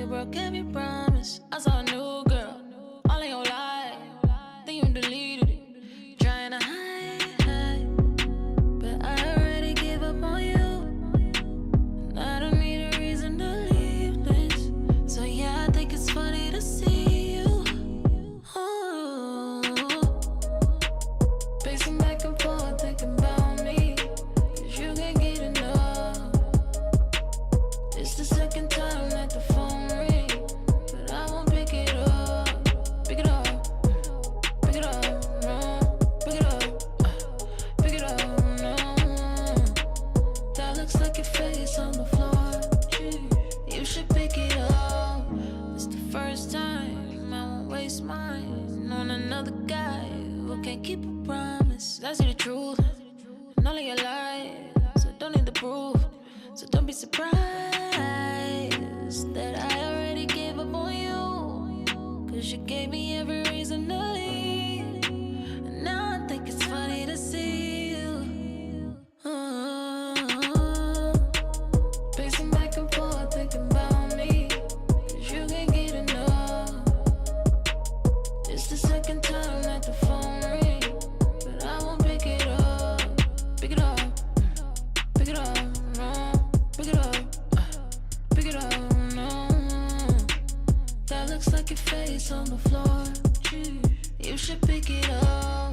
you broke every promise. I saw a new girl, all in your life. Then you deleted it, trying to hide. But I already gave up on you, and I don't need a reason to leave this. So yeah, I think it's funny to see you. Ooh. Pacing back and forth, thinking about me, 'cause you can't get enough. It's the second time that the phone ring, but I won't pick it up. Pick it up, pick it up, no. Pick it up, pick it up, no. That looks like your face on the floor. You should pick it up. It's the first time I won't waste mine on another guy who can't keep a promise. I see the truth, and all of your lies, so don't need the proof. So don't be surprised that I already gave up on you, 'cause you gave me every reason to leave. And now I think it's funny to see you. Pacing back and forth, thinking about me, 'cause you can't get enough. It's the second time that the phone ring, but I won't pick it up. Pick it up, pick it up, no. Pick it up, pick it up, no. That looks like your face on the floor. You should pick it up.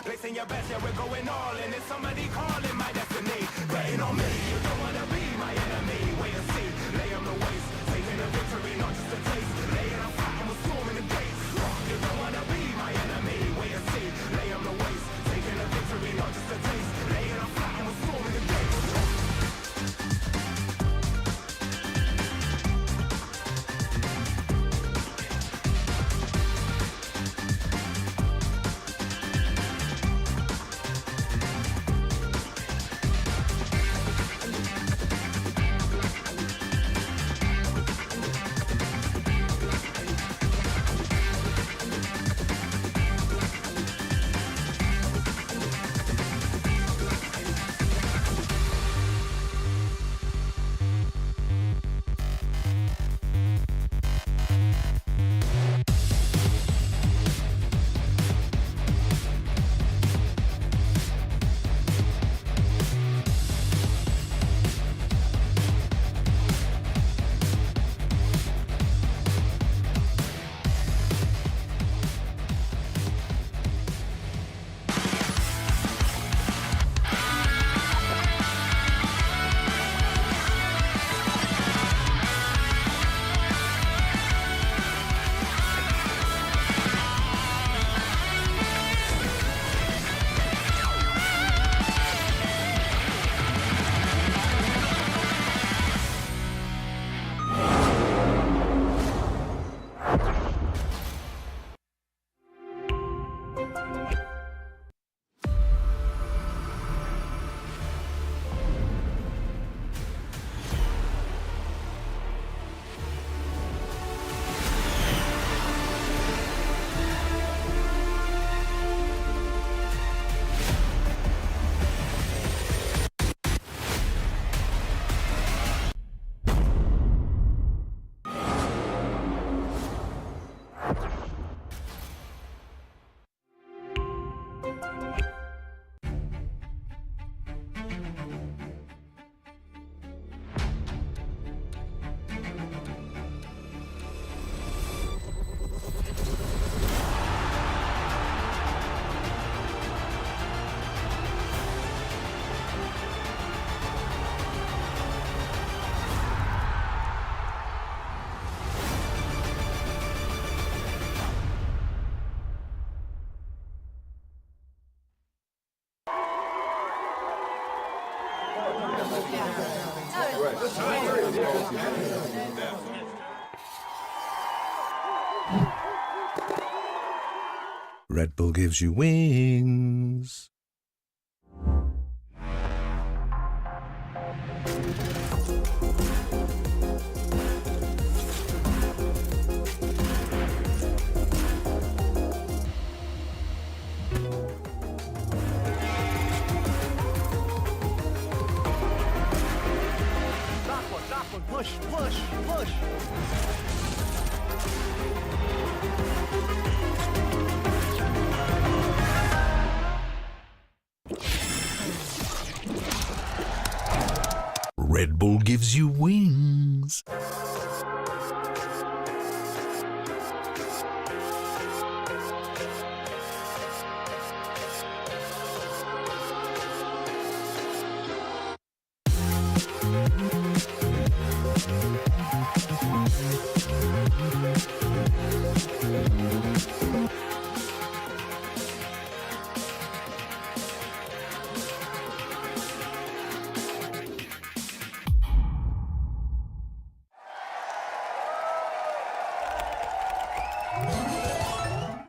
Placing your best, yeah, we're going all in. It's somebody calling my destiny. Betting on me, you don't wanna be my enemy. Wait and see, lay on the waist, taking a victory, not just a taste. Laying on flat and we're storming the gates. You don't wanna be my enemy. Wait and see, lay on the waist, taking a victory, not just a taste. Laying on flat and we're storming the gates. Red Bull gives you wings. Push, push, push. Red Bull gives you wings.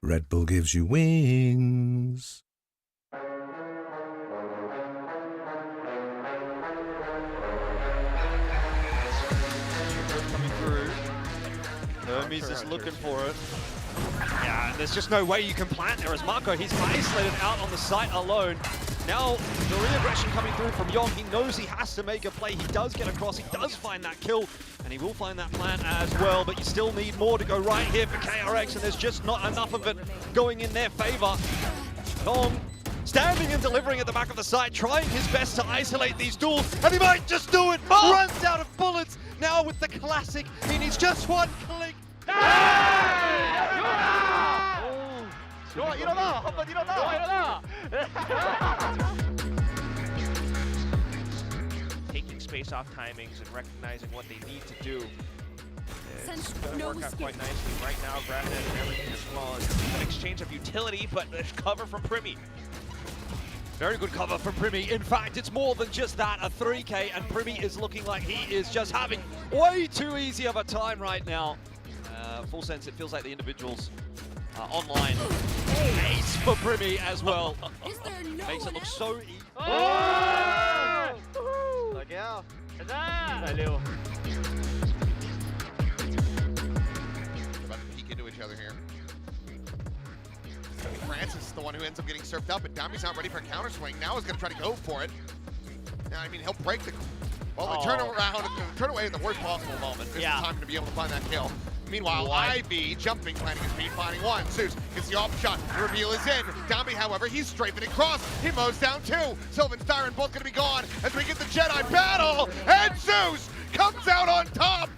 Red Bull gives you wings. Coming through. Hermes is looking for it. Yeah, there's just no way you can plant there as Marco. He's isolated out on the site alone. Now, the re-aggression coming through from Yong. He knows he has to make a play. He does get across. He does find that kill. And he will find that plant as well. But you still need more to go right here for KRX. And there's just not enough of it going in their favor. Yong standing and delivering at the back of the site, trying his best to isolate these duels. And he might just do it. Runs out of bullets. Now with the classic, he needs just one click. Taking space off timings and recognizing what they need to do. It's going to work out quite nicely right now. Grabbing it and everything as well. It's an exchange of utility, but there's cover from Primi. Very good cover from Primi. In fact, it's more than just that, a 3K, and Primi is looking like he is just having way too easy of a time right now. Full sense, it feels like the individuals are online. Ace for Primi as well. Makes it look so easy. About to peek into each other here. Francis is the one who ends up getting surfed up, and Dami's not ready for a counter swing. Now he's going to try to go for it. Now, I mean, he'll break the... Well, they turn around, turn away at the worst possible moment. This is the time to be able to find that kill. Meanwhile, IB jumping, planting his feet, finding one. Zeus gets the off shot. The reveal is in. Dami, however, he's strafing across. He mows down two. Sylvan, Styron both going to be gone as we get the Jedi battle. And Zeus comes out on top.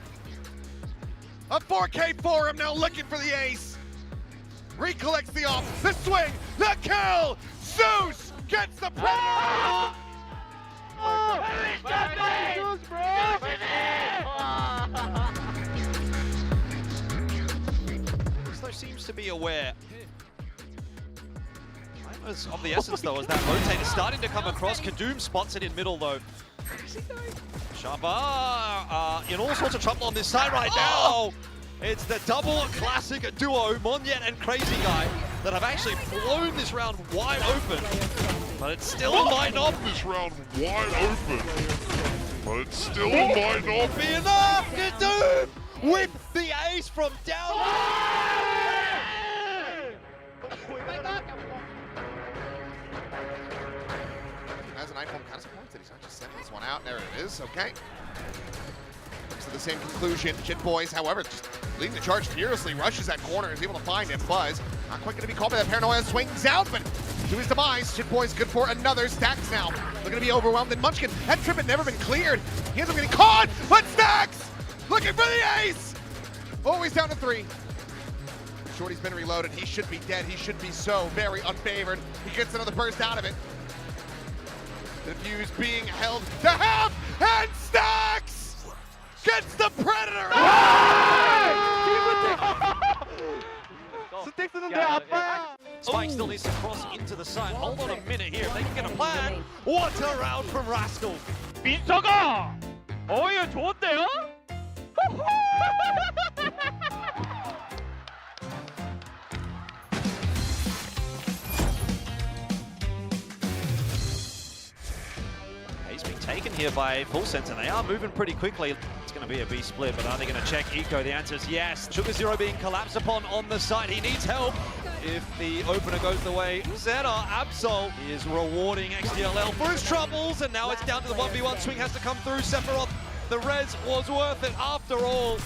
A 4K for him now looking for the ace. Recollects the off, the swing, the kill. Zeus gets the predator. There seems to be aware. Time is of the essence though, as that rotate is starting to come across. Kadoom spots it in middle though. Shaba in all sorts of trouble on this side right now. It's the double classic duo, Monyet and Crazy Guy, that have actually blown this round wide open. But it still might not be enough. Kadoom with the ace from down. As an iPhone kind of supports it, he's not just sending this one out. There it is, okay. To the same conclusion. Shit Boys, however, just leading the charge fearlessly, rushes that corner, is able to find him. Buzz, not quite going to be caught by that paranoia, swings out, but to his demise, Shit Boys good for another. Stacks now, looking to be overwhelmed, and Munchkin, that trip had never been cleared. He ends up getting caught, but Stacks looking for the ace! Always down to 3. Shorty's been reloaded, he should be dead, he should be so very unfavored. He gets another burst out of it. The fuse being held to half, and Stacks gets the Predator! Spike still needs to cross into the side. Hold on a minute here. If they can get a plan. What a round from Rascal. 이거 좋은데요? He's being taken here by Full Center. They are moving pretty quickly. It's going to be a B split, but are they going to check Eco? The answer is yes. Sugar Zero being collapsed upon on the side. He needs help if the opener goes the way. Zeta Absol is rewarding XDLL for his troubles, and now it's down to the 1v1. Swing has to come through. Sephiroth, the res was worth it after all.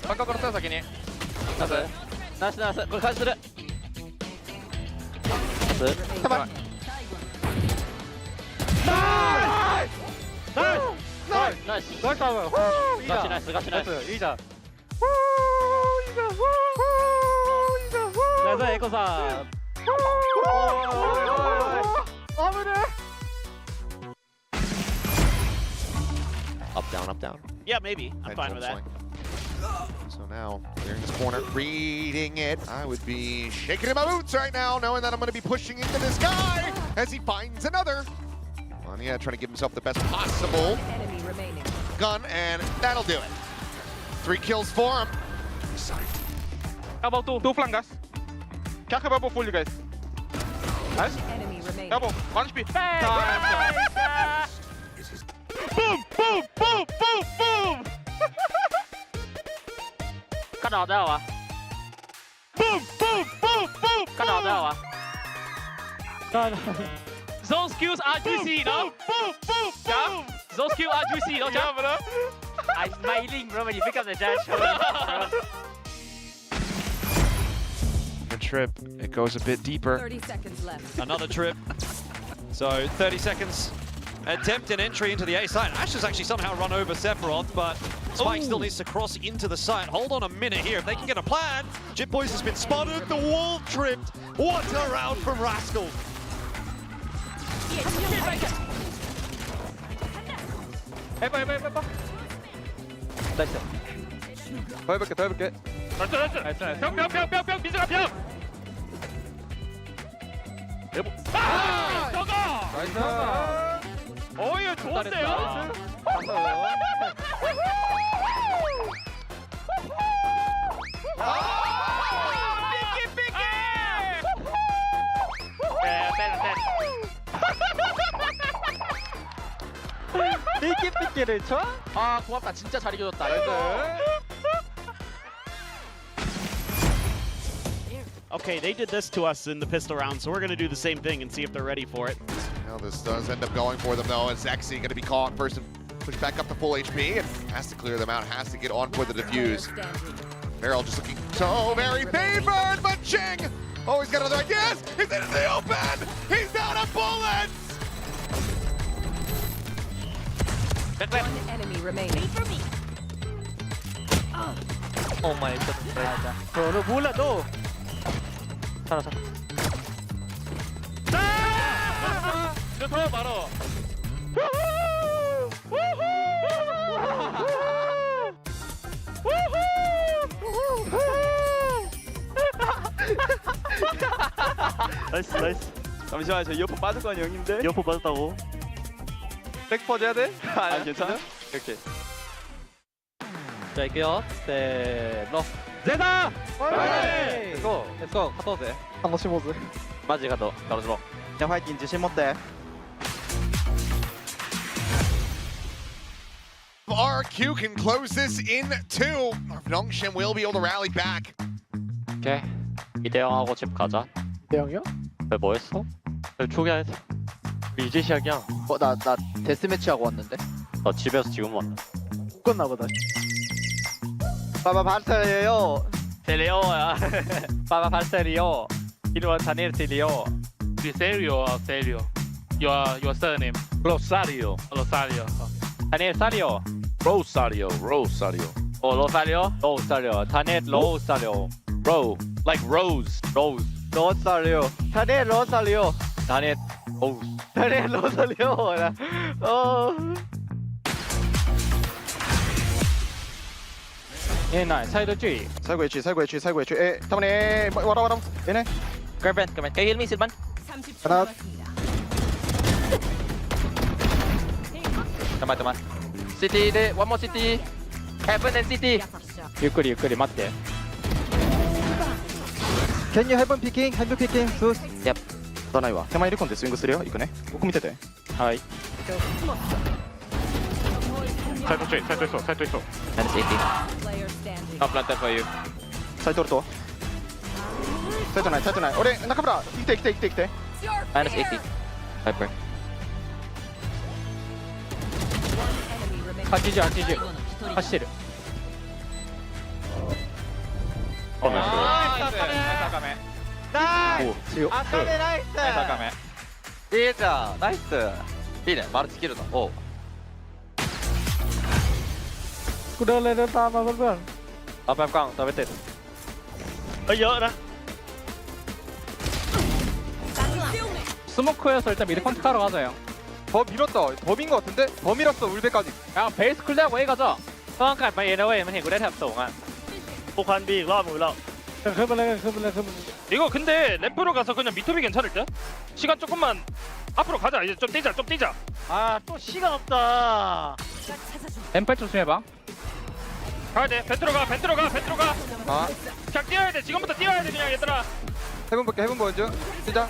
바꿔 걸었어요 자기니. 나이스 그걸 가스를 잠깐만 나이스 나이스 이자. 나이스 에코사 Up, down. Yeah, maybe. I'm fine with that. So now, clearing this corner, reading it. I would be shaking in my boots right now, knowing that I'm going to be pushing into this guy as he finds another. Yeah, trying to give himself the best possible gun, and that'll do it. 3 kills for him. Elbow two flangas. Kijk elbow full you guys. Nice. Elbow, 1 HP. Boom, boom, boom, boom, boom. cắt đỏ đâu à Boom, boom, boom, boom. cắt đỏ đâu à Those skills are juicy, no? Boom, boom, boom. Those skills are juicy, no? Yeah, bro. I'm smiling bro when you pick up the judge. The trip, it goes a bit deeper. 30 seconds left. Another trip. So 30 seconds. Attempt an entry into the A site. Ash has actually somehow run over Sephiroth, but Spike still needs to cross into the site. Hold on a minute here. If they can get a plan. Jit Boys has been spotted. The wall tripped. What a round from Rascal. 해봐. 나이스 더 해볼게. 나이스. 병, 민수가 병. 아! 저거! 나이스. 이거 좋은데요? 삐끼삐끼를 쳐? 아 고맙다 진짜 잘 이겨줬다 Okay, they did this to us in the pistol round, so we're going to do the same thing and see if they're ready for it. Now this does end up going for them though, as Zexy going to be caught first and push back up to full HP and has to clear them out, has to get on for the defuse. Meryl just looking so very favored, but Ching! Oh, he's got another ideas! He's in the open! He's out of bullets! One enemy remaining. 오 마이 갓 너 몰라 너 살아 더 바로. 나이스 잠시만, 저 이어폰 빠질 거 아니야, 형님들? 이어폰 받았다고 백퍼즈 해야 돼? 아니, 괜찮아? 오케이. 자 할게요 셋로 제다 렛츠고 갔다 오세요 한번 심어줘. 맞지 가도 들어 야, 화이팅, 이제 심었대. RRQ can close this in 2. Nongshin will be able to rally back. 오케이 이대영하고 집 가자 대형이요? 왜 뭐했어? 초기화해 이제 시작이야 나 데스매치 하고 왔는데. 너 집에서 지금 왔나 끝나 보다. 빠바 발사예요. 셀리오야 빠바 발셀이요 이리와 다니엘 셀리오 Serio or Serio? Your surname? 로사리오 Rosario. 다니엘 사리오 Rosario. 오 로사리오 다니엘 로사리오 Like Rose. 로사리오 다니엘 로사리오 다니엘 로사리오 나 사이드 G 살고 있지. 에, 타문에 와라. 얘네. Girlfriend, kay heal me, Silvan. 30초 하나. 남았습니다. 잠깐만 잠깐만. CT 대 one more CT. Heaven and CT. 유끌이 맞대 Can you heaven picking? Heaven picking? Sus. Yep. 打たないわ。手前入れ込んでスイングするよ。行くね。僕見てて。はい。サイトちょい、サイトいそう、サイトいそう。 Minus 80. Not planted for you. サイトおると。サイトない、サイトない。俺、中村、来て来て来て来て。 Minus 80. Viper. 80走ってる。ナイス。高め。ナイス。強っ。赤目ナイス。高め。いいじゃん。ナイス。いいね。マルチキルだ。おう。 กูเดินเลยเดินตามมาเพื่อน เอาแป๊บกล้องตัวไปติด เยอะนะ 스모크에서 일단 미드 컨택하러 가자 형. 더 밀었다. 더 민 거 같은데? 더 밀었어 울베까지. 야 베이스 클리어하고 A 가자. ต้องกัดมาเองนะเว้ยมันเห็นกูได้แถบสูงอ่ะกูคันบีอีกรอบมึงแล้ว ขึ้นไปเลย 이거 근데 램프로 가서 그냥 미터비 괜찮을 듯? 시간 조금만 앞으로 가자 이제 좀 뛰자 아또 시간 없다. 엠펠 조심해봐. 가야돼 벤트로 가 아. 그냥 뛰어야 돼 지금부터 뛰어야 돼 그냥 얘들아 해본 볼게 해본 보여줘. 진짜.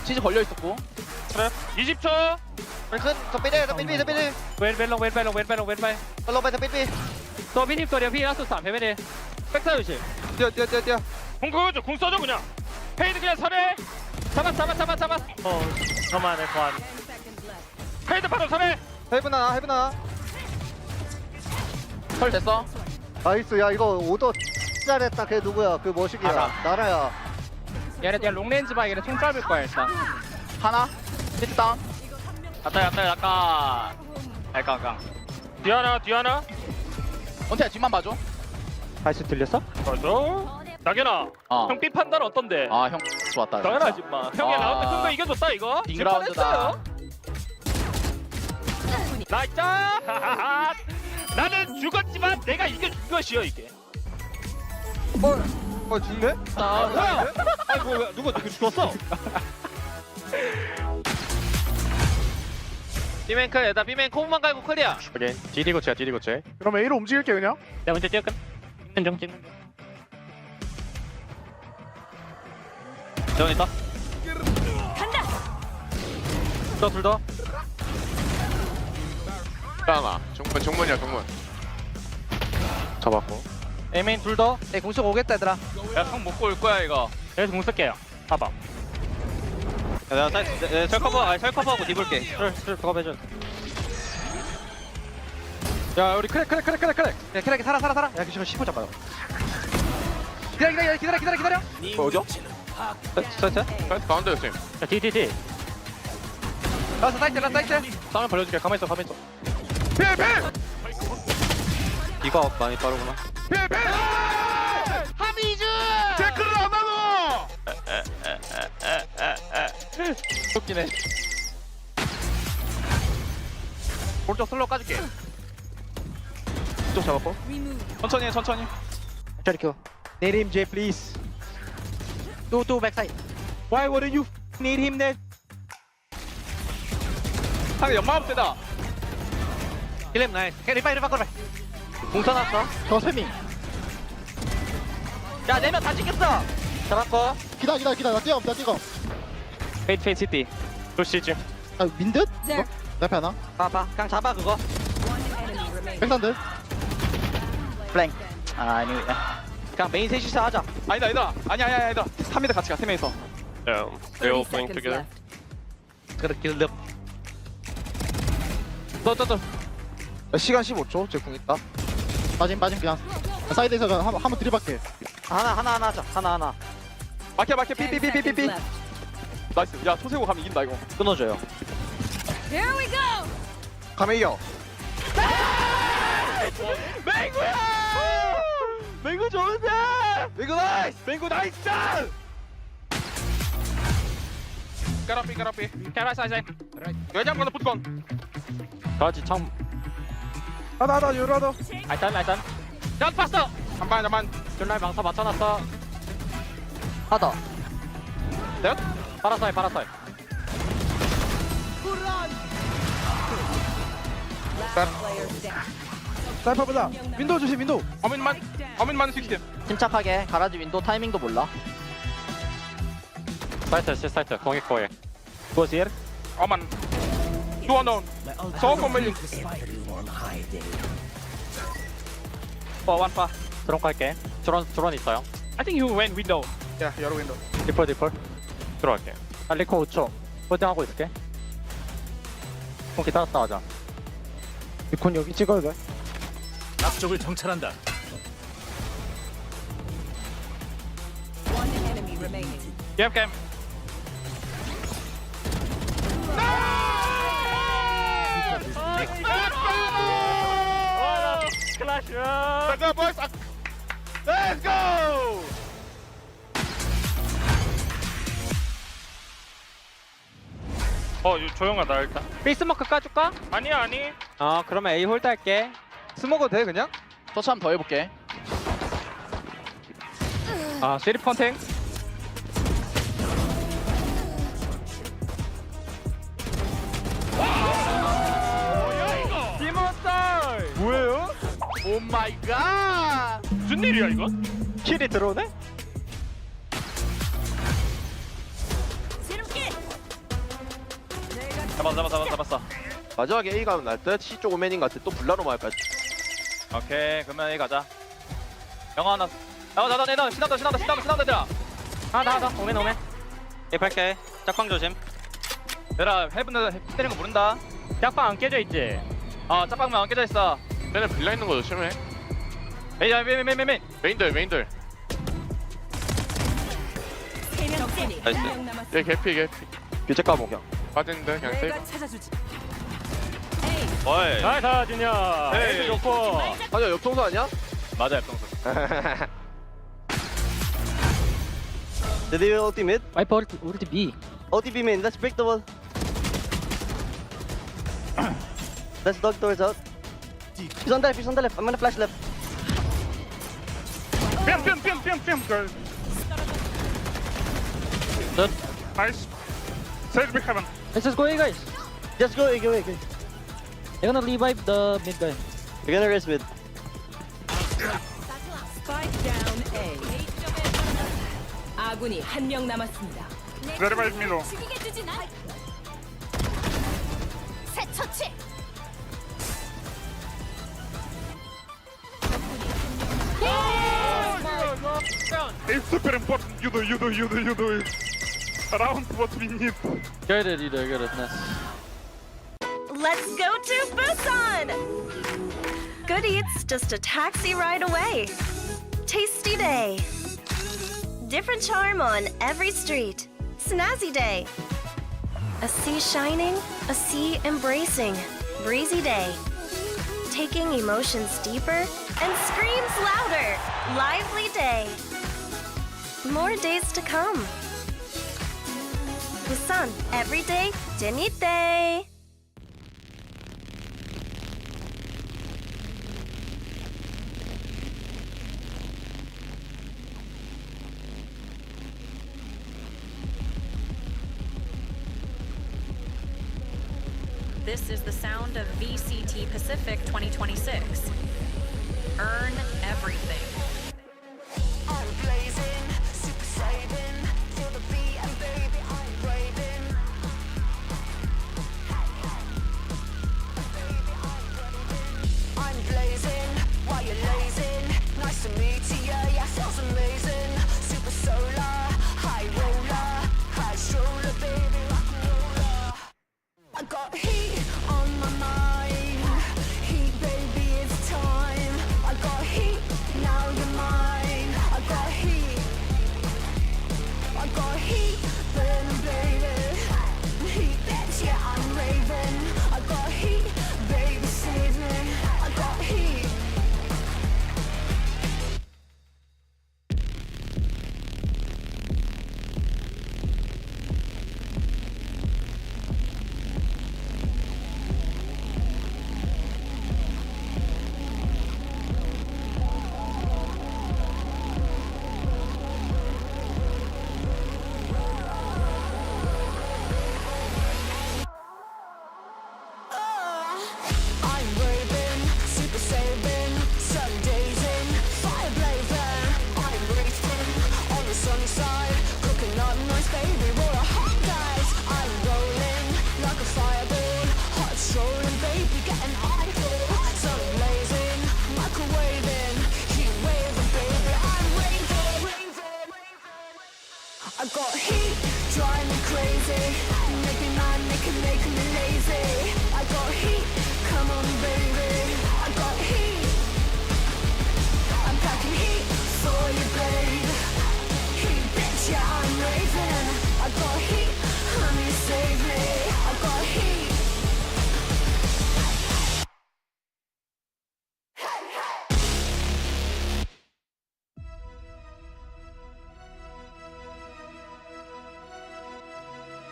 치즈 걸려 있었고. 그래 20초 มันขึ้นสปีดสปีดบีสปีดบี เว้นลงไป ลงไปสปีดบี ตัวพี่ทีมตัวเดียวพี่ล่าสุด3เพชรไม่ได้백사 조심. 뛰어. 공 그거죠 공 써줘 그냥 페이드 그냥 설해 잡았어. 저만의 관 페이드 바로 설해 해본 하나. 설 됐어. 나이스. 야 이거 오더 잘했다. 걔 누구야? 그 머시기야. 알아. 나라야. 얘네 롱레인지 봐. 얘네 총 짧을 거야 일단. 하나. 일단. 아까. 뒤하나 원태야 뒷만 봐줘. 다시 들렸어? 맞아 낙연아 형 B 판단 어떤데? 형 좋았다. 당연하지 마 형이 라운드 큰 거 이겨줬다 이거 딩라운드다. 나이스 나는 죽었지만 내가 이겨준 것이여 이게 죽네? 뭐야 아니 뭐야 누가 죽었어 B맨 클 일단 B맨 코브만 갈고 클리어. 오케이. 디디 고치야. 그럼 A로 움직일게 그냥. 내가 먼저 뛰어간 현정 찍는 재원 있다. 둘 더. 하나. 정문이야. 잡았고. 에메인 둘 더. 내 공식 오겠다 얘들아. 야형 먹고 올 거야 이거. 여기서 공 쓸게요 봐봐 내가 셀커버하고 뒤볼게. 술 작업해줘. 야 우리 크랙. 야 캐릭이 살아. 야 지금 15 잡아요. 기다려. 어디야? 스타트. 가운데 쌤. 자 뒤 라스 사이트. 싸움을 벌려줄게. 가만히 있어. 필. 이거 많이 빠르구나. 하미즈. 태클을 안 하노. 웃기네. 오른쪽 슬로우 까줄게. 이쪽 잡았고. 천천히. 저리켜. Need him, Jay, please. 또 백사이드. Why wouldn't you need him then? 상대 연마업 세다. 힐렘 나이스. 리파이. 공사 났어. 더 세밍. 야 4명 다 찍혔어. 잡았고. 기다려. 나 뛰어. 페이트 시티. 도시지. 아, 민듯? 내 앞에 하나. 봐봐. 그냥 잡아 그거. 백산듯. 플랭. 아니. 그냥 메인 셋이서 하자. 아니다. 아니야. 3m 같이 가. 3명이서. They all playing together 그래 길럽. 또. 시간 15초. 제 궁 있다. 빠짐 그냥. 사이드에서 한번 들이박게. 하나 하자. 하나. 막혀. 삐. 나이스. 야 초세고 가면 이긴다 이거. 끊어줘요. Here we go. 가면 이겨. 맹구 좋은데. 맹구 나이스. 까라삐. 캐라 사이즈. 여자 한번 붙건. 같이 참 하나 유라도. 알단 전 봤어. 잠깐만. 전날 망사 맞춰놨어 하다. 파라사이 사이퍼보다 윈도우 조심 윈도우. 어민만 60. 침착하게 가라지 윈도우 타이밍도 몰라. 사이트 시 사이트 공익 공익. 어만. Two unknown. So familiar. 원파 드론 갈게. 드론 있어요. I think you went window. 야, 여러 윈도. 디폴 들어갈게. 리코 5초 홀딩하고 있을게. 공 기다렸다 하자. 리콘 여기 찍어야 돼. 앞쪽을 정찰한다. Game game. Let's go, boys. Let's go. 이거 조용하다 일단. 피스마크 까줄까? 아니야 아니. 그러면 A 홀드 할게. 스모그 돼 그냥? 터치 한번 더 해볼게. 시리 펀팅. 뭐예요? 오 마이 갓. 무슨 일이야 이건? 킬이 들어오네? 잡았어. 마지막에 A 가면 날듯 C 쪽 오맨인 같아. 또 블라로 말까? 오케이, 그러면 A 가자. 영화 하나. 나 신난다 얘들아. 하나 오멘. A 팔게. 짝방 조심. 얘들아, 헤븐 때리는 거 모른다. 짝방 안 깨져 있지? 짝방만 안 깨져 있어. 얘네 빌라 있는 거 조심해. 메인. 메인들. 나이스. 얘 개피. 교체 까먹여. 빠진데 그냥 세이브. 어이. 나이스 진영. 에이. 좋고. 아니야, 옆동서 아니야? 맞아, 옆동서. Did you ultimate? 와이퍼 우리 B. OTB main. Let's break the wall. Let's dog doors out. He's on the left. I'm gonna flash left. 뿅 girl. Good. Nice. Sage big heaven. Let's just go A guys. Just go. They're gonna revive the mid guy. You're gonna race mid. Spike down A. 아군이 한 명 남았습니다. Very right middle. 새 처치. It's super important. You do it. Around what we need. Get it. Nice. Let's go to Busan! Good Eats, just a taxi ride away. Tasty day. Different charm on every street. Snazzy day. A sea shining, a sea embracing. Breezy day. Taking emotions deeper and screams louder. Lively day. More days to come. Busan, every day, 재밌대. This is the sound of VCT Pacific 2026. Earn everything. I'm blazing, super saving, feel the beat and baby I'm raving. I'm blazing, while you're lazing, nice to meet you, yeah, sounds amazing. Super solar, high roller, high stroller, baby, rock and roller. I got heat on my mind, heat baby it's time. I got heat, now you're mine. I got heat, burning baby. Heat bitch, yeah I'm raving. I got heat, baby save me. I got heat. I'm raving. got heat, come on baby, I got heat. I'm packing heat for you, babe. Heat, bitch, yeah, I'm raving. I got heat, honey, save me. I got heat.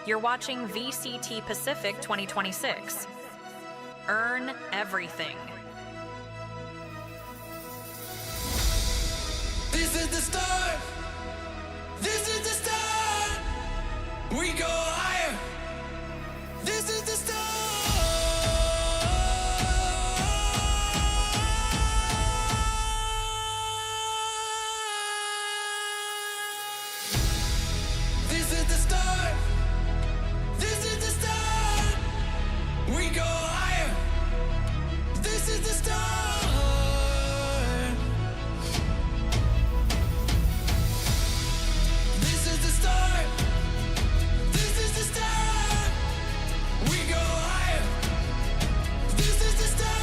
You're watching VCT Pacific 2026. Earn everything. This is the start. This is the start. We go higher. This is the start. This is the start. This is the start. We go higher. This is the start. This is the start. This is the start. We go higher. This is the start.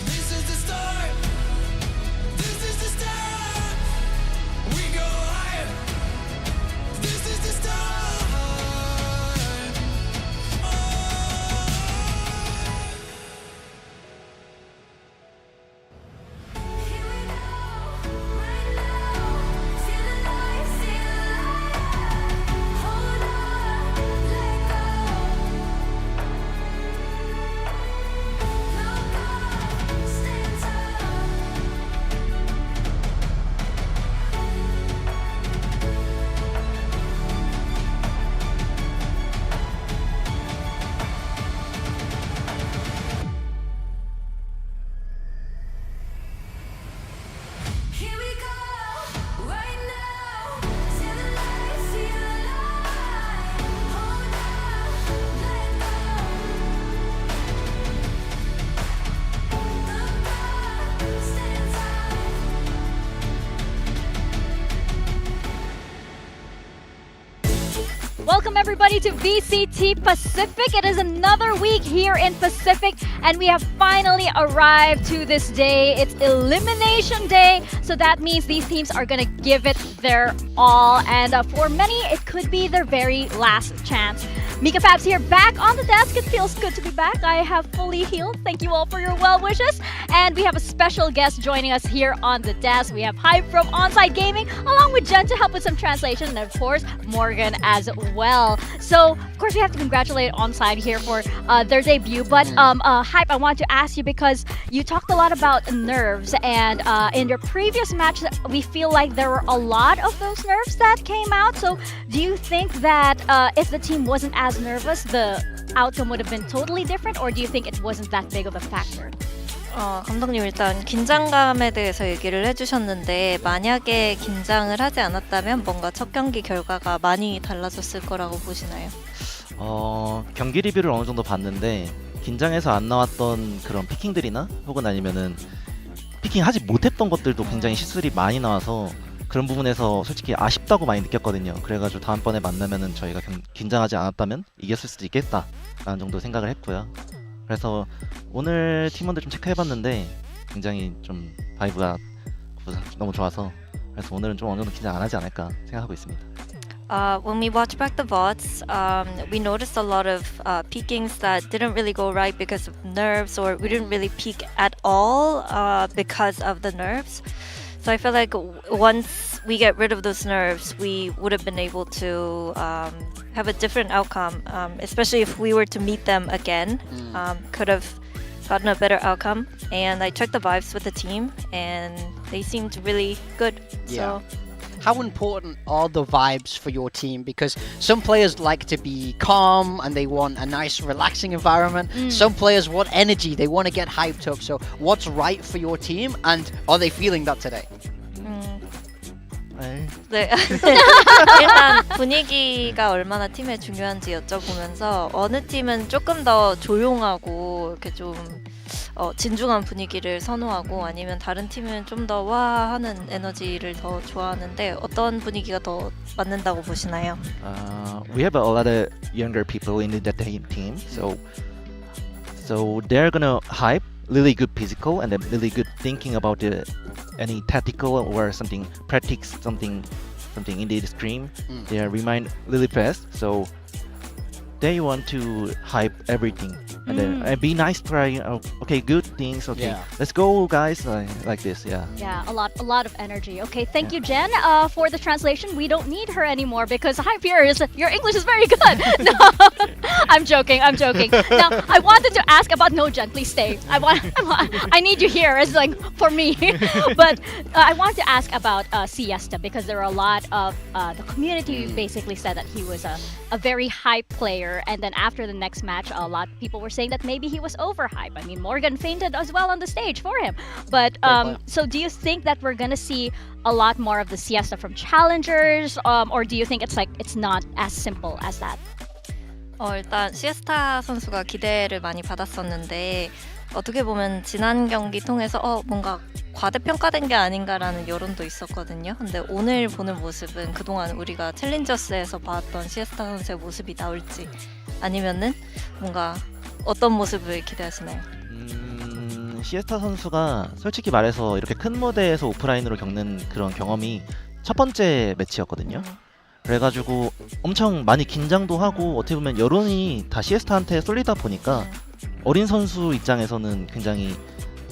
This is the start. This is the start. This is the start. We go higher. This is the start. Here we go, right now. See the light, see the light. Hold on, let go. Look up, stand tall. Here we go, right now. See the light, see the light. Hold on, let go. Look up, stand tall. Welcome everybody to VCT Pacific. It is another week here in Pacific and we have finally arrived to this day. It's elimination day, so that means these teams are gonna give it their all, and for many it could be their very last chance. Mika Fabs here, back on the desk. It feels good to be back. I have fully healed. Thank you all for your well wishes. And we have a special guest joining us here on the desk. We have Hype from Onside Gaming, along with Jen to help with some translation, and of course Morgan as well. So of course we have to congratulate Onside here for their debut. But Hype, I want to ask you, because you talked a lot about nerves, and in your previous match we feel like there were a lot of those nerves that came out. So do you think that if the team wasn't as nervous, the outcome would have been totally different, or do you think it wasn't that big of a factor? 감독님 일단 긴장감에 대해서 얘기를 해주셨는데, 만약에 긴장을 하지 않았다면 뭔가 첫 경기 결과가 많이 달라졌을 거라고 보시나요? 경기 리뷰를 어느 정도 봤는데 긴장해서 안 나왔던 그런 피킹들이나 혹은 아니면은 피킹하지 못했던 것들도 굉장히 실수들이 많이 나와서 그런 부분에서 솔직히 아쉽다고 많이 느꼈거든요. 그래가지고 다음번에 만나면은 저희가 긴장하지 않았다면 이겼을 수도 있겠다 라는 정도 생각을 했고요. 그래서 오늘 팀원들 좀 체크해봤는데 굉장히 좀 바이브가 너무 좋아서, 그래서 오늘은 좀 어느 정도 긴장 안 하지 않을까 생각하고 있습니다. When we watch back the VODs, we noticed a lot of peakings that didn't really go right because of nerves, or we didn't really peak at all because of the nerves. So I feel like once we get rid of those nerves, we would have been able to have a different outcome, especially if we were to meet them again. Could have gotten a better outcome. And I checked the vibes with the team, and they seemed really good. Yeah. So how important are the vibes for your team? Because some players like to be calm and they want a nice relaxing environment. Some players want energy, they want to get hyped up. So what's right for your team, and are they feeling that today? 네. 일단 분위기가 얼마나 팀에 중요한지 여쭤보면서 어느 팀은 조금 더 조용하고 이렇게 좀 진중한 분위기를 선호하고 아니면 다른 팀은 좀 더 와 하는 에너지를 더 좋아하는데 어떤 분위기가 더 맞는다고 보시나요? We have a lot of younger people in the team, so they're gonna hype really good physical and then really good thinking about any tactical or something practice something in the stream. They remind really fast, so they want to hype everything and then and be nice, try okay, good things, okay, Yeah. let's go guys, like this. Yeah, a lot of energy. Okay, thank you, Jen, for the translation. We don't need her anymore because hi, Piers, your English is very good. No, I'm joking. Now, I wanted to ask about no, Jen, please stay. I need you here. It's like for me. But I want to ask about Siesta because there are a lot of the community basically said that he was a very hype player, and then after the next match, a lot of people were saying that maybe he was overhyped. I mean, Morgan fainted as well on the stage for him. But so do you think that we're gonna see a lot more of the Siesta from challengers, or do you think it's not as simple as that? 일단 시에스타 선수가 기대를 많이 받았었는데 어떻게 보면 지난 경기 통해서 뭔가 과대평가된 게 아닌가라는 여론도 있었거든요. 근데 오늘 보는 모습은 그동안 우리가 챌린저스에서 봤던 시에스타 선수의 모습이 나올지 아니면은 뭔가 어떤 모습을 기대하시나요? 시에스타 선수가 솔직히 말해서 이렇게 큰 무대에서 오프라인으로 겪는 그런 경험이 첫 번째 매치였거든요. 그래가지고 엄청 많이 긴장도 하고 어떻게 보면 여론이 다 시에스타한테 쏠리다 보니까 어린 선수 입장에서는 굉장히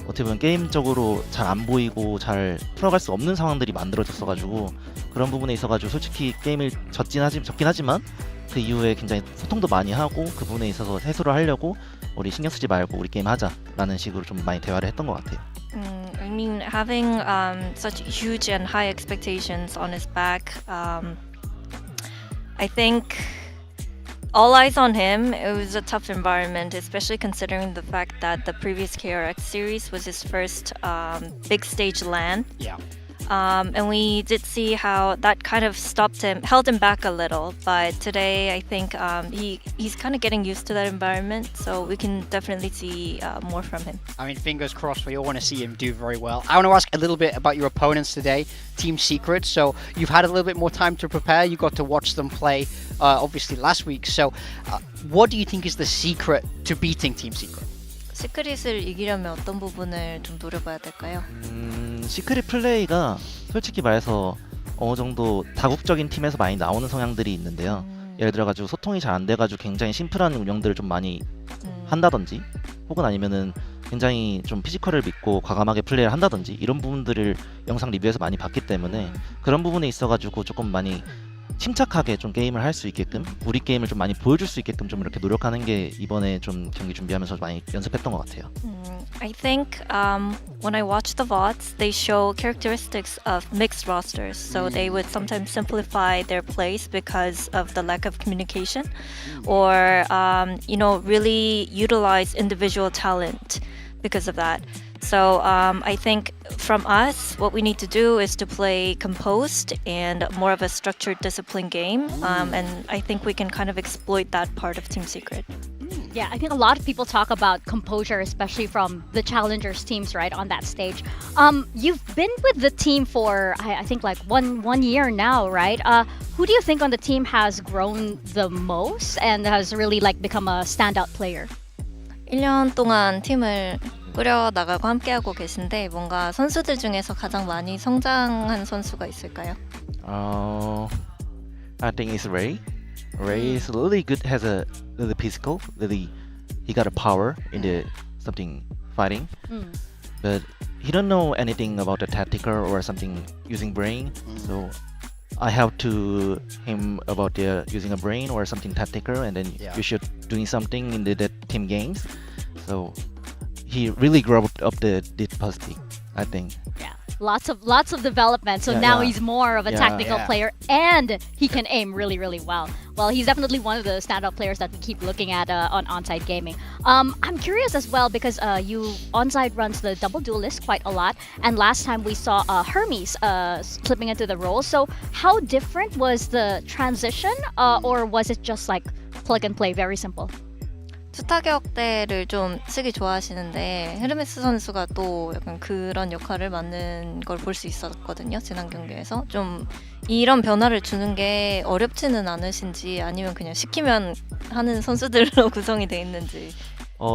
어떻게 보면 게임적으로 잘 안 보이고 잘 풀어갈 수 없는 상황들이 만들어졌어가지고 그런 부분에 있어가지고 솔직히 게임을 졌긴 하지만 그 이후에 굉장히 소통도 많이 하고 그 부분에 있어서 해소를 하려고 우리 신경 쓰지 말고 우리 게임 하자라는 식으로 좀 많이 대화를 했던 것 같아요. I mean, having such huge and high expectations on his back, I think all eyes on him. It was a tough environment, especially considering the fact that the previous KRX series was his first big stage LAN. Yeah. And we did see how that kind of held him back a little. But today, I think he's kind of getting used to that environment, so we can definitely see more from him. I mean, fingers crossed, we all want to see him do very well. I want to ask a little bit about your opponents today, Team Secret. So you've had a little bit more time to prepare. You got to watch them play, obviously, last week. So what do you think is the secret to beating Team Secret? 시크릿을 이기려면 어떤 부분을 좀 노려봐야 될까요? 시크릿 플레이가 솔직히 말해서 어느 정도 다국적인 팀에서 많이 나오는 성향들이 있는데요. 예를 들어가지고 소통이 잘 안 돼가지고 굉장히 심플한 운영들을 좀 많이 한다든지 혹은 아니면은 굉장히 좀 피지컬을 믿고 과감하게 플레이를 한다든지 이런 부분들을 영상 리뷰에서 많이 봤기 때문에 그런 부분에 있어가지고 조금 많이 침착하게 좀 게임을 할 수 있게끔 우리 게임을 좀 많이 보여줄 수 있게끔 좀 이렇게 노력하는 게 이번에 좀 경기 준비하면서 많이 연습했던 것 같아요. I think when I watch the VODs, they show characteristics of mixed rosters. So they would sometimes simplify their plays because of the lack of communication, or really utilize individual talent because of that. So I think from us, what we need to do is to play composed and more of a structured, disciplined game. And I think we can kind of exploit that part of Team Secret. Yeah, I think a lot of people talk about composure, especially from the challengers teams, right, on that stage. You've been with the team for, I think, like one year now, right? Who do you think on the team has grown the most and has really become a standout player? 1년 동안 팀을 꾸려나가고 함께하고 계신데 뭔가 선수들 중에서 가장 많이 성장한 선수가 있을까요? I think it's Ray. Ray is really good, has a really physical, really he got a power in the something fighting, but he don't know anything about the tactical or something using brain. So I help to him about using a brain or something tactical, and then you should doing something in the team games. So he really grew up the positive, I think. Yeah. lots of development. So Yeah, now yeah. he's more of a Yeah. technical Yeah. player, and he can aim really, really well. Well, he's definitely one of the standout players that we keep looking at on Onside Gaming. I'm curious as well because you Onside runs the double duelist quite a lot, and last time we saw Hermes slipping into the role. So how different was the transition, or was it just like plug and play, very simple? 투타격대를 좀 쓰기 좋아하시는데 헤르메스 선수가 또 약간 그런 역할을 맡는 걸 볼 수 있었거든요. 지난 경기에서 좀 이런 변화를 주는 게 어렵지는 않으신지 아니면 그냥 시키면 하는 선수들로 구성이 돼 있는지.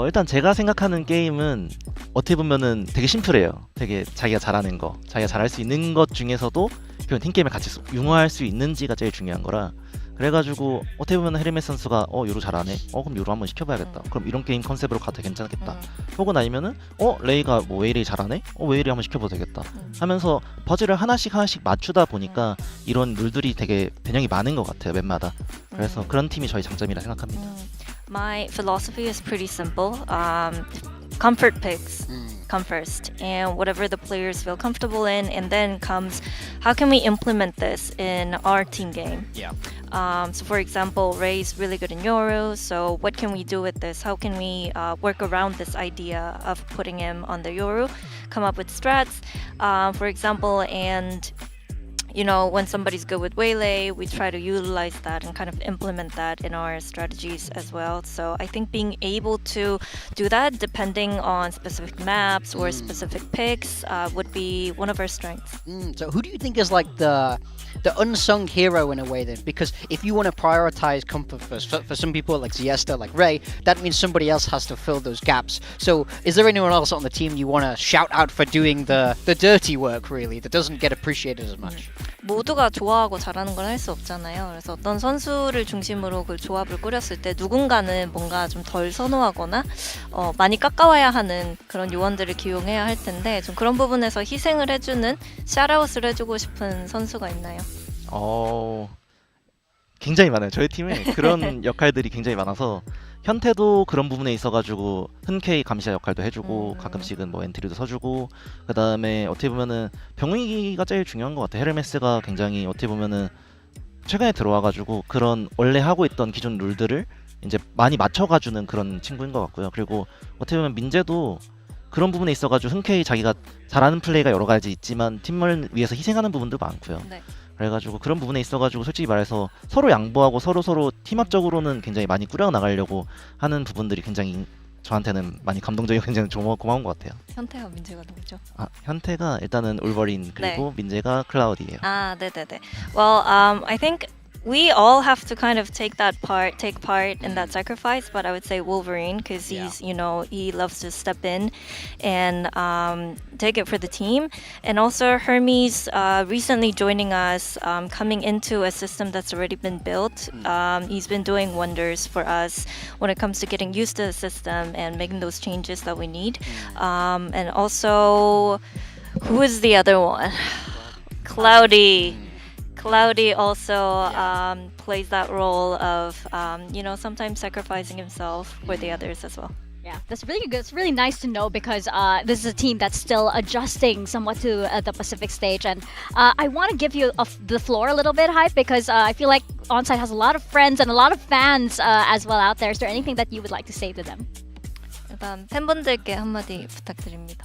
일단 제가 생각하는 게임은 어떻게 보면은 되게 심플해요. 되게 자기가 잘하는 거, 자기가 잘할 수 있는 것 중에서도 그런 팀게임을 같이 융화할 수 있는지가 제일 중요한 거라. 그래가지고 어떻게 보면 헤르메스 선수가 요로 잘하네. 그럼 요로 한번 시켜봐야겠다. 그럼 이런 게임 컨셉으로 가도 괜찮겠다. 혹은 아니면은 레이가 뭐 웨이리 잘하네. 웨이리 한번 시켜봐도 되겠다. 하면서 퍼즐을 하나씩 맞추다 보니까 이런 룰들이 되게 변형이 많은 것 같아요. 맵마다. 그래서 그런 팀이 저희 장점이라 생각합니다. My philosophy is pretty simple. Comfort picks come first, and whatever the players feel comfortable in, and then comes how can we implement this in our team game. Yeah. So for example, Ray's really good in Yoru, so what can we do with this? How can we work around this idea of putting him on the Yoru? Come up with strats, for example, and you know, when somebody's good with Waylay, we try to utilize that and kind of implement that in our strategies as well. So I think being able to do that depending on specific maps or specific picks would be one of our strengths. So who do you think is like the unsung hero in a way then? Because if you want to prioritize comfort first, for some people like Ziesta, like Ray, that means somebody else has to fill those gaps. So is there anyone else on the team you want to shout out for doing the dirty work really that doesn't get appreciated as much? 모두가 좋아하고 잘하는 걸 할 수 없잖아요. 그래서 어떤 선수를 중심으로 그 조합을 꾸렸을 때 누군가는 뭔가 좀 덜 선호하거나 많이 깎아와야 하는 그런 요원들을 기용해야 할 텐데 좀 그런 부분에서 희생을 해주는 샤라웃을 해주고 싶은 선수가 있나요? 굉장히 많아요. 저희 팀에 그런 역할들이 굉장히 많아서 현태도 그런 부분에 있어가지고 흔쾌히 감시자 역할도 해주고 가끔씩은 뭐 엔트리도 서주고 그 다음에 어떻게 보면은 병위기가 제일 중요한 것 같아요. 헤르메스가 굉장히 어떻게 보면은 최근에 들어와가지고 그런 원래 하고 있던 기존 룰들을 이제 많이 맞춰가주는 그런 친구인 것 같고요. 그리고 어떻게 보면 민재도 그런 부분에 있어가지고 흔쾌히 자기가 잘하는 플레이가 여러 가지 있지만 팀을 위해서 희생하는 부분도 많고요. 네. 그래가지고 그런 부분에 있어가지고 솔직히 말해서 서로 양보하고 서로 팀합적으로는 굉장히 많이 꾸려 나가려고 하는 부분들이 굉장히 저한테는 많이 감동적이고 굉장히 고마운 것 같아요. 현태가 민재가 누구죠? 현태가 일단은 울버린 그리고 민재가 클라우디예요. 네네네. Well, I think we all have to kind of take part in that sacrifice, but I would say Wolverine because he's, you know, he loves to step in and take it for the team. And also Hermes recently joining us, coming into a system that's already been built. He's been doing wonders for us when it comes to getting used to the system and making those changes that we need. And also, who is the other one? Cloudy. Cloudy also plays that role of, you know, sometimes sacrificing himself for the others as well. Yeah, that's really good. It's really nice to know because this is a team that's still adjusting somewhat to the Pacific stage. And I want to give you the floor a little bit, Hype, because I feel like Onside has a lot of friends and a lot of fans as well out there. Is there anything that you would like to say to them? 일단 팬분들께 한마디 부탁드립니다.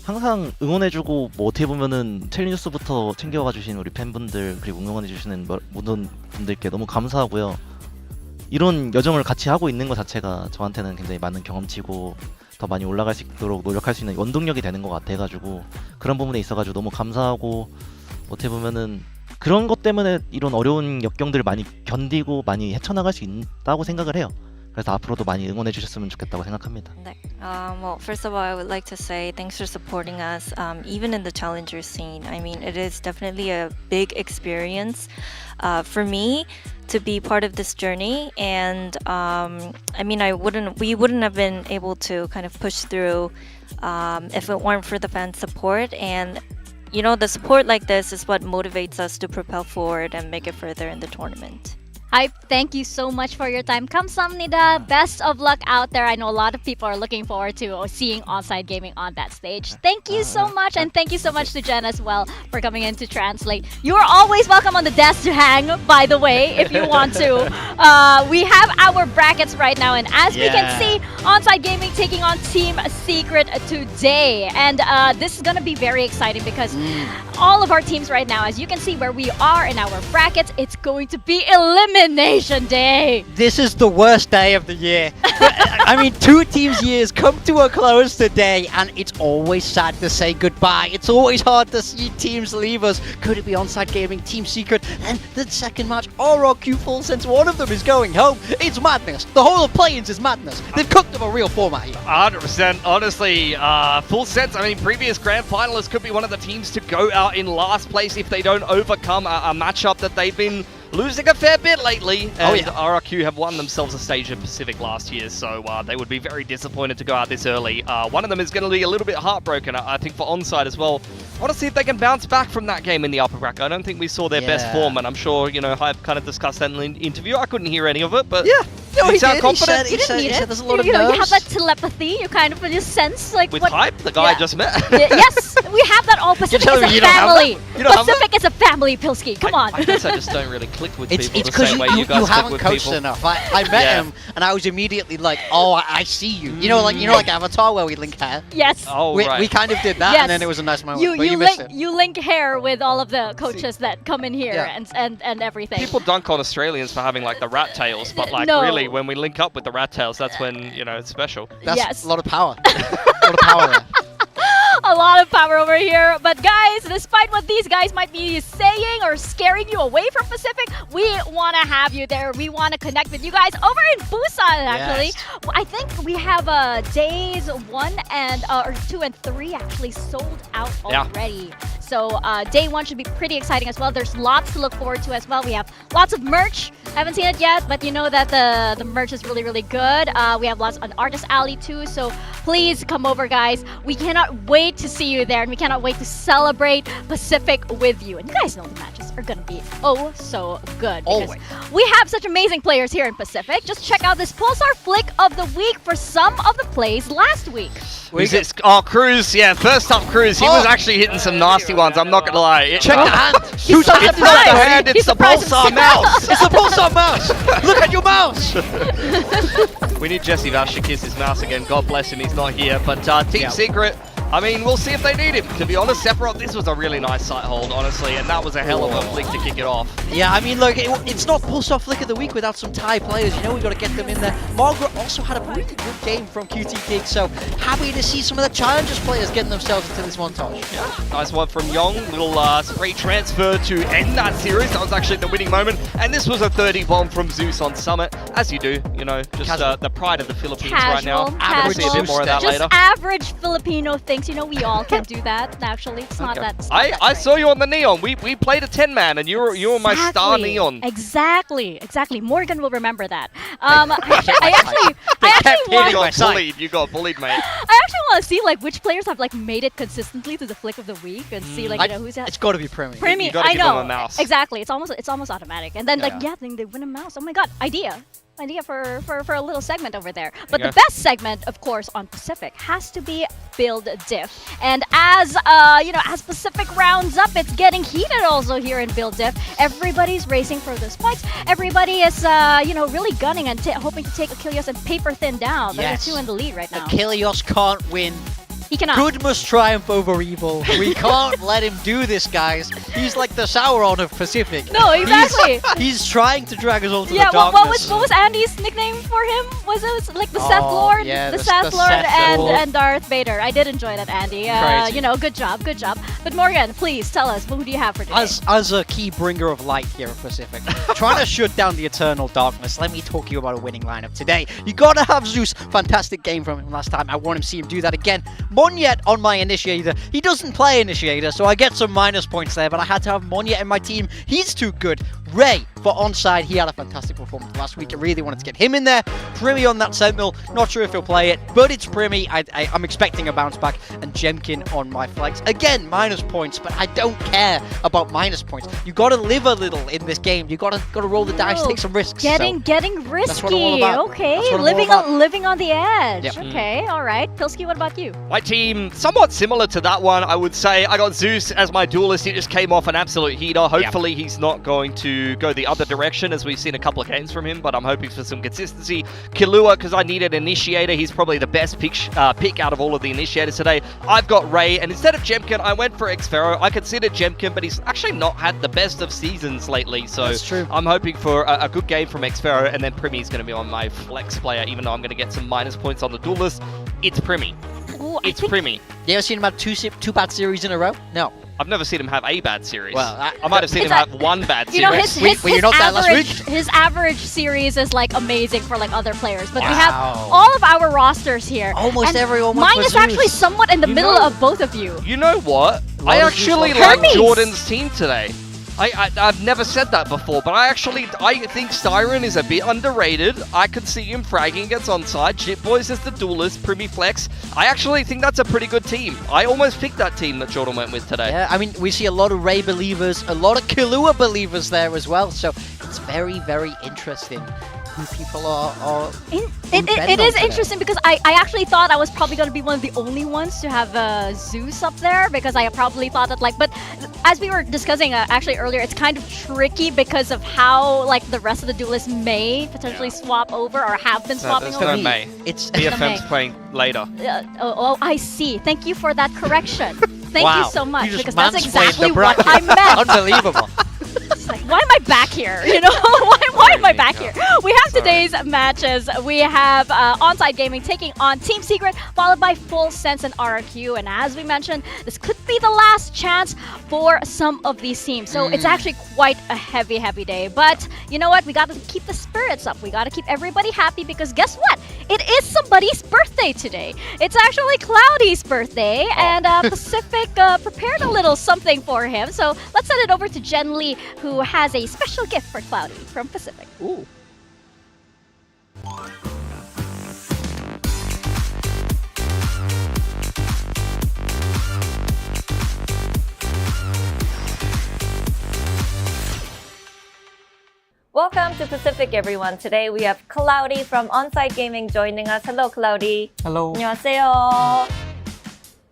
항상 응원해주고 뭐 어떻게 보면은 챌린저스부터 챙겨와 주신 우리 팬분들 그리고 응원해주시는 모든 분들께 너무 감사하고요. 이런 여정을 같이 하고 있는 것 자체가 저한테는 굉장히 많은 경험치고 더 많이 올라갈 수 있도록 노력할 수 있는 원동력이 되는 것 같아가지고 그런 부분에 있어가지고 너무 감사하고 어떻게 보면은 그런 것 때문에 이런 어려운 역경들을 많이 견디고 많이 헤쳐나갈 수 있다고 생각을 해요. 그래서 앞으로도 많이 응원해 주셨으면 좋겠다고 생각합니다. 네. Well, first of all, I would like to say thanks for supporting us, even in the challenger scene. I mean, it is definitely a big experience for me to be part of this journey, and I mean, we wouldn't have been able to kind of push through if it weren't for the fan support. And you know, the support like this is what motivates us to propel forward and make it further in the tournament. Hype, thank you so much for your time. Kamsamnida, best of luck out there. I know a lot of people are looking forward to seeing Onside Gaming on that stage. Thank you so much, and thank you so much to Jen as well for coming in to translate. You are always welcome on the desk to hang, by the way, if you want to. We have our brackets right now, and as we can see, Onside Gaming taking on Team Secret today. And this is going to be very exciting because all of our teams right now, as you can see where we are in our brackets, it's going to be Elimination Day. This is the worst day of the year. I mean, 2 teams' years come to a close today, and it's always sad to say goodbye. It's always hard to see teams leave us. Could it be Onside Gaming, Team Secret, and the second match, RRQ Full Sense? One of them is going home. It's madness. The whole of play-ins is madness. They've cooked up a real format here. 100%. Honestly, Full Sense, I mean, previous grand finalists could be one of the teams to go out in last place if they don't overcome a matchup that they've been losing a fair bit lately. And RRQ have won themselves a stage in Pacific last year, so they would be very disappointed to go out this early. One of them is going to be a little bit heartbroken, I think, for Onside as well. I want to see if they can bounce back from that game in the upper bracket. I don't think we saw their best form, and I'm sure, you know, I've kind of discussed that in the interview. I couldn't hear any of it, but No, he sound confident. He said there's a lot of you know, you nerves. have that telepathy. You kind of just sense like With what. Hype, the guy I just met. Yes, we have that all. Pacific telling is me a you don't have family. that? You don't have Pacific is a family, Pilski. Come on. I guess I just don't really click with people It's the because same way you guys click haven't with coached people. enough. I met him, and I was immediately like, "Oh, I see you." You know, like Avatar, where we link hair. Yes. Oh, we kind of did that, Yes. and then it was a nice moment. You but you missed link it. you link hair with all of the coaches that come in here and everything. People dunk on Australians for having like the rat tails, but like No. really, when we link up with the rat tails, that's when, you know, it's special. That's a lot of power. A lot of power there. A lot of power over here. But guys, despite what these guys might be saying or scaring you away from Pacific, we want to have you there. We want to connect with you guys over in Busan, actually. Yes. I think we have days 1 and or 2 and 3 actually sold out already. So day 1 should be pretty exciting as well. There's lots to look forward to as well. We have lots of merch. Haven't seen it yet, but you know that the merch is really, really good. We have lots on Artist Alley too, so please come over, guys. We cannot wait to see you there, and we cannot wait to celebrate Pacific with you. And you guys know the matches are gonna be oh so good. Always. We have such amazing players here in Pacific. Just check out this Pulsar Flick of the Week for some of the plays last week. Who's this? Oh, Cruz. Yeah, first up, Cruz. He was actually hitting some nasty ones, I'm not going to lie. Check the hand. It's not the hand, it's the Pulsar mouse. It's the Pulsar mouse. Look at your mouse. We need Jesse Vash to kiss his mouse again. God bless him, he's not here. But Team Secret, I mean, we'll see if they need him. To be honest, Sephiroth, this was a really nice site hold, honestly, and that was a hell of a flick to kick it off. Yeah, I mean, look, it's not Pulsar Flick of the Week without some Thai players. You know, we've got to get them in there. Margaret also had a really good game from QT Geek, so happy to see some of the Challengers players getting themselves into this montage. Yeah, nice one from Yong. Little free transfer to end that series. That was actually the winning moment. And this was a 30 bomb from Zeus on Summit, as you do, you know, just the pride of the Philippines right now. We'll see a bit more of that Just later. average Filipino things. You know, we all can do that, actually. It's not that. It's not that I saw you on the Neon. We played a 10-man, and you were my star Neon. Exactly. Morgan will remember that. I actually You got bullied, mate. I actually want to see like which players have like made it consistently to the Flick of the Week and see like, you know, who's that. It's got to be Premi. You gotta I give know. them a mouse. Exactly. It's almost automatic. And then then they win a mouse. Oh my god, idea for a little segment over there. But the best segment, of course, on Pacific has to be Build Diff. And as you know, as Pacific rounds up, it's getting heated also here in Build Diff. Everybody's racing for those points. Everybody is you know, really gunning and hoping to take Achilles and paper thin down. But there's 2 in the lead right now. Achilles can't win. He cannot. Good must triumph over evil. We can't let him do this, guys. He's like the Sauron of Pacific. No, exactly. He's trying to drag us all to the what darkness. was Andy's nickname for him? Was it like the Seth Lord? Yeah, the Seth Lord Seth Lord. and Darth Vader. I did enjoy that, Andy. You know, good job. But Morgan, please tell us, who do you have for today? As a key bringer of light here at Pacific, trying to shut down the eternal darkness, let me talk to you about a winning lineup today. You gotta have Zeus. Fantastic game from him last time. I want to see him do that again. Monyet on my initiator. He doesn't play initiator, so I get some minus points there, but I had to have Monyet in my team. He's too good. Ray, For Onside, he had a fantastic performance last week. I really wanted to get him in there. Primi on that Sentinel. Not sure if he'll play it, but it's Primi. I'm expecting a bounce back. And Jemkin on my flags. Again, minus points, but I don't care about minus points. You got to live a little in this game. You got to roll the dice, take some risks. Getting risky. That's what I'm all about. Okay, living on the edge. Yep. Okay, all right. Pilsky, what about you? My team, somewhat similar to that one, I would say. I got Zeus as my duelist. He just came off an absolute heater. Hopefully he's not going to go the other direction, as we've seen a couple of games from him, but I'm hoping for some consistency. Killua, because I needed an initiator. He's probably the best pick out of all of the initiators today. I've got Ray, and instead of Jemkin, I went for Xpharaoh. I considered Jemkin, but he's actually not had the best of seasons lately, so that's true. I'm hoping for a good game from Xpharaoh, and then Primi's going to be on my flex player, even though I'm going to get some minus points on the duelist. It's Primi. Ooh, it's Primi. You ever seen him have two bad series in a row? No. I've never seen him have a bad series. Well, I might have seen him have one bad series. His average series is like amazing for like other players, but we have all of our rosters here. Almost everyone. Mine is actually somewhat in the middle of both of you. You know what? I actually like Jordan's team today. I've never said that before, but I think Siren is a bit underrated. I could see him fragging against Onside. Shitboys is the duelist, Primi Flex. I actually think that's a pretty good team. I almost picked that team that Jordan went with today. Yeah, I mean, we see a lot of Ray believers, a lot of Killua believers there as well, so it's very, very interesting who people are It is interesting because I actually thought I was probably going to be one of the only ones to have Zeus up there, because I probably thought that but as we were discussing actually earlier, it's kind of tricky because of how like the rest of the duelists may potentially swap over or have been swapping over. It's BFM's playing later. I see. Thank you for that correction. Thank you so much, because that's mansplained exactly what I meant. Unbelievable. Like, why am I back here? You know, why am I back here? We have today's matches. We have Onside Gaming taking on Team Secret, followed by Full Sense and RRQ. And as we mentioned, this could be the last chance for some of these teams. So it's actually quite a heavy day. But you know what? We got to keep the spirits up. We got to keep everybody happy, because guess what? It is somebody's birthday today. It's actually Cloudy's birthday, and Pacific prepared a little something for him. So let's send it over to Jen Lee, who has a special gift for Cloudy from Pacific. Ooh. Welcome to Pacific, everyone. Today we have Cloudy from Onside Gaming joining us. Hello, Cloudy. Hello. 안녕하세요.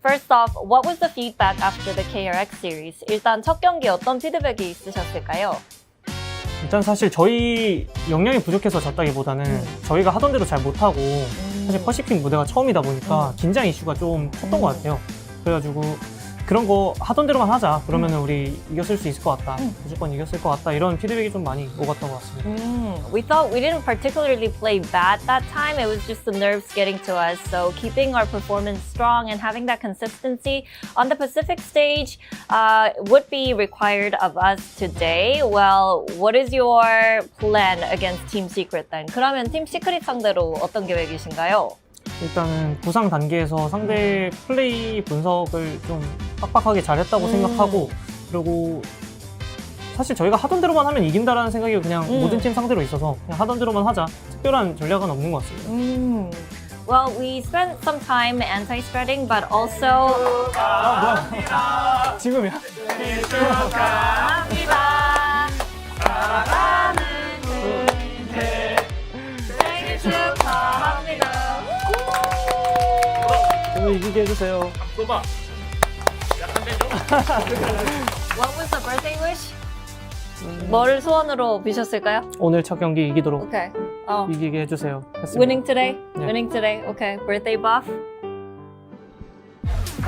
First off, what was the feedback after the KRX series? 일단 첫 경기 어떤 피드백이 있으셨을까요? 일단 사실 저희 역량이 부족해서 졌다기보다는 저희가 하던 대로 잘 못하고 사실 퍼시픽 무대가 처음이다 보니까 긴장 이슈가 좀 컸던 것 같아요. 그래가지고 그런 거 하던 대로만 하자. 그러면 우리 이겼을 수 있을 것 같다. 무조건 이겼을 것 같다. 이런 피드백이 좀 많이 오갔던 것 같습니다. We thought we didn't particularly play bad that time. It was just the nerves getting to us. So keeping our performance strong and having that consistency on the Pacific stage would be required of us today. Well, what is your plan against Team Secret then? 그러면 팀 시크릿 상대로 어떤 계획이신가요? 일단은 부상 단계에서 상대 플레이 분석을 좀 빡빡하게 잘했다고 생각하고, 그리고 사실 저희가 하던 대로만 하면 이긴다라는 생각이 그냥 모든 팀 상대로 있어서 그냥 하던 대로만 하자. 특별한 전략은 없는 것 같습니다. Well, we spent some time anti-spreading, but also... 지금이야? 축하합니다. 사랑하는 군대 생일 축하합니다. 오늘 이기게 해주세요. 쏘봐. 약한데 좀. What was the birthday wish? 뭐를 소원으로 비셨을까요? 오늘 첫 경기 이기도록 Okay. 이기게 해주세요. 했습니다. Winning today? Yeah. Winning today. Okay. Birthday buff?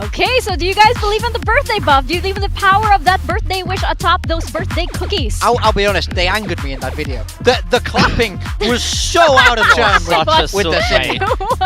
Okay, so do you guys believe in the birthday buff? Do you believe in the power of that birthday wish atop those birthday cookies? I'll be honest, they angered me in that video. The clapping was so out of turn with the singing.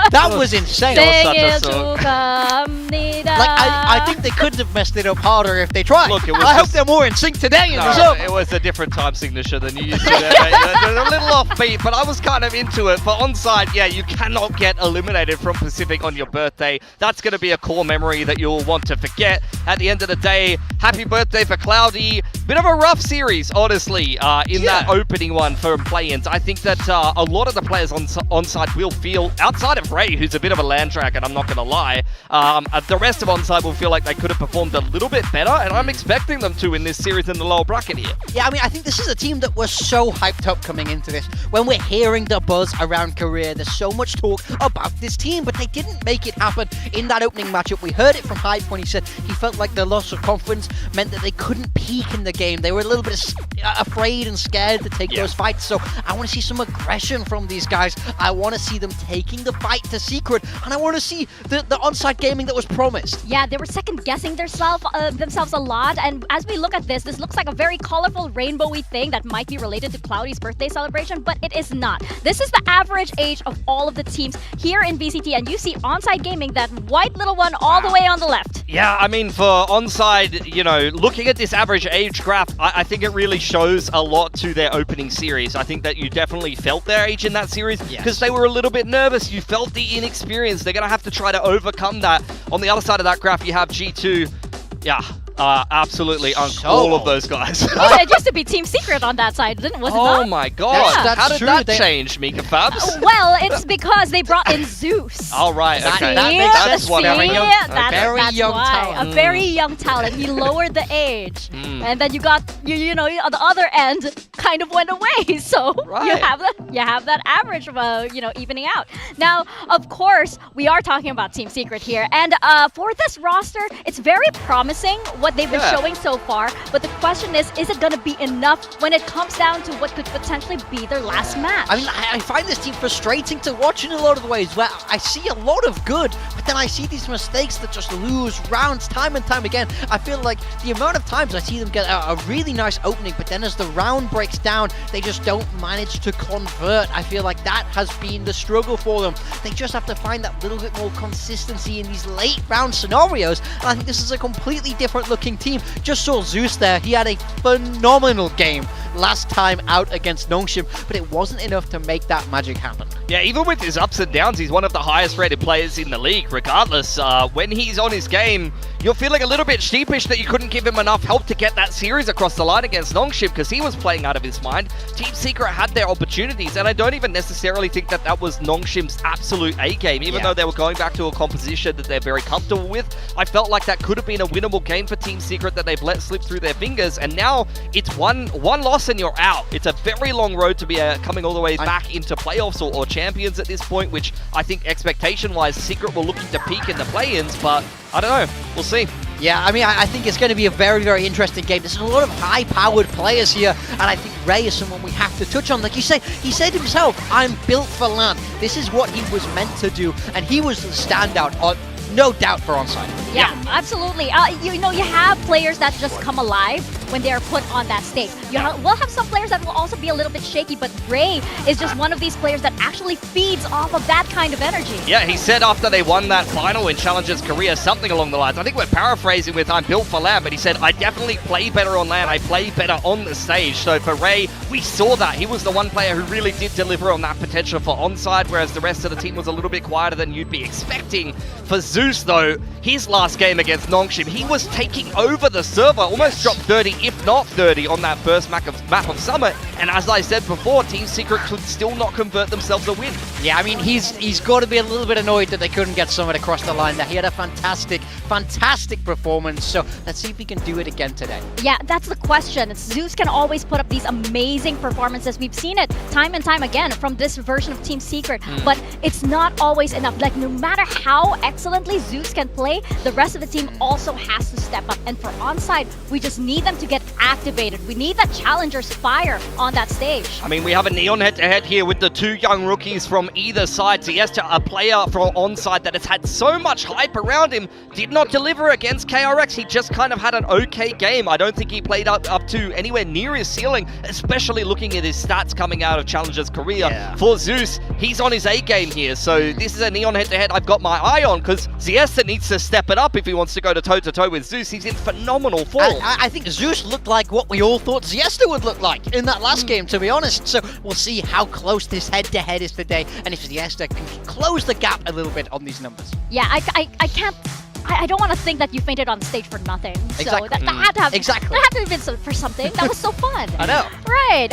That was insane. 생일 축하합니다. Like, I think they couldn't have messed it up harder if they tried. Look, it was I hope they're more in sync today in the show. It was a different time signature than you used to. A little offbeat, but I was kind of into it. For Onside, yeah, you cannot get eliminated from Pacific on your birthday. That's going to be a core memory likely that you'll want to forget. At the end of the day, happy birthday for Cloudy. Bit of a rough series, honestly, in that opening one for play-ins. I think that a lot of the players onside will feel, outside of Ray, who's a bit of a land track, and I'm not going to lie, the rest of onside will feel like they could have performed a little bit better, and I'm expecting them to in this series in the lower bracket here. Yeah, I mean, I think this is a team that was so hyped up coming into this. When we're hearing the buzz around Korea, there's so much talk about this team, but they didn't make it happen in that opening matchup. We heard it from Hype when he said he felt like the loss of confidence meant that they couldn't peak in the game. They were a little bit afraid and scared to take those fights, so I want to see some aggression from these guys. I want to see them taking the fight to Secret, and I want to see the onside gaming that was promised. Yeah, they were second-guessing themselves a lot, and as we look at this looks like a very colorful rainbowy thing that might be related to Cloudy's birthday celebration, but it is not. This is the average age of all of the teams here in VCT, and you see onside gaming, that white little one all the way on the left. Yeah, I mean, for onside, you know, looking at this average age graph, I think it really shows a lot to their opening series. I think that you definitely felt their age in that series because they were a little bit nervous. You felt the inexperience. They're going to have to try to overcome that. On the other side of that graph, you have G2. Yeah. Absolutely all of those guys. It used to be Team Secret on that side, was it not? Oh my god. Yeah. How did that change, Mika Fabs? Well, it's because they brought in Zeus. All right, okay. That makes sense. That's why. A very young talent. He lowered the age. And then you got, you know, on the other end, kind of went away. So you have that average of, you know, evening out. Now, of course, we are talking about Team Secret here. And for this roster, it's very promising what they've been showing so far, but the question is it going to be enough when it comes down to what could potentially be their last match? I mean, I find this team frustrating to watch in a lot of ways, where I see a lot of good, but then I see these mistakes that just lose rounds time and time again. I feel like the amount of times I see them get a really nice opening, but then as the round breaks down, they just don't manage to convert. I feel like that has been the struggle for them. They just have to find that little bit more consistency in these late round scenarios, and I think this is a completely different looking team. Just saw Zeus there. He had a phenomenal game last time out against Nongshim, but it wasn't enough to make that magic happen. Yeah, even with his ups and downs, he's one of the highest rated players in the league. Regardless, when he's on his game, you're feeling a little bit sheepish that you couldn't give him enough help to get that series across the line against Nongshim because he was playing out of his mind. Team Secret had their opportunities, and I don't even necessarily think that that was Nongshim's absolute A game. Even though they were going back to a composition that they're very comfortable with, I felt like that could have been a winnable game for Team Secret that they've let slip through their fingers, and now it's one loss and you're out. It's a very long road to be coming all the way back into playoffs or champions at this point, which I think expectation-wise, Secret were looking to peak in the play-ins, but I don't know. We'll see. Yeah, I mean, I think it's going to be a very, very interesting game. There's a lot of high-powered players here, and I think Ray is someone we have to touch on. Like you say, he said himself, I'm built for LAN. This is what he was meant to do, and he was the standout, no doubt, for onside. Yeah, absolutely. You know, you have players that just come alive when they are put on that stage. We'll have some players that will also be a little bit shaky, but Ray is just one of these players that actually feeds off of that kind of energy. Yeah, he said after they won that final in Challengers Korea, something along the lines, I think we're paraphrasing with I'm built for LAN, but he said, I definitely play better on LAN, I play better on the stage. So for Ray, we saw that. He was the one player who really did deliver on that potential for onside, whereas the rest of the team was a little bit quieter than you'd be expecting. For Zeus, though, his last game against Nongshim, he was taking over the server, almost dropped 30, if not 30, on that first map of Summit. And as I said before, Team Secret could still not convert themselves a win. Yeah, I mean, he's got to be a little bit annoyed that they couldn't get Summit across the line there. He had a fantastic performance, so let's see if he can do it again today. Yeah, that's the question. Zeus can always put up these amazing performances. We've seen it time and time again from this version of Team Secret, but it's not always enough. Like, no matter how excellently Zeus can play, the rest of the team also has to step up. And for onside, we just need them to get activated. We need that challenger's fire on that stage. I mean, we have a Neon head-to-head here with the two young rookies from either side. Ziesta, a player from onside that has had so much hype around him, did not deliver against KRX. He just kind of had an okay game. I don't think he played up to anywhere near his ceiling, especially looking at his stats coming out of Challengers Korea. Yeah. For Zeus, he's on his A game here. So this is a Neon head-to-head I've got my eye on, because Ziesta needs to step it up if he wants to go toe-to-toe with Zeus. He's in phenomenal form. I think Zeus looked like what we all thought Ziesta would look like in that last game, to be honest. So we'll see how close this head-to-head is today, and if Ziesta can close the gap a little bit on these numbers. Yeah, I can't I don't want to think that you fainted on the stage for nothing. Exactly. So that had to have Exactly. that had to have been for something. That was so fun. I know. Right.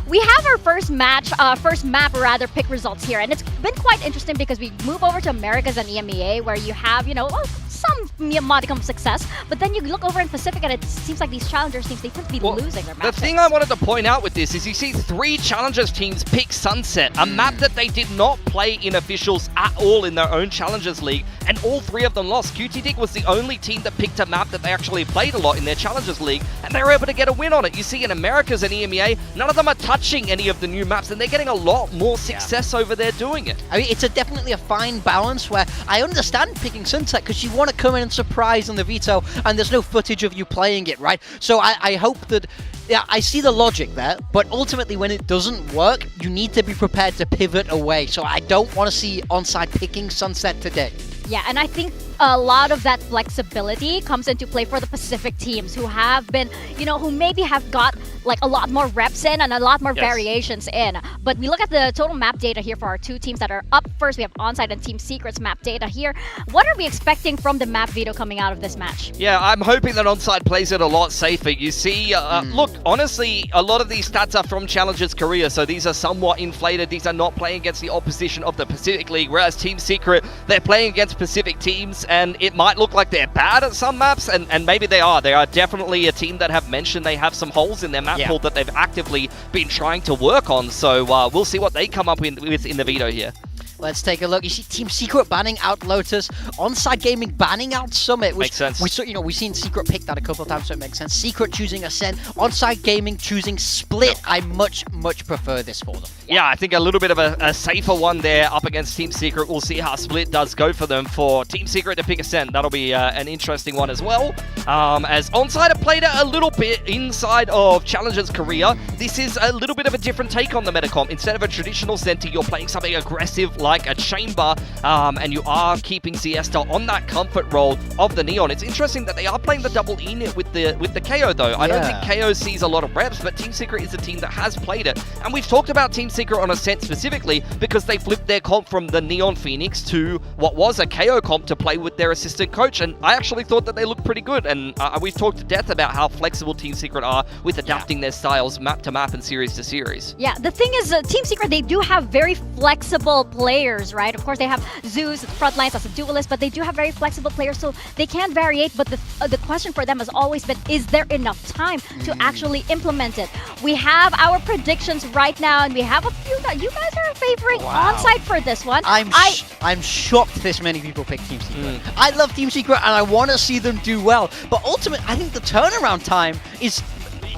We have our first map rather pick results here, and it's been quite interesting because we move over to Americas and EMEA where you have, you know, well, some modicum of success, but then you look over in Pacific and it seems like these challengers teams, they tend to be losing their matches. The thing I wanted to point out with this is you see 3 challengers teams pick Sunset, a map that they did not play in officials at all in their own challengers league, and all 3 of them lost. QTD was the only team that picked a map that they actually played a lot in their challengers league, and they were able to get a win on it. You see in Americas and EMEA, none of them are touching any of the new maps, and they're getting a lot more success over there doing it. I mean, it's definitely a fine balance where I understand picking Sunset because you want to come in and surprise on the veto, and there's no footage of you playing it, right? So I hope that, yeah, I see the logic there, but ultimately when it doesn't work, you need to be prepared to pivot away. So I don't want to see Onside picking Sunset today. Yeah, and I think a lot of that flexibility comes into play for the Pacific teams who have been, you know, who maybe have got like a lot more reps in and a lot more variations in. But we look at the total map data here for our 2 teams that are up first. We have Onside and Team Secret's map data here. What are we expecting from the map veto coming out of this match? Yeah, I'm hoping that Onside plays it a lot safer. You see, look, honestly, a lot of these stats are from Challengers Korea, so these are somewhat inflated. These are not playing against the opposition of the Pacific League, whereas Team Secret, they're playing against Pacific teams, and it might look like they're bad at some maps, and maybe they are. They are definitely a team that have mentioned they have some holes in their map pool that they've actively been trying to work on, so we'll see what they come up with in the veto here. Let's take a look. You see Team Secret banning out Lotus, Onside Gaming banning out Summit. Which makes sense. We saw, you know, we've seen Secret pick that a couple of times, so it makes sense. Secret choosing Ascent, Onside Gaming choosing Split. I much prefer this for them. Yeah, I think a little bit of a safer one there up against Team Secret. We'll see how Split does go for them. For Team Secret to pick Ascent, that'll be an interesting one as well. As Onside have played it a little bit inside of Challengers Korea, this is a little bit of a different take on the metacomp. Instead of a traditional center, you're playing something aggressive like a chamber, and you are keeping Siesta on that comfort role of the Neon. It's interesting that they are playing the double init with the KO though. I don't think KO sees a lot of reps, but Team Secret is a team that has played it. And we've talked about Team Secret on Ascent specifically because they flipped their comp from the Neon Phoenix to what was a KO comp to play with their assistant coach, and I actually thought that they looked pretty good, and we've talked to death about how flexible Team Secret are with adapting their styles map to map and series to series. Yeah, the thing is, Team Secret, they do have very flexible players, right? Of course, they have Zeus, Frontlines as a duelist, but they do have very flexible players, so they can variate, but the question for them has always been, is there enough time to actually implement it? We have our predictions right now, and we have a few that you guys are favoring Onside for this one. I'm shocked this many people pick Team Secret. I love Team Secret, and I want to see them do well, but ultimately, I think the turnaround time is...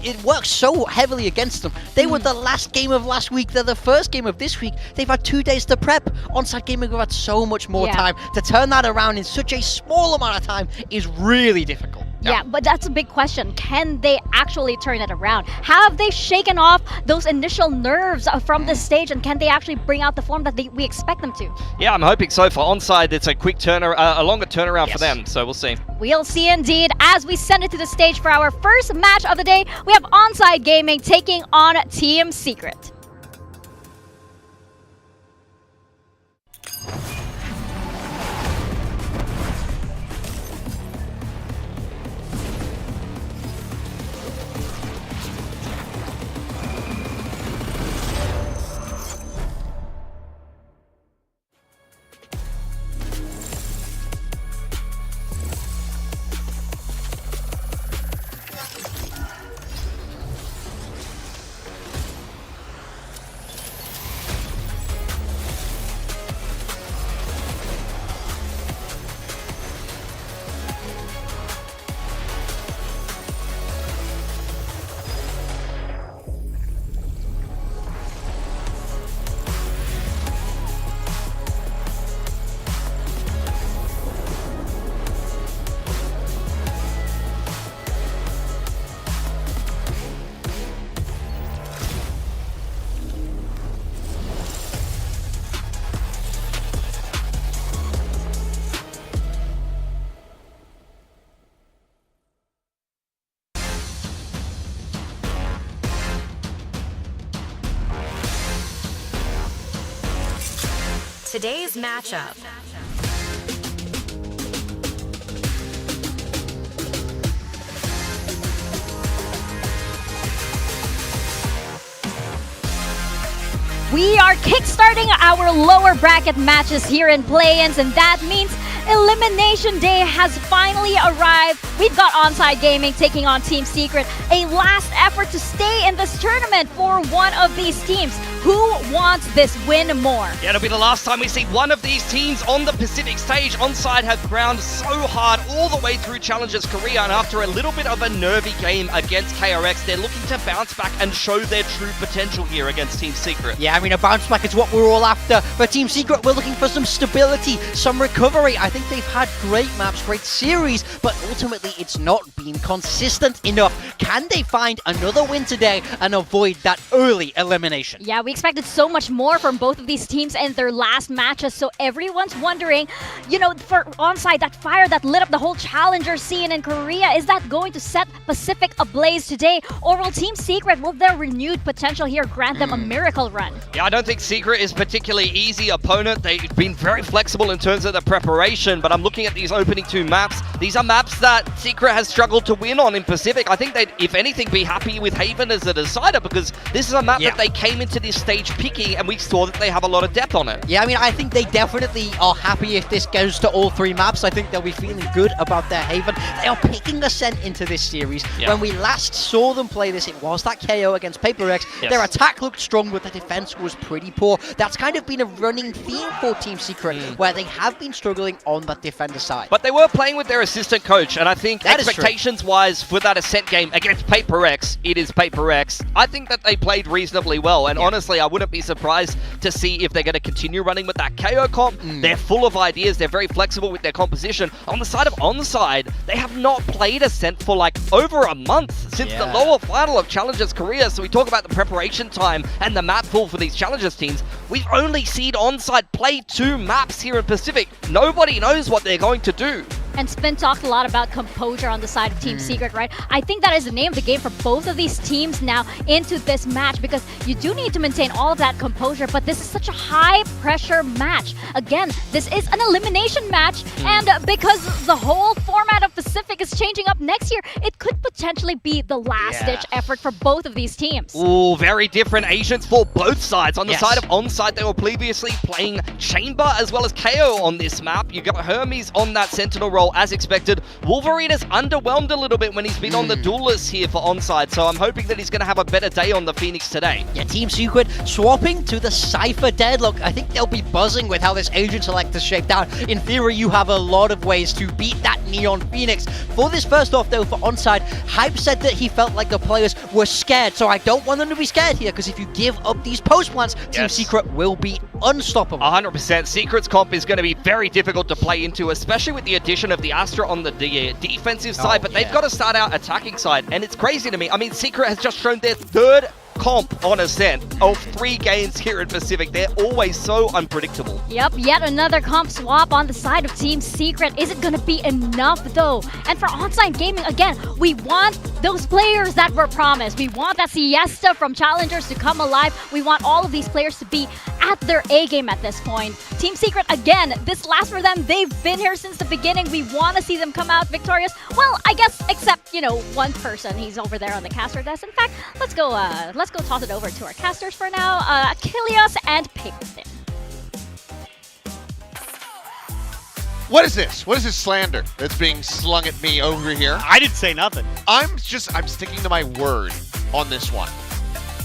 It works so heavily against them. They were the last game of last week. They're the first game of this week. They've had 2 days to prep. Onside Gaming have had so much more time. To turn that around in such a small amount of time is really difficult. Yeah, but that's a big question. Can they actually turn it around? Have they shaken off those initial nerves from the stage, and can they actually bring out the form that we expect them to? Yeah, I'm hoping so. For Onside, it's a quick a longer turnaround for them, so we'll see. We'll see indeed. As we send it to the stage for our first match of the day, we have Onside Gaming taking on Team Secret. Today's matchup. we are kickstarting our lower bracket matches here in play-ins, and that means Elimination Day has finally arrived. We've got Onside Gaming taking on Team Secret, a last effort to stay in this tournament for one of these teams. Who wants this win more? Yeah, it'll be the last time we see one of these teams on the Pacific stage. Onside have ground so hard all the way through Challengers Korea, and after a little bit of a nervy game against KRX, they're looking to bounce back and show their true potential here against Team Secret. Yeah, I mean, a bounce back is what we're all after. For Team Secret, we're looking for some stability, some recovery. I think they've had great maps, great series, but ultimately it's not been consistent enough. Can they find another win today and avoid that early elimination? Yeah, we expected so much more from both of these teams in their last matches, so everyone's wondering, you know, for Onside, that fire that lit up the whole challenger scene in Korea, is that going to set Pacific ablaze today? Or will Team Secret, will their renewed potential here grant them a miracle run? Yeah, I don't think Secret is a particularly easy opponent. They've been very flexible in terms of the preparation, but I'm looking at these opening two maps. These are maps that Secret has struggled to win on in Pacific. I think they'd, if anything, be happy with Haven as a decider, because this is a map that they came into this stage picking, and we saw that they have a lot of depth on it. Yeah, I mean, I think they definitely are happy if this goes to all three maps. I think they'll be feeling good about their Haven. They are picking Ascent into this series. Yeah. When we last saw them play this, it was that KO against PaperX. Yes. Their attack looked strong, but the defense was pretty poor. That's kind of been a running theme for Team Secret, where they have been struggling on that defender side. But they were playing with their assistant coach, and I think That is expectations-wise for that Ascent game against PaperX, it is PaperX. I think that they played reasonably well, and honestly, I wouldn't be surprised to see if they're going to continue running with that KO comp. They're full of ideas. They're very flexible with their composition. On the side of Onside, they have not played Ascent for like over a month since the lower final of Challengers Korea. So we talk about the preparation time and the map pool for these Challengers teams. We've only seen Onside play 2 maps here in Pacific. Nobody knows what they're going to do. And Spin talked a lot about composure on the side of Team Secret, right? I think that is the name of the game for both of these teams now into this match, because you do need to maintain all of that composure, but this is such a high-pressure match. Again, this is an elimination match, and because the whole format of Pacific is changing up next year, it could potentially be the last-ditch effort for both of these teams. Ooh, very different agents for both sides. On the side of Onside, they were previously playing Chamber as well as KO on this map. You got Hermes on that Sentinel role as expected. Wolverine has underwhelmed a little bit when he's been on the duel list here for Onside, so I'm hoping that he's going to have a better day on the Phoenix today. Yeah, Team Secret swapping to the Cypher Deadlock. I think they'll be buzzing with how this agent select is shaped out. In theory, you have a lot of ways to beat that Neon Phoenix. For this first off, though, for Onside, Hype said that he felt like the players were scared, so I don't want them to be scared here, because if you give up these post plants, Team Secret will be unstoppable. 100%. Secret's comp is going to be very difficult to play into, especially with the addition of the Astra on the defensive side, but they've got to start out attacking side, and it's crazy to me. I mean, Secret has just shown their 3rd comp on Ascent of 3 games here in Pacific. They're always so unpredictable. Yep, yet another comp swap on the side of Team Secret. Is it going to be enough, though? And for Onside Gaming, again, we want those players that were promised. We want that siesta from Challengers to come alive. We want all of these players to be at their A-game at this point. Team Secret, again, this last for them. They've been here since the beginning. We want to see them come out victorious. Well, I guess, except, you know, one person. He's over there on the caster desk. In fact, let's go toss it over to our casters for now. Achilles and Paperthin. What is this? What is this slander that's being slung at me over here? I didn't say nothing. I'm sticking to my word on this one.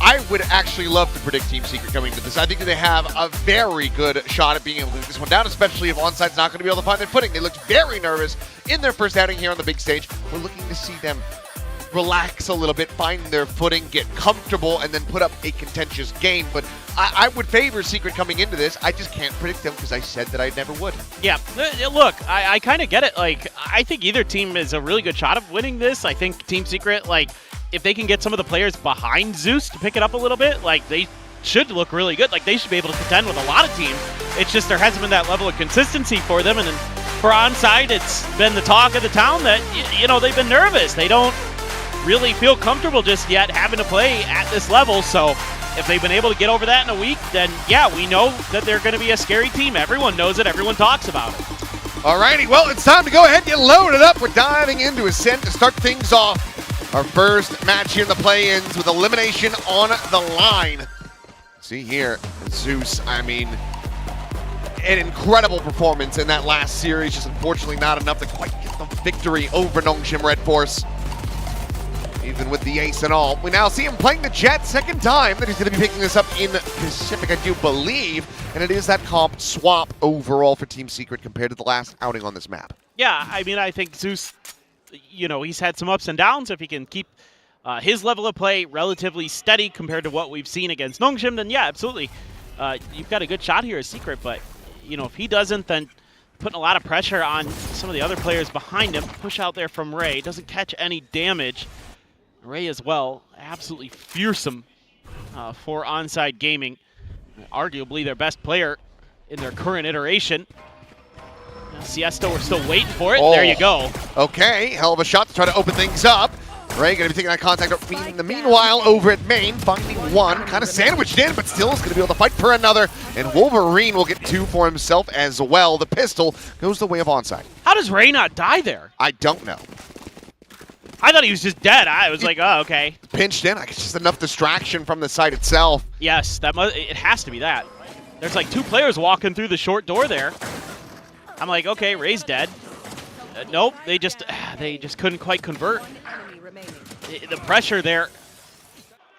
I would actually love to predict Team Secret coming into this. I think that they have a very good shot at being able to get this one down, especially if Onside's not going to be able to find their footing. They looked very nervous in their first outing here on the big stage. We're looking to see them relax a little bit, find their footing, get comfortable, and then put up a contentious game. But I would favor Secret coming into this. I just can't predict them because I said that I never would. Yeah, look, I kind of get it. Like, I think either team is a really good shot of winning this. I think Team Secret, like, if they can get some of the players behind Zeus to pick it up a little bit, like, they should look really good. Like, they should be able to contend with a lot of teams. It's just there hasn't been that level of consistency for them. And then for Onside, it's been the talk of the town that, you know, they've been nervous. They don't really feel comfortable just yet having to play at this level. So if they've been able to get over that in a week, then yeah, we know that they're going to be a scary team. Everyone knows it. Everyone talks about it. Alrighty, well, it's time to go ahead and get loaded up. We're diving into Ascent to start things off. Our first match here in the play-ins with elimination on the line. See here, Zeus, I mean, an incredible performance in that last series, just unfortunately not enough to quite get the victory over Nongshim Red Force. Even with the ace and all. We now see him playing the Jet, second time that he's going to be picking this up in Pacific, I do believe. And it is that comp swap overall for Team Secret compared to the last outing on this map. Yeah, I mean, I think Zeus, you know, he's had some ups and downs. If he can keep his level of play relatively steady compared to what we've seen against Nongshim, then yeah, absolutely. You've got a good shot here as Secret, but, you know, if he doesn't, then putting a lot of pressure on some of the other players behind him. Push out there from Ray, doesn't catch any damage. Ray as well, absolutely fearsome for Onside Gaming. Arguably their best player in their current iteration. Siesta, we're still waiting for it. Oh. There you go. Okay, hell of a shot to try to open things up. Ray going to be taking that contact. In the meanwhile, over at main, finding one, kind of sandwiched in, but still is going to be able to fight for another. And Wolverine will get two for himself as well. The pistol goes the way of Onside. How does Ray not die there? I don't know. I thought he was just dead. I was like, oh, okay. Pinched in. I guess just enough distraction from the site itself. Yes, it has to be that. There's like two players walking through the short door there. I'm like, okay, Ray's dead. Nope, they just couldn't quite convert. The pressure there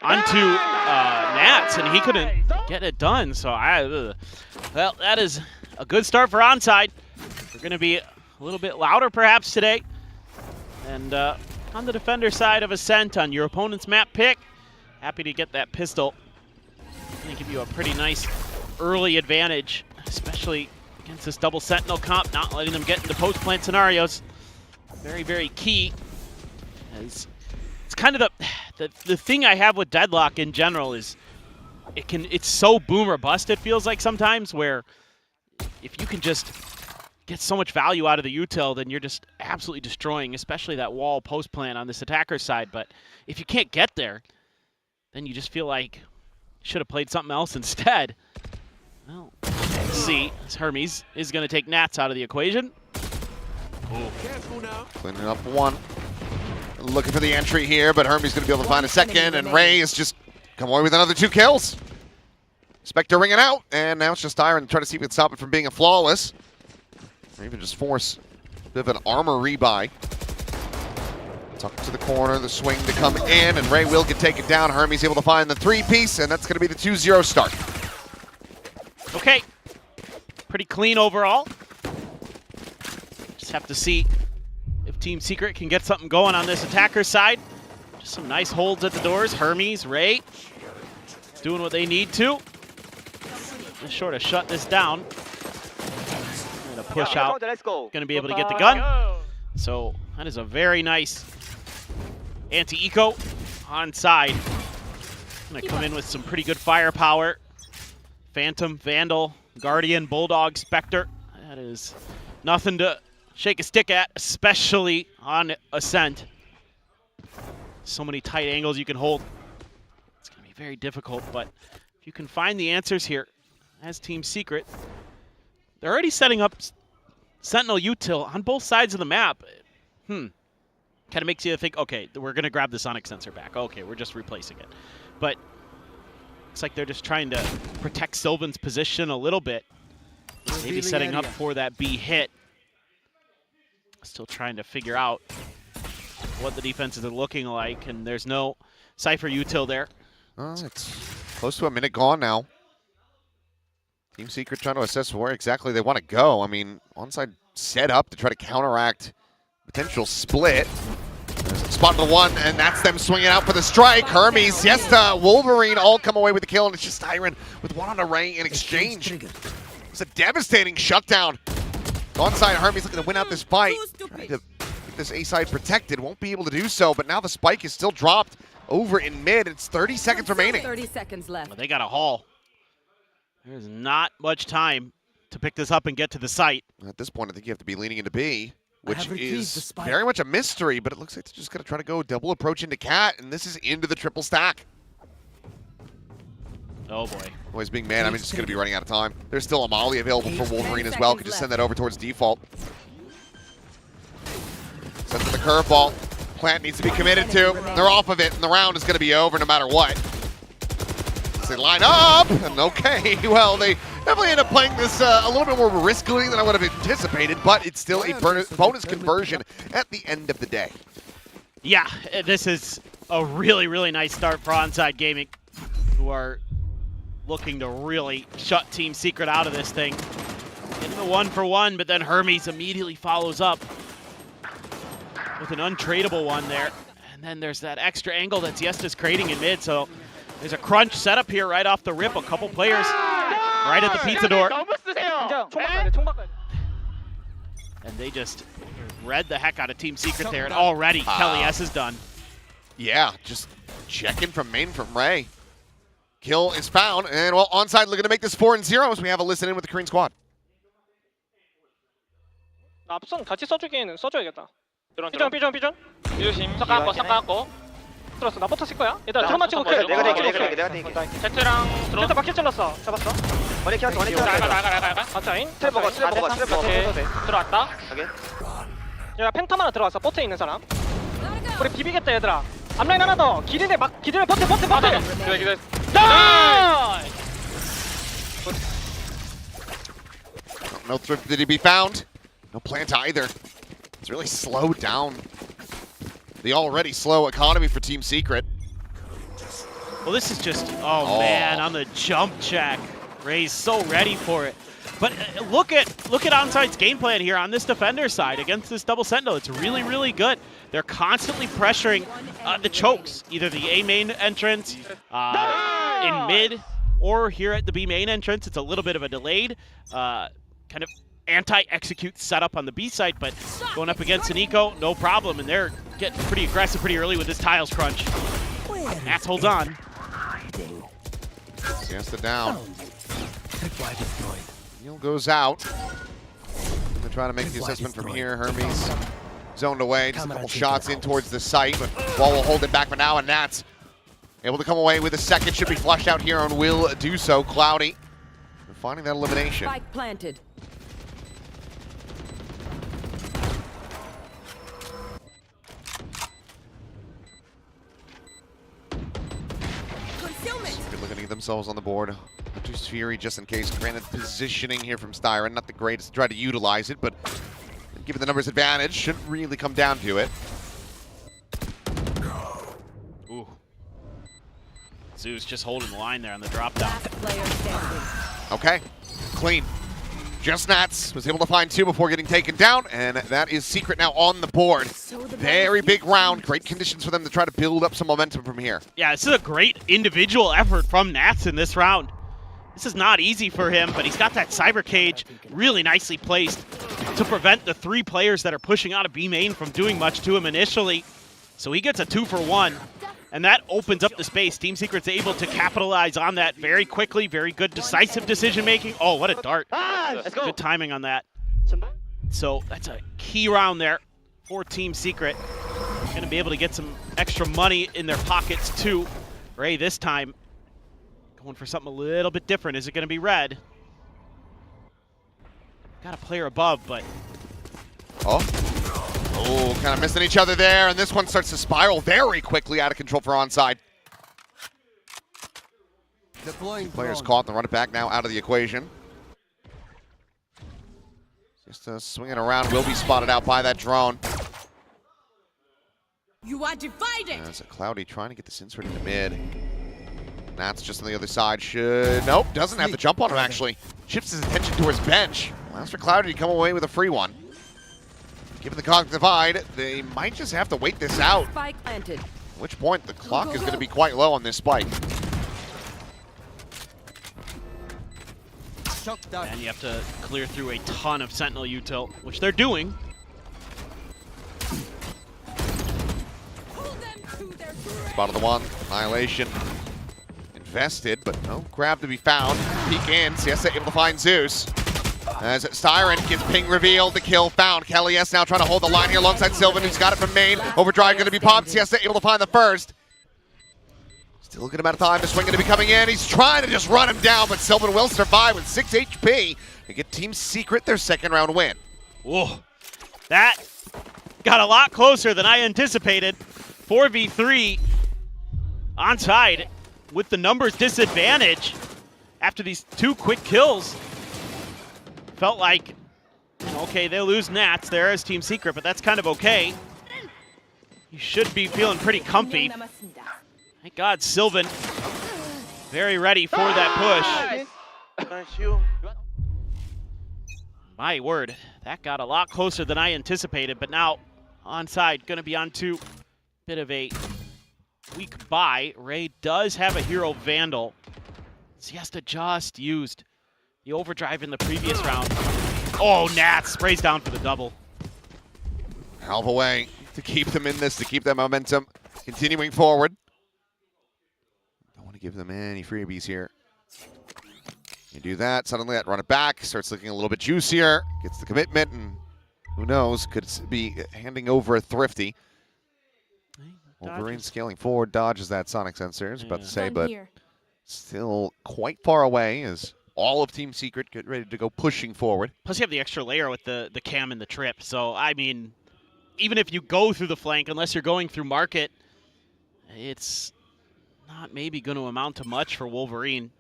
onto Nats, and he couldn't get it done. So well, that is a good start for Onside. We're going to be a little bit louder perhaps today. And on the defender side of Ascent on your opponent's map pick, happy to get that pistol. Going to give you a pretty nice early advantage, especially against this double Sentinel comp, not letting them get into post-plant scenarios. Very, very key. As it's kind of the thing I have with Deadlock in general is it's so boom or bust, it feels like sometimes, where if you can just get so much value out of the util, then you're just absolutely destroying, especially that wall post plant on this attacker's side. But if you can't get there, then you just feel like you should have played something else instead. Well, let's see. Hermes is going to take Nats out of the equation. Cleaning up one. Looking for the entry here, but Hermes going to be able to find a second, and Ray is just come away with another 2 kills. Spectre ringing out, and now it's just Iron to try to see if we can stop it from being a flawless. Or even just force a bit of an armor rebuy. Tuck to the corner, the swing to come in, and Ray will get taken down. Hermes able to find the 3-piece, and that's going to be the 2-0 start. Okay. Pretty clean overall. Just have to see if Team Secret can get something going on this attacker side. Just some nice holds at the doors. Hermes, Ray, doing what they need to. Just short of shut this down. Gonna push out. Gonna be able to get the gun. So that is a very nice anti-eco on side. Gonna come in with some pretty good firepower. Phantom, Vandal, Guardian, Bulldog, Spectre. That is nothing to shake a stick at, especially on Ascent. So many tight angles you can hold. It's going to be very difficult, but if you can find the answers here as Team Secret, they're already setting up Sentinel util on both sides of the map. Kind of makes you think, okay, we're going to grab the sonic sensor back. Okay, we're just replacing it. But looks like they're just trying to protect Sylvan's position a little bit. Maybe setting up for that B hit. Still trying to figure out what the defenses are looking like, and there's no Cypher util there. It's close to a minute gone now. Team Secret trying to assess where exactly they want to go. I mean, Onside set up to try to counteract potential split. There's a spot for the one, and that's them swinging out for the strike. Hermes, Siesta, Wolverine all come away with the kill, and it's just Iron with one on a Ray in exchange. It's a devastating shutdown. Onside, Hermes looking to win out this fight. Trying to get this A side protected. Won't be able to do so, but now the spike is still dropped over in mid. It's 30 seconds remaining. 30 seconds left. Well, they got a haul. There's not much time to pick this up and get to the site. At this point, I think you have to be leaning into B, which is very much a mystery, but it looks like they're just going to try to go double approach into Cat, and this is into the triple stack. Oh boy. Boys being man, I'm just going to be running out of time. There's still a Molly available for Wolverine as well. Could just send that over towards default. Sends to the curveball. Plant needs to be committed to. They're off of it, and the round is going to be over no matter what. they line up, and okay, well, they definitely end up playing this a little bit more riskily than I would have anticipated, but it's still a bonus conversion at the end of the day. Yeah, this is a really, really nice start for Onside Gaming, who are looking to really shut Team Secret out of this thing. In the 1-for-1, but then Hermes immediately follows up with an untradeable one there. And then there's that extra angle that Siesta's creating in mid, so there's a crunch setup here right off the rip. A couple players right at the pizza door. And they just read the heck out of Team Secret there, and already Kelly S is done. Yeah, just checking from main from Ray. Kill is found, and well, Onside looking to make this 4-0 as we have a listen in with the Korean squad. 앞선 같이 써주기에는 써줘야겠다. 삐전. 조심. 석 깎고. 들었어. 나 포터 쓸 거야. 얘들아, 드럼만 찍고 켜. 내가 대기. 제트랑 드럼. 제트 바퀴 찔렀어. 잡았어. 머리 켜. 나가. 맞자인. 스텝 먹어. 들어왔다. 얘가 팬텀 하나 들어왔어. 포트에 있는 사람. 우리 비비겠다, 얘들아. 앞라인 하나 더. 기린에 포트. 기다려. No thrift did he be found. No plant either. It's really slowed down the already slow economy for Team Secret. Well, this is just, oh man, on the jump check. Ray's so ready for it. But look at Onside's game plan here on this defender side against this double sentinel. It's really, really good. They're constantly pressuring the chokes, either the A main entrance, in mid, or here at the B main entrance. It's a little bit of a delayed kind of anti-execute setup on the B side, but going up against an eco, no problem, and they're getting pretty aggressive pretty early with this tiles crunch. Nats holds on. Siesta down. Neil goes out. They're trying to make the assessment from here. Hermes zoned away, just a couple shots in towards the site, but Wall will hold it back for now, and Nats able to come away with a second. Should be flushed out here and will do so. Cloudy finding that elimination. Spike planted. Good looking at themselves on the board. Hunter's Fury just in case. Granted positioning here from Styron, not the greatest to try to utilize it, but given the numbers advantage, shouldn't really come down to it. Ooh. Zeus just holding the line there on the drop down. Okay, clean. Just Nats was able to find two before getting taken down, and that is Secret now on the board. Very big round, great conditions for them to try to build up some momentum from here. Yeah, this is a great individual effort from Nats in this round. This is not easy for him, but he's got that cyber cage really nicely placed to prevent the three players that are pushing out of B main from doing much to him initially. So he gets a 2-for-1. And that opens up the space. Team Secret's able to capitalize on that very quickly. Very good decisive decision-making. Oh, what a dart. Good timing on that. So that's a key round there for Team Secret. Going to be able to get some extra money in their pockets, too. Ray this time going for something a little bit different. Is it going to be red? Got a player above, but... Oh, kind of missing each other there, and this one starts to spiral very quickly out of control for Onside. Players caught, and run it back now out of the equation. Just swinging around, will be spotted out by that drone. You are divided. There's a Cloudy trying to get this insert into mid. Nats just on the other side. Nope, doesn't have the jump on him actually. Shifts his attention towards bench. Allows for Cloudy to come away with a free one. Given the cog divide, they might just have to wait this out. Spike planted. At which point the clock is going to be quite low on this spike. And you have to clear through a ton of Sentinel util, which they're doing. Spot of the one, Annihilation. Invested, but no grab to be found. Peek in, Siesta able to find Zeus. As Styron gets ping revealed, the kill found. Kelly S now trying to hold the line here alongside Sylvan, who's got it from main. Overdrive going to be popped. Siesta able to find the first. Still a good amount of time. The swing going to be coming in. He's trying to just run him down, but Sylvan will survive with 6 HP and get Team Secret their second round win. Whoa, that got a lot closer than I anticipated. 4v3 Onside with the numbers disadvantage after these 2 quick kills. Felt like, okay, they'll lose Nats there as Team Secret, but that's kind of okay. You should be feeling pretty comfy. Thank God Sylvan very ready for that push. My word, that got a lot closer than I anticipated, but now onside, gonna be on to bit of a weak buy. Ray does have a hero Vandal. Siesta just used the overdrive in the previous round. Oh, Nats sprays down for the double. Hell of a way to keep them in this, to keep that momentum continuing forward. Don't want to give them any freebies here. You do that, suddenly that run it back, starts looking a little bit juicier, gets the commitment, and who knows, could be handing over a Thrifty. Wolverine scaling forward, dodges that Sonic sensor, is about to say, but still quite far away as all of Team Secret get ready to go pushing forward. Plus you have the extra layer with the cam and the trip, so I mean, even if you go through the flank, unless you're going through market, it's not maybe going to amount to much for Wolverine.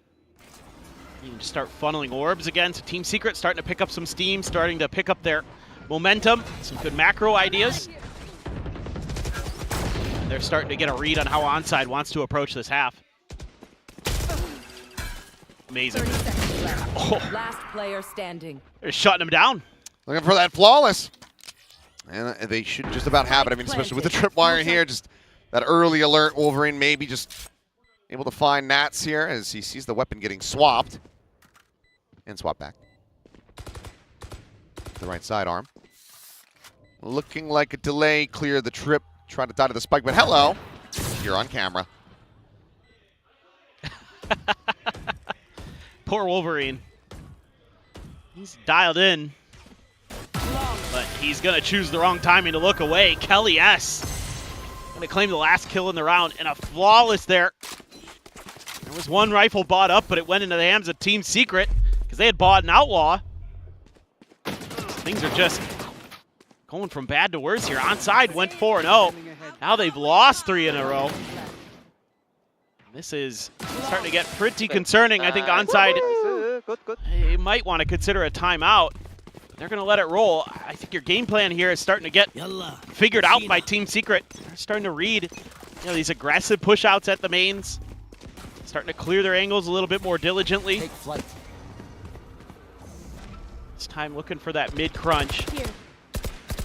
You can just start funneling orbs again, so Team Secret starting to pick up some steam, starting to pick up their momentum, some good macro ideas. And they're starting to get a read on how Onside wants to approach this half. Amazing. Oh. Last player standing. They're shutting him down. Looking for that flawless. And they should just about have it. I mean, especially with the tripwire here, just that early alert. Wolverine maybe just able to find Nats here as he sees the weapon getting swapped. And swap back. The right sidearm. Looking like a delay. Clear the trip. Trying to die to the spike, but hello. You're on camera. Poor Wolverine. He's dialed in. But he's going to choose the wrong timing to look away. Kelly S. going to claim the last kill in the round, and a flawless there. There was one rifle bought up, but it went into the hands of Team Secret because they had bought an Outlaw. Things are just going from bad to worse here. Onside went 4-0. Now they've lost 3 in a row. This is starting to get pretty concerning. I think Onside, you might want to consider a timeout. They're going to let it roll. I think your game plan here is starting to get figured out by Team Secret. They're starting to read these aggressive push-outs at the mains. Starting to clear their angles a little bit more diligently. This time looking for that mid-crunch.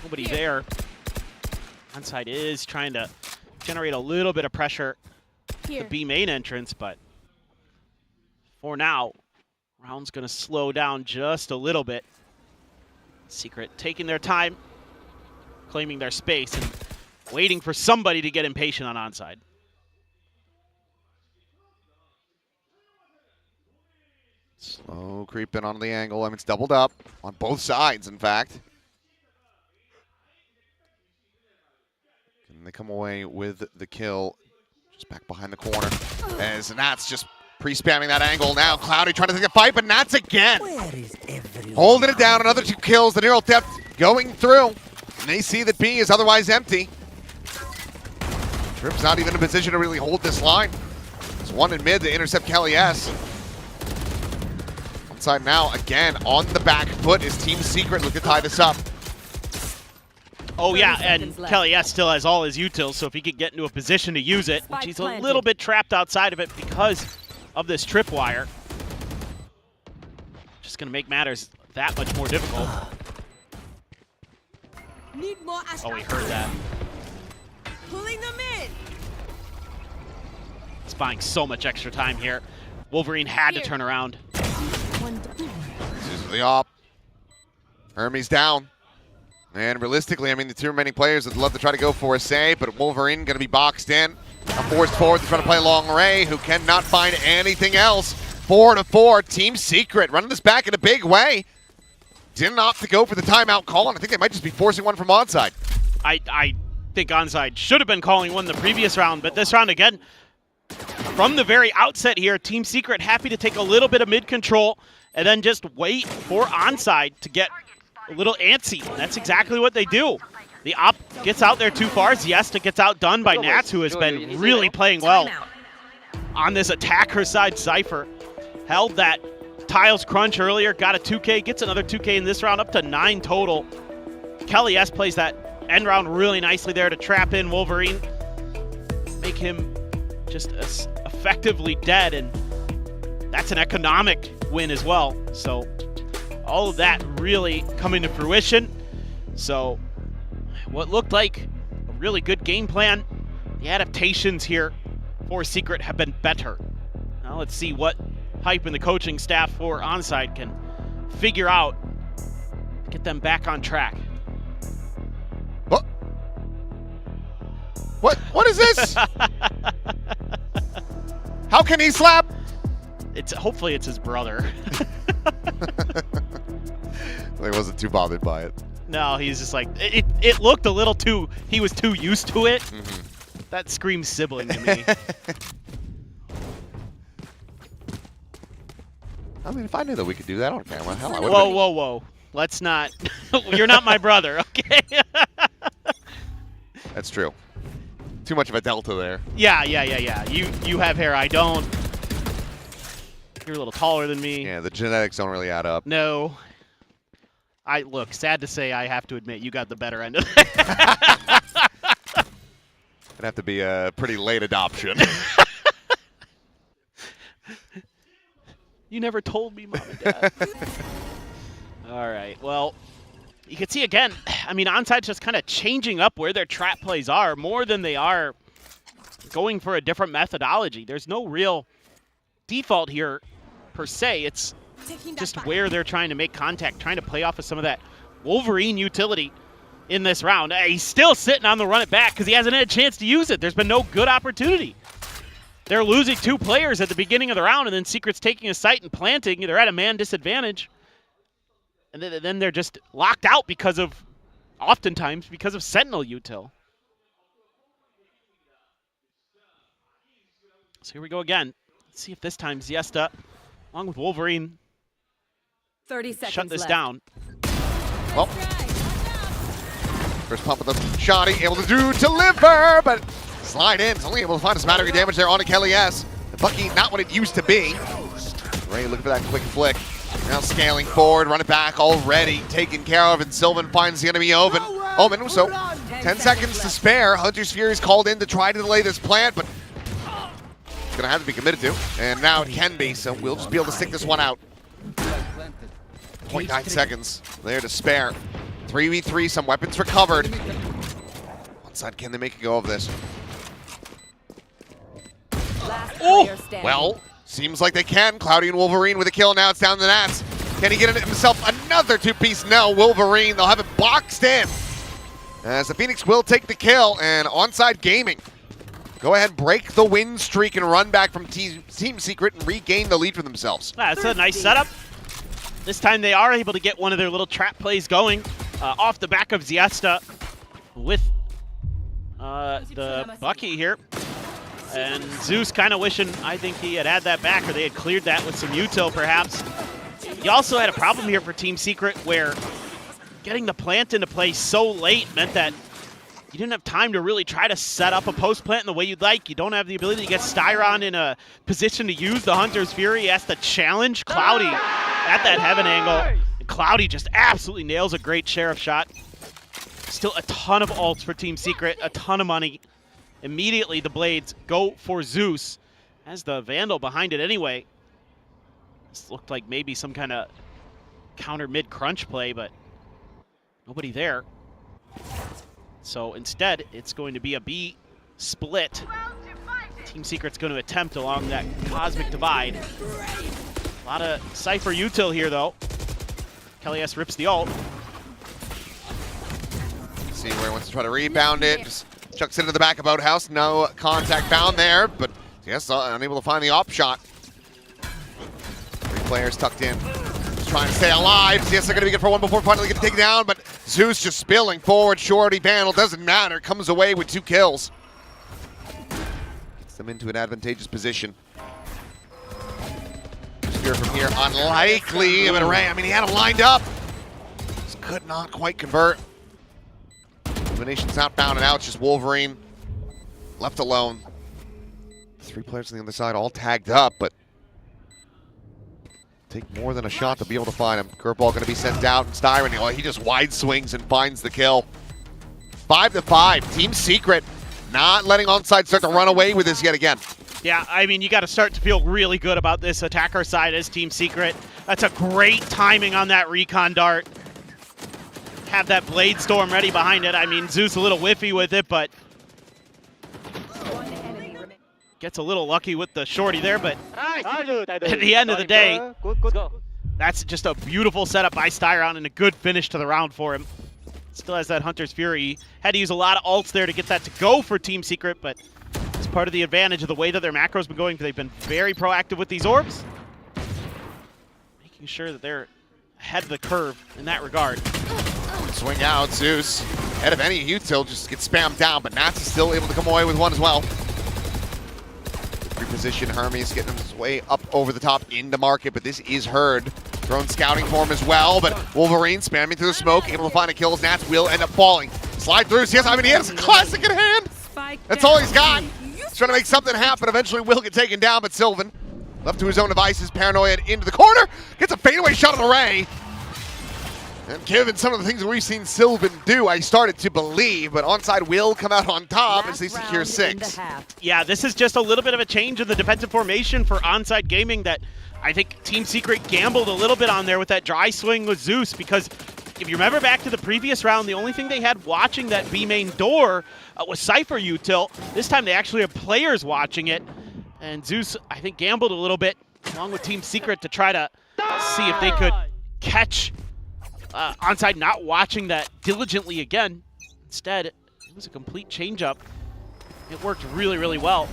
Nobody there. Onside is trying to generate a little bit of pressure at the B main entrance, but for now, round's going to slow down just a little bit. Secret taking their time, claiming their space, and waiting for somebody to get impatient on Onside. Slow creeping onto the angle. I mean, it's doubled up on both sides, in fact. Can they come away with the kill? Just back behind the corner. As Nats just pre-spamming that angle. Now Cloudy trying to take a fight, but Nats again. Holding it down, another 2 kills. The neural depth going through. And they see that B is otherwise empty. Trip's not even in a position to really hold this line. It's 1 in mid to intercept Kelly S. Onside now, again, on the back foot is Team Secret. Look to tie this up. Oh yeah, and Kelly S still has all his utils, so if he could get into a position to use it, which he's a little bit trapped outside of it because of this tripwire, just going to make matters that much more difficult. Oh, we heard that. Pulling them in. He's buying so much extra time here. Wolverine had to turn around. This is the op. Hermes down. And realistically, I mean, the 2 remaining players would love to try to go for a save, but Wolverine going to be boxed in. Forced forward to try to play long Ray, who cannot find anything else. 4-4, Team Secret running this back in a big way. Didn't opt to go for the timeout call, and I think they might just be forcing one from Onside. I think Onside should have been calling one the previous round, but this round again, from the very outset here, Team Secret happy to take a little bit of mid-control and then just wait for Onside to get a little antsy. That's exactly what they do. The op gets out there too far. Siesta gets outdone by Nats, who has been really playing well. on this attacker side. Cypher held that Tiles crunch earlier, got a 2K, gets another 2K in this round, up to 9 total. Kelly S plays that end round really nicely there to trap in Wolverine, make him just effectively dead, and that's an economic win as well. So all of that really coming to fruition. So what looked like a really good game plan, the adaptations here for Secret have been better. Now let's see what Hype and the coaching staff for Onside can figure out, get them back on track. What is this? How can he slap? Hopefully it's his brother. He wasn't too bothered by it. No, he's just like, it looked a little too, he was too used to it. That screams sibling to me. I mean, if I knew that we could do that on camera, hell, I would. Whoa. Let's not. You're not my brother, okay? That's true. Too much of a delta there. Yeah. You have hair, I don't. You're a little taller than me. Yeah, the genetics don't really add up. No. Look, sad to say, I have to admit, you got the better end of it. It'd have to be a pretty late adoption. You never told me, Mom and Dad. All right, well, you can see again, I mean, Onside's just kind of changing up where their trap plays are more than they are going for a different methodology. There's no real default here, per se. It's just where they're trying to make contact, trying to play off of some of that Wolverine utility in this round. He's still sitting on the run it back because he hasn't had a chance to use it. There's been no good opportunity. They're losing 2 players at the beginning of the round, and then Secret's taking a site and planting. They're at a man disadvantage. And then they're just locked out oftentimes because of Sentinel util. So here we go again. Let's see if this time Ziesta, along with Wolverine, 30 seconds shut this left. down. Well, first pump with the shotty, able to deliver, but slide in. It's only able to find some battery damage there on to Kelly S. The Bucky, not what it used to be. Ray looking for that quick flick. Now scaling forward, run it back already, taken care of, and Sylvan finds the enemy Omen. So 10 seconds to spare. Hunter's Fury is called in to try to delay this plant, but it's gonna have to be committed to, and now it can be, so we'll just be able to stick this one out. 0.9 seconds there to spare. 3v3, some weapons recovered. Onside, can they make a go of this? Well, seems like they can. Cloudy and Wolverine with a kill. Now it's down to the Nats. Can he get himself another 2-piece? No, Wolverine, they'll have it boxed in. As the Phoenix will take the kill, and Onside Gaming go ahead, break the win streak, and run back from Team Secret and regain the lead for themselves. That's a nice setup. This time they are able to get one of their little trap plays going off the back of Ziesta with the Bucky here. And Zeus kind of wishing, I think he had that back, or they had cleared that with some util perhaps. You also had a problem here for Team Secret where getting the plant into play so late meant that you didn't have time to really try to set up a post plant in the way you'd like. You don't have the ability to get Styron in a position to use the Hunter's Fury. He has to challenge Cloudy at that heaven angle. And Cloudy just absolutely nails a great sheriff shot. Still a ton of ults for Team Secret, a ton of money. Immediately the Blades go for Zeus as the Vandal behind it anyway. This looked like maybe some kind of counter mid-crunch play, but nobody there. So instead, it's going to be a B split. Team Secret's going to attempt along that Cosmic Divide. A lot of Cypher util here, though. Kelly S rips the ult. See where he wants to try to rebound it. Just chucks it into the back of Boathouse. No contact found there, but yes, unable to find the op shot. 3 players tucked in. Just trying to stay alive. Yes, they're going to be good for one before finally getting taken down, but Zeus just spilling forward. Shorty Vandal doesn't matter. Comes away with 2 kills. Gets them into an advantageous position. Spear from here, unlikely. But Ray, I mean, he had him lined up. Just could not quite convert. Elimination's outbound, and now it's just Wolverine left alone. 3 players on the other side all tagged up, but take more than a shot to be able to find him. Curveball going to be sent out, and Styron, he just wide swings and finds the kill. 5-5, Team Secret not letting Onside start to run away with this yet again. Yeah, I mean, you got to start to feel really good about this attacker side as Team Secret. That's a great timing on that recon dart. Have that Blade Storm ready behind it. I mean, Zeus a little whiffy with it, but gets a little lucky with the shorty there, but at the end of the day, that's just a beautiful setup by Styron and a good finish to the round for him. Still has that Hunter's Fury. Had to use a lot of ults there to get that to go for Team Secret, but it's part of the advantage of the way that their macro's been going. They've been very proactive with these orbs, making sure that they're ahead of the curve in that regard. Swing out, Zeus. Head of any util just gets spammed down, but Nats is still able to come away with one as well. Reposition Hermes, getting his way up over the top into market, but this is Herd. Thrown scouting for him as well, but Wolverine spamming through the smoke, able to find a kill as Nats will end up falling. Slide through, yes, I mean, he has a classic in hand. That's all he's got. He's trying to make something happen. Eventually will get taken down, but Sylvan, left to his own devices, paranoid into the corner, gets a fadeaway shot on Array. And given some of the things that we've seen Sylvan do, I started to believe, but Onside will come out on top as they secure 6. Yeah, this is just a little bit of a change in the defensive formation for Onside Gaming that I think Team Secret gambled a little bit on there with that dry swing with Zeus, because if you remember back to the previous round, the only thing they had watching that B main door was Cypher util. This time they actually have players watching it, and Zeus, I think, gambled a little bit along with Team Secret to try to see if they could catch Onside not watching that diligently again. Instead, it was a complete change-up. It worked really, really well.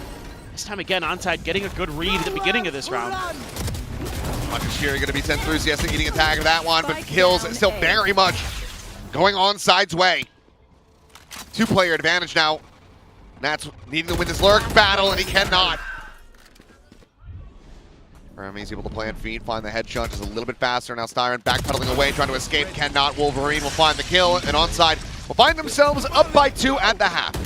This time again, Onside getting a good read at the beginning of this round. Hunter's Fury going to be sent through, yes, eating a tag of that one, but kills still very much going Onside's way. 2-player advantage now. Nats needing to win this lurk battle, and he cannot. He's able to plant feet, find the headshot just a little bit faster. Now Styron backpedaling away, trying to escape, cannot. Wolverine will find the kill, and Onside will find themselves up by 2 at the half.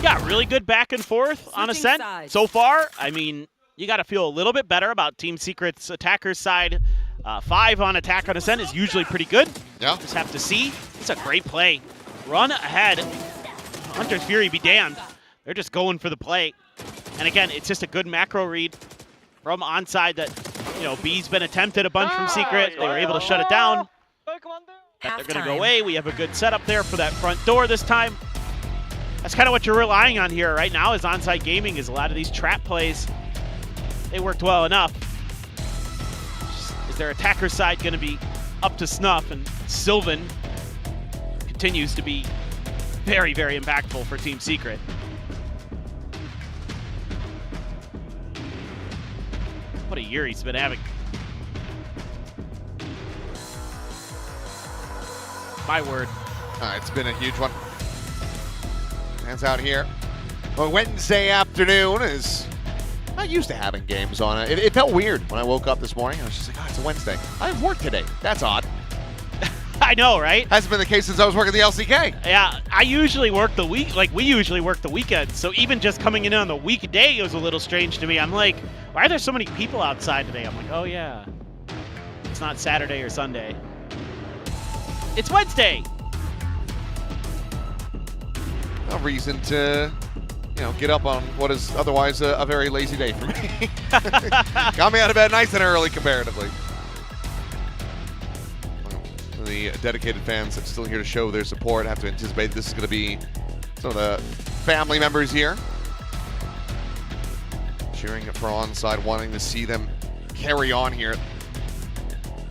Yeah, really good back and forth on Ascent so far. I mean, you got to feel a little bit better about Team Secret's attackers side. 5 on attack on Ascent is usually pretty good. Yeah. Just have to see. It's a great play. Run ahead. Hunter's Fury be damned. They're just going for the play. And again, it's just a good macro read from Onside that, B's been attempted a bunch from Secret. They were able to shut it down. But they're going to go away. We have a good setup there for that front door this time. That's kind of what you're relying on here right now is Onside Gaming, is a lot of these trap plays. They worked well enough. Is their attacker side going to be up to snuff? And Sylvan continues to be very, very impactful for Team Secret. What a year he's been having. My word. It's been a huge one. Hands out here. Well, Wednesday afternoon is not used to having games on it. It felt weird when I woke up this morning. I was just like, it's a Wednesday. I have work today. That's odd. I know, right? Hasn't been the case since I was working the LCK. Yeah, I usually work the week, we usually work the weekend. So even just coming in on the weekday was a little strange to me. I'm like, why are there so many people outside today? I'm like, oh yeah, it's not Saturday or Sunday. It's Wednesday. No reason to, get up on what is otherwise a very lazy day for me. Got me out of bed nice and early comparatively. The dedicated fans that's still here to show their support have to anticipate this is going to be some of the family members here cheering for Onside, wanting to see them carry on here.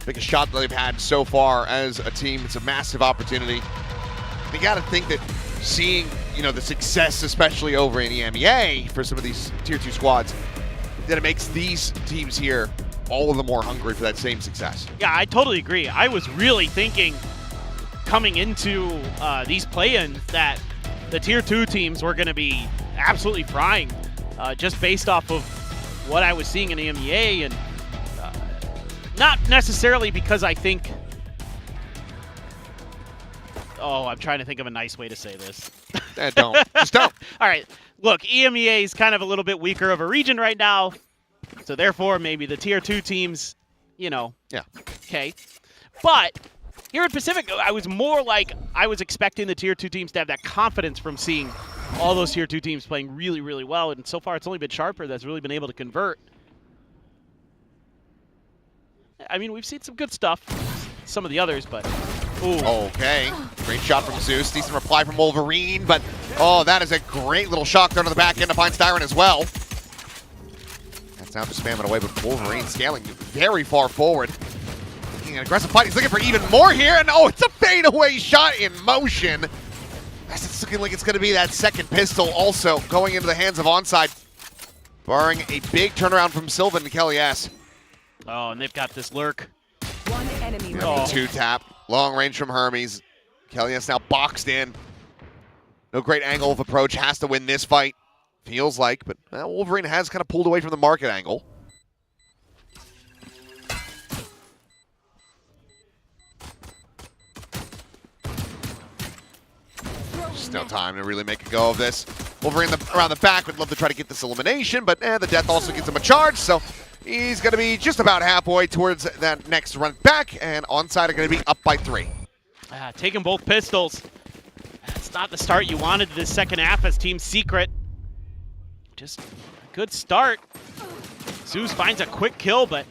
Biggest shot that they've had so far as a team. It's a massive opportunity. You got to think that seeing the success, especially over in EMEA for some of these tier 2 squads, that it makes these teams here all of the more hungry for that same success. Yeah, I totally agree. I was really thinking coming into these play-ins that the tier 2 teams were going to be absolutely frying just based off of what I was seeing in EMEA, and not necessarily because I think... Oh, I'm trying to think of a nice way to say this. Don't. Just don't. All right. Look, EMEA is kind of a little bit weaker of a region right now. So therefore, maybe the tier 2 teams, you know. Yeah. Okay. But here at Pacific, I was expecting the tier 2 teams to have that confidence from seeing all those tier 2 teams playing really, really well. And so far, it's only been Sharper that's really been able to convert. I mean, we've seen some good stuff. Some of the others, but... Ooh. Okay. Great shot from Zeus. Decent reply from Wolverine, but that is a great little shock down to the back end to find Styron as well. That's now just spamming away, but Wolverine scaling very far forward. Taking an aggressive fight. He's looking for even more here, and it's a fadeaway shot in motion. As it's looking like it's going to be that second pistol also going into the hands of Onside, barring a big turnaround from Sylvan to Kelly S. Oh, and they've got this lurk. One enemy remaining. 2-tap. Long range from Hermes. Kelly S now boxed in. No great angle of approach. Has to win this fight. Feels like, but Wolverine has kind of pulled away from the market angle. Just no time to really make a go of this. Wolverine around the back would love to try to get this elimination, but the death also gives him a charge, so he's going to be just about halfway towards that next run back, and Onside are going to be up by 3. Taking both pistols. That's not the start you wanted this second half as Team Secret. Just a good start. Zeus finds a quick kill, but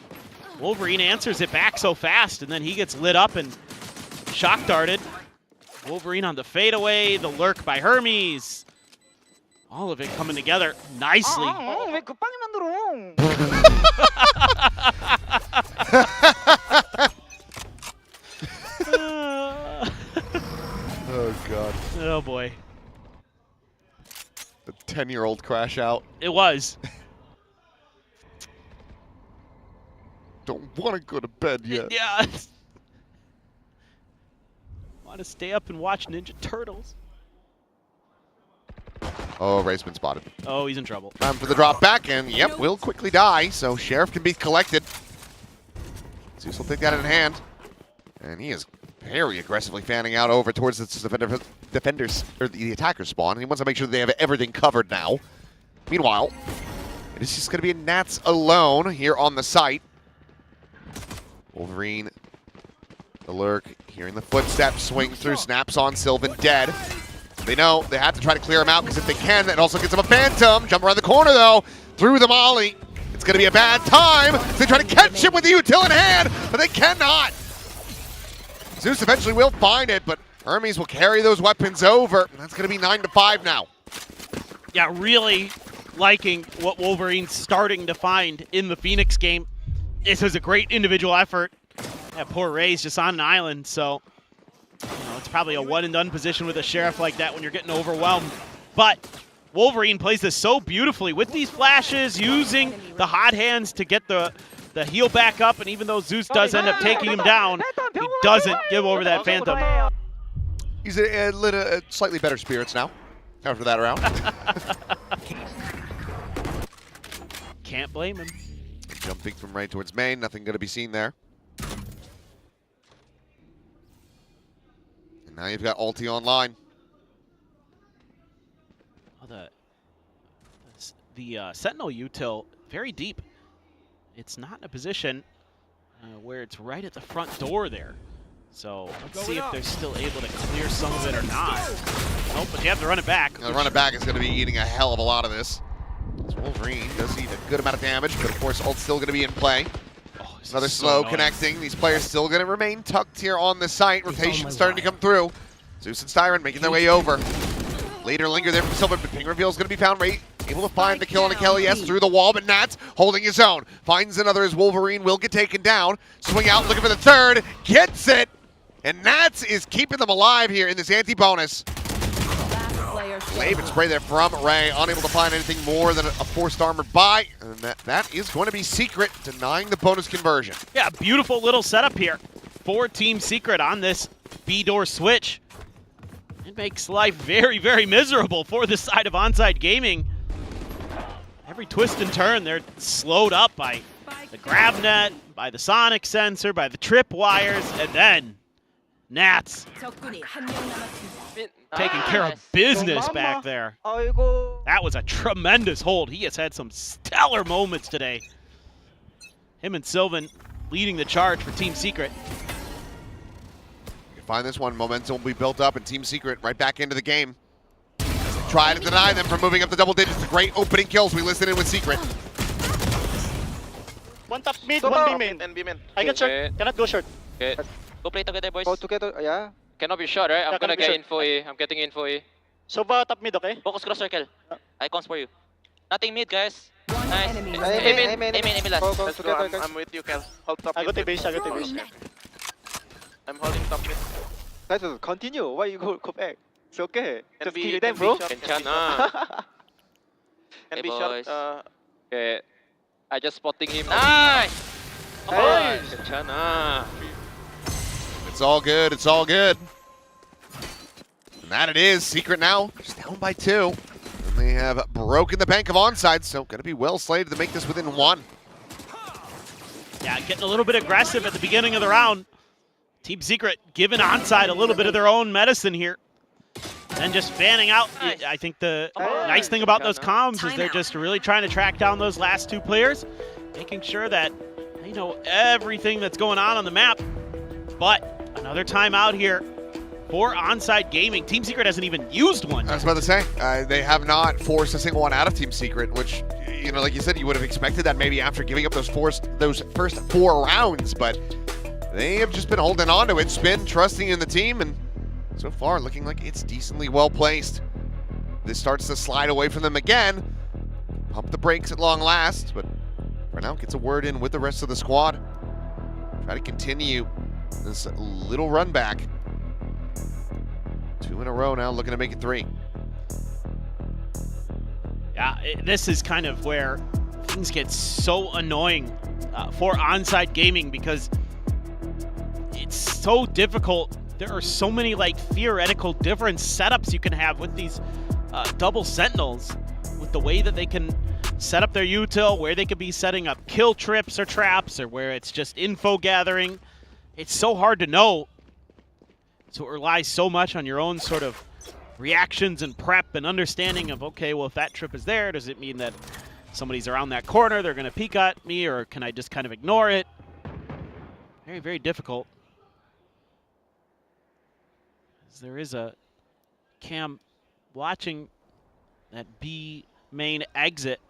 Wolverine answers it back so fast, and then he gets lit up and shock darted. Wolverine on the fadeaway, the lurk by Hermes. All of it coming together nicely. Oh, God. Oh, boy. The 10-year-old crash out. It was. Don't want to go to bed yet. Yeah. Want to stay up and watch Ninja Turtles. Oh, Ray's been spotted. Oh, he's in trouble. Time for the drop back, and yep, will quickly die, so Sheriff can be collected. Zeus will take that in hand. And he is very aggressively fanning out over towards the defenders, or the attacker spawn. He wants to make sure they have everything covered now. Meanwhile, it is just going to be Nats alone here on the site. Wolverine, the lurk, hearing the footsteps, swing through, snaps on Sylvan, dead. They know they have to try to clear him out, because if they can, that also gets them a phantom. Jump around the corner, though, through the molly. It's going to be a bad time. They try to catch him with the util in hand, but they cannot. Zeus eventually will find it, but Hermes will carry those weapons over. And that's going to be 9-5 now. Yeah, really liking what Wolverine's starting to find in the Phoenix game. This was a great individual effort. That poor Ray's just on an island, so it's probably a one-and-done position with a Sheriff like that when you're getting overwhelmed. But Wolverine plays this so beautifully with these flashes, using the hot hands to get the heal back up, and even though Zeus does end up taking him down, he doesn't give over that Phantom. He's in slightly better spirits now after that round. Can't blame him. Jumping from right towards main, nothing going to be seen there. And now you've got ulti online. Oh, the Sentinel util, very deep. It's not in a position where it's right at the front door there. So let's see if they're still able to clear some of it or not. Nope, but you have to run it back. The run it back is going to be eating a hell of a lot of this. Wolverine does eat a good amount of damage, but of course ult's still going to be in play. Oh, another slow connecting. These players still going to remain tucked here on the site. Rotation starting to come through. Zeus and Styron making their way over. Later linger there from Silver, but ping reveal is going to be found. Ray able to find the kill on a Kelly S through the wall, but Nats holding his own. Finds another as Wolverine will get taken down. Swing out looking for the third. Gets it. And Nats is keeping them alive here in this anti-bonus. Glaive and spray there from Ray. Unable to find anything more than a forced armored buy. And that is going to be Secret, denying the bonus conversion. Yeah, beautiful little setup here for Team Secret on this B-door switch. It makes life very, very miserable for the side of Onside Gaming. Every twist and turn, they're slowed up by the grab net, by the sonic sensor, by the trip wires, and then Nats taking care of business back there. That was a tremendous hold. He has had some stellar moments today. Him and Sylvan leading the charge for Team Secret. You can find this one. Momentum will be built up, and Team Secret right back into the game. As they try to deny them from moving up the double digits. The great opening kills. We listen in with Secret. One top mid, one B main. I get short. Cannot go short. Okay. Go play together, boys. Go together, yeah. Cannot be shot, right? I'm gonna get info A. I'm getting info A. So top mid, okay? Focus cross circle. Icons for you. Nothing mid, guys. Nice. Enemy. Aim last. Let's go. I'm with you, Kel. Hold top mid. I got the base. I'm holding top mid. Guys, continue. Why you go back? It's okay. Just kill them, bro. Can be shot. Okay. I just spotting him. Nice! Nice! It's all good. It's all good. And that it is. Secret now just down by 2. And they have broken the bank of onside, so going to be well slated to make this within 1. Yeah, getting a little bit aggressive at the beginning of the round. Team Secret giving onside a little bit of their own medicine here. And just fanning out. I think the nice thing about those comms is they're just really trying to track down those last 2 players, making sure that they know everything that's going on the map. But another timeout here for Onside Gaming. Team Secret hasn't even used one. I was about to say, they have not forced a single one out of Team Secret, which, you know, like you said, you would have expected that maybe after giving up those first 4 rounds, but they have just been holding on to it, Spin, trusting in the team, and so far looking like it's decently well placed. This starts to slide away from them again. Pump the brakes at long last, but for now gets a word in with the rest of the squad. Try to continue this little run back. 2 in a row now, looking to make it 3. Yeah, this is kind of where things get so annoying for Onside Gaming, because it's so difficult. There are so many like theoretical different setups you can have with these double sentinels, with the way that they can set up their util, where they could be setting up kill trips or traps, or where it's just info gathering. It's so hard to know. So it relies so much on your own sort of reactions and prep and understanding of, okay, well, if that trip is there, does it mean that somebody's around that corner, they're going to peek at me, or can I just kind of ignore it? Very, very difficult. There is a cam watching that B main exit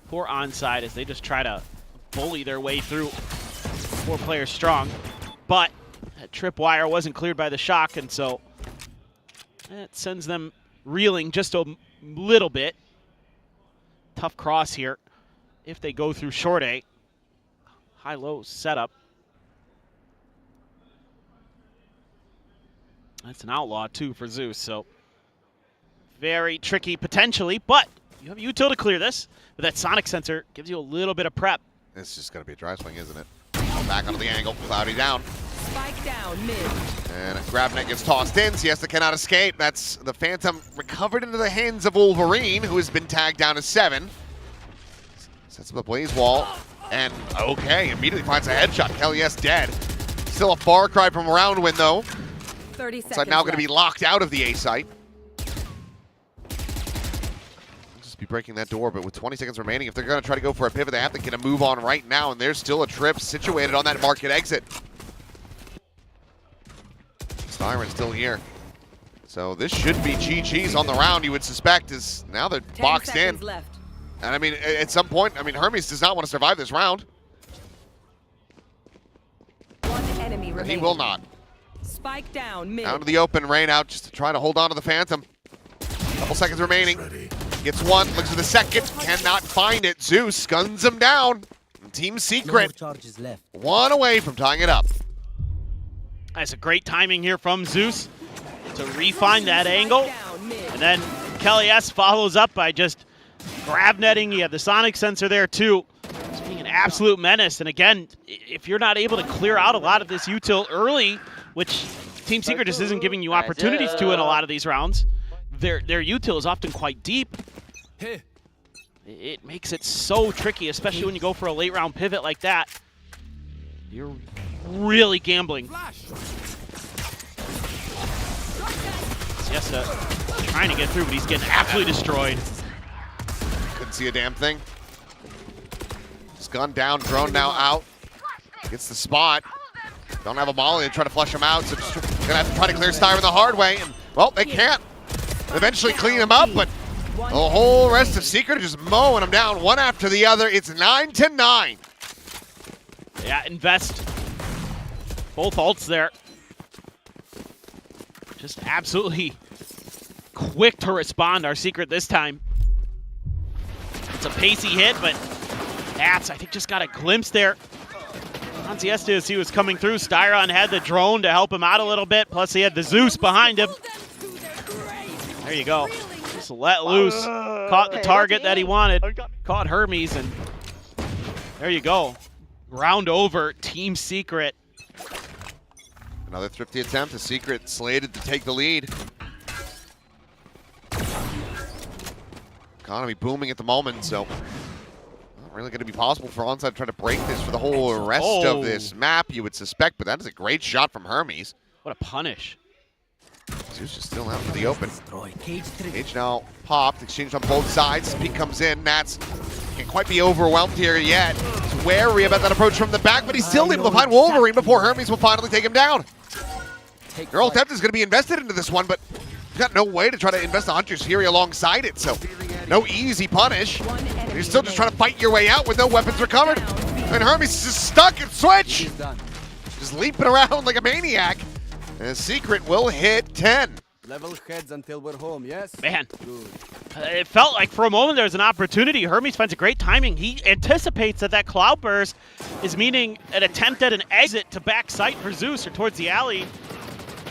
for Onside as they just try to bully their way through 4 players strong. But that tripwire wasn't cleared by the shock, and so that sends them reeling just a little bit. Tough cross here if they go through short A. High-low setup. That's an outlaw, too, for Zeus, so very tricky potentially, but you have util to clear this. But that sonic sensor gives you a little bit of prep. It's just going to be a dry swing, isn't it? Back onto the angle, Cloudy down. Spike down mid. And Grabnet gets tossed in, Siesta cannot escape. That's the Phantom recovered into the hands of Wolverine, who has been tagged down to 7. Sets up the blaze wall, and okay, immediately finds a headshot. Kelly's dead. Still a far cry from round win, though. 30 seconds So now going to be locked out of the A site. Just be breaking that door, but with 20 seconds remaining, if they're going to try to go for a pivot, they have to get a move on right now, and there's still a trip situated on that market exit. Siren's still here. So this should be GG's on the round, you would suspect, as now they're boxed in. Left. And I mean, at some point, I mean, Hermes does not want to survive this round. One enemy And remaining. he will not. Spike down mid. Out to the open, rain out, just to try to hold on to the Phantom. Couple seconds remaining. Gets one, looks for the second, cannot find it. Zeus guns him down. Team Secret, one away from tying it up. That's a great timing here from Zeus to refine that angle. And then Kelly S follows up by just grab netting. He had the sonic sensor there too. Just being an absolute menace. And again, if you're not able to clear out a lot of this util early, which Team Secret just isn't giving you opportunities to in a lot of these rounds, their util is often quite deep. It makes it so tricky, especially when you go for a late round pivot like that. You're really gambling. Siesta trying to get through, but he's getting absolutely destroyed. Couldn't see a damn thing. He's gone down, drone now out. Gets the spot. Don't have a molly to try to flush him out, so just gonna have to try to clear Styron the hard way. And, well, they can't eventually clean him up, but the whole rest of Secret are just mowing him down one after the other. It's 9-9. Yeah, invest. Both ults there. Just absolutely quick to respond, our Secret this time. It's a pacey hit, but Nats, I think, just got a glimpse there on Siesta as he was coming through. Styron had the drone to help him out a little bit, plus he had the Zeus behind him. There you go. Just let loose. Caught the target that he wanted. Caught Hermes, and there you go. Round over, Team Secret. Another thrifty attempt. The Secret slated to take the lead. Economy booming at the moment, so not really going to be possible for Onside to try to break this for the whole rest of this map, you would suspect, but that is a great shot from Hermes. What a punish. Zeus is still out in the open. Cage now popped, exchanged on both sides. Peek comes in. Nats can't quite be overwhelmed here yet. He's wary about that approach from the back, but he's still able to find Wolverine before Hermes will finally take him down. Girl Attempt is going to be invested into this one, but he's got no way to try to invest a Hunter's Fury alongside it, so no easy punish. You're still just trying to fight your way out with no weapons recovered. And Hermes is just stuck at Switch. Just leaping around like a maniac. And Secret will hit 10. Level heads until we're home, yes? Man, it felt like for a moment there was an opportunity. Hermes finds a great timing. He anticipates that cloud burst is meaning an attempt at an exit to back sight for Zeus or towards the alley.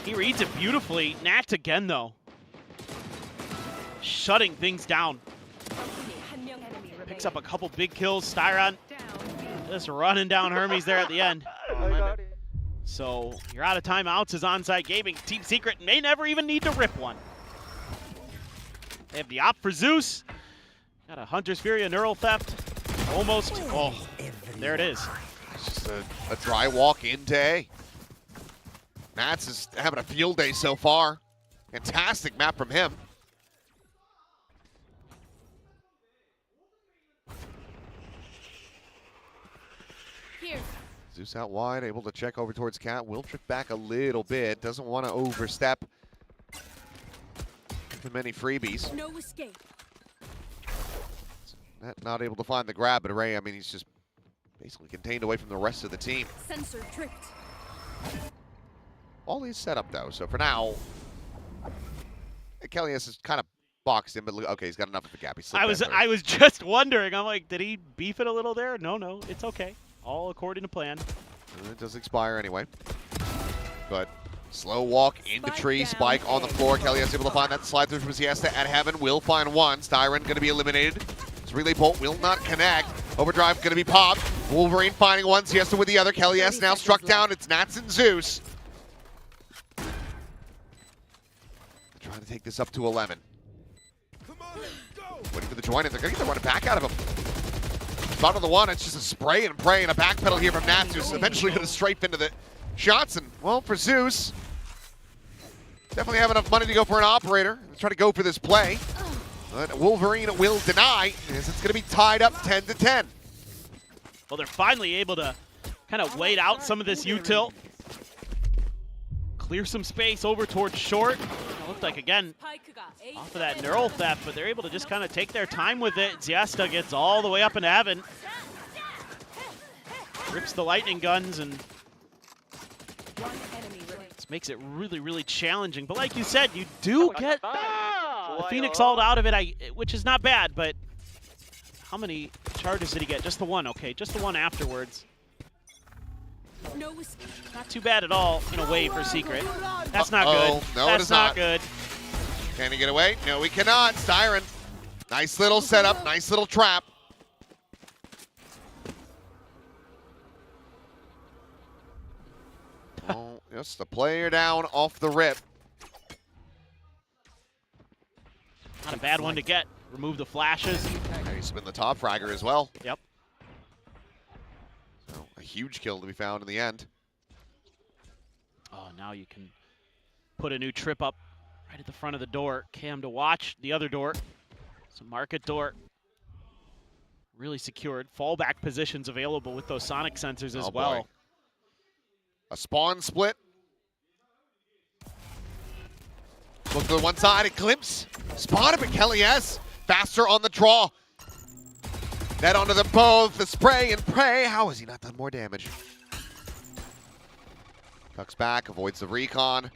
He reads it beautifully. Nats again, though. Shutting things down. Picks up a couple big kills. Styron just running down Hermes there at the end. So you're out of timeouts as Onside Gaming. Team Secret may never even need to rip one. They have the op for Zeus. Got a Hunter's Fury, a Neural Theft. Almost. Oh, there it is. It's just a dry walk into A. Nats is having a field day so far. Fantastic map from him. Here. Zeus out wide, able to check over towards Cat. Will trip back a little bit. Doesn't want to overstep too many freebies. No escape. Not able to find the grab, but Ray, I mean, he's just basically contained away from the rest of the team. Sensor tripped. All he's set up, though. So for now, Kellyus is kind of boxed in, but look, okay, he's got enough of a gap. I was just wondering. I'm like, did he beef it a little there? No, it's okay. All according to plan. And it does expire anyway. But slow walk into tree, spike on the floor. Kellyus able to find that slide through from Siesta at Heaven. Will find one. Styron going to be eliminated. His relay bolt will not connect. Overdrive going to be popped. Wolverine finding one. Siesta with the other. Kellyus now struck down. It's Nats and Zeus. Trying to take this up to 11. Waiting for the join, and they're going to get the run back out of him. Bottom of the one, it's just a spray and pray and a backpedal here from Nats, who's eventually going to strafe into the shots. And, well, for Zeus, definitely have enough money to go for an operator and try to go for this play. But Wolverine will deny, as it's going to be tied up 10-10. Well, they're finally able to kind of wait out some of this util. Clear some space over towards short. It looked like, again, off of that Neural Theft, but they're able to just kind of take their time with it. Siesta gets all the way up into heaven. Rips the lightning guns, and this makes it really, really challenging. But like you said, you do get the Phoenix ult out of it, which is not bad, but how many charges did he get? Just the one, okay, just the one afterwards. Not too bad at all in a way for Secret. That's not good. No, That's it is not. Good. Can he get away? No, he cannot. Styron. Nice little setup. Nice little trap. Oh, just the player down off the rip. Not a bad one to get. Remove the flashes. He's been the top fragger as well. Yep. So a huge kill to be found in the end. Oh, now you can put a new trip up Right at the front of the door. Cam to watch the other door. So market door. Really secured. Fallback positions available with those sonic sensors as well. Boy. A spawn split. Look to the one side, a glimpse. Spotted, but Kelly S. faster on the draw. Net onto them both, the spray and pray. How has he not done more damage? Tucks back, avoids the recon.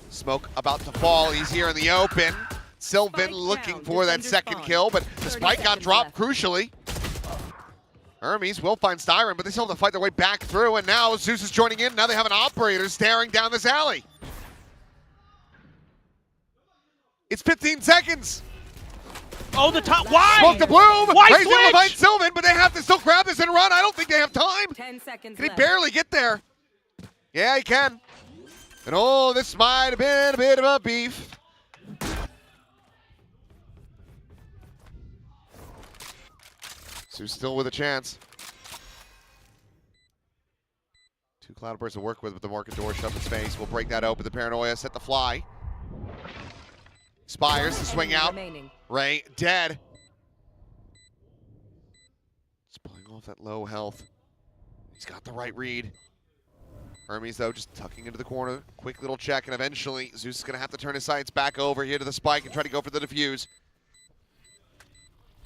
Smoke about to fall, he's here in the open. Sylvan looking for that second kill, but the spike got dropped crucially. Hermes will find Styron, but they still have to fight their way back through, and now Zeus is joining in. Now they have an operator staring down this alley. It's 15 seconds. Oh, the top. Why? Smoke the bloom. Why Ray's able to switch? find Sylvan, but they have to still grab this and run. I don't think they have time. 10 seconds Can he left. barely get there? Yeah, he can. And oh, this might have been a bit of a beef. Zeus still with a chance. Two Cloudbursts to work with the market door shut in space. We'll break that open. The Paranoia set the fly. Spires to swing out. Ray dead. Just pulling off that low health. He's got the right read. Hermes, though, just tucking into the corner. Quick little check, and eventually Zeus is going to have to turn his sights back over here to the spike and try to go for the defuse.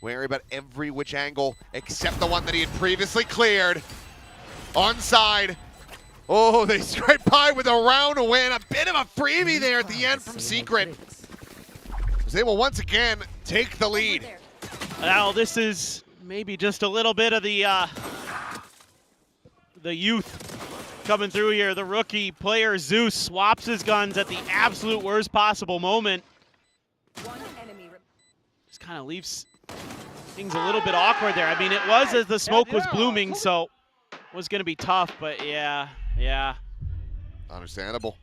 Wary about every which angle except the one that he had previously cleared. Onside. Oh, they scrape by with a round win. A bit of a freebie there at the end from Secret. They will once again take the lead. Now this is maybe just a little bit of the youth coming through here. The rookie player Zeus swaps his guns at the absolute worst possible moment. Just kind of leaves things a little bit awkward there. I mean, it was as the smoke was blooming, so it was going to be tough, but yeah. Understandable.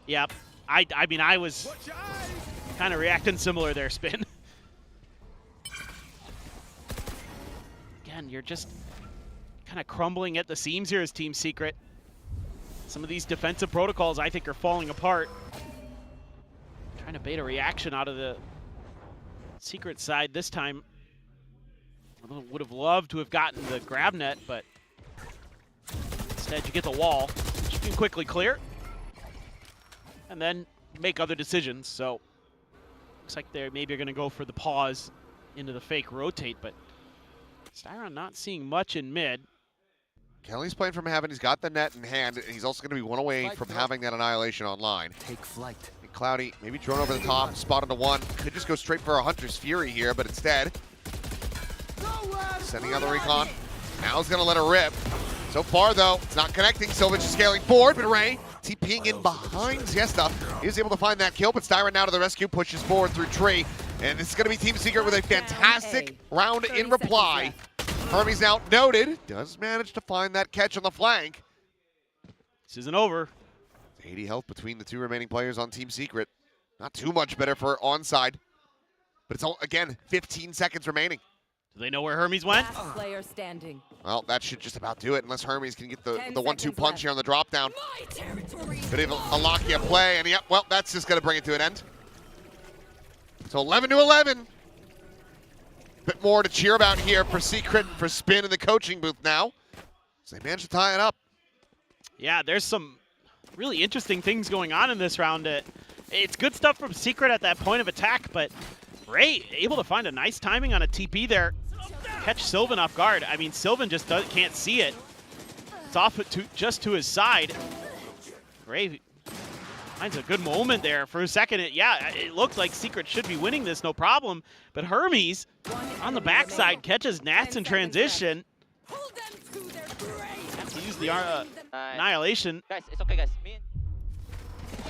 Yep. I mean, I was kind of reacting similar there, Spin. Again, you're just kind of crumbling at the seams here as Team Secret. Some of these defensive protocols, I think, are falling apart. Trying to bait a reaction out of the Secret side this time. Would have loved to have gotten the grab net, but instead you get the wall, which you can quickly clear. And then make other decisions. So looks like they're maybe going to go for the pause into the fake rotate, but Styron not seeing much in mid. Kelly's playing from heaven. He's got the net in hand, and he's also going to be one away from having that annihilation online. Take flight. And Cloudy maybe drone over the top, spot onto one. Could just go straight for a Hunter's Fury here, but instead sending out the recon. Now he's going to let her rip. So far, though, it's not connecting. Sylvan's just scaling forward, but Ray TPing in behind Siesta. He was able to find that kill, but Styron now to the rescue, pushes forward through tree. And this is going to be Team Secret with a fantastic round in reply. Hermes now noted, does manage to find that catch on the flank. This isn't over. 80 health between the two remaining players on Team Secret. Not too much better for onside. But it's all, again, 15 seconds remaining. Do they know where Hermes went? Last player standing. Well, that should just about do it, unless Hermes can get the 1-2 punch here on the drop down. But it'll unlock you a play, and yep, well, that's just going to bring it to an end. So 11-11. Bit more to cheer about here for Secret, for Spin in the coaching booth now. So they managed to tie it up. Yeah, there's some really interesting things going on in this round. It's good stuff from Secret at that point of attack, but Ray able to find a nice timing on a TP there. Catch Sylvan off guard. I mean, Sylvan just can't see it. It's off just to his side. Ray finds a good moment there for a second. It looked like Secret should be winning this, no problem. But Hermes on the backside catches Nats in transition. Have to use the annihilation. Guys, it's okay, guys.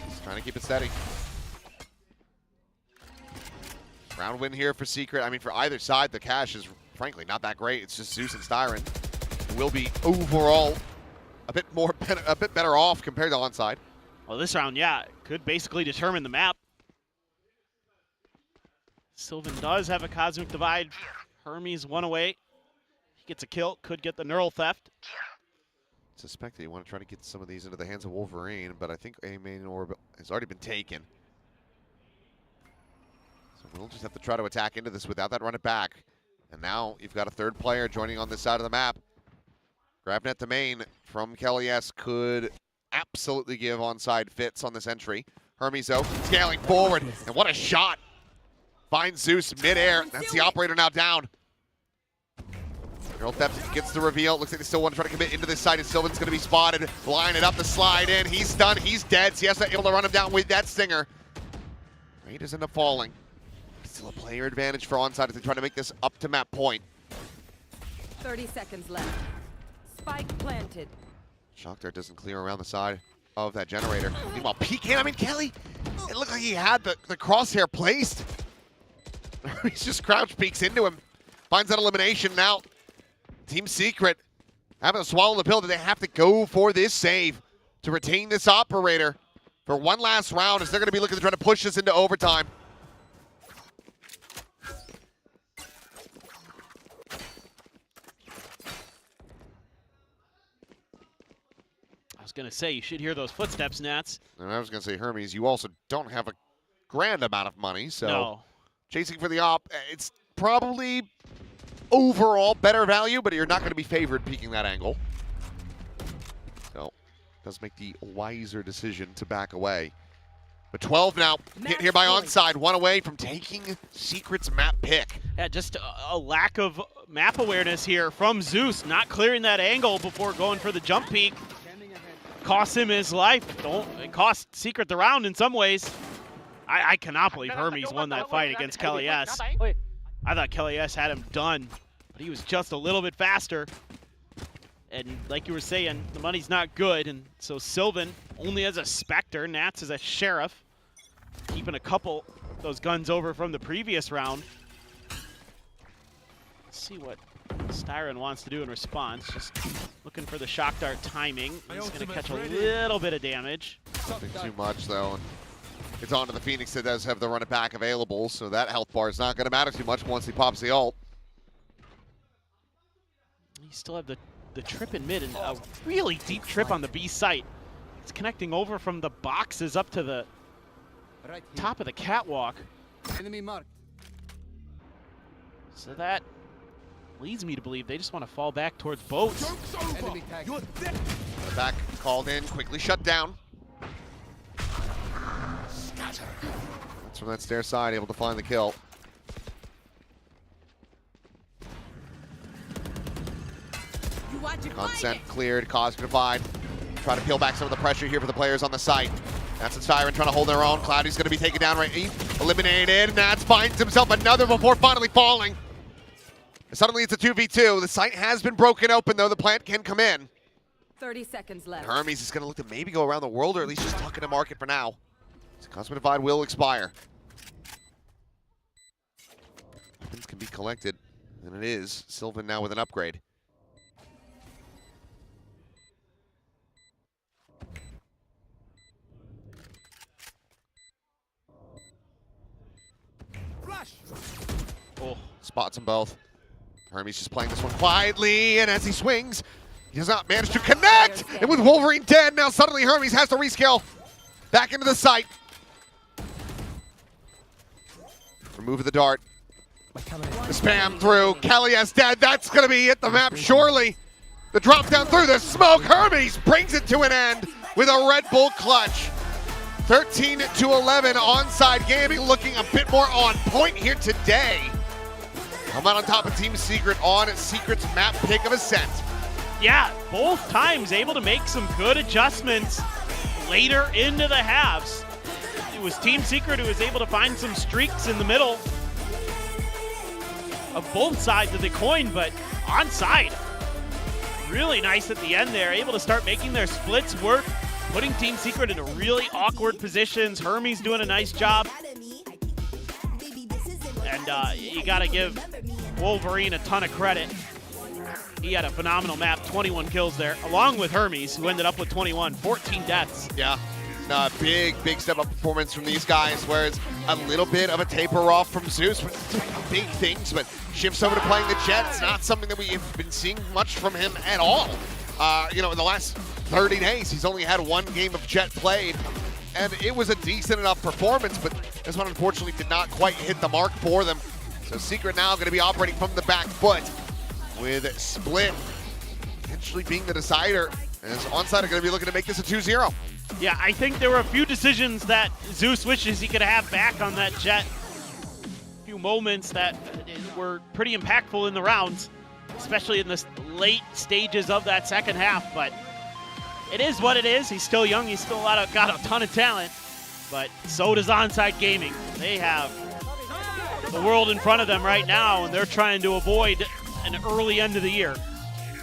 Just trying to keep it steady. Round win here for Secret. I mean, for either side, the cash is frankly not that great. It's just Zeus and Styron will be overall a bit better off compared to onside. Well, this round, yeah, could basically determine the map. Sylvan does have a Cosmic Divide. Hermes one away. He gets a kill, could get the neural theft. suspect that you want to try to get some of these into the hands of Wolverine, but I think a main orb has already been taken. So we'll just have to try to attack into this without that run it back. And now you've got a third player joining on this side of the map. Grabnet to main from Kelly S could absolutely give onside fits on this entry. Hermes though, scaling forward, and what a shot! Finds Zeus midair. That's the operator now down. Earl Theft gets the reveal. Looks like they still want to try to commit into this side, and Sylvan's going to be spotted. Line it up to slide in. He's stunned. He's dead. Siesta able to run him down with that stinger. He does end up falling. Still a player advantage for onside as they try to make this up to map point. 30 seconds left. Spike planted. Shock Dart doesn't clear around the side of that generator. Meanwhile, PK, I mean, Kelly, it looked like he had the crosshair placed. He's just crouch peeks into him. Finds that elimination now. Team Secret having to swallow the pill that they have to go for this save to retain this operator for one last round as they're going to be looking to try to push this into overtime. I was going to say, you should hear those footsteps, Nats. And I was going to say, Hermes, you also don't have a grand amount of money, so no. Chasing for the op, it's probably overall better value, but you're not going to be favored peeking that angle. So, it does make the wiser decision to back away. But 12 now, hit here by onside, one away from taking Secret's map pick. Yeah, just a lack of map awareness here from Zeus, not clearing that angle before going for the jump peek. Cost him his life. It cost Secret the round in some ways. I cannot believe Hermes won that fight against Kelly S. I thought Kelly S had him done, but he was just a little bit faster. And like you were saying, the money's not good, and so Sylvan only has a Spectre, Nats is a Sheriff, keeping a couple of those guns over from the previous round. Let's see what Styron wants to do in response. Just looking for the shock dart timing. He's going to catch a little bit of damage. Nothing too much, though. And it's on to the Phoenix that does have the run it back available, so that health bar is not going to matter too much once he pops the ult. You still have the trip in mid and a really deep trip on the B site. It's connecting over from the boxes up to the top of the catwalk. Enemy marked. So that leads me to believe they just want to fall back towards boats. Enemy tag. The back called in, quickly shut down. That's from that stair side, able to find the kill. Consent cleared, cause divide. Try to peel back some of the pressure here for the players on the site. That's a Siren trying to hold their own. Cloudy's going to be taken down right. Eliminated. Nats finds himself another before finally falling. Suddenly it's a 2v2. The site has been broken open, though. The plant can come in. 30 seconds left. Hermes is going to look to maybe go around the world, or at least just tuck in the market for now. So Cosmic Divide will expire. Weapons can be collected, and it is. Sylvan now with an upgrade. Oh, spots them both. Hermes just playing this one quietly, and as he swings, he does not manage to connect! And with Wolverine dead, now suddenly Hermes has to rescale. Back into the site. Remove the dart. The spam through. Kelly is dead. That's going to be it, the map, surely. The drop down through the smoke. Hermes brings it to an end with a Red Bull clutch. 13-11, Onside Gaming looking a bit more on point here today. Come out on top of Team Secret on Secret's map pick of Ascent. Yeah, both times able to make some good adjustments later into the halves. It was Team Secret who was able to find some streaks in the middle of both sides of the coin, but Onside, really nice at the end there, able to start making their splits work, putting Team Secret into really awkward positions. Hermes doing a nice job. And you got to give Wolverine a ton of credit. He had a phenomenal map, 21 kills there, along with Hermes, who ended up with 21, 14 deaths. Yeah, big step up performance from these guys, whereas a little bit of a taper off from Zeus. Big things, but shifts over to playing the Jet. It's not something that we have been seeing much from him at all. in the last 30 days, he's only had 1 game of Jet played, and it was a decent enough performance, but this one unfortunately did not quite hit the mark for them. So Secret now going to be operating from the back foot, with Split potentially being the decider, as Onside are going to be looking to make this a 2-0. Yeah, I think there were a few decisions that Zeus wishes he could have back on that Jet. A few moments that were pretty impactful in the rounds, especially in the late stages of that second half. But it is what it is. He's still young. He's still got a ton of talent. But so does Onside Gaming. They have the world in front of them right now, and they're trying to avoid an early end of the year.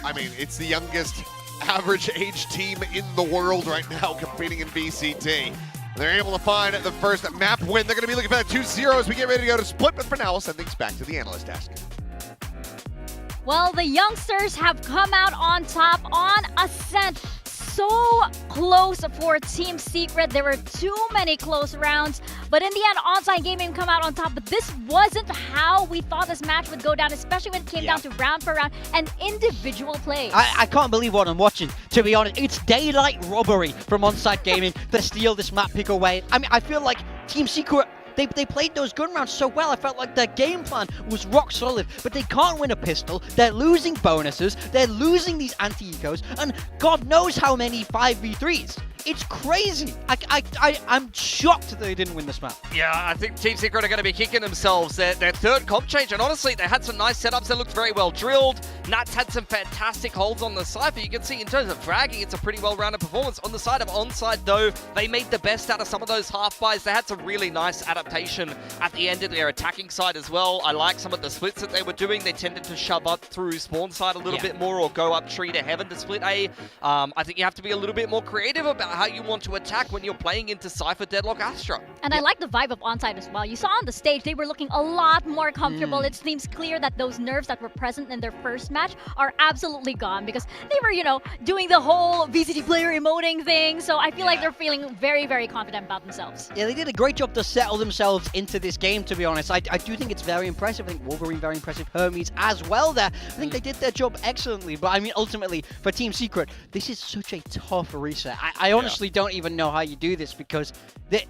I mean, it's the youngest average age team in the world right now competing in VCT. They're able to find the first map win. They're going to be looking for that 2-0 as we get ready to go to Split, but for now, we'll send things back to the analyst desk. Well, the youngsters have come out on top on Ascent. So close for Team Secret. There were too many close rounds, but in the end, Onside Gaming come out on top. But this wasn't how we thought this match would go down, especially when it came down to round per round and individual plays. I can't believe what I'm watching, to be honest. It's daylight robbery from Onside Gaming to steal this map pick away. I mean, I feel like Team Secret, they played those gun rounds so well. I felt like their game plan was rock solid, but they can't win a pistol. They're losing bonuses. They're losing these anti-ecos, and God knows how many 5v3s. It's crazy. I'm shocked that they didn't win this map. Yeah, I think Team Secret are going to be kicking themselves. Their third comp change, and honestly, they had some nice setups that looked very well drilled. Nats had some fantastic holds on the Cypher. You can see in terms of fragging, it's a pretty well-rounded performance. On the side of Onside, though, they made the best out of some of those half-buys. They had some really nice adaptation at the end of their attacking side as well. I like some of the splits that they were doing. They tended to shove up through spawn side a little bit more, or go up tree to heaven to split A. I think you have to be a little bit more creative about how you want to attack when you're playing into Cypher Deadlock Astra. And I like the vibe of Onside as well. You saw on the stage, they were looking a lot more comfortable. It seems clear that those nerves that were present in their first match are absolutely gone, because they were, doing the whole VCT player emoting thing. So I feel like they're feeling very, very confident about themselves. Yeah, they did a great job to settle themselves into this game, to be honest. I do think it's very impressive. I think Wolverine very impressive. Hermes as well there. I think they did their job excellently. But I mean, ultimately, for Team Secret, this is such a tough reset. I honestly don't even know how you do this, because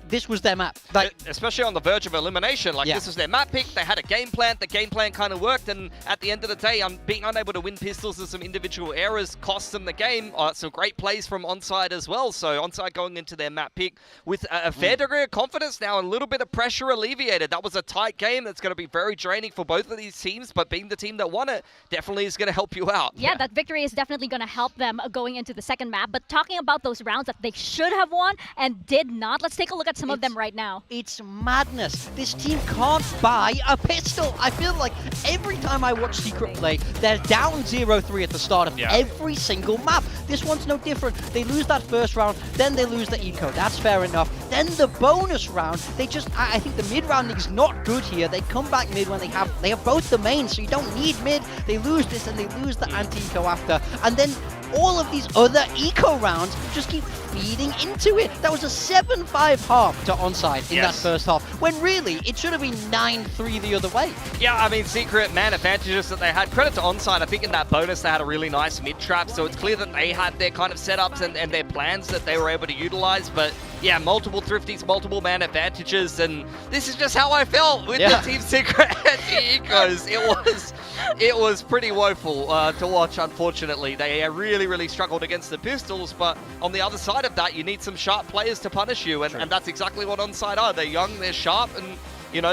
this was their map. Like, especially on the verge of elimination. This was their map pick. They had a game plan. The game plan kind of worked, and at the end of the day, being unable to win pistols and some individual errors cost them the game. Some great plays from Onside as well. So Onside going into their map pick with a fair degree of confidence now, a little bit of pressure alleviated. That was a tight game that's going to be very draining for both of these teams, but being the team that won it definitely is going to help you out. Yeah, that victory is definitely going to help them going into the second map. But talking about those rounds that they should have won and did not, let's take a look at some of them right now. It's madness. This team can't buy a pistol. I feel like every time I watch Secret play, they're down 0-3 at the start of every single map. This one's no different. They lose that first round, then they lose the eco. That's fair enough. Then the bonus round, I think the mid rounding is not good here. They come back mid when they have both the mains, so you don't need mid. They lose this and they lose the anti-eco after. And then all of these other eco rounds just keep feeding into it. That was a 7-5 half to Onside in that first half, when really it should have been 9-3 the other way. Yeah, I mean, Secret man advantages that they had. Credit to Onside. I think in that bonus they had a really nice mid trap, so it's clear that they had their kind of setups and their plans that they were able to utilize. But yeah, multiple thrifties, multiple man advantages, and this is just how I felt with the Team Secret ecos. It was pretty woeful to watch, unfortunately. They really struggled against the pistols, but on the other side of that, you need some sharp players to punish you, and that's exactly what Onside are. They're young, they're sharp, and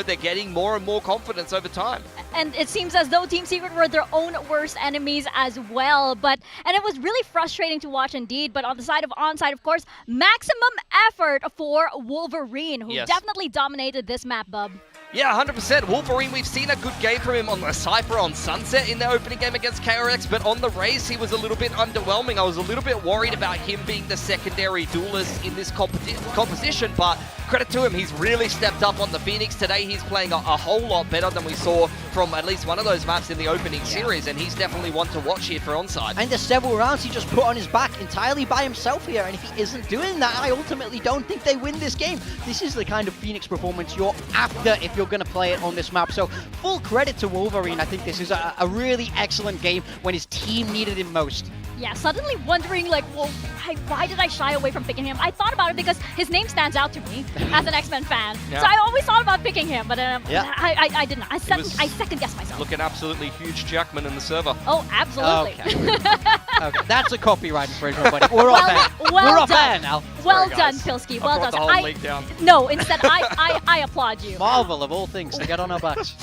they're getting more and more confidence over time. And it seems as though Team Secret were their own worst enemies as well. And it was really frustrating to watch indeed. But on the side of Onside, of course, maximum effort for Wolverine, who definitely dominated this map, Bub. Yeah, 100%. Wolverine, we've seen a good game from him on the Cypher on Sunset in their opening game against KRX, but on the race, he was a little bit underwhelming. I was a little bit worried about him being the secondary duelist in this composition, but credit to him, he's really stepped up on the Phoenix today. He's playing a whole lot better than we saw from at least one of those maps in the opening series, and he's definitely one to watch here for Onside. And there's several rounds he just put on his back entirely by himself here, and if he isn't doing that, I ultimately don't think they win this game. This is the kind of Phoenix performance you're after if you're going to play it on this map. So full credit to Wolverine. I think this is a really excellent game when his team needed him most. Yeah, suddenly wondering like, well, why did I shy away from picking him? I thought about it because his name stands out to me as an X-Men fan. Yeah. So I always thought about picking him, but Yeah. I didn't. I second guessed myself. Looking absolutely huge Jackman in the server. Oh, absolutely. Okay, that's a copyright infringement, buddy. We're off air. well We're off done. air now. Well Sorry, done, guys. Pilsky. I Well brought done. the whole league down. No, instead I applaud you. Marvel of all things to get on our backs.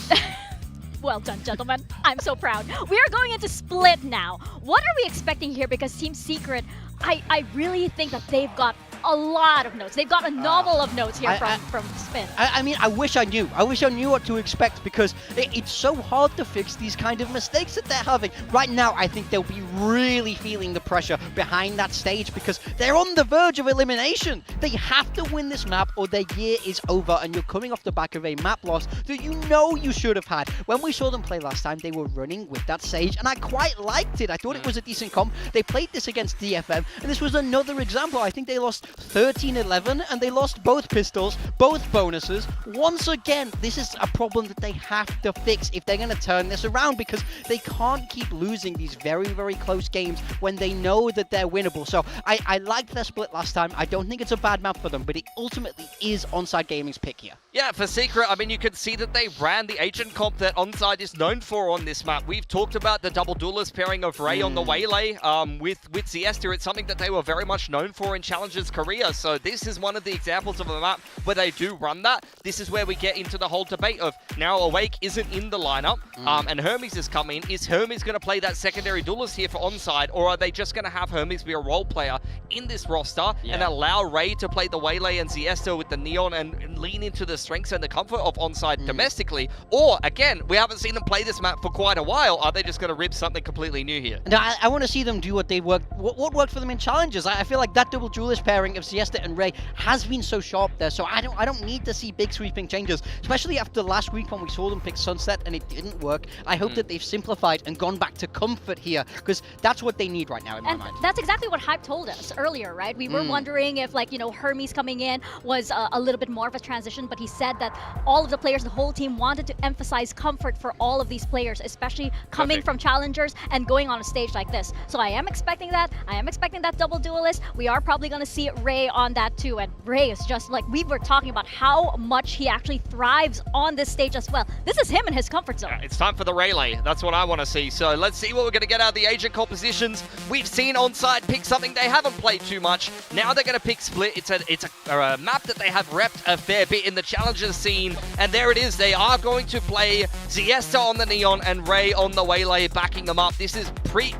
Well done, gentlemen. I'm so proud. We are going into Split now. What are we expecting here? Because Team Secret, I really think that they've got a lot of notes. They've got a novel of notes here from Spin. I mean, I wish I knew. I wish I knew what to expect because it's so hard to fix these kind of mistakes that they're having. Right now, I think they'll be really feeling the pressure behind that stage because they're on the verge of elimination. They have to win this map or their year is over, and you're coming off the back of a map loss that you know you should have had. When we saw them play last time, they were running with that Sage, and I quite liked it. I thought it was a decent comp. They played this against DFM, and this was another example. I think they lost 13-11, and they lost both pistols, both bonuses. Once again, this is a problem that they have to fix if they're going to turn this around because they can't keep losing these very, very close games when they know that they're winnable. So I liked their split last time. I don't think it's a bad map for them, but it ultimately is Onside Gaming's pick here. Yeah, for Secret, I mean, you can see that they ran the agent comp that Onside is known for on this map. We've talked about the double duelist pairing of Ray on the Waylay with Siesta. It's something that they were very much known for in Challenger's career. So this is one of the examples of a map where they do run that. This is where we get into the whole debate of now Awake isn't in the lineup and Hermes has come in. Is Hermes going to play that secondary duelist here for Onside, or are they just going to have Hermes be a role player in this roster and allow Ray to play the Waylay and Siesta with the Neon and lean into the strengths and the comfort of Onside domestically? Or, again, we haven't seen them play this map for quite a while. Are they just going to rip something completely new here? No, I want to see them do what they worked. What worked for them in challenges? I feel like that double duelist pairing of Siesta and Ray has been so sharp there. So I don't need to see big sweeping changes, especially after last week when we saw them pick Sunset and it didn't work. I hope that they've simplified and gone back to comfort here because that's what they need right now in my mind. That's exactly what Hype told us earlier, right? We were wondering if, like, you know, Hermes coming in was a little bit more of a transition, but he said that all of the players, the whole team wanted to emphasize comfort for all of these players, especially coming from challengers and going on a stage like this. So I am expecting that. I am expecting that double duelist. We are probably going to see Ray on that too. And Ray is just like, we were talking about how much he actually thrives on this stage as well. This is him in his comfort zone. It's time for the Relay. That's what I want to see. So let's see what we're going to get out of the agent compositions. We've seen Onside pick something they haven't played too much. Now they're going to pick Split. It's a map that they have repped a fair bit in the Challengers scene. And there it is. They are going to play Siesta on the Neon and Ray on the Waylay, backing them up. This is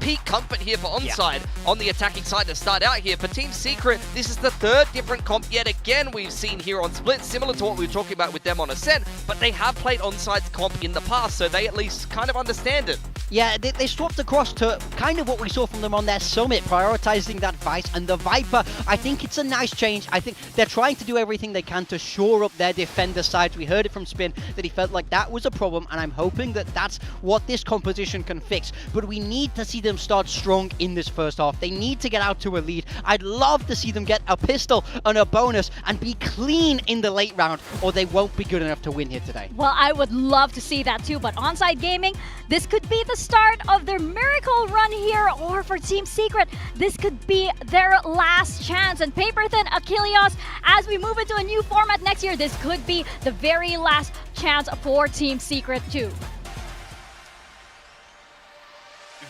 peak comfort here for Onside on the attacking side to start out here. For Team Secret, this is the third different comp yet again we've seen here on Split, similar to what we were talking about with them on Ascent, but they have played Onside's comp in the past, so they at least kind of understand it. Yeah, they swapped across to kind of what we saw from them on their Summit, prioritizing that Vice and the Viper. I think it's a nice change. I think they're trying to do everything they can to shore up their defender sides. We heard it from Spin that he felt like that was a problem, and I'm hoping that that's what this composition can fix. But we need to see them start strong in this first half. They need to get out to a lead. I'd love to see them get a pistol and a bonus and be clean in the late round, or they won't be good enough to win here today. Well, I would love to see that too, but Onside Gaming, this could be the start of their miracle run here, or for Team Secret, this could be their last chance. And Paperthin, Achilles, as we move into a new format next year, this could be the very last chance for Team Secret too.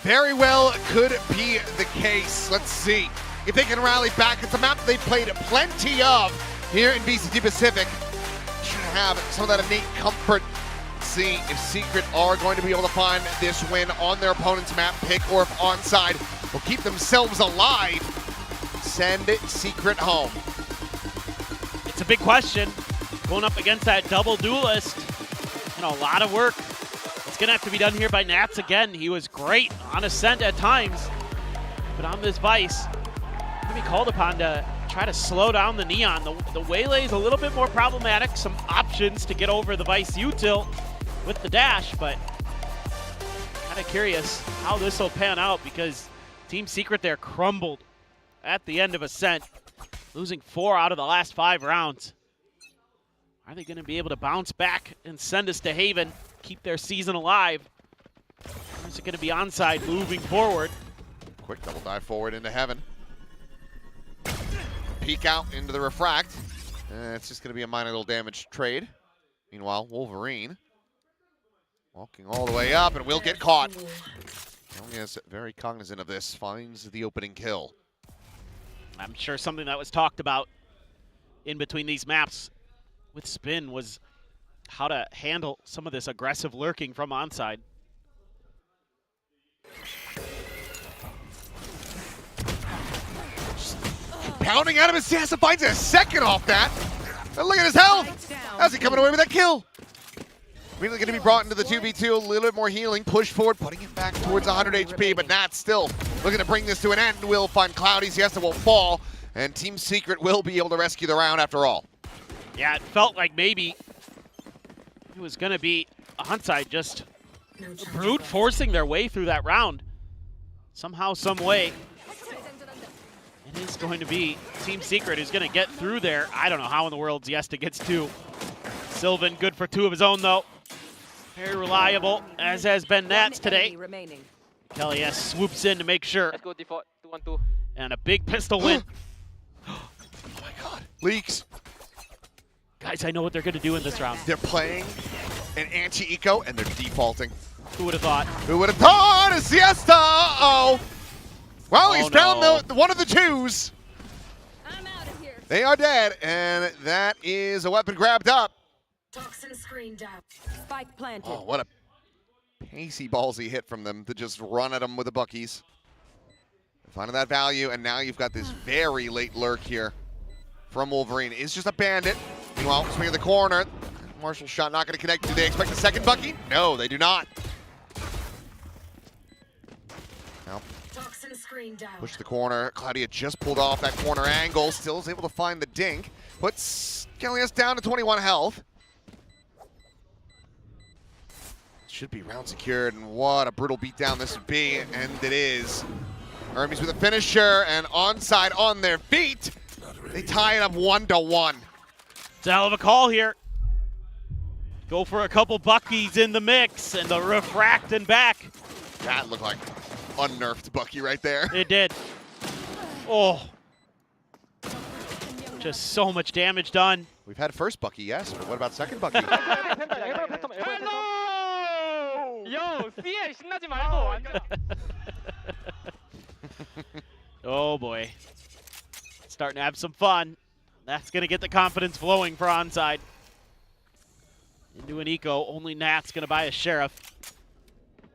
Very well could be the case. Let's see if they can rally back. It's a map they've played plenty of here in VCT Pacific. Should have some of that innate comfort. Let's see if Secret are going to be able to find this win on their opponent's map pick, or if Onside will keep themselves alive, send Secret home. It's a big question. Going up against that double duelist. You know, a lot of work. It's going to have to be done here by Nats again. He was great on Ascent at times, but on this Vice, going to be called upon to try to slow down the Neon. The Waylay is a little bit more problematic. Some options to get over the Vice util with the dash, but kind of curious how this will pan out because Team Secret there crumbled at the end of Ascent, losing 4 out of the last 5 rounds. Are they going to be able to bounce back and send us to Haven, keep their season alive? Or is it going to be Onside moving forward? Quick double dive forward into heaven. Peek out into the refract. It's just going to be a minor little damage trade. Meanwhile, Wolverine walking all the way up and will get caught. Only is very cognizant of this, finds the opening kill. I'm sure something that was talked about in between these maps with Spin was how to handle some of this aggressive lurking from onside. Pounding out of his chest and finds a second off that. And look at his health. How's he coming away with that kill? Immediately going to be brought into the 2v2, a little bit more healing, push forward, putting it back towards 100 HP, but Nat still looking to bring this to an end. Will find Cloudy, Siesta will fall, and Team Secret will be able to rescue the round after all. Yeah, it felt like maybe it was going to be onside just brute forcing their way through that round. Somehow, some way. It is going to be Team Secret who's going to get through there. I don't know how in the world Siesta gets two. Sylvan, good for two of his own, though. Very reliable, as has been Nats today. Kelly S swoops in to make sure. Let's go default 2-1-2. And a big pistol win. Oh my god. Leaks. Guys, I know what they're going to do in this round. They're playing an anti-eco, and they're defaulting. Who would have thought? Who would have thought? A Siesta! Uh-oh. Well, he's found one of the twos. I'm out of here. They are dead, and that is a weapon grabbed up. Toxin screen down. Spike planted. Oh, what a pacey ballsy hit from them to just run at them with the buckies. Finding that value, and now you've got this very late lurk here from Wolverine. It's just a bandit. Meanwhile, swing of the corner. Marshall shot not going to connect. Do they expect a second bucky? No, they do not. Now, Toxin screen down. push the corner. Claudia just pulled off that corner angle. Still is able to find the dink. Puts Kelly down to 21 health. Should be round secured, and what a brutal beatdown this would be, and it is. Hermes with a finisher, and onside on their feet. They tie it up 1-1. It's a hell of a call here. Go for a couple buckies in the mix, and the refract and back. That looked like unnerfed Bucky right there. It did. Oh. Just so much damage done. We've had first Bucky, yes, but what about second Bucky? Yo, CL 신나지 말고. Oh boy. Starting to have some fun. That's going to get the confidence flowing for onside. Into an eco, only Nat's going to buy a sheriff.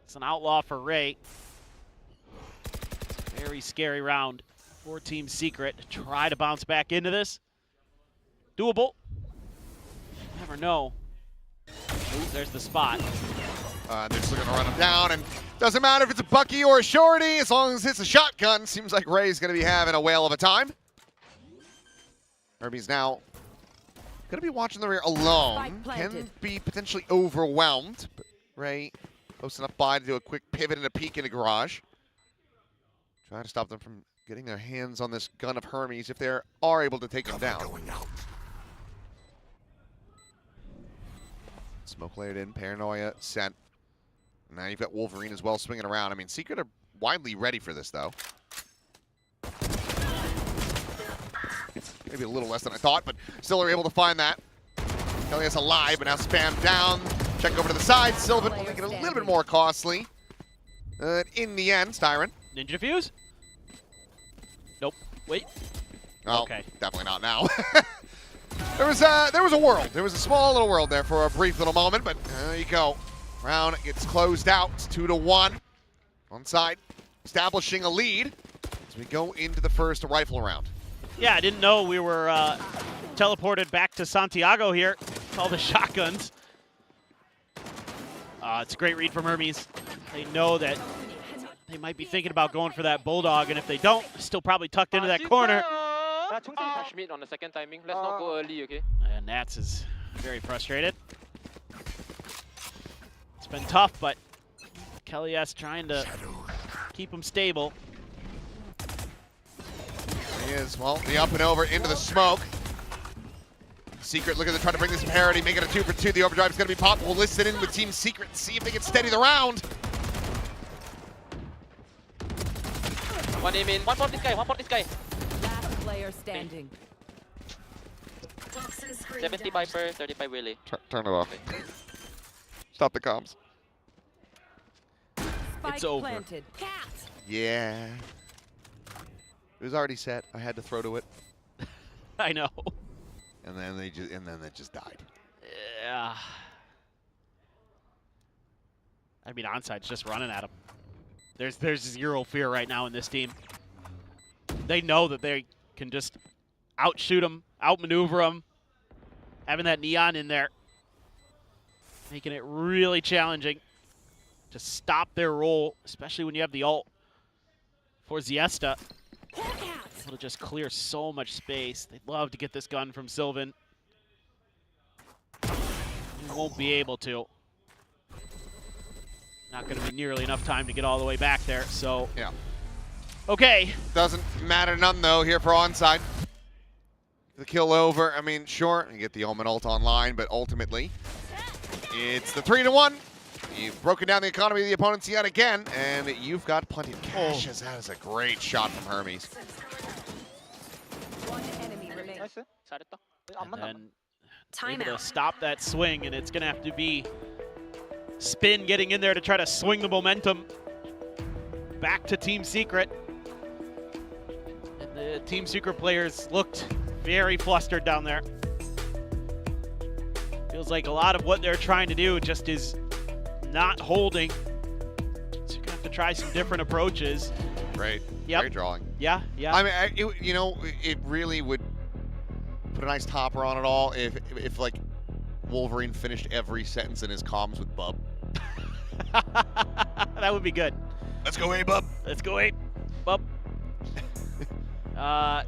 It's an outlaw for Ray. Very scary round for Team Secret to try to bounce back into this. Doable. Never know. Ooh, there's the spot. They're just looking to run him down, and doesn't matter if it's a Bucky or a shorty, as long as it's a shotgun. Seems like Ray's going to be having a whale of a time. Herbie's now going to be watching the rear alone. Can be potentially overwhelmed, but Ray close enough by to do a quick pivot and a peek into garage. Trying to stop them from getting their hands on this gun of Hermes if they are able to take him down. Smoke layered in, paranoia set. Now you've got Wolverine as well swinging around. I mean, Secret are widely ready for this, though. Maybe a little less than I thought, but still are able to find that. Kelly is alive, but now spammed down. Check over to the side. Sylvan will make it a little bit more costly. In the end, Styron. Ninja fuse? Nope. Wait. Oh, okay. Definitely not now. There was a world. There was a small little world there for a brief little moment, but there you go. Round gets closed out. It's 2-1. Onside, establishing a lead as we go into the first rifle round. Yeah, I didn't know we were teleported back to Santiago here. All the shotguns. It's a great read from Hermes. They know that they might be thinking about going for that Bulldog, and if they don't, still probably tucked into that corner. Schmidt on the second timing. Let's not go early, okay? And Nats is very frustrated. It's been tough, but Kelly S trying to keep him stable. He is, well, the up and over into the smoke. Secret looking to try to bring this to parity, make it a 2-for-2. The overdrive is going to be popped. We'll listen in with Team Secret and see if they can steady the round. One aim in. One for this guy. One for this guy. Last player standing. Toxin screen 70 down. Viper, 35 Willy. Turn it off. Stop the comms. Spike It's over. planted. Cat. Yeah. It was already set. I had to throw to it, I know. and then it just died. Yeah. I mean, Onside's just running at him. There's zero fear right now in this team. They know that they can just outshoot him, outmaneuver him. Having that Neon in there, making it really challenging to stop their roll, especially when you have the ult for Ziesta. It'll just clear so much space. They'd love to get this gun from Sylvan. They won't be able to. Not going to be nearly enough time to get all the way back there, so. Yeah. Okay. Doesn't matter none, though, here for Onside. The kill over. I mean, sure, you get the Omen ult online, but ultimately, it's the 3-1. You've broken down the economy of the opponents yet again, and you've got plenty of cash. As that is a great shot from Hermes. One enemy remains. And then able to stop that swing, and it's going to have to be Spin getting in there to try to swing the momentum back to Team Secret. And the Team Secret players looked very flustered down there. Feels like a lot of what they're trying to do just is not holding. So you're going to have to try some different approaches. Great. Yep. Great drawing. Yeah, yeah. I mean, it really would put a nice topper on it all if like Wolverine finished every sentence in his comms with Bub. That would be good. Let's go, A Bub. Let's go, A Bub. All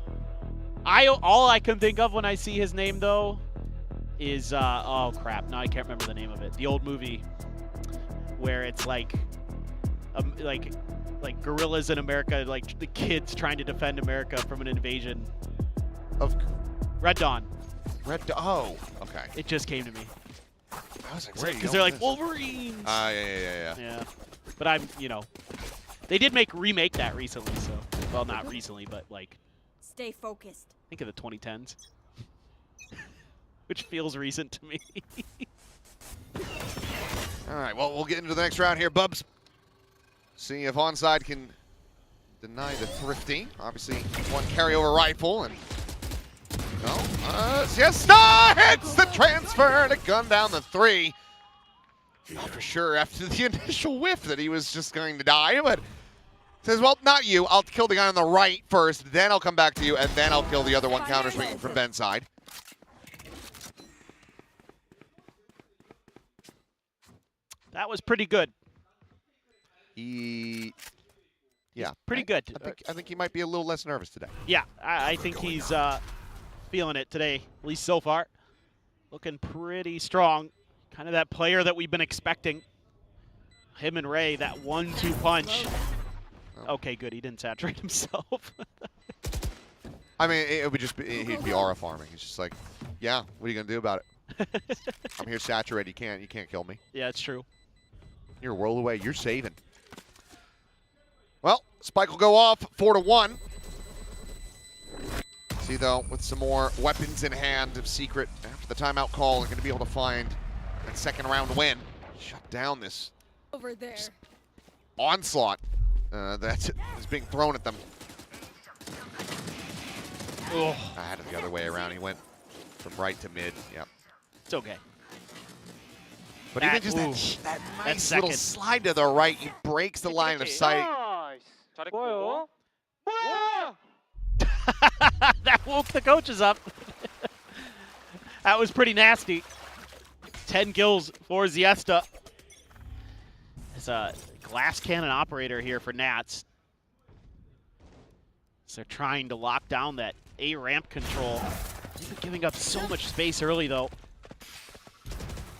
I can think of when I see his name though is oh crap, now I can't remember the name of it. The old movie where it's like gorillas in America, like the kids trying to defend America from an invasion. Of Red Dawn. Oh, okay. It just came to me. I was like, where are you Because going they're like with this? Wolverines. Yeah. But they did remake that recently, so well, not recently, but like Stay focused. think of the 2010s, which feels recent to me. All right, well, we'll get into the next round here, Bubs. See if Onside can deny the thrifty. Obviously, one carryover rifle, and no, Siesta hits the transfer to gun down the 3. Not for sure after the initial whiff that he was just going to die, but says, well, not you. I'll kill the guy on the right first, then I'll come back to you, and then I'll kill the other one counter swinging from Ben's side. That was pretty good. Yeah, pretty good. I think he might be a little less nervous today. Yeah, I think he's feeling it today, at least so far. Looking pretty strong. Kind of that player that we've been expecting. Him and Ray, that 1-2 punch. Okay, good. He didn't saturate himself. I mean, it would just be, he'd be aura farming. He's just like, yeah, what are you going to do about it? I'm here saturated. You can't kill me. Yeah, it's true. You're a world away. You're saving. Well, Spike will go off 4-1. See, though, with some more weapons in hand of Secret after the timeout call, they're going to be able to find that second round win. Shut down this Over there. onslaught that is being thrown at them. Oh. I had it the other way around. He went from right to mid. Yep. It's okay. But even just that nice little slide to the right, he breaks the line of sight. That woke the coaches up. That was pretty nasty. 10 kills for Ziesta. As a glass cannon operator here for Nats. So they're trying to lock down that A ramp control. They've been giving up so much space early though.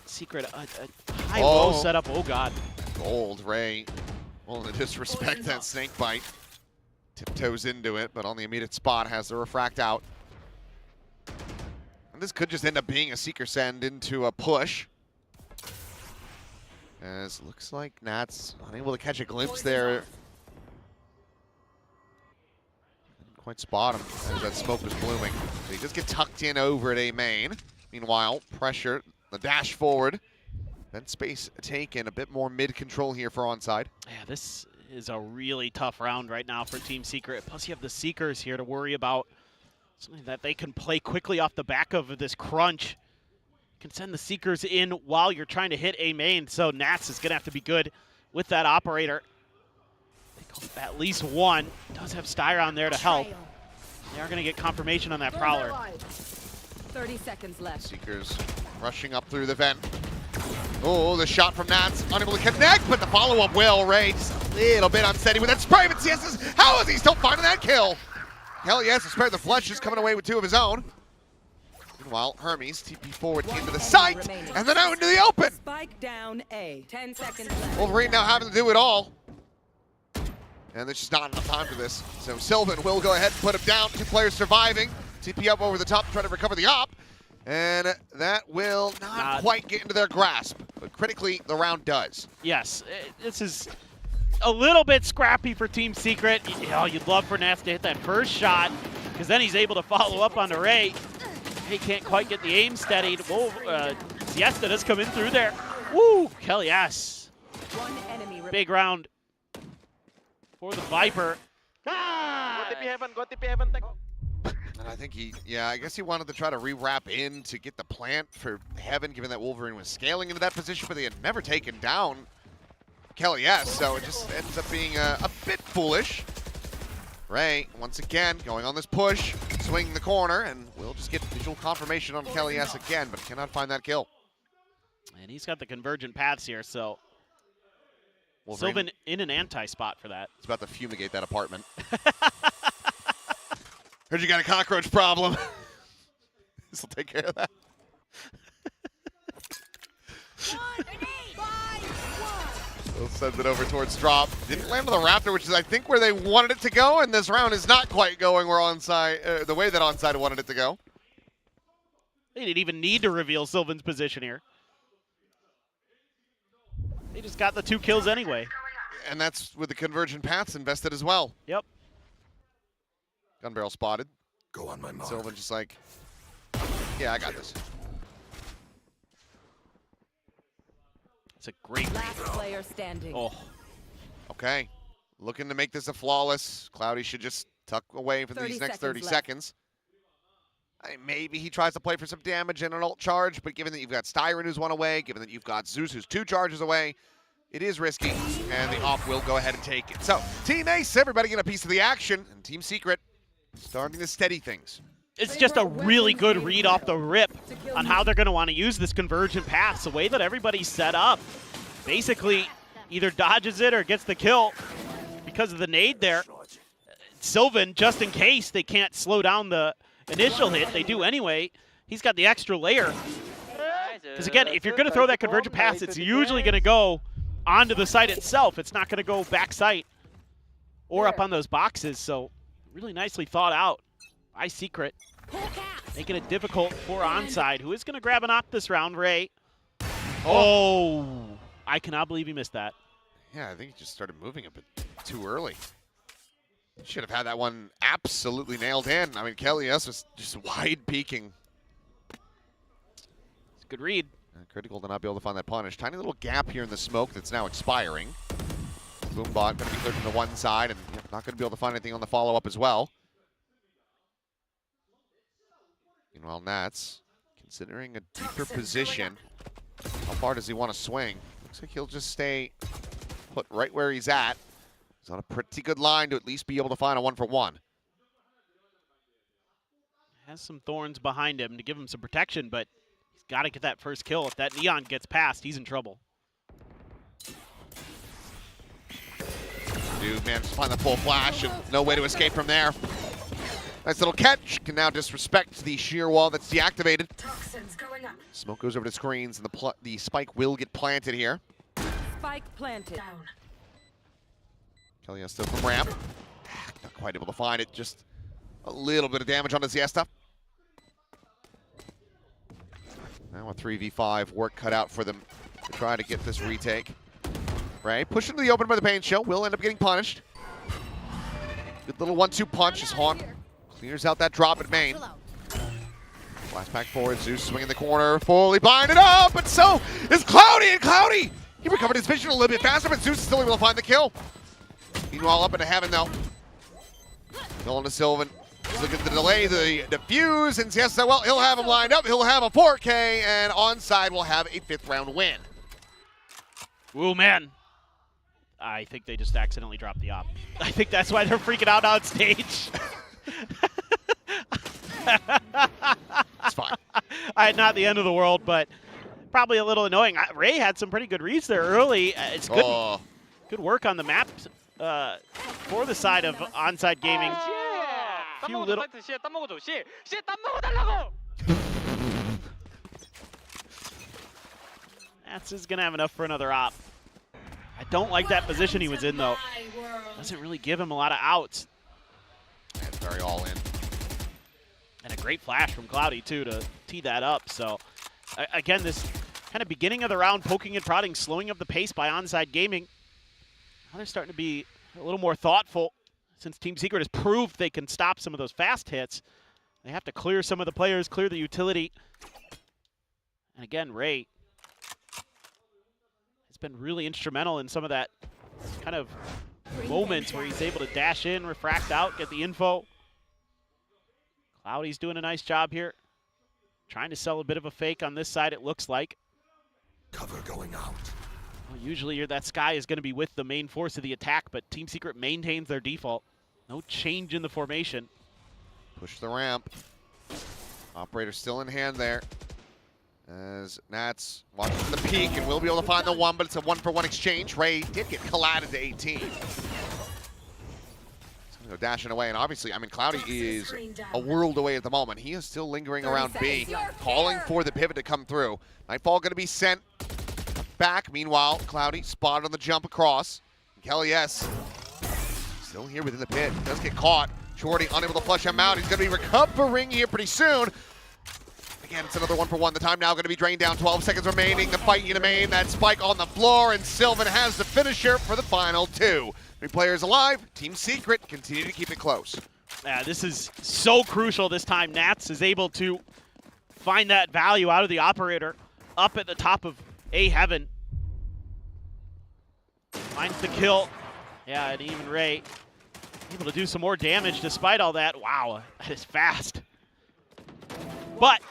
Secret, a high-low setup. Oh god. Gold, Ray willing to disrespect that snake bite. Tiptoes into it, but on the immediate spot has the refract out. And this could just end up being a Seeker send into a push. As looks like Nats unable to catch a glimpse there. quite spot him as that smoke was blooming. They just get tucked in over at A main. Meanwhile, pressure, the dash forward. Then space taken, a bit more mid-control here for onside. Yeah, this is a really tough round right now for Team Secret. Plus you have the Seekers here to worry about. Something that they can play quickly off the back of this crunch. You can send the Seekers in while you're trying to hit A main, so Nats is going to have to be good with that operator. They call at least one. Does have Styron there to help. They are going to get confirmation on that Prowler. 30 seconds left. Seekers rushing up through the vent. Oh, the shot from Nats, unable to connect, but the follow-up will. Ray just a little bit unsteady with that spray, but CS how is he still finding that kill? Hell yes, the spare the flesh is coming away with 2 of his own. Meanwhile, Hermes TP forward into the site, and then out into the open. Spike down A. 10 seconds left. Wolverine now having to do it all. And there's just not enough time for this. So Sylvan will go ahead and put him down. 2 players surviving. TP up over the top to try to recover the op. And that will not quite get into their grasp. But critically, the round does. Yes, this is a little bit scrappy for Team Secret. Oh, you'd love for Nats to hit that first shot, because then he's able to follow up on the Ray. He can't quite get the aim steadied. Whoa, Siesta does come in through there. Woo, Kelly, yes. One enemy Big round for the Viper. Go TP heaven, go TP heaven. And I think I guess he wanted to try to re-wrap in to get the plant for Heaven, given that Wolverine was scaling into that position, but they had never taken down Kelly S, so it just ends up being a bit foolish. Ray, once again, going on this push, swinging the corner, and we'll just get visual confirmation on Kelly S again, but cannot find that kill. And he's got the convergent paths here, so Wolverine, Sylvan in an anti-spot for that. He's about to fumigate that apartment. Heard you got a cockroach problem. This will take care of that. Will sends it over towards drop. Didn't land on the Raptor, which is I think where they wanted it to go, and this round is not quite going where onside, the way that onside wanted it to go. They didn't even need to reveal Sylvan's position here. They just got the 2 kills anyway. And that's with the convergent paths invested as well. Yep. Gun barrel spotted. Go on my mark. Sylvan just like, yeah, I got this. It's a great last player standing. Oh. Okay. Looking to make this a flawless. Cloudy should just tuck away for these next 30 seconds. Maybe he tries to play for some damage and an ult charge, but given that you've got Styron who's 1 away, given that you've got Zeus who's 2 charges away, it is risky, and the op will go ahead and take it. So, Team Ace, everybody getting a piece of the action, and Team Secret starting to steady things. It's just a really good read off the rip on how they're going to want to use this convergent pass. The way that everybody's set up, basically either dodges it or gets the kill because of the nade there. Sylvan, just in case they can't slow down the initial hit, they do anyway. He's got the extra layer. Because again, if you're going to throw that convergent pass, it's usually going to go onto the site itself. It's not going to go back site or up on those boxes. So really nicely thought out by Secret, making it difficult for onside, who is going to grab an op this round, Ray. Oh, I cannot believe he missed that. Yeah, I think he just started moving a bit too early. Should have had that one absolutely nailed in. I mean, Kelly S was just wide peeking. It's a good read. Critical to not be able to find that punish. Tiny little gap here in the smoke that's now expiring. Boombot going to be cleared from the one side, and not going to be able to find anything on the follow-up as well. Meanwhile, Nats considering a deeper position. How far does he want to swing? Looks like he'll just stay put right where he's at. He's on a pretty good line to at least be able to find a 1-for-1. Has some thorns behind him to give him some protection, but he's got to get that first kill. If that Neon gets past, he's in trouble. Dude managed to find the full flash and no way to escape from there. Nice little catch. Can now disrespect the shear wall that's deactivated. Smoke goes over to screens, and the spike will get planted here. Spike planted. Kelly still from ramp. Not quite able to find it. Just a little bit of damage on the Siesta. Now a 3v5 work cut out for them to try to get this retake. Right, pushing to the open by the pain show. Will end up getting punished. Good little 1-2 punch as Hawn Clears out that drop at main. Last pack forward, Zeus swinging the corner, fully binded up, but so is Cloudy, and Cloudy! He recovered his vision a little bit faster, but Zeus is still able to find the kill. Meanwhile, up into heaven though. Going to Sylvan. He's looking to delay the defuse, and yes, well, he'll have him lined up. He'll have a 4K, and onside will have a 5th round win. Ooh, man. I think they just accidentally dropped the op. I think that's why they're freaking out on stage. It's fine. Not the end of the world, but probably a little annoying. Ray had some pretty good reads there early. It's good, good work on the map for the side of onside gaming. Few little. Nats is gonna have enough for another op. I don't like that position he was in though. Doesn't really give him a lot of outs. That's very all in. And a great flash from Cloudy too to tee that up. So again, this kind of beginning of the round, poking and prodding, slowing up the pace by onside gaming. Now they're starting to be a little more thoughtful since Team Secret has proved they can stop some of those fast hits. They have to clear some of the players, clear the utility. And again, Ray has been really instrumental in some of that kind of moments where he's able to dash in, refract out, get the info. Cloudy's doing a nice job here. Trying to sell a bit of a fake on this side, it looks like. Cover going out. Well, usually that Sky is going to be with the main force of the attack, but Team Secret maintains their default. No change in the formation. Push the ramp. Operator still in hand there. As Nats watches the peak and will be able to find the one, but it's a 1-for-1 exchange. Ray did get collided to 18. Go dashing away, and obviously, I mean, Cloudy is a world away at the moment. He is still lingering around B, calling for the pivot to come through. Nightfall going to be sent back. Meanwhile, Cloudy spotted on the jump across. Kelly S. still here within the pit. Does get caught. Shorty unable to flush him out. He's going to be recovering here pretty soon. Again, it's another 1-for-1. The time now going to be drained down. 12 seconds remaining. The fight in the main. That spike on the floor, and Sylvan has the finisher for the final 2. 3 players alive. Team Secret continue to keep it close. Yeah, this is so crucial this time. Nats is able to find that value out of the operator up at the top of A Heaven. Finds the kill. Yeah, and even Ray able to do some more damage despite all that. Wow, that is fast. But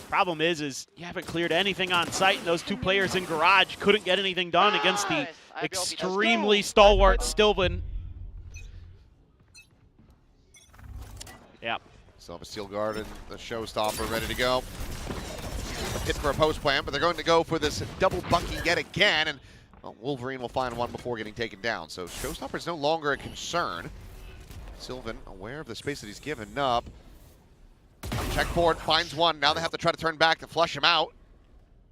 problem is you haven't cleared anything on site, and those 2 players in garage couldn't get anything done against the extremely stalwart Sylvan. Yeah. Still have a steel guard and the showstopper ready to go. A hit for a post plant, but they're going to go for this double bucky yet again, and well, Wolverine will find one before getting taken down. So showstopper is no longer a concern. Sylvan aware of the space that he's given up. Check forward, finds one. Now they have to try to turn back to flush him out.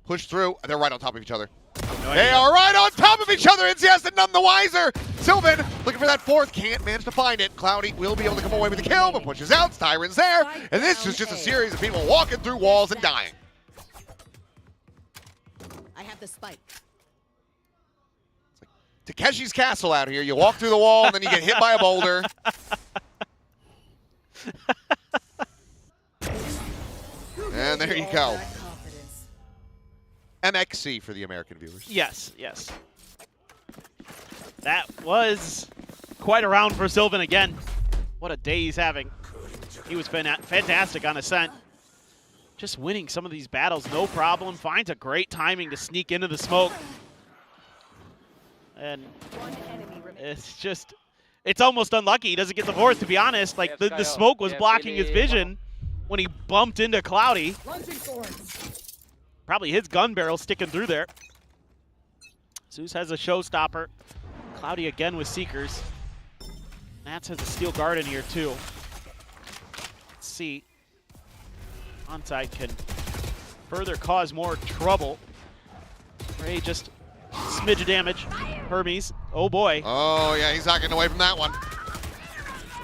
Push through. They're right on top of each other. They are right on top of each other. It's yes and none the wiser. Sylvan looking for that 4th. Can't manage to find it. Cloudy will be able to come away with the kill, but pushes out. Styron's there. And this is just a series of people walking through walls and dying. I have the spike. It's like Takeshi's Castle out here. You walk through the wall, and then you get hit by a boulder. And there you go. MXC for the American viewers. Yes, yes. That was quite a round for Sylvan again. What a day he's having. He was fantastic on Ascent. Just winning some of these battles, no problem. Finds a great timing to sneak into the smoke. And it's just, it's almost unlucky he doesn't get the 4th, to be honest. Like, the smoke was blocking his vision when he bumped into Cloudy. Probably his gun barrel sticking through there. Zeus has a showstopper. Cloudy again with Seekers. Nats has a steel guard in here too. Let's see. Onside can further cause more trouble. Ray just smidge of damage. Hermes. Oh boy. Oh yeah, he's not getting away from that one.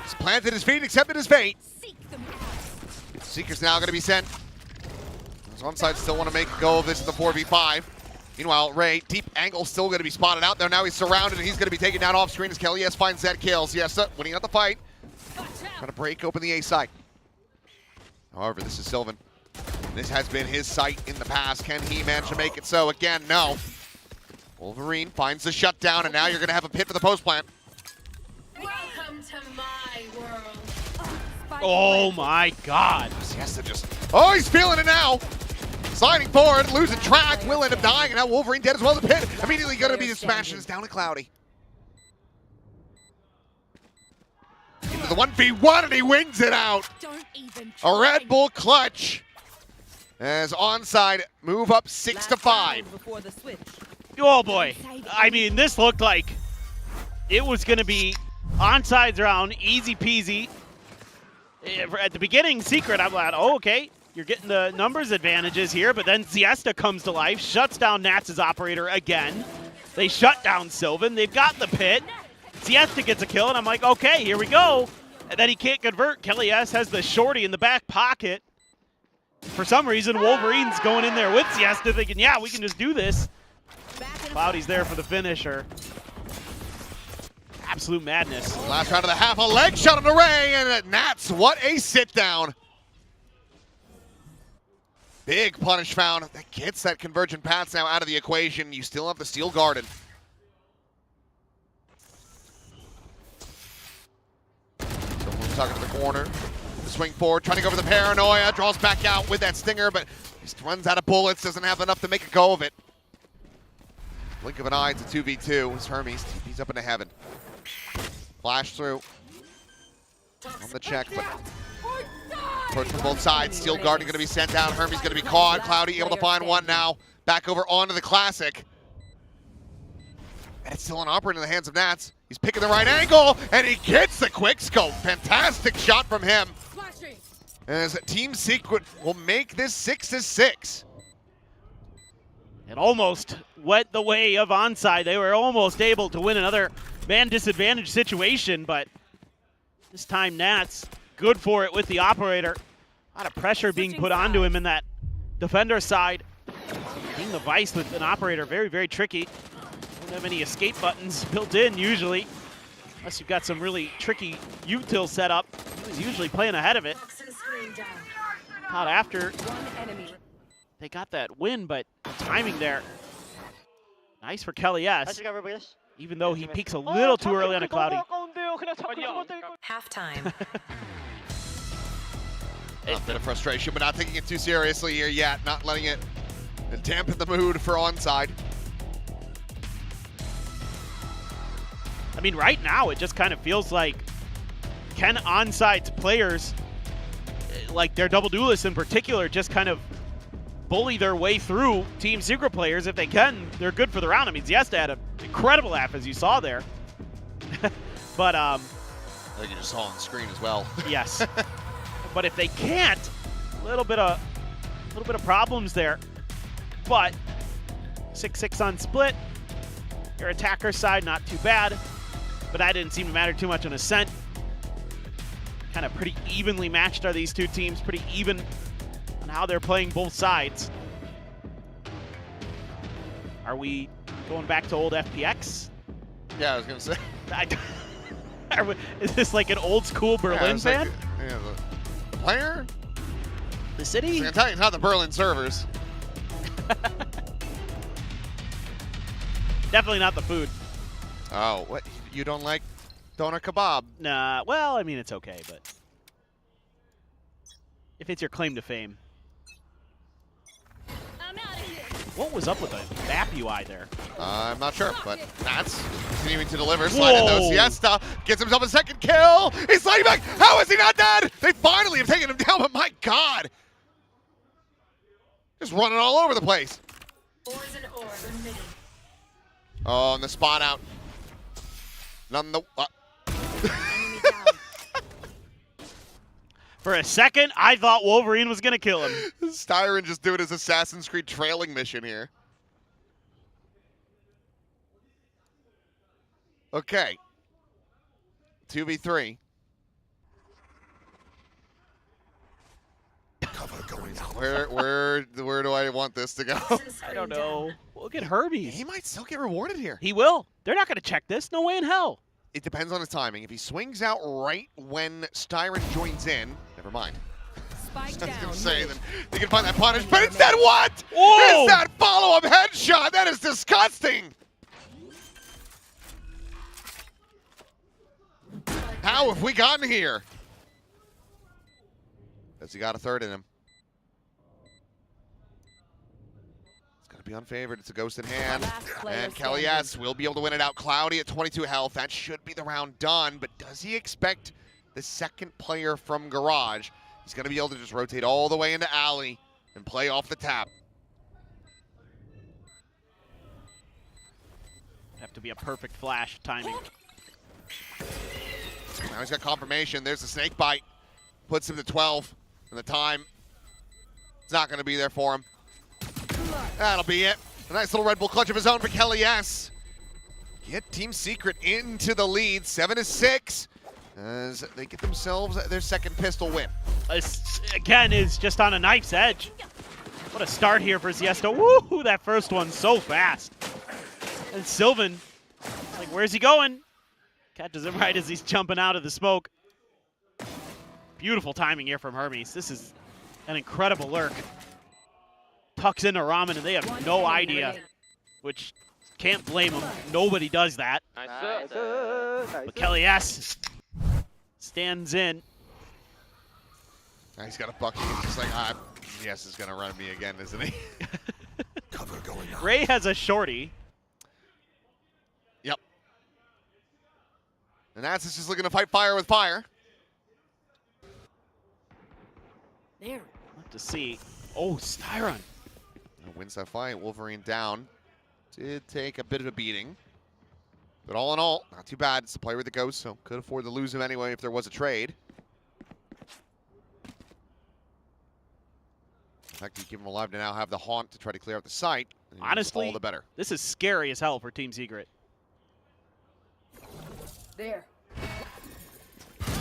He's planted his feet, accepted his fate. Seeker's now going to be sent. Onside still want to make a go of this in the 4v5. Meanwhile, Ray, deep angle, still going to be spotted out there. Now he's surrounded, and he's going to be taken down off screen as Kelly S finds that kill. Siesta winning out the fight. Trying to break open the A side. However, this is Sylvan. This has been his sight in the past. Can he manage to make it so? Again, no. Wolverine finds the shutdown, and now you're going to have a pit for the post plant. Welcome to my world. Oh my god. Siesta just... Oh, he's feeling it now. Sliding forward, losing track, will end up dying, and now Wolverine dead as well. The pit immediately going to be dispatched. It's down to Cloudy. Into the 1v1, and he wings it out. A Red Bull clutch. As onside move up 6-5. Oh boy. I mean, this looked like it was going to be onsides round, easy peasy. At the beginning, Secret, I'm like, oh, okay, you're getting the numbers advantages here, but then Siesta comes to life, shuts down Nats' operator again. They shut down Sylvan. They've got the pit. Siesta gets a kill, and I'm like, okay, here we go. And then he can't convert. Kelly S has the shorty in the back pocket. For some reason, Wolverine's going in there with Siesta, thinking, yeah, we can just do this. Cloudy's there for the finisher. Absolute madness. Last round of the half, a leg shot on Array, and Nats, what a sit down. Big punish found. That gets that convergent paths now out of the equation. You still have the Steel Garden. Someone's talking to the corner. The swing forward, trying to go for the paranoia. Draws back out with that stinger, but just runs out of bullets. Doesn't have enough to make a go of it. Blink of an eye, it's a 2v2. It's Hermes. He's up into heaven. Flash through. On the check, but approach from both sides. Steel Garden going to be sent down. Hermes going to be caught. Cloudy able to find one now. Back over onto the Classic. And it's still an operator in the hands of Nats. He's picking the right angle, and he gets the quick scope. Fantastic shot from him. As Team Secret will make this 6-6. It almost went the way of onside. They were almost able to win another man disadvantage situation, but this time Nats good for it with the operator. A lot of pressure being put onto him in that defender side. Being the vice with an operator, very, very tricky. Don't have any escape buttons built in usually, unless you've got some really tricky util setup. He's usually playing ahead of it. Not after they got that win, but timing there. Nice for Kelly S. Even though he peaks a little too early on a Cloudy. Halftime. A bit of frustration, but not taking it too seriously here yet. Not letting it dampen the mood for onside. I mean, right now it just kind of feels like can onside's players, like their double duelists in particular, just kind of bully their way through Team Secret players. If they can, they're good for the round. I mean, Siesta had an incredible half, as you saw there. But I think you just saw on the screen as well. Yes. But if they can't, a little bit of problems there. But 6-6 on split. Your attacker side, not too bad. But that didn't seem to matter too much on Ascent. Kind of pretty evenly matched are these two teams. Pretty even on how they're playing both sides. Are we going back to old FPX? Yeah, I was going to say. Is this like an old school Berlin fan? Like, yeah, the player? The city? I can tell you it's not the Berlin servers. Definitely not the food. Oh, what? You don't like doner kebab? Nah, well, I mean, it's okay, but if it's your claim to fame. What was up with the map UI there? I'm not sure, but Nats continuing to deliver. Sliding though, Siesta gets himself a second kill. He's sliding back. How is he not dead? They finally have taken him down, but my God. Just running all over the place. Oh, and the spot out. None the... For a second, I thought Wolverine was going to kill him. Styron just doing his Assassin's Creed trailing mission here. Okay. 2v3. Where do I want this to go? I don't know. Look at Herbie. He might still get rewarded here. He will. They're not going to check this. No way in hell. It depends on his timing. If he swings out right when Styron joins in, never mind. I was gonna say that they can find that punish, but instead what? Whoa! Is that follow-up headshot? That is disgusting. How have we gotten here? Has he got a third in him? It's gonna be unfavored. It's a ghost in hand. And Kelly S will be able to win it out. Cloudy at 22 health. That should be the round done, but does he expect the second player from Garage? He's gonna be able to just rotate all the way into Alley and play off the tap. Have to be a perfect flash timing. Now he's got confirmation. There's the snake bite. Puts him to 12. And the time, it's not going to be there for him. That'll be it. A nice little Red Bull clutch of his own for Kelly S. Get Team Secret into the lead, 7-6, as they get themselves their second pistol win. This, again, is just on a knife's edge. What a start here for Siesta. Woo! That first one so fast. And Sylvan, like, where's he going? Catches him right as he's jumping out of the smoke. Beautiful timing here from Hermes. This is an incredible lurk. Tucks into Ramen, and they have no idea, which can't blame them. Nobody does that. But Kelly S stands in. Now he's got a bucket. He's just like, yes, is going to run me again, isn't he? Cover going on. Ray has a shorty. Yep. And that's just looking to fight fire with fire. There. Love to see. Oh, Styron. Wins that fight. Wolverine down. Did take a bit of a beating. But all in all, not too bad. It's the player with the ghost, so could afford to lose him anyway if there was a trade. In fact, you keep him alive to now have the haunt to try to clear out the site. Honestly, all the better. This is scary as hell for Team Secret. There.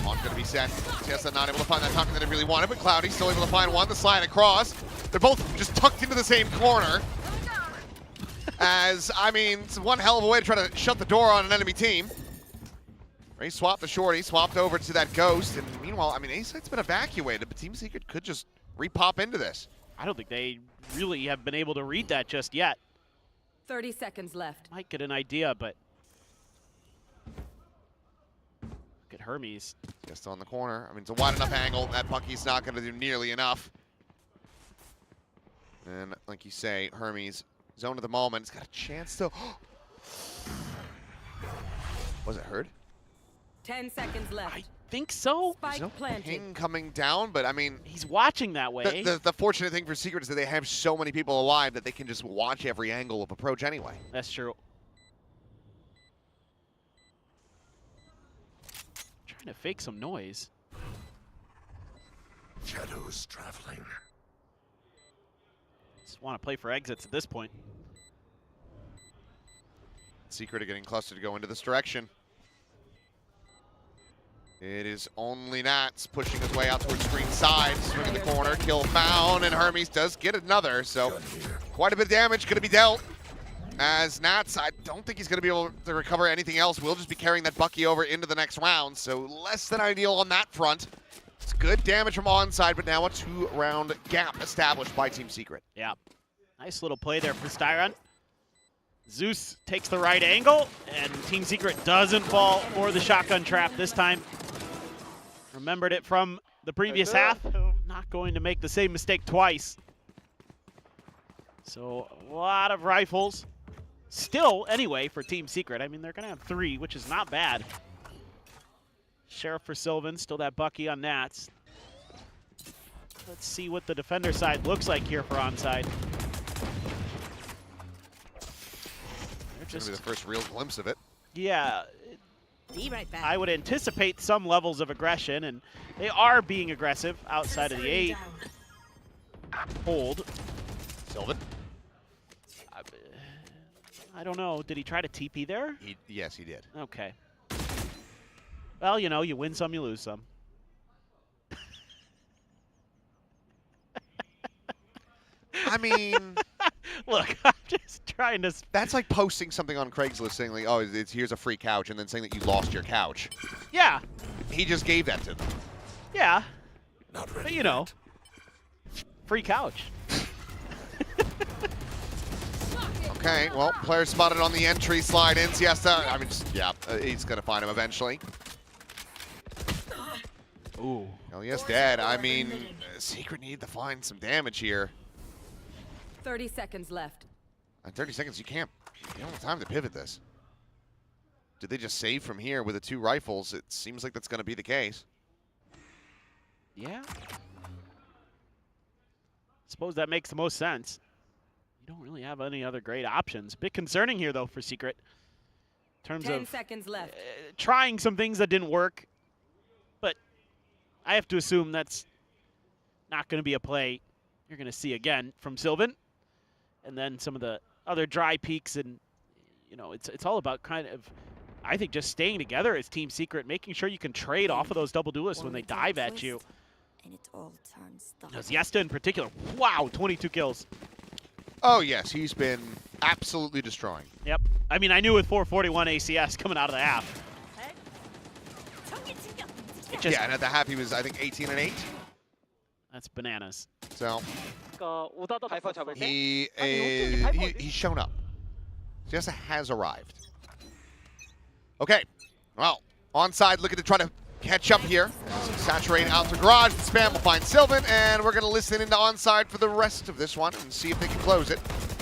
Haunt going to be set. Siesta not able to find that token that he really wanted, but Cloudy still able to find one. The slide across. They're both just tucked into the same corner. As, I mean, it's one hell of a way to try to shut the door on an enemy team. Ray swapped the shorty, swapped over to that ghost, and meanwhile, I mean, A-site's been evacuated, but Team Secret could just repop into this. I don't think they really have been able to read that just yet. 30 seconds left. Might get an idea, but look at Hermes. Just on the corner. I mean, it's a wide enough angle. That Bucky's not going to do nearly enough. And like you say, Hermes, zone at the moment. He's got a chance to... Was it heard? 10 seconds left. I think so. Spike There's no planted. ping coming down, but I mean... He's watching that way. The fortunate thing for Secret is that they have so many people alive that they can just watch every angle of approach anyway. That's true. Trying to fake some noise. Shadows traveling. Just want to play for exits at this point. Secret are getting clustered to go into this direction. It is only Nats pushing his way out towards screen side, swinging the corner, kill found, and Hermes does get another, so quite a bit of damage going to be dealt. As Nats, I don't think he's going to be able to recover anything else. We'll just be carrying that Bucky over into the next round, so less than ideal on that front. It's good damage from onside, but now a 2-round gap established by Team Secret. Yeah. Nice little play there for Styron. Zeus takes the right angle, and Team Secret doesn't fall for the shotgun trap this time. Remembered it from the previous half. Not going to make the same mistake twice. So a lot of rifles. Still, anyway, for Team Secret. I mean, they're going to have 3, which is not bad. Sheriff for Sylvan, still that Bucky on Nats. Let's see what the defender side looks like here for onside. It's going to be the first real glimpse of it. Yeah. Be right back. I would anticipate some levels of aggression, and they are being aggressive outside of the 8. Hold. Sylvan. I don't know. Did he try to TP there? Yes, he did. Okay. Well, you know, you win some, you lose some. I mean... Look, I'm just trying to... That's like posting something on Craigslist saying, like, oh, here's a free couch, and then saying that you lost your couch. Yeah. He just gave that to them. Yeah. Not ready. But, you know, free couch. Okay, well, player spotted on the entry, slide in. Siesta, I mean, he's going to find him eventually. Ooh. Oh, yes, dead. I mean, Secret need to find some damage here. 30 seconds left. In 30 seconds, you don't have time to pivot this. Did they just save from here with the 2 rifles? It seems like that's going to be the case. Yeah. Suppose that makes the most sense. You don't really have any other great options. Bit concerning here, though, for Secret. In terms 10 of seconds left. trying some things that didn't work. But I have to assume that's not going to be a play you're going to see again from Sylvan. And then some of the other dry peaks. And, you know, it's all about kind of, I think, just staying together as Team Secret, making sure you can trade off of those double duelists when they dive at you. And it all turns Ziesta in particular, wow, 22 kills. Oh, yes, he's been absolutely destroying. Yep. I mean, I knew with 441 ACS coming out of the half. Yeah, and at the half he was, I think, 18 and 8. That's bananas. So 잡을 he's shown up. Siesta has arrived. Okay, well, onside looking to try to catch up here. Saturate out to garage. The spam will find Sylvan, and we're going to listen into onside for the rest of this one and see if they can close it.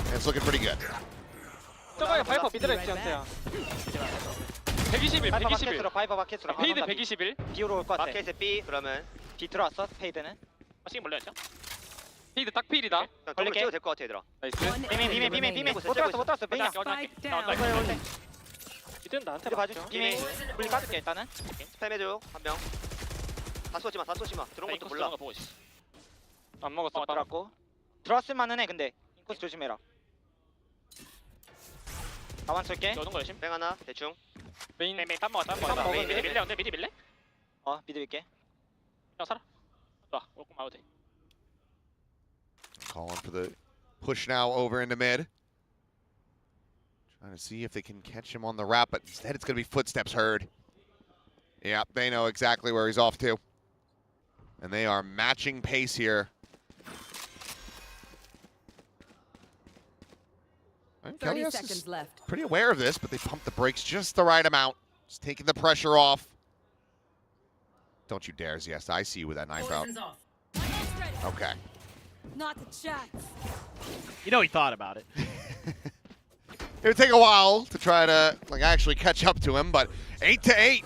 And it's looking pretty good. 저거에 바이퍼 미드로 있지 않대요. 121, 121. 파이버 마켓으로 페이드 121. B로 올 것 같아. 마켓에 B 그러면 B 들어왔어. 페이드는. 지금 몰라야죠. 페이드 딱 필이다. 걸릴게. 찍어도 될것 같아 얘들아. 나이스. 비메. 못 들어왔어. 비메. 이든 나한테 봐줘. 비메. 불리 까줄게 일단은. 스팸 해줘 한 명. 다 쏘지 마. 들어온 것도 몰라. 안 먹었어. 들어왔고. 들어왔을 만은 해 근데. 인코스 조심해라. 가만 쏠게. 넣는 거 열심. 뱅 하나 대충. 메인 땀 먹었다. 미드 밀래? 미드 밀게. 형 살아. 좋아. 오고 마우 돼. Calling for the push now over into mid. Trying to see if they can catch him on the wrap, but instead it's going to be footsteps heard. Yeah, they know exactly where he's off to. And they are matching pace here. 30 seconds left. Pretty aware of this, but they pumped the brakes just the right amount. Just taking the pressure off. Don't you dare, Ziesta. I see you with that knife out. Okay. Not a chance. You know he thought about it. It would take a while to try to actually catch up to him, but 8-8.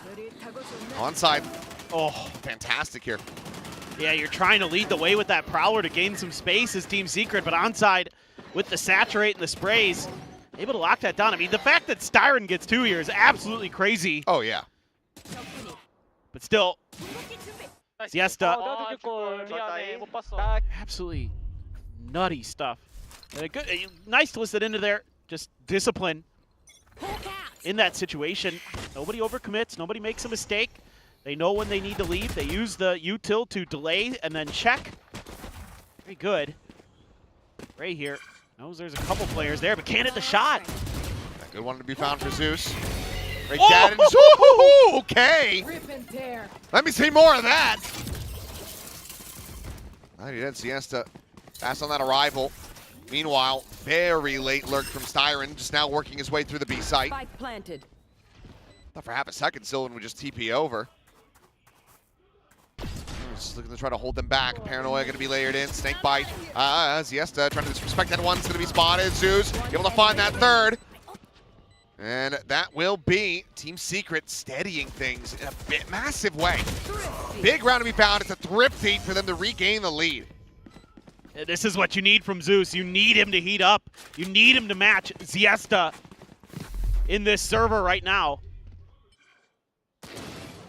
Onside. Oh, fantastic here. Yeah, you're trying to lead the way with that Prowler to gain some space as Team Secret, but onside with the saturate and the sprays, able to lock that down. I mean, the fact that Styron gets 2 here is absolutely crazy. Oh, yeah. But still, Siesta. 못 봤어. Absolutely nutty stuff. Good, nice to listen into there. Just discipline in that situation. Nobody overcommits. Nobody makes a mistake. They know when they need to leave. They use the util to delay and then check. Very good. Ray here knows there's a couple players there, but can't hit the shot. A good one to be found for Zeus. Right, oh! Okay. Rip and tear. Let me see more of that. He did. Siesta fast on that arrival. Meanwhile, very late lurk from Styron, just now working his way through the B site. Spike planted. Thought for half a second Sylvan would just TP over. Just looking to try to hold them back. Paranoia going to be layered in. Snake bite. Ziesta trying to disrespect that one's going to be spotted. Zeus able to find that third. And that will be Team Secret steadying things in a massive way. Big round to be found. It's a thrifty for them to regain the lead. This is what you need from Zeus. You need him to heat up. You need him to match Ziesta in this server right now.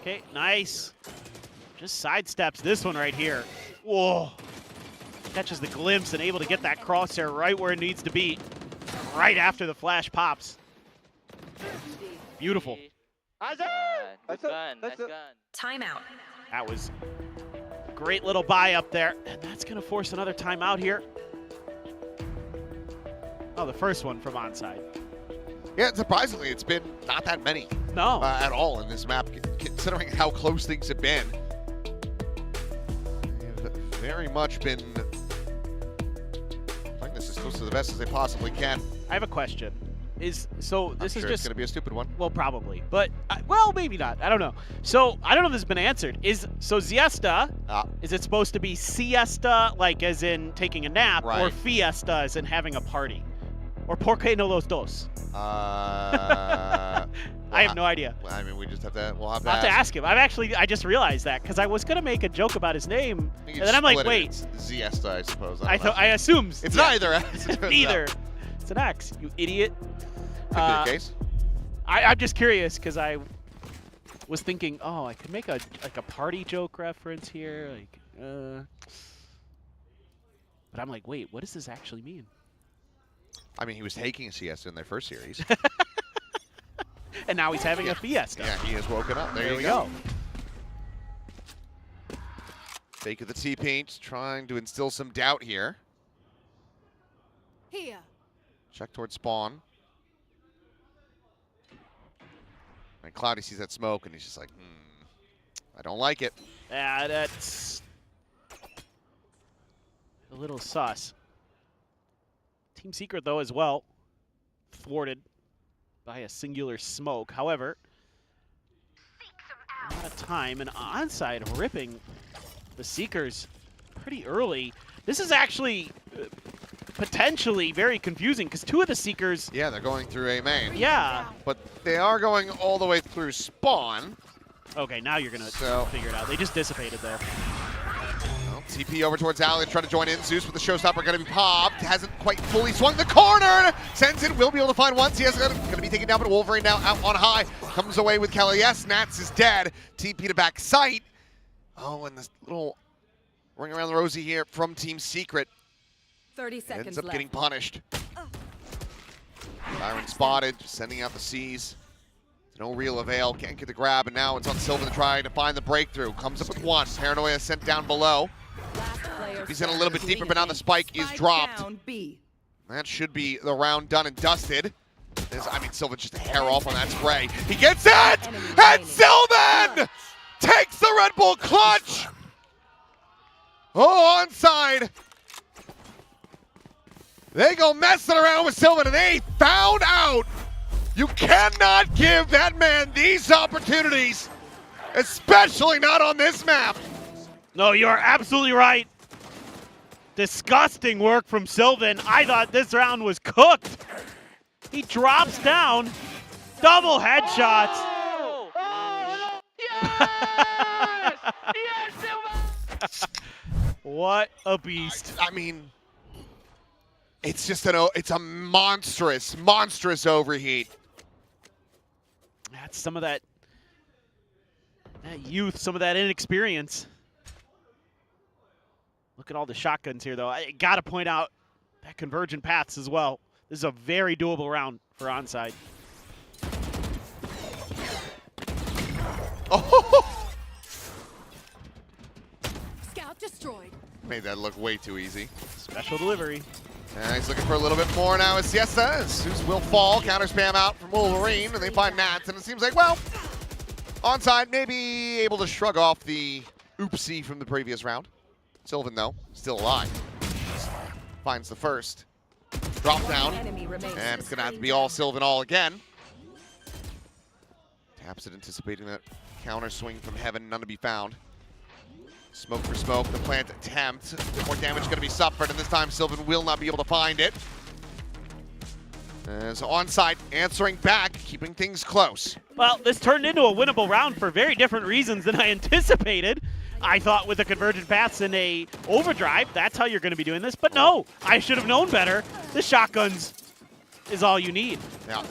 Okay, nice. Just sidesteps this one right here. Whoa. Catches the glimpse and able to get that crosshair right where it needs to be. Right after the flash pops. Beautiful. Nice gun. Timeout. That was a great little buy up there. And that's going to force another timeout here. Oh, the first one from onside. Yeah, surprisingly, it's been not that many. No. At all in this map, considering how close things have been. They've very much been close to the best as they possibly can. I have a question. This is sure just it's going to be a stupid one. Well, probably, but well, maybe not. I don't know. So I don't know if this has been answered. Siesta? Is it supposed to be siesta, like as in taking a nap, or fiesta, as in having a party, or por qué no los dos? I have no idea. I mean, we just have to. We'll have to, I'll have to ask him. I just realized that because I was gonna make a joke about his name, and then I'm like, wait. It's Ziesta, I suppose. I assume it's neither. Neither. It's an X. You idiot. Could be the case. I'm just curious because I was thinking, oh, I could make a party joke reference here, but I'm like, wait, what does this actually mean? I mean, he was taking a siesta in their first series. And now he's having a fiesta. Yeah, he has woken up. There you go. Fake of the T-Paint, trying to instill some doubt here. Here. Check towards spawn. And Cloudy sees that smoke, and he's just like, I don't like it. Yeah, that's a little sus. Team Secret, though, as well, thwarted by a singular smoke. However, a lot of time, and onside ripping the Seekers pretty early. This is actually potentially very confusing because two of the Seekers... Yeah, they're going through A main. Yeah. But they are going all the way through spawn. Okay, now you're going to figure it out. They just dissipated, though. Well, TP over towards Alley to try to join in. Zeus with the showstopper going to be popped. Hasn't quite fully swung the corner. Sensen will be able to find one. CS going to be taken down, but Wolverine now out on high. Comes away with Kelly. Yes, Nats is dead. TP to back sight. Oh, and this little ring around the rosy here from Team Secret. 30 seconds ends up left. getting punished. Byron spotted, just sending out the C's. To no real avail, can't get the grab, and now it's on Sylvan to try to find the breakthrough. Comes up with one. Paranoia sent down below. He's in a little bit deeper, but now the spike is dropped. That should be the round done and dusted. I mean, Sylvan's just a hair off on that spray. He gets it! And Sylvan takes the Red Bull clutch! Oh, onside. They go messing around with Sylvan, and they found out you cannot give that man these opportunities, especially not on this map. No, you are absolutely right. Disgusting work from Sylvan. I thought this round was cooked. He drops down, double headshots. Oh, yes! Yes, Sylvan! What a beast. I mean, it's just it's a monstrous overheat. That's some of that youth, some of that inexperience. Look at all the shotguns here, though. I got to point out that convergent paths as well. This is a very doable round for onside. Oh! Scout destroyed. Made that look way too easy. Special delivery. And he's looking for a little bit more now as Siesta. Zeus will fall. Counter spam out from Wolverine, and they find Nats. And it seems like, well, onside may be able to shrug off the oopsie from the previous round. Sylvan, though, still alive. Finds the first. Drop down. And it's going to have to be all Sylvan all again. Taps it, anticipating that counter swing from heaven, none to be found. Smoke for smoke, the plant attempt. More damage going to be suffered, and this time Sylvan will not be able to find it. As onside answering back, keeping things close. Well, this turned into a winnable round for very different reasons than I anticipated. I thought with the convergent paths and a overdrive, that's how you're going to be doing this. But no, I should have known better. The shotguns is all you need. Yeah.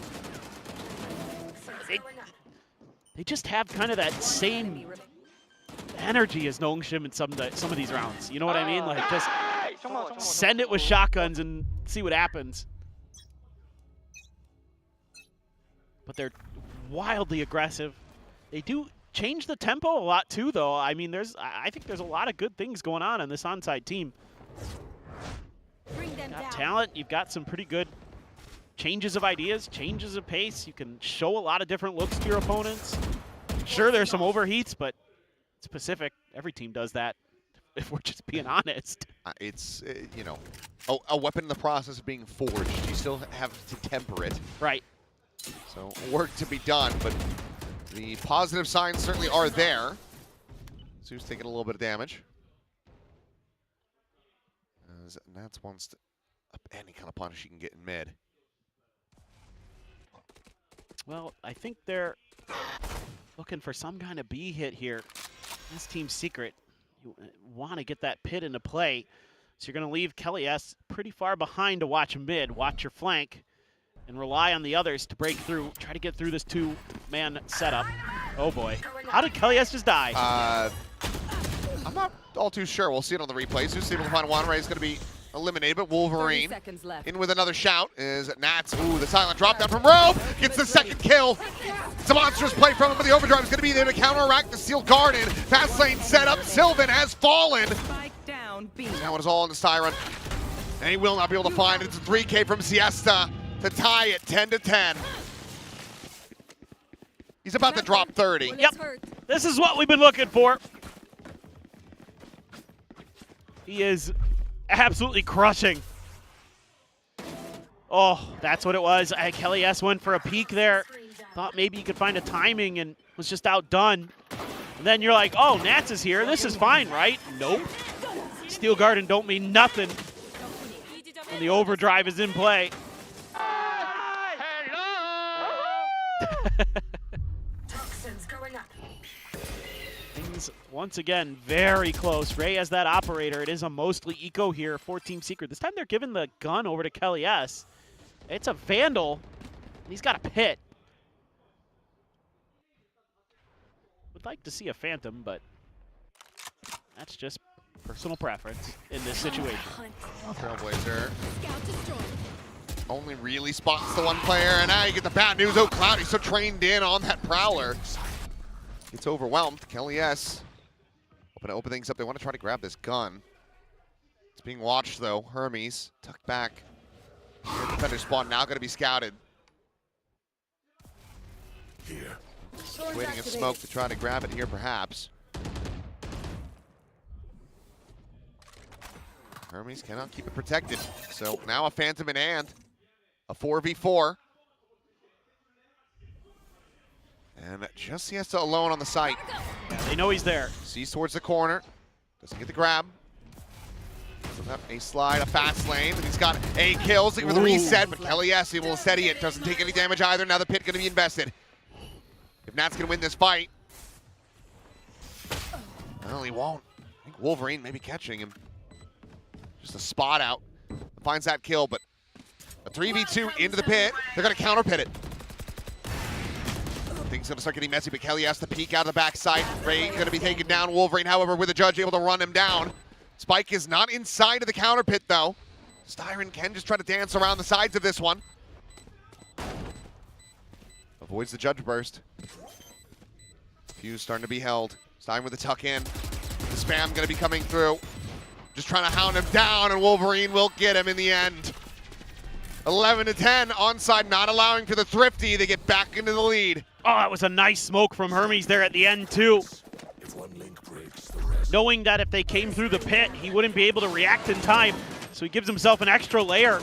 They just have kind of that same energy as Nongshim in some of these rounds. You know what I mean? Like, just send it with shotguns and see what happens. But they're wildly aggressive. They do change the tempo a lot too, though. I mean, I think there's a lot of good things going on in this onside team. You've got talent. You've got some pretty good changes of ideas, changes of pace. You can show a lot of different looks to your opponents. Sure, there's some overheats, but it's Pacific. Every team does that, if we're just being honest. It's, you know, a weapon in the process of being forged. You still have to temper it. Right. So work to be done, but the positive signs certainly are there. Zeus taking a little bit of damage. As Nats wants to up any kind of punish he can get in mid. Well, I think they're looking for some kind of B hit here. That's Team Secret. You want to get that pit into play. So you're going to leave Kelly S pretty far behind to watch mid, watch your flank, and rely on the others to break through, try to get through this two-man setup. Oh boy. How did Kelly S just die? I'm not all too sure. We'll see it on the replays. Who's able to find one? Ray is going to be eliminated, but Wolverine in with another shout is Nats. Ooh, the silent drop down from Robe. Gets the second kill. It's a monstrous play from him, but the overdrive is going to be there to counteract the steel garden. Fast lane set up. Sylvan has fallen. Now it is all on the Styron. And he will not be able to find it. It's a 3K from Siesta to tie it 10-10. He's about to drop 30. Yep. This is what we've been looking for. He is absolutely crushing. Oh, that's what it was. Kelly S went for a peek there. Thought maybe he could find a timing and was just outdone. And then you're like, oh, Nats is here. This is fine, right? Nope. Steel Garden don't mean nothing when the overdrive is in play. Things, once again, very close. Ray has that operator. It is a mostly eco here for Team Secret. This time they're giving the gun over to Kelly S. It's a Vandal, and he's got a pit. Would like to see a Phantom, but that's just personal preference in this situation. Trailblazer only really spots the one player, and now you get the bad news. Oh, Cloud, he's so trained in on that Prowler. Gets overwhelmed. Kelly S. Hoping to open things up. They want to try to grab this gun. It's being watched, though. Hermes tucked back. Here, defender spawn now going to be scouted. Here. Waiting in smoke to try to grab it here, perhaps. Hermes cannot keep it protected. So now a Phantom in hand. A 4v4. And just Siesta alone on the site. Yeah, they know he's there. Sees towards the corner. Doesn't get the grab. Doesn't have a slide, a fast lane. He's got 8 kills. Looking for the reset, but Kelly S able to steady it. Doesn't take any damage either. Now the pit going to be invested. If Nat's going to win this fight. Well, he won't. I think Wolverine maybe catching him. Just a spot out. Finds that kill, but a 3v2 into the pit. They're going to counter pit it. Things going to start getting messy, but Kelly has to peek out of the backside. Ray going to be taken down. Wolverine, however, with the judge able to run him down. Spike is not inside of the counter pit, though. Styron can just try to dance around the sides of this one. Avoids the judge burst. Fuse starting to be held. Styron with the tuck in. The spam going to be coming through. Just trying to hound him down, and Wolverine will get him in the end. 11-10, onside not allowing for the Thrifty. They get back into the lead. Oh, that was a nice smoke from Hermes there at the end, too. Knowing that if they came through the pit, he wouldn't be able to react in time. So he gives himself an extra layer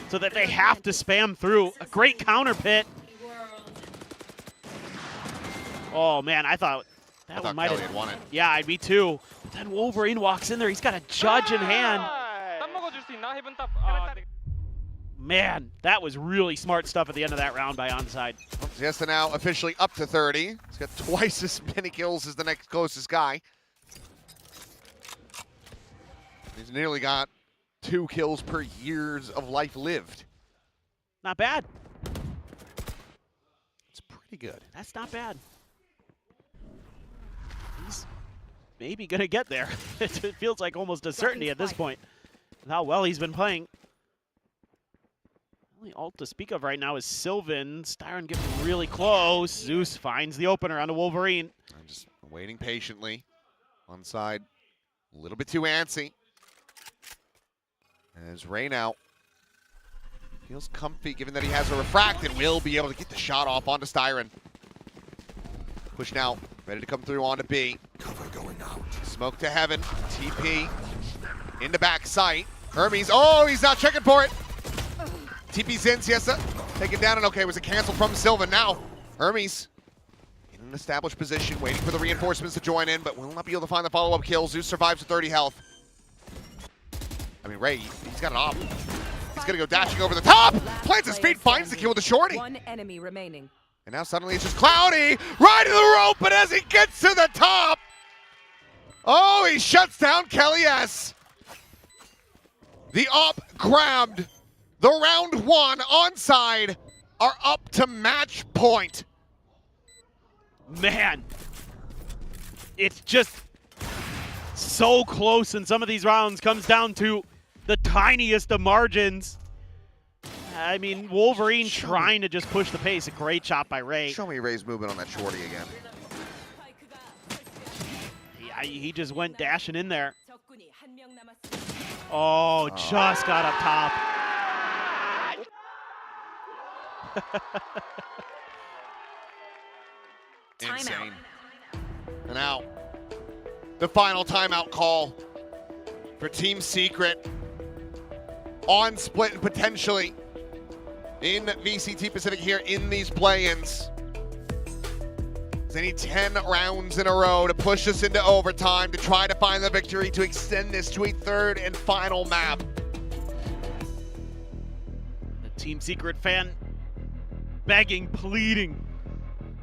so that they have to spam through. A great counter pit. Oh, man, I thought that one might have won it. Yeah, me too. But then Wolverine walks in there. He's got a judge in hand. Man, that was really smart stuff at the end of that round by Onside. Siesta now officially up to 30. He's got twice as many kills as the next closest guy. He's nearly got 2 kills per years of life lived. Not bad. It's pretty good. That's not bad. He's maybe going to get there. It feels like almost a certainty at this point with how well he's been playing. The only ult to speak of right now is Sylvan. Styron getting really close. Zeus finds the opener onto Wolverine. I'm just waiting patiently. On side, a little bit too antsy. As Ray now feels comfy, given that he has a refract and will be able to get the shot off onto Styron. Push now, ready to come through onto B. Cover going out. Smoke to heaven, TP into back sight. Hermes, oh, he's not checking for it. TP's in, Siesta. Taken down, and okay, was it canceled from Sylvan? Now, Hermes in an established position, waiting for the reinforcements to join in, but will not be able to find the follow-up kill. Zeus survives with 30 health. I mean, Ray, he's got an op. He's gonna go dashing over the top. Plants his feet, finds the kill with the shorty. One enemy remaining. And now suddenly it's just Cloudy, right to the rope, but as he gets to the top, oh, he shuts down Kelly S. The op grabbed. The round one onside are up to match point. Man, it's just so close in some of these rounds. Comes down to the tiniest of margins. I mean, Wolverine trying to just push the pace. A great shot by Ray. Show me Ray's movement on that shorty again. He just went dashing in there. Oh, just got up top. Insane. And now, the final timeout call for Team Secret on split and potentially in VCT Pacific here in these play-ins. They need 10 rounds in a row to push us into overtime to try to find the victory to extend this to a third and final map. The Team Secret fan begging, pleading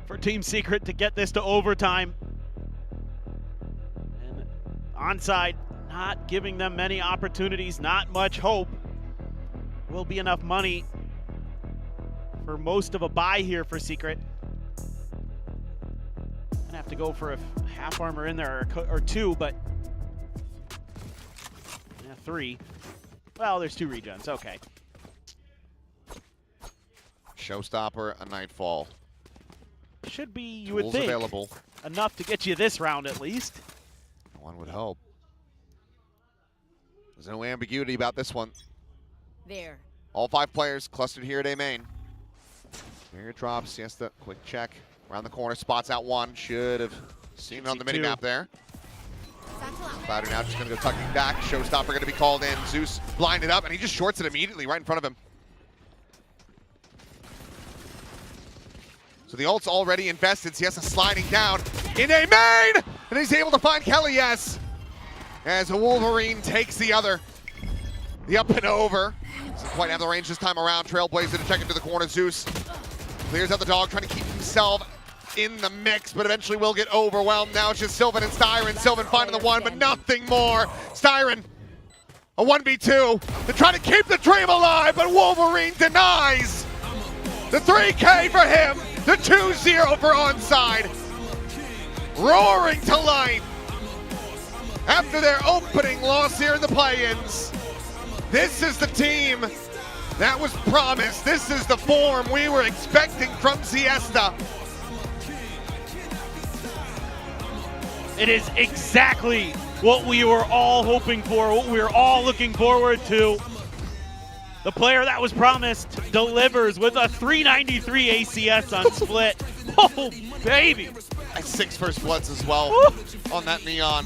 for Team Secret to get this to overtime. And onside not giving them many opportunities, not much hope. Will be enough money for most of a buy here for Secret. Gonna have to go for a half armor in there or two, but yeah, 3. Well, there's 2 regens. Okay. Showstopper, a Nightfall. Should be, you would Tools think, available. Enough to get you this round at least. One would hope. There's no ambiguity about this one. There. All 5 players clustered here at A main. Here it drops. Siesta, quick check. Around the corner, spots out one. Should have seen it on the mini-map there. Cloudy now just going to go tucking back. Showstopper going to be called in. Zeus blinded up, and he just shorts it immediately right in front of him. So the ult's already invested. Siesta sliding down in A main, and he's able to find Kelly S. As Wolverine takes the other. The up and over. Doesn't quite have the range this time around. Trailblazer to check into the corner. Zeus clears out the dog, trying to keep himself in the mix, but eventually will get overwhelmed. Now it's just Sylvan and Styron. Sylvan finding the one, but nothing more. Styron, a 1v2 to try to keep the dream alive, but Wolverine denies. The 3K for him, the 2-0 for onside. Roaring to life after their opening loss here in the play-ins. This is the team that was promised. This is the form we were expecting from Siesta. It is exactly what we were all hoping for, what we were all looking forward to. The player that was promised delivers with a 393 ACS on split. Oh, baby. 6 first bloods as well on that Neon.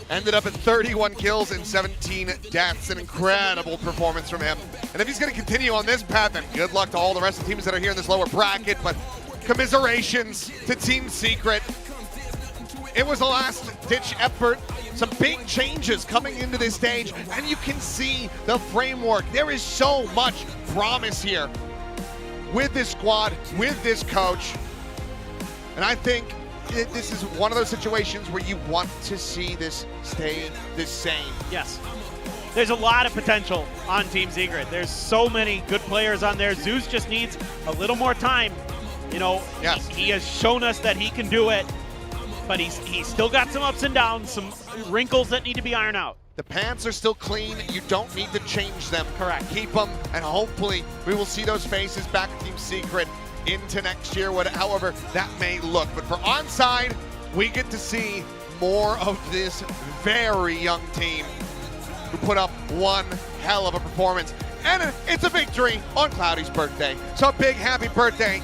Ended up at 31 kills and 17 deaths. An incredible performance from him. And if he's going to continue on this path, then good luck to all the rest of the teams that are here in this lower bracket. But commiserations to Team Secret. It was a last-ditch effort. Some big changes coming into this stage, and you can see the framework. There is so much promise here with this squad, with this coach. And I think this is one of those situations where you want to see this stay the same. Yes. There's a lot of potential on Team Secret. There's so many good players on there. Zeus just needs a little more time. You know, yes. He has shown us that he can do it, but he's still got some ups and downs, some wrinkles that need to be ironed out. The pants are still clean. You don't need to change them. Correct. Keep them, and hopefully we will see those faces back at Team Secret into next year, however that may look. But for onside, we get to see more of this very young team who put up one hell of a performance. And it's a victory on Cloudy's birthday. So a big happy birthday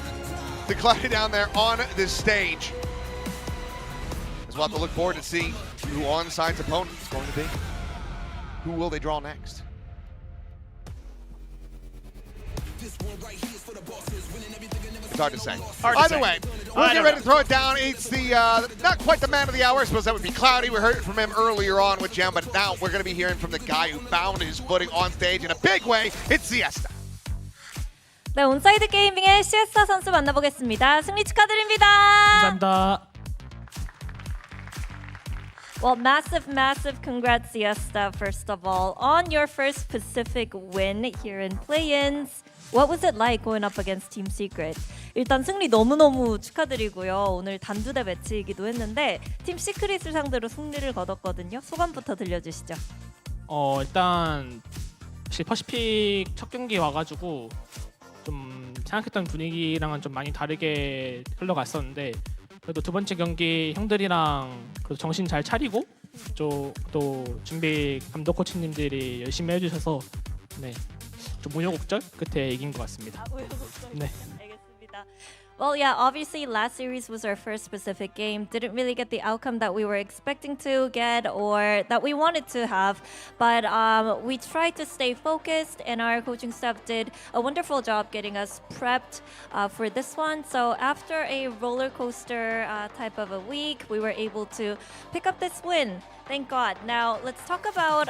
to Cloudy down there on this stage. As we'll have to look forward to see who onside's opponent is going to be. Who will they draw next? It's hard to say. Either way, we'll get ready to throw it down. It's the not quite the man of the hour. I suppose that would be Cloudy. We heard it from him earlier on with Jam, but now we're going to be hearing from the guy who found his footing on stage in a big way. It's Siesta. 네, 온사이드 게이밍의 시에스타 선수 만나보겠습니다. 승리 축하드립니다. 감사합니다. Well, massive congrats, Siesta, first of all, on your first Pacific win here in play-ins. What was it like going up against Team Secret? 일단 승리 너무너무 축하드리고요. 오늘 단두대 매치이기도 했는데 팀 시크릿을 상대로 승리를 거뒀거든요. 소감부터 들려주시죠. 일단 사실 퍼시픽 첫 경기 와가지고 좀 생각했던 분위기랑은 좀 많이 다르게 흘러갔었는데 그래도 두 번째 경기 형들이랑 그래도 정신 잘 차리고 또 준비 감독 코치님들이 열심히 해주셔서 네, 좀 우여곡절 끝에 이긴 것 같습니다. 네. 알겠습니다. Well, yeah, obviously last series was our first Pacific game. Didn't really get the outcome that we were expecting to get or that we wanted to have. But we tried to stay focused and our coaching staff did a wonderful job getting us prepped for this one. So after a roller coaster type of a week, we were able to pick up this win. Thank God. Now, let's talk about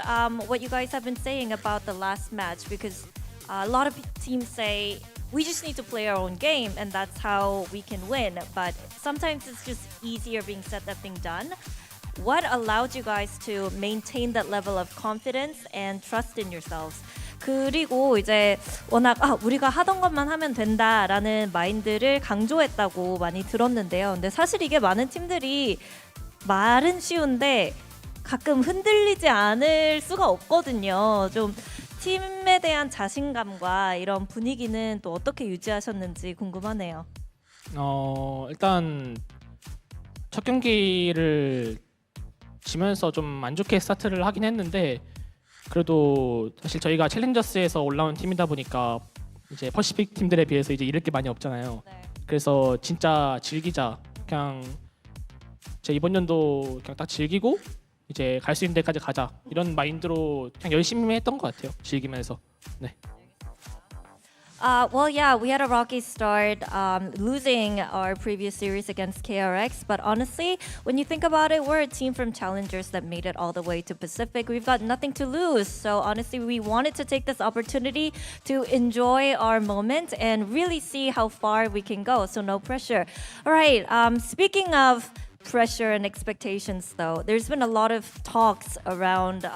what you guys have been saying about the last match because a lot of teams say we just need to play our own game and that's how we can win. But sometimes it's just easier being said than being done. What allowed you guys to maintain that level of confidence and trust in yourselves? 그리고 이제 워낙 우리가 하던 것만 하면 된다라는 마인드를 강조했다고 많이 들었는데요. 근데 사실 이게 많은 팀들이 말은 쉬운데 가끔 흔들리지 않을 수가 없거든요. 좀 팀에 대한 자신감과 이런 분위기는 또 어떻게 유지하셨는지 궁금하네요. 일단 첫 경기를 지면서 좀 안 좋게 스타트를 하긴 했는데 그래도 사실 저희가 챌린저스에서 올라온 팀이다 보니까 이제 퍼시픽 팀들에 비해서 이제 잃을 게 많이 없잖아요. 네. 그래서 진짜 즐기자. 그냥 제 이번 연도 그냥 딱 즐기고 이제 갈 수 있는 데까지 가자 이런 마인드로 그냥 열심히 했던 것 같아요. 즐기면서. 네. Well, yeah, we had a rocky start, losing our previous series against KRX. But honestly, when you think about it, we're a team from challengers that made it all the way to Pacific. We've got nothing to lose. So honestly, we wanted to take this opportunity to enjoy our moment and really see how far we can go. So no pressure. All right. Speaking of pressure and expectations, though, there's been a lot of talks around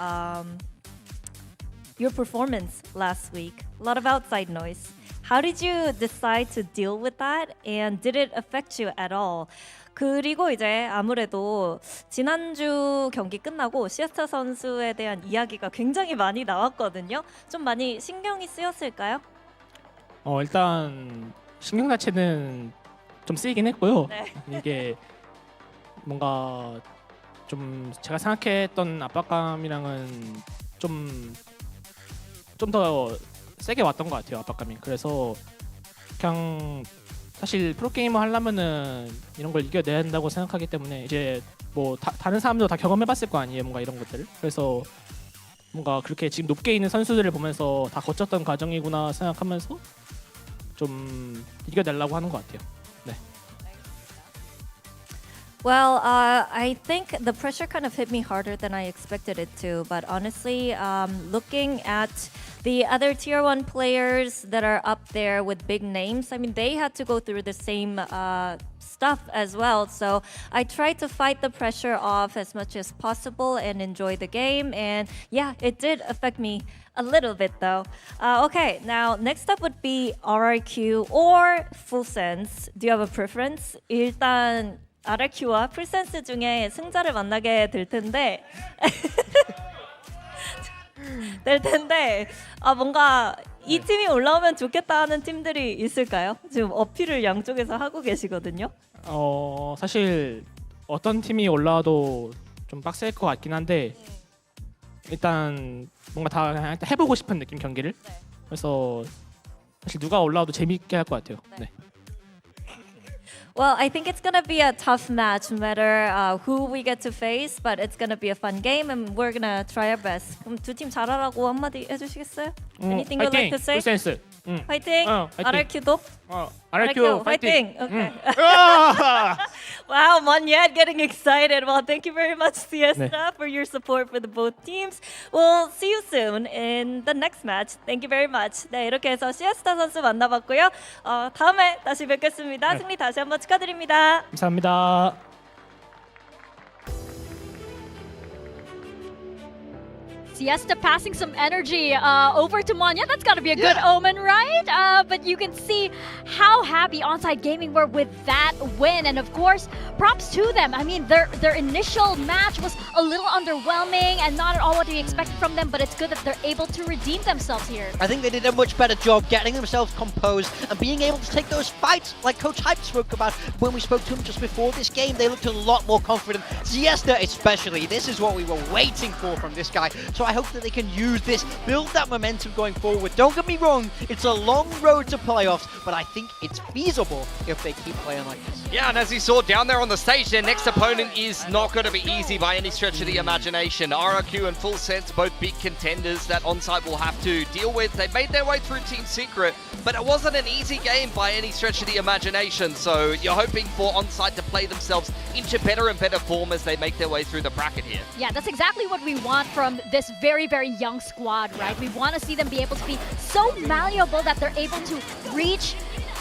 your performance last week. A lot of outside noise. How did you decide to deal with that? And did it affect you at all? 그리고 이제 아무래도 지난주 경기 끝나고 시에스타 선수에 대한 이야기가 굉장히 많이 나왔거든요. 좀 많이 신경이 쓰였을까요? 일단 신경 자체는 좀 쓰이긴 했고요. 네. 이게 뭔가 좀 제가 생각했던 압박감이랑은 좀 더 세게 왔던 것 같아요. 압박감이. 그래서 그냥 사실 프로게이머 하려면은 이런 걸 이겨내야 된다고 생각하기 때문에 이제 뭐 다른 사람도 다 경험해봤을 거 아니에요. 뭔가 이런 것들을. 그래서 뭔가 그렇게 지금 높게 있는 선수들을 보면서 다 거쳤던 과정이구나 생각하면서 좀 이겨내려고 하는 것 같아요. 네. Well, I think the pressure kind of hit me harder than I expected it to. But honestly, looking at the other tier 1 players that are up there with big names, I mean, they had to go through the same stuff as well. So I tried to fight the pressure off as much as possible and enjoy the game. And yeah, it did affect me a little bit though. Okay, now next up would be RRQ or Full Sense. Do you have a preference? 일단 RRQ와 풀센스 중에 승자를 만나게 될 텐데 뭔가 이 팀이 올라오면 좋겠다 하는 팀들이 있을까요? 지금 어필을 양쪽에서 하고 계시거든요. 사실 어떤 팀이 올라와도 좀 빡셀 것 같긴 한데 일단 뭔가 다 해보고 싶은 느낌 경기를. 그래서 사실 누가 올라와도 재밌게 할 것 같아요. 네. Well, I think it's gonna be a tough match, no matter who we get to face, but it's gonna be a fun game, and we're gonna try our best. 그럼 두 팀 잘하라고 한마디 해주시겠어요? Anything you'd like to say? 센스. 화이팅! RRQ도? RRQ 화이팅! Okay. Wow, Monyet getting excited. Well, thank you very much, Siesta, for your support for the both teams. We'll see you soon in the next match. Thank you very much. 네, 이렇게 해서 시에스타 선수 만나봤고요. 다음에 다시 뵙겠습니다. 승리 다시 한번 축하드립니다. 감사합니다. Siesta passing some energy over to Manya. That's got to be a good omen, right? But you can see how happy Onside Gaming were with that win. And of course, props to them. I mean, their initial match was a little underwhelming and not at all what we expected from them, but it's good that they're able to redeem themselves here. I think they did a much better job getting themselves composed and being able to take those fights like Coach Hype spoke about when we spoke to him just before this game. They looked a lot more confident. Siesta especially, this is what we were waiting for from this guy. So I hope that they can use this, build that momentum going forward. Don't get me wrong, it's a long road to playoffs, but I think it's feasible if they keep playing like this. Yeah, and as you saw down there on the stage, their next opponent is not going to be easy by any stretch of the imagination. RRQ and Full Sense, both big contenders that Onside will have to deal with. They made their way through Team Secret, but it wasn't an easy game by any stretch of the imagination. So you're hoping for Onside to play themselves into better and better form as they make their way through the bracket here. Yeah, that's exactly what we want from this very, very young squad, right? We want to see them be able to be so malleable that they're able to reach,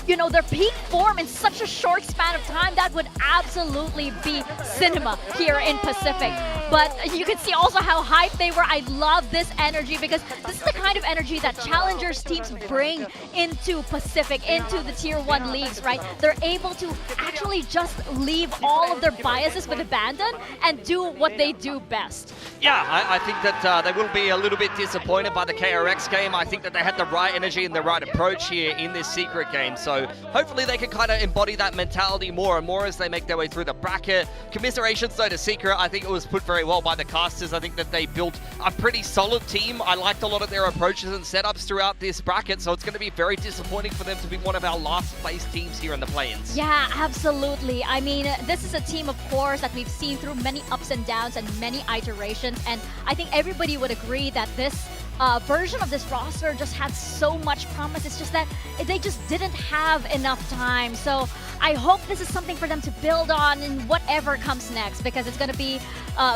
you know, their peak form in such a short span of time. That would absolutely be cinema here in Pacific. But you can see also how hyped they were. I love this energy because this is the kind of energy that challengers teams bring into Pacific, into the Tier 1 leagues, right? They're able to actually just leave all of their biases with abandon and do what they do best. Yeah, I think that they will be a little bit disappointed by the KRX game. I think that they had the right energy and the right approach here in this Secret game. So hopefully they can kind of embody that mentality more and more as they make their way through the bracket. Commiserations though to Secret. I think it was put very well by the casters. I think that they built a pretty solid team. I liked a lot of their approaches and setups throughout this bracket. So it's going to be very disappointing for them to be one of our last place teams here in the play-ins. Yeah, absolutely. I mean, this is a team, of course, that we've seen through many ups and downs and many iterations. And I think everybody would agree that this version of this roster just had so much promise. It's just that they just didn't have enough time. So I hope this is something for them to build on in whatever comes next, because it's going to be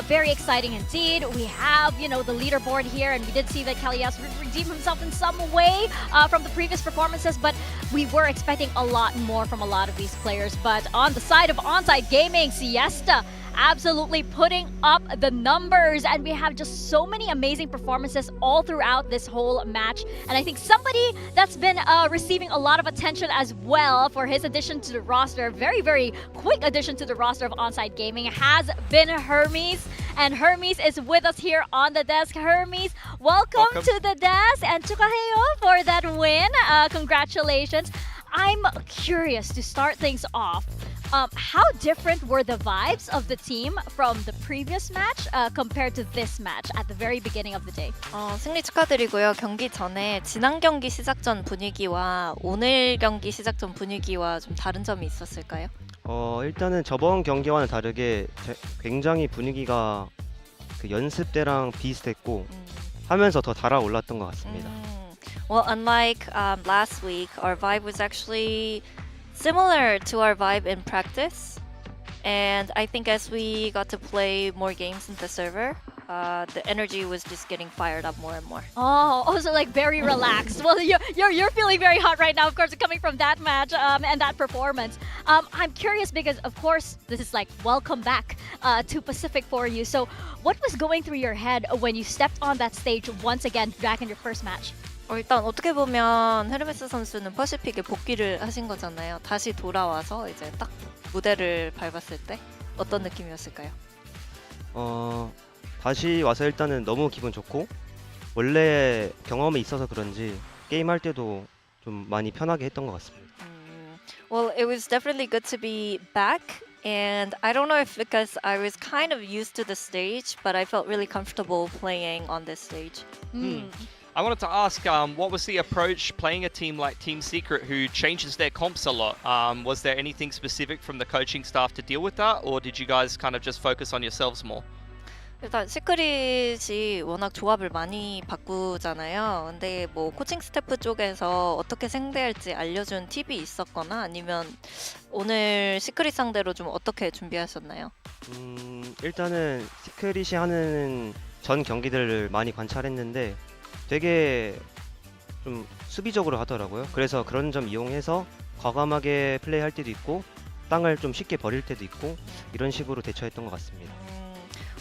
very exciting indeed. We have, you know, the leaderboard here, and we did see that Kalias redeem himself in some way from the previous performances, but we were expecting a lot more from a lot of these players. But on the side of Onside Gaming, Siesta absolutely putting up the numbers, and we have just so many amazing performances all throughout this whole match. And I think somebody that's been receiving a lot of attention as well for his addition to the roster, very, very quick addition to the roster of Onside Gaming, has been Hermes. And Hermes is with us here on the desk. Hermes, welcome to the desk, and 축하해요 for that win. Congratulations. I'm curious to start things off. How different were the vibes of the team from the previous match compared to this match at the very beginning of the day? 승리 축하드리고요. 경기 전에 지난 경기 시작 전 분위기와 오늘 경기 시작 전 분위기와 좀 다른 점이 있었을까요? 일단은 저번 경기와는 다르게 굉장히 분위기가 그 연습 때랑 비슷했고 하면서 더 달아올랐던 것 같습니다. Well, unlike last week, our vibe was actually similar to our vibe in practice, and I think as we got to play more games in the server, the energy was just getting fired up more and more. Oh, also like very relaxed. Well, you're feeling very hot right now, of course, coming from that match and that performance. I'm curious because, of course, this is like welcome back to Pacific for you. So, what was going through your head when you stepped on that stage once again back in your first match? 일단 어떻게 보면 헤르메스 선수는 퍼시픽에 복귀를 하신 거잖아요. 다시 돌아와서 이제 딱 무대를 밟았을 때 어떤 느낌이었을까요? 다시 와서 일단은 너무 기분 좋고 원래 경험이 있어서 그런지 게임할 때도 좀 많이 편하게 했던 것 같습니다. Well, it was definitely good to be back And I don't know if because I was kind of used to the stage, but I felt really comfortable playing on this stage. I wanted to ask, what was the approach playing a team like Team Secret who changes their comps a lot? Was there anything specific from the coaching staff to deal with that, or did you guys kind of just focus on yourselves more? 일단 시크릿이 워낙 조합을 많이 바꾸잖아요. 근데 뭐 코칭 스태프 쪽에서 어떻게 상대할지 알려준 팁이 있었거나 아니면 오늘 시크릿 상대로 좀 어떻게 준비하셨나요? 일단은 시크릿이 하는 전 경기들을 많이 관찰했는데 되게 좀 수비적으로 하더라고요. 그래서 그런 점 이용해서 과감하게 플레이할 때도 있고 땅을 좀 쉽게 버릴 때도 있고 이런 식으로 대처했던 것 같습니다.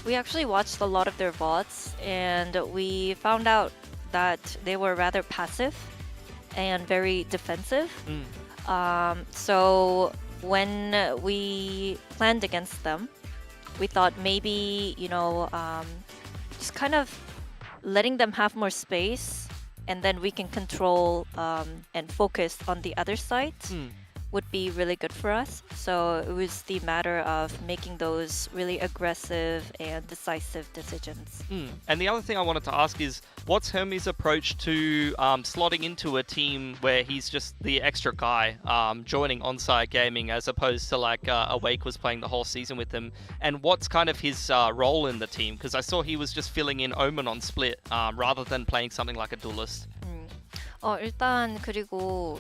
We actually watched a lot of their VODs and we found out that they were rather passive and very defensive. So when we planned against them, we thought maybe, just kind of letting them have more space and then we can control and focus on the other side would be really good for us. So it was the matter of making those really aggressive and decisive decisions. And the other thing I wanted to ask is, what's Hermes' approach to slotting into a team where he's just the extra guy, joining On-Site Gaming as opposed to like Awake was playing the whole season with him? And what's kind of his role in the team? Because I saw he was just filling in Omen on Split rather than playing something like a duelist. 일단 그리고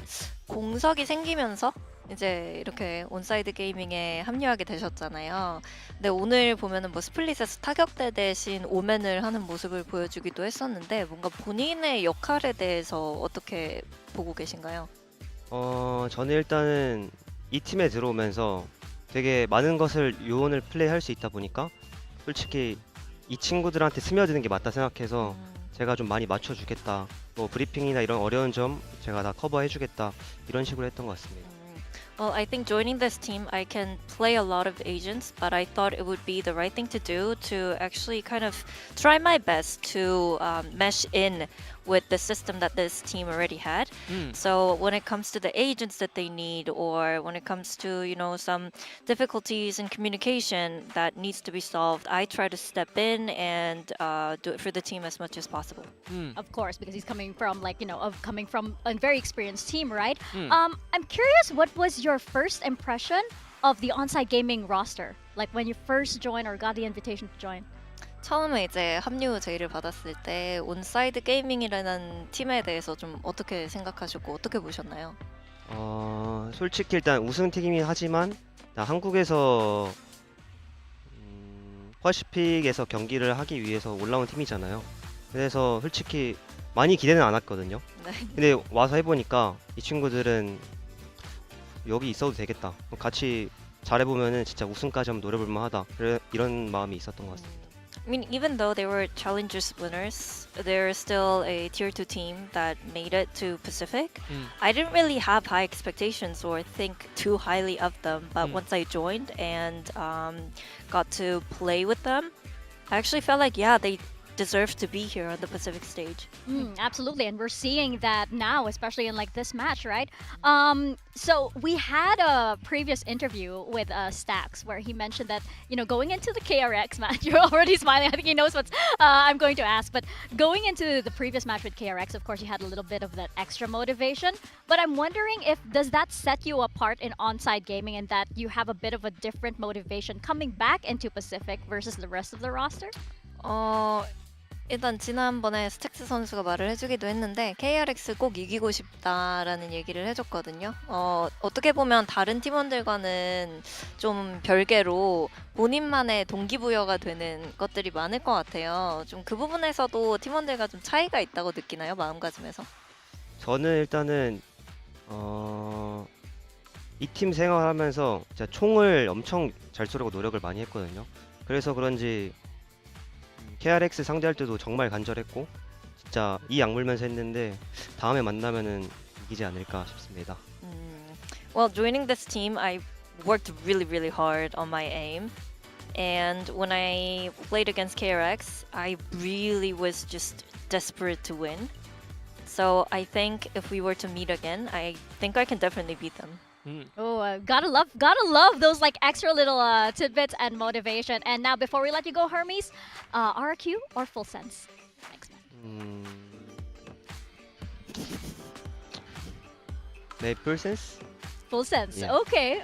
공석이 생기면서 이제 이렇게 온사이드 게이밍에 합류하게 되셨잖아요. 근데 오늘 보면은 뭐 스플릿에서 타격대 대신 오맨을 하는 모습을 보여주기도 했었는데 뭔가 본인의 역할에 대해서 어떻게 보고 계신가요? 저는 일단은 이 팀에 들어오면서 되게 많은 것을 요원을 플레이할 수 있다 보니까 솔직히 이 친구들한테 스며드는 게 맞다 생각해서 제가 좀 많이 맞춰주겠다. 뭐 브리핑이나 이런 어려운 점 제가 다 커버해주겠다. 이런 식으로 했던 것 같습니다. Well, I think joining this team, I can play a lot of agents, but I thought it would be the right thing to do to actually kind of try my best to mesh in with the system that this team already had. So when it comes to the agents that they need, or when it comes to, some difficulties in communication that needs to be solved, I try to step in and do it for the team as much as possible. Of course, because he's coming from coming from a very experienced team, right? I'm curious, what was your first impression of the On-Site Gaming roster? Like when you first joined or got the invitation to join? 처음에 이제 합류 제의를 받았을 때 온사이드 게이밍이라는 팀에 대해서 좀 어떻게 생각하셨고 어떻게 보셨나요? 솔직히 일단 우승팀이긴 하지만 한국에서 퍼시픽에서 경기를 하기 위해서 올라온 팀이잖아요. 그래서 솔직히 많이 기대는 않았거든요. 근데 와서 해보니까 이 친구들은 여기 있어도 되겠다. 같이 잘해보면은 진짜 우승까지 한번 노려볼만 하다. 이런 마음이 있었던 것 같습니다. I mean, even though they were Challengers winners, they're still a Tier 2 team that made it to Pacific. I didn't really have high expectations or think too highly of them, but once I joined and got to play with them, I actually felt like, they deserve to be here on the Pacific stage. Absolutely, and we're seeing that now, especially in this match, right? So we had a previous interview with Stax where he mentioned that going into the KRX match, you're already smiling. I think he knows what I'm going to ask. But going into the previous match with KRX, of course, you had a little bit of that extra motivation. But I'm wondering does that set you apart in On-Site Gaming, and that you have a bit of a different motivation coming back into Pacific versus the rest of the roster? 일단 지난번에 스택스 선수가 말을 해주기도 했는데 KRX 꼭 이기고 싶다라는 얘기를 해줬거든요. 어떻게 보면 다른 팀원들과는 좀 별개로 본인만의 동기부여가 되는 것들이 많을 것 같아요. 좀 그 부분에서도 팀원들과 좀 차이가 있다고 느끼나요? 마음가짐에서? 저는 일단은 이 팀 생활하면서 진짜 총을 엄청 잘 쏘려고 노력을 많이 했거든요. 그래서 그런지 KRX 상대할 때도 정말 간절했고 진짜 이 약물면서 했는데 다음에 만나면은 이기지 않을까 싶습니다. Well, joining this team, I worked really, really hard on my aim. And when I played against KRX, I really was just desperate to win. So I think if we were to meet again, I think I can definitely beat them. Oh, gotta love those like extra little tidbits and motivation. And now, before we let you go, Hermes, RRQ or Full Sense? Thanks, man. 네, 풀센스? Full Sense. Yeah. Okay,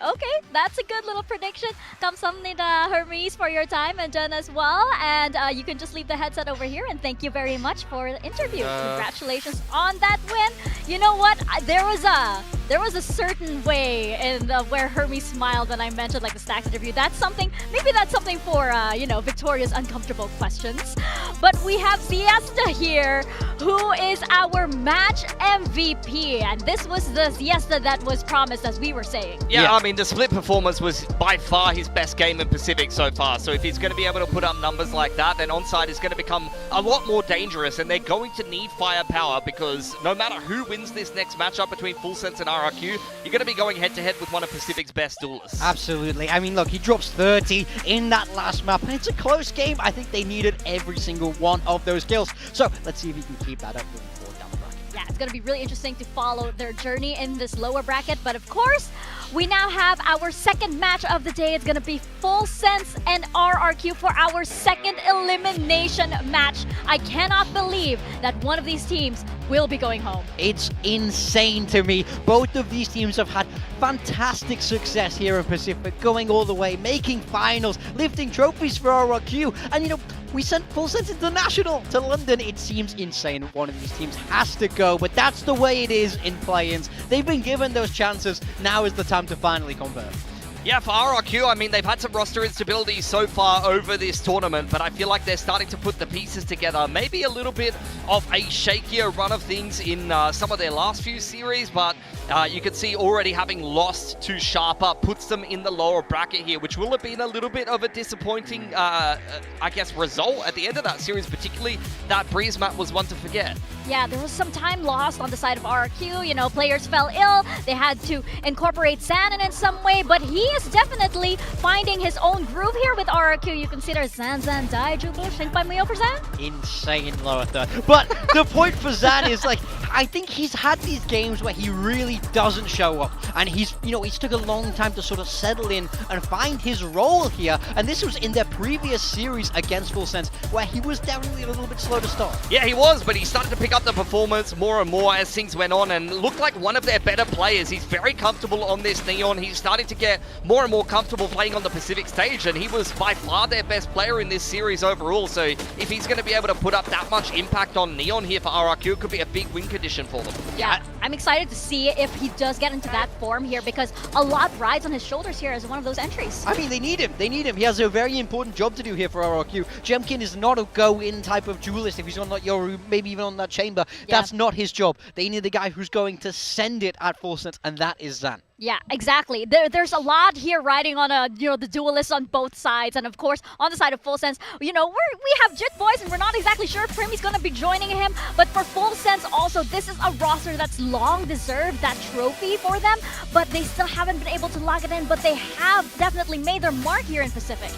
that's a good little prediction. 감사합니다, Hermes, for your time, and Jen as well. And you can just leave the headset over here. And thank you very much for the interview. Congratulations on that win. You know what? There was a certain way in where Hermes smiled when I mentioned like the Stacks interview. Maybe that's something for Victoria's uncomfortable questions. But we have Siesta here, who is our match MVP, and this was the Siesta that was promised, as we were saying. Yeah, I mean, the split performance was by far his best game in Pacific so far. So if he's going to be able to put up numbers like that, then Onside is going to become a lot more dangerous, and they're going to need firepower, because no matter who wins this next matchup between Full Sense and RRQ, you're going to be going head-to-head with one of Pacific's best duelists. Absolutely. I mean, look, he drops 30 in that last map, and it's a close game. I think they needed every single one of those kills. So let's see if he can keep that up moving forward down the bracket. Yeah, it's going to be really interesting to follow their journey in this lower bracket. But of course, we now have our second match of the day. It's going to be Full Sense and RRQ for our second elimination match. I cannot believe that one of these teams will be going home. It's insane to me. Both of these teams have had fantastic success here in Pacific, going all the way, making finals, lifting trophies for RRQ. And we sent Full Sense International to London. It seems insane. One of these teams has to go, but that's the way it is in play-ins. They've been given those chances. Now is the time to finally convert. Yeah, for RRQ, I mean, they've had some roster instability so far over this tournament, but I feel like they're starting to put the pieces together. Maybe a little bit of a shakier run of things in some of their last few series, but you can see already having lost to Sharper puts them in the lower bracket here, which will have been a little bit of a disappointing, I guess, result at the end of that series, particularly that Breeze map was one to forget. Yeah, there was some time lost on the side of RRQ. Players fell ill. They had to incorporate Zanin in some way, but he is definitely finding his own groove here with RRQ. You consider Zan Dai Jubo Shinkpan for Zan? Insane lower third. But the point for Zan is I think he's had these games where he really doesn't show up, and he's took a long time to sort of settle in and find his role here. And this was in their previous series against Full Sense, where he was definitely a little bit slow to start. Yeah, he was, but he started to pick up the performance more and more as things went on, and looked like one of their better players. He's very comfortable on this Neon. He's starting to get more and more comfortable playing on the Pacific stage, and he was by far their best player in this series overall. So if he's going to be able to put up that much impact on Neon here for RRQ, it could be a big win condition for them. Yeah, I'm excited to see if he does get into that form here, because a lot rides on his shoulders here as one of those entries. I mean, they need him. He has a very important job to do here for RRQ. Jemkin is not a go-in type of duelist. If he's on that Yoru, maybe even on that chamber, that's not his job. They need the guy who's going to send it at Full Sense, and that is Zan. Yeah, exactly. There's a lot here riding on the duelists on both sides, and of course on the side of Full Sense, we have Jit Boys, and we're not exactly sure if Primy's gonna be joining him. But for Full Sense, also this is a roster that's long deserved that trophy for them, but they still haven't been able to lock it in. But they have definitely made their mark here in Pacific.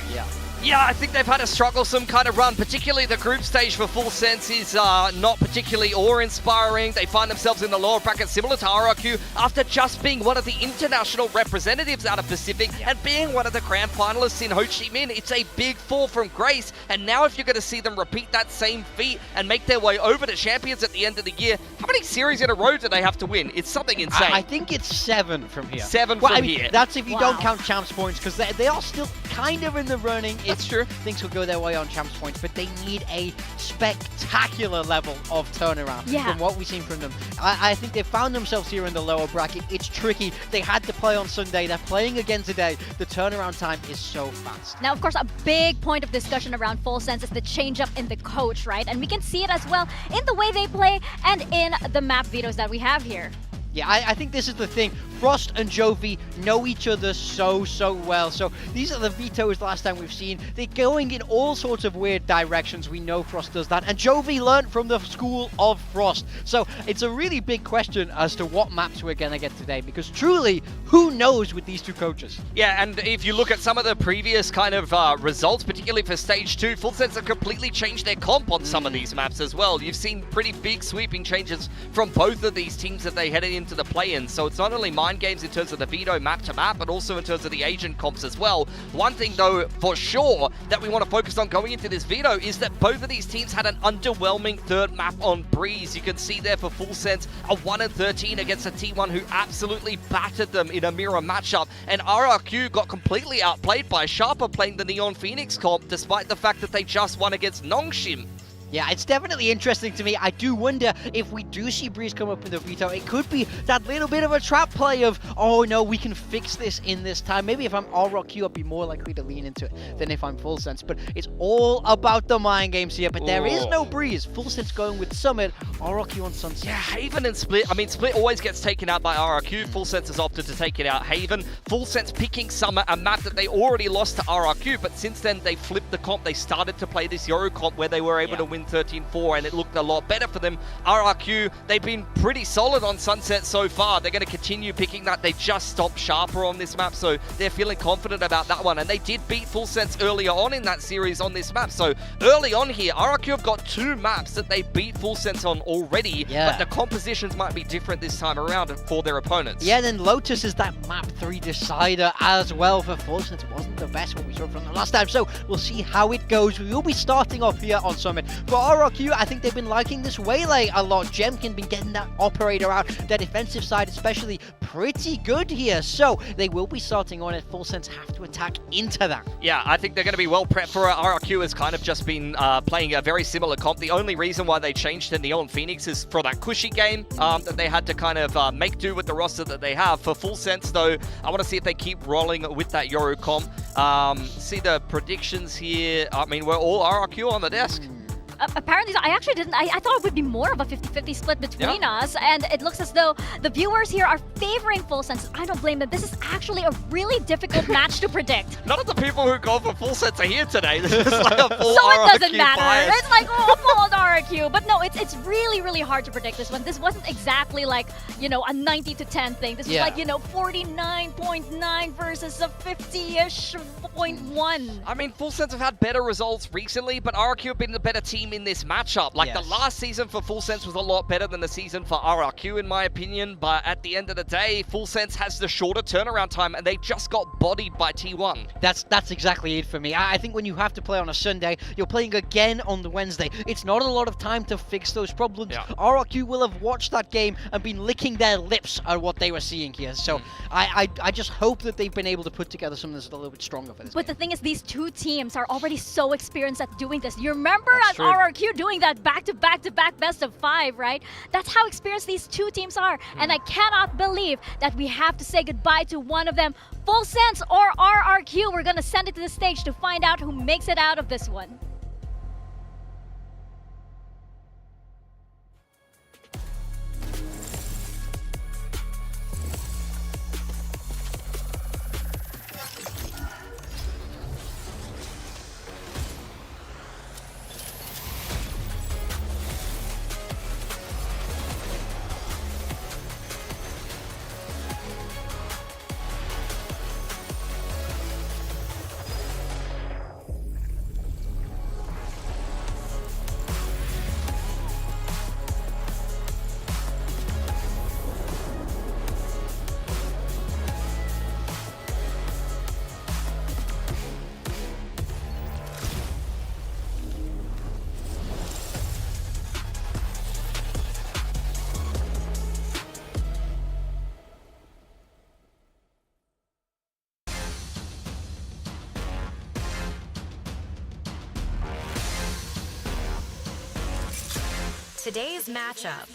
Yeah, I think they've had a strugglesome kind of run, particularly the group stage for Full Sense is not particularly awe-inspiring. They find themselves in the lower bracket similar to RRQ after just being one of the international representatives out of Pacific and being one of the grand finalists in Ho Chi Minh. It's a big fall from grace, and now if you're going to see them repeat that same feat and make their way over to champions at the end of the year, how many series in a row do they have to win? It's something insane. I think it's 7 from here. 7 from here. That's if you don't count champs points, because they are still kind of in the running. That's true. Things will go their way on champs points, but they need a spectacular level of turnaround from what we've seen from them. I think they've found themselves here in the lower bracket. It's tricky. They had to play on Sunday. They're playing again today. The turnaround time is so fast. Now, of course, a big point of discussion around Full Sense is the change-up in the coach, right? And we can see it as well in the way they play and in the map vetoes that we have here. Yeah, I think this is the thing. Frost and Jovi know each other so well. So these are the vetoes last time we've seen. They're going in all sorts of weird directions. We know Frost does that. And Jovi learned from the school of Frost. So it's a really big question as to what maps we're going to get today. Because truly, who knows with these two coaches? Yeah, and if you look at some of the previous kind of results, particularly for Stage 2, Full Sense have completely changed their comp on some of these maps as well. You've seen pretty big sweeping changes from both of these teams that they headed into the play-in. So it's not only mind games in terms of the veto map-to-map, but also in terms of the agent comps as well. One thing, though, for sure, that we want to focus on going into this veto is that both of these teams had an underwhelming third map on Breeze. You can see there for Full Sense, a 1-13 against a T1 who absolutely battered them in a mirror matchup. And RRQ got completely outplayed by Sharper playing the Neon Phoenix comp, despite the fact that they just won against Nongshim. Yeah, it's definitely interesting to me. I do wonder if we do see Breeze come up with a veto, it could be that little bit of a trap play of, oh no, we can fix this in this time. Maybe if I'm RRQ, I'd be more likely to lean into it than if I'm Full Sense. But it's all about the mind games here. But there is no Breeze. Full Sense going with Summit, RRQ on Sunset. Yeah, Haven and Split. I mean, Split always gets taken out by RRQ. Full Sense has opted to take it out Haven. Full Sense picking Summit, a map that they already lost to RRQ. But since then, they flipped the comp. They started to play this Yoru comp where they were able to win 13-4, and it looked a lot better for them. RRQ, they've been pretty solid on Sunset so far. They're going to continue picking that. They just stopped Sharper on this map, so they're feeling confident about that one. And they did beat Full Sense earlier on in that series on this map. So early on here, RRQ have got 2 maps that they beat Full Sense on already, but the compositions might be different this time around for their opponents. Yeah, then Lotus is that map 3 decider as well for Full Sense. It wasn't the best what we saw from the last time, so we'll see how it goes. We will be starting off here on Summit. For RRQ, I think they've been liking this waylay a lot. Jemkin been getting that operator out. Their defensive side especially pretty good here. So they will be starting on it. Full Sense have to attack into that. Yeah, I think they're going to be well prepped for it. RRQ has kind of just been playing a very similar comp. The only reason why they changed to Neon Phoenix is for that cushy game that they had to kind of make do with the roster that they have. For Full Sense, though, I want to see if they keep rolling with that Yoru comp. See the predictions here. I mean, we're all RRQ on the desk. Apparently, I actually didn't. I thought it would be more of a 50-50 split between us, and it looks as though the viewers here are favoring Full Sense. I don't blame them. This is actually a really difficult match to predict. None of the people who go for Full Sense are here today. This is like a full so RRQ it doesn't matter. bias. It's like, oh, full RRQ. But no, it's really, really hard to predict this one. This wasn't exactly like, you know, a 90-10 thing. This was like, you know, 49.9 versus a 50-ish 0.1. I mean, Full Sense have had better results recently, but RRQ have been the better team in this matchup. Like, the last season for Full Sense was a lot better than the season for RRQ, in my opinion. But at the end of the day, Full Sense has the shorter turnaround time, and they just got bodied by T1. That's exactly it for me. I think when you have to play on a Sunday, you're playing again on the Wednesday. It's not a lot of time to fix those problems. RRQ will have watched that game and been licking their lips at what they were seeing here. So I just hope that they've been able to put together something that's a little bit stronger for this But game. the thing is, these two teams are already so experienced at doing this. You remember at RRQ doing that back-to-back best of 5, right? That's how experienced these two teams are. And I cannot believe that we have to say goodbye to one of them. Full Sense or RRQ, we're gonna send it to the stage to find out who makes it out of this one. Today's matchup.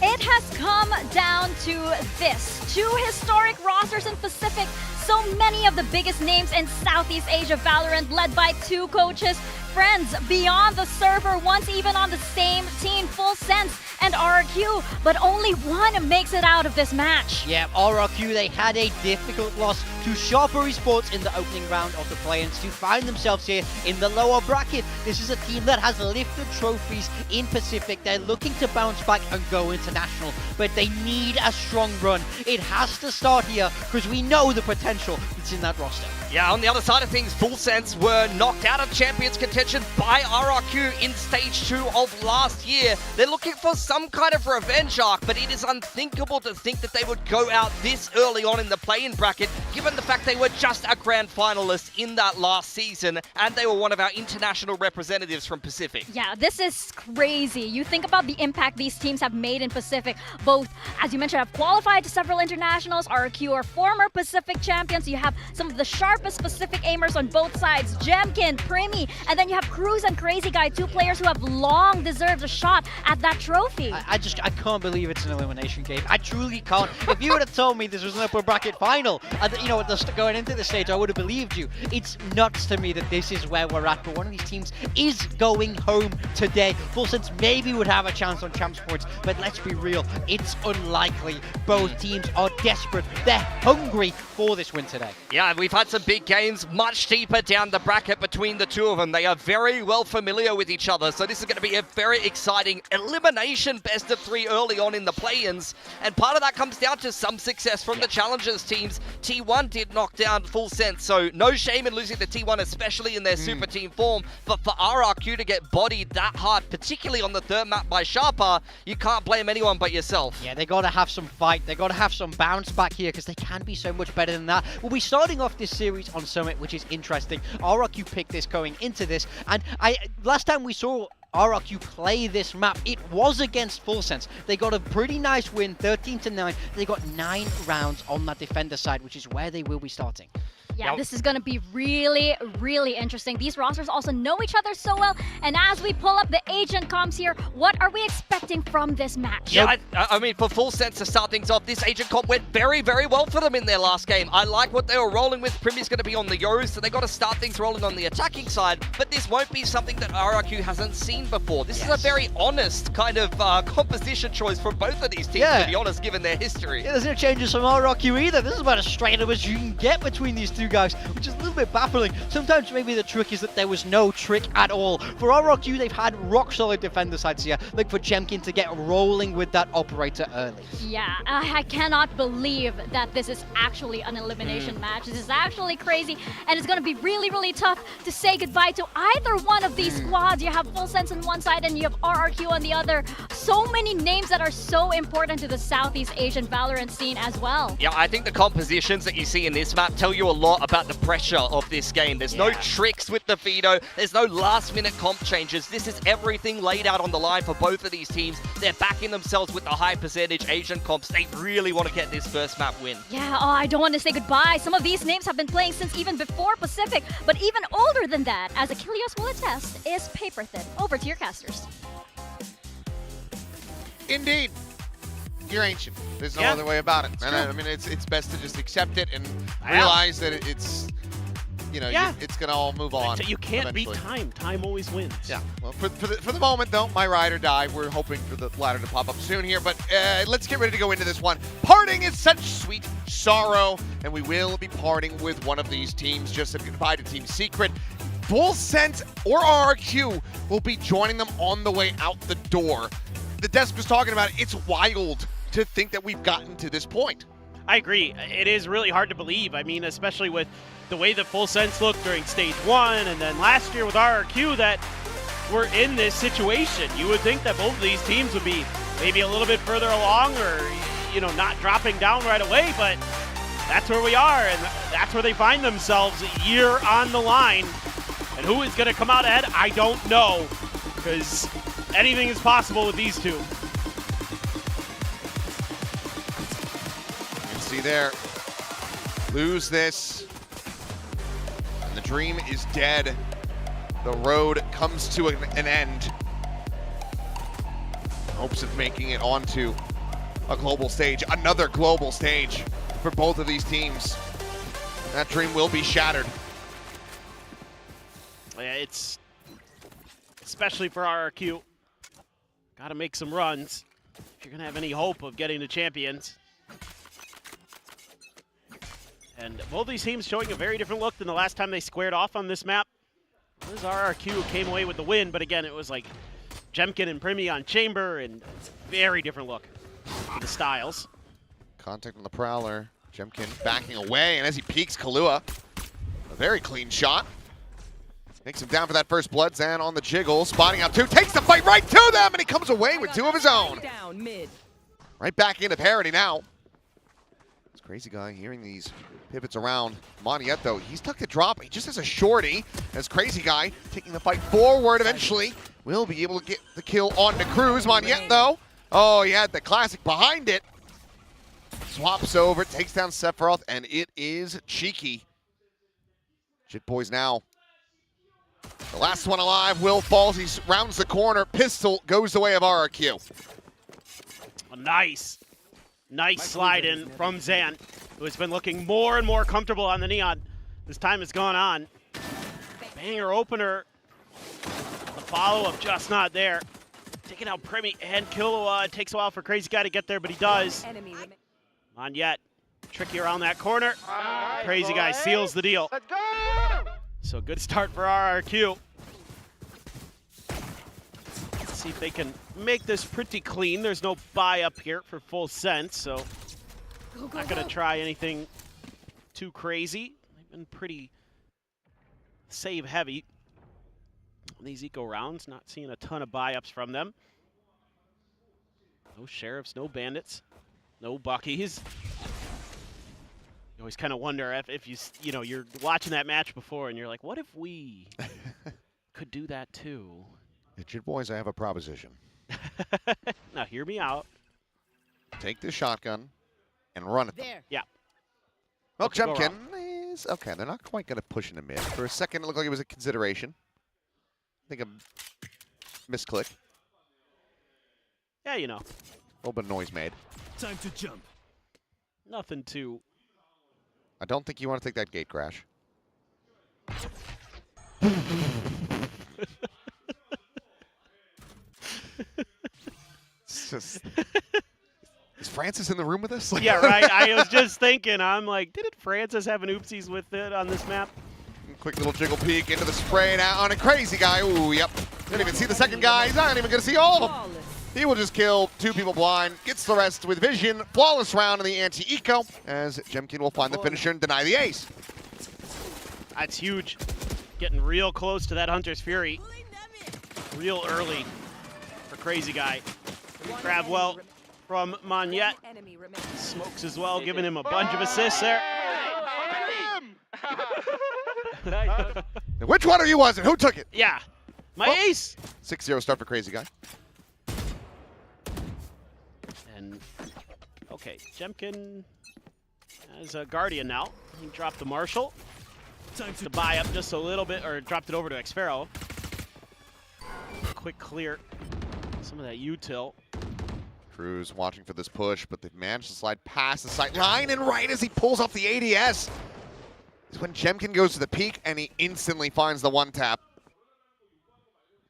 It has come down to this. 2 historic rosters in Pacific. So many of the biggest names in Southeast Asia Valorant, led by 2 coaches, friends beyond the server, once even on the same team, Full Sense and RRQ, but only one makes it out of this match. Yeah, RRQ, they had a difficult loss to Sharper Esports in the opening round of the play-ins to find themselves here in the lower bracket. This is a team that has lifted trophies in Pacific. They're looking to bounce back and go international, but they need a strong run. It has to start here because we know the potential that's in that roster. Yeah, on the other side of things, Full Sense were knocked out of Champions contention by RRQ in Stage 2 of last year. They're looking for some kind of revenge arc, but it is unthinkable to think that they would go out this early on in the play-in bracket, given the fact they were just a grand finalist in that last season, and they were one of our international representatives from Pacific. Yeah, this is crazy. You think about the impact these teams have made in Pacific. Both, as you mentioned, have qualified to several internationals. RRQ are former Pacific champions. You have some of the sharpest Pacific aimers on both sides, Jemkin, Primi, and then you have Cruz and Crazy Guy, two players who have long deserved a shot at that trophy. I can't believe it's an elimination game. I truly can't. If you would have told me this was an upper bracket final, you know, going into the stage, I would have believed you. It's nuts to me that this is where we're at, but one of these teams is going home today. Full Sense maybe would have a chance on champs points, but let's be real, it's unlikely. Both teams are desperate. They're hungry for this win today. Yeah, we've had some big games much deeper down the bracket between the two of them. They are very well familiar with each other, so this is going to be a very exciting elimination best of 3 early on in the play-ins, and part of that comes down to some success from the challengers teams. T1 did knock down Full Sense, so no shame in losing to T1, especially in their super team form, but for RRQ to get bodied that hard, particularly on the third map by Sharpa, you can't blame anyone but yourself. Yeah, they got to have some fight. They got to have some bounce back here because they can be so much better than that. We'll be starting off this series on Summit, which is interesting. RRQ picked this going into this, and last time we saw RRQ play this map, it was against Full Sense. They got a pretty nice win, 13-9. They got 9 rounds on that defender side, which is where they will be starting. Yeah, this is going to be really, really interesting. These rosters also know each other so well. And as we pull up the agent comps here, what are we expecting from this match? Yeah, I mean, for Full Sense to start things off, this agent comp went very, very well for them in their last game. I like what they were rolling with. Primi's going to be on the Yos, so they got to start things rolling on the attacking side. But this won't be something that RRQ hasn't seen before. This is a very honest kind of composition choice from both of these teams, to be honest, given their history. Yeah, there's no changes from RRQ either. This is about as straight up as you can get between these two guys, which is a little bit baffling. Sometimes maybe the trick is that there was no trick at all. For RRQ, they've had rock solid defender sides here. Look for Jemkin to get rolling with that operator early. Yeah, I cannot believe that this is actually an elimination match. This is actually crazy, and it's going to be really, really tough to say goodbye to either one of these squads. You have Full Sense on one side and you have RRQ on the other. So many names that are so important to the Southeast Asian Valorant scene as well. Yeah, I think the compositions that you see in this map tell you a lot about the pressure of this game. There's no tricks with the Fido. There's no last-minute comp changes. This is everything laid out on the line for both of these teams. They're backing themselves with the high percentage Asian comps. They really want to get this first map win. Yeah, I don't want to say goodbye. Some of these names have been playing since even before Pacific, but even older than that, as Achilles will attest, is paper thin. Over to your casters. Indeed. You're ancient. There's no other way about it. And I mean, it's best to just accept it and realize that it's, you know, it's going to all move on. You can't eventually. beat time. Time always wins. Yeah. Well, for the moment, though, my ride or die. We're hoping for the ladder to pop up soon here. But let's get ready to go into this one. Parting is such sweet sorrow. And we will be parting with one of these teams. Just said goodbye to Team Secret. Full Sense or RRQ will be joining them on the way out the door. The desk was talking about it. It's wild to think that we've gotten to this point. I agree. It is really hard to believe. I mean, especially with the way that Full Sense looked during Stage 1 and then last year with RRQ, that we're in this situation. You would think that both of these teams would be maybe a little bit further along or, you know, not dropping down right away, but that's where we are, and that's where they find themselves a year on the line. And who is going to come out ahead? I don't know, because anything is possible with these two. You can see there, lose this, and the dream is dead. The road comes to an end. Hopes of making it onto a global stage, another global stage for both of these teams. That dream will be shattered. Yeah, it's especially for RRQ. Got to make some runs if you're going to have any hope of getting to champions. And both these teams showing a very different look than the last time they squared off on this map. It was RRQ who came away with the win, but again, it was like Jemkin and Primi on Chamber, and it's a very different look for the styles. Contact on the Prowler. Jemkin backing away, and as he peeks, Kahlua very clean shot. Takes him down for that first blood. Zan on the jiggle, spotting out 2, takes the fight right to them, and he comes away with 2 of his own. Down mid. Right back into parity now. This crazy guy hearing these pivots around. Moniette, though, he's tucked a drop. He just has a shorty. As crazy guy taking the fight forward eventually. Will be able to get the kill on the Cruz. Moniette, though. Oh, he had the classic behind it. Swaps over, takes down Sephiroth, and it is cheeky. Jit Boys now. The last one alive. Will falls. He rounds the corner. Pistol goes the way of RRQ. Nice slide in from Zan, who has been looking more and more comfortable on the Neon. This time has gone on. Banger opener. The follow-up just not there. Taking out Primi and Killua. It takes a while for Crazy Guy to get there, but he does. Moniette, tricky around that corner. Crazy Guy seals the deal. Let's go! So good start for RRQ. Let's see if they can make this pretty clean. There's no buy up here for full sense, so not gonna try anything too crazy. They've been pretty save heavy on these eco rounds. Not seeing a ton of buy ups from them. No sheriffs, no bandits, no buckies. You always kind of wonder if you know, you're watching that match before and you're like, what if we could do that too? Jit Boys, I have a proposition. Now hear me out. Take this shotgun and run it. There. Yeah. Well, What could go Jemkin is okay. They're not quite going to push into mid. For a second, it looked like it was a consideration. I think a misclick. Yeah, you know. A little bit of noise made. Time to jump. Nothing too. I don't think you want to take that gate crash. It's just. Is Francis in the room with us? Yeah, right. I was just thinking, I'm like, didn't Francis have an oopsies with it on this map? Quick little jiggle peek into the spray now on a Crazy Guy. Ooh, yep. Didn't even see the second guy. He's not even going to see all of them. He will just kill 2 people blind, gets the rest with vision. Flawless round in the anti-eco as Jemkin will find the finisher and deny the ace. That's huge. Getting real close to that Hunter's Fury. Real early for Crazy Guy. Grab well from Moniette. Smokes as well, giving him a bunch of assists there. Which one of you was it? Who took it? Yeah. My ace. 6-0 start for Crazy Guy. And, okay, Jemkin has a Guardian now. He dropped the Marshal. To buy up just a little bit, or dropped it over to Xpharaoh. Quick clear. Some of that util. Cruz watching for this push, but they've managed to slide past the sight line, and right as he pulls off the ADS is when Jemkin goes to the peak and he instantly finds the one tap.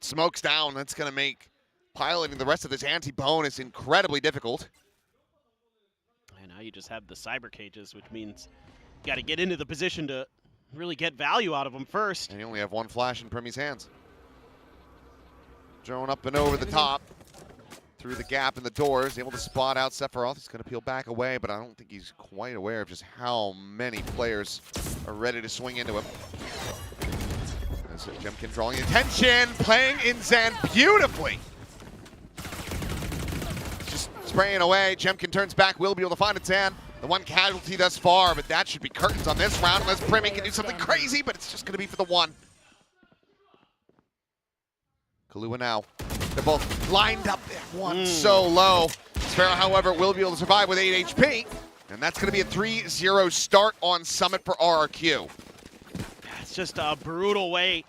Smokes down. That's going to make piloting the rest of this anti-bonus incredibly difficult. And now you just have the cyber cages, which means you got to get into the position to really get value out of them first. And you only have one flash in Primi's hands. Drone up and over the top. Through the gap in the doors, able to spot out Sephiroth. He's going to peel back away, but I don't think he's quite aware of just how many players are ready to swing into him. As Jemkin drawing attention, playing in Zan beautifully. Just spraying away. Jemkin turns back, will be able to find it, Zan. The one casualty thus far, but that should be curtains on this round unless Primi can do something crazy, but it's just going to be for the one. Killua now. They're both lined up there. One so low. Sparrow, however, will be able to survive with 8 HP. And that's going to be a 3-0 start on Summit for RRQ. It's just a brutal way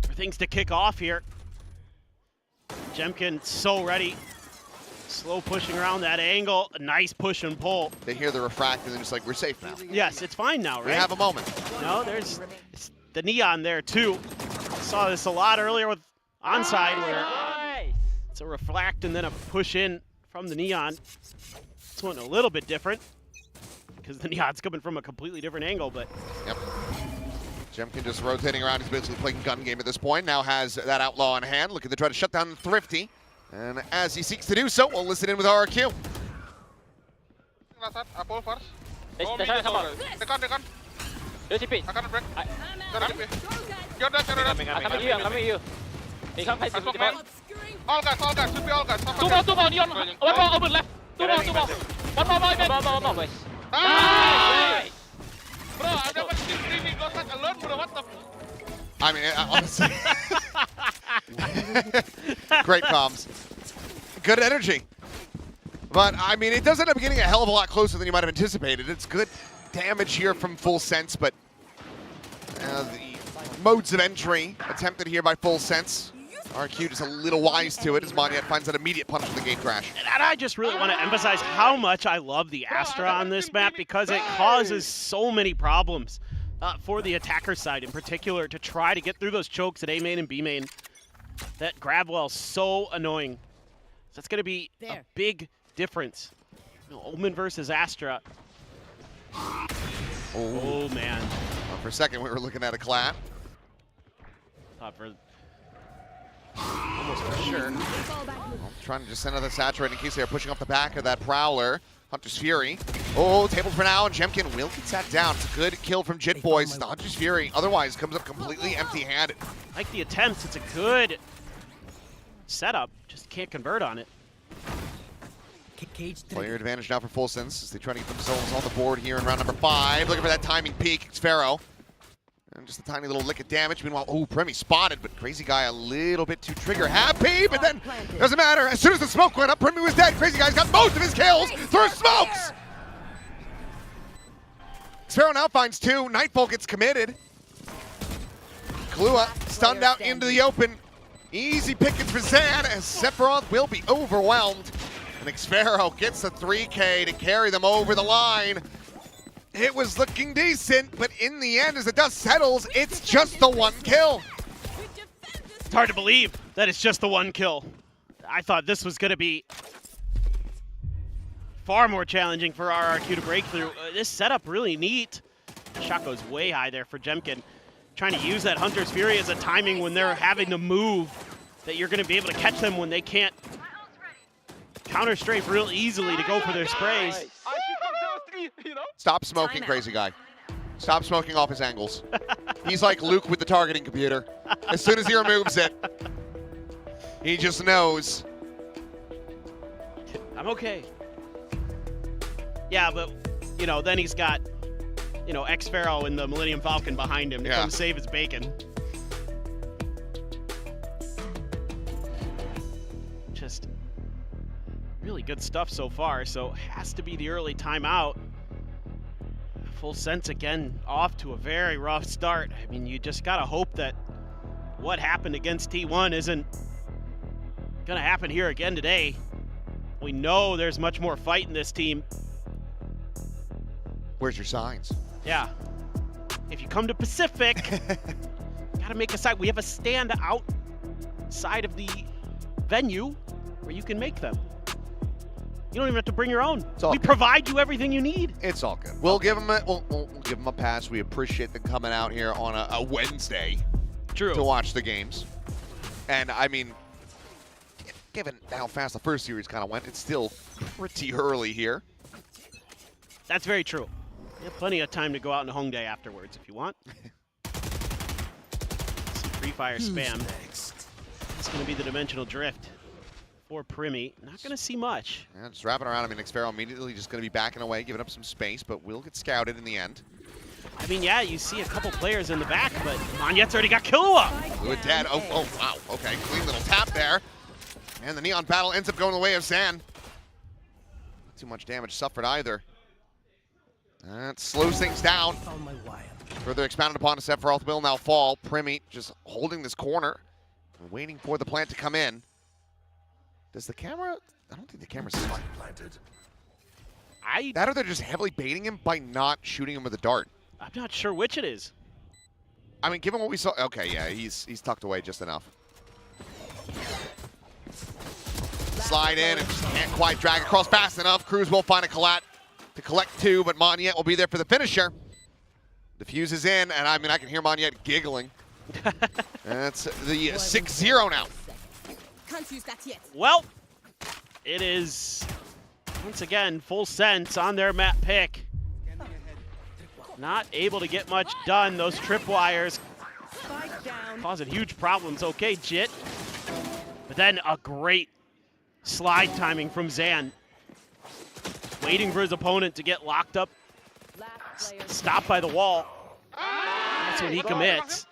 for things to kick off here. Jemkin so ready. Slow pushing around that angle. A nice push and pull. They hear the refract and they're just like, we're safe now. Yes, it's fine now, right? We have a moment. No, there's the Neon there too. Saw this a lot earlier with Onside where it's a reflect and then a push in from the Neon. This one a little bit different because the Neon's coming from a completely different angle, but. Yep. Jemkin just rotating around. He's basically playing gun game at this point. Now has that Outlaw in hand, looking to try to shut down Thrifty. And as he seeks to do so, we'll listen in with RRQ. Apple first. Dekan. 여기 TP. I got a break. I- You're dead, you're dead. I'm coming here, I'm coming here. You can't fight I smoke this. man. All guys, should be all guys. Two more, Neon. One more, open left. Two more. One more, boys. Nice! Bro, I've never seen streaming go such alone, bro. What the I mean, honestly. Great comms. Good energy. But, I mean, it does end up getting a hell of a lot closer than you might have anticipated. It's good damage here from Full Sense, but the modes of entry attempted here by Full Sense. RRQ just a little wise to it as Monyet finds that immediate punish from the gate crash. And I just really want to emphasize how much I love the Astra on this map because it causes so many problems for the attacker side in particular to try to get through those chokes at A main and B main. That grab well's so annoying. That's going to be a big difference. Omen versus Astra. Oh man. Well, for a second, we were looking at a clap. Thought for almost for sure. Well, trying to just send another saturate in case they are pushing off the back of that Prowler. Hunter's Fury. Oh, tables for now, and Jemkin will get sat down. It's a good kill from Jit Boys. The Hunter's Fury otherwise comes up completely empty-handed. like the attempts. It's a good setup. Just can't convert on it. Player advantage now for Full Sense as they try to get themselves on the board here in round number 5. Looking for that timing peak. It's Pharaoh. And just a tiny little lick of damage. Meanwhile, oh, Premi spotted, but Crazy Guy a little bit too trigger happy. But then, doesn't matter. As soon as the smoke went up, Premi was dead. Crazy Guy's got most of his kills through smokes. Pharaoh now finds 2. Nightfall gets committed. Klua stunned out into the open. Easy pickings for Zan as Sephiroth will be overwhelmed. And Xpharaoh gets the 3K to carry them over the line. It was looking decent, but in the end, as the dust settles, it's just the 1 kill. It's hard to believe that it's just the 1 kill. I thought this was going to be far more challenging for RRQ to break through. This setup really neat. The shot goes way high there for Jemkin. Trying to use that Hunter's Fury as a timing when they're having to move, that you're going to be able to catch them when they can't counter strafe real easily to go for their sprays. Stop smoking, Crazy Guy. Stop smoking off his angles. He's like Luke with the targeting computer. As soon as he removes it, he just knows. I'm okay. Yeah, but, you know, then he's got, you know, Xpharaoh and the Millennium Falcon behind him to come save his bacon. Just really good stuff so far, so has to be the early timeout. Full Sense again off to a very rough start. I mean, you just gotta hope that what happened against T1 isn't gonna happen here again today. We know there's much more fight in this team. Where's your signs? Yeah. If you come to Pacific, gotta make a side. We have a stand outside of the venue where you can make them. You don't even have to bring your own. We provide you everything you need. It's all good. We'll give them we'll give them a pass. We appreciate them coming out here on a Wednesday to watch the games. And I mean, given how fast the first series kind of went, it's still pretty early here. That's very true. You have plenty of time to go out and Hongdae afterwards if you want. Some Free Fire spam. It's going to be the Dimensional Drift for Primi. Not going to see much. Yeah, just wrapping around. I mean, Xpharaoh immediately just going to be backing away, giving up some space, but will get scouted in the end. I mean, yeah, you see a couple players in the back, but Monyet's already got Killua. Klua dead. Oh, wow. Okay, clean little tap there. And the Neon battle ends up going the way of Zan. Not too much damage suffered either. That slows things down. Further expounded upon, Sephiroth will now fall. Primi just holding this corner, waiting for the plant to come in. Does the camera? I don't think the camera's planted. That or they're just heavily baiting him by not shooting him with a dart. I'm not sure which it is. I mean, given what we saw, okay, yeah, he's tucked away just enough. Slide in and just can't quite drag across fast enough. Cruz will find a collat to collect 2, but Monyet will be there for the finisher. The fuse is in, and I mean, I can hear Monyet giggling. That's the 6-0 now. Can't use that yet. Well, it is, once again, Full Sense on their map pick. not able to get much done. Those tripwires causing huge problems. Okay, Jit. But then a great slide timing from Zan. Waiting for his opponent to get locked up, stopped by the wall. That's when he commits.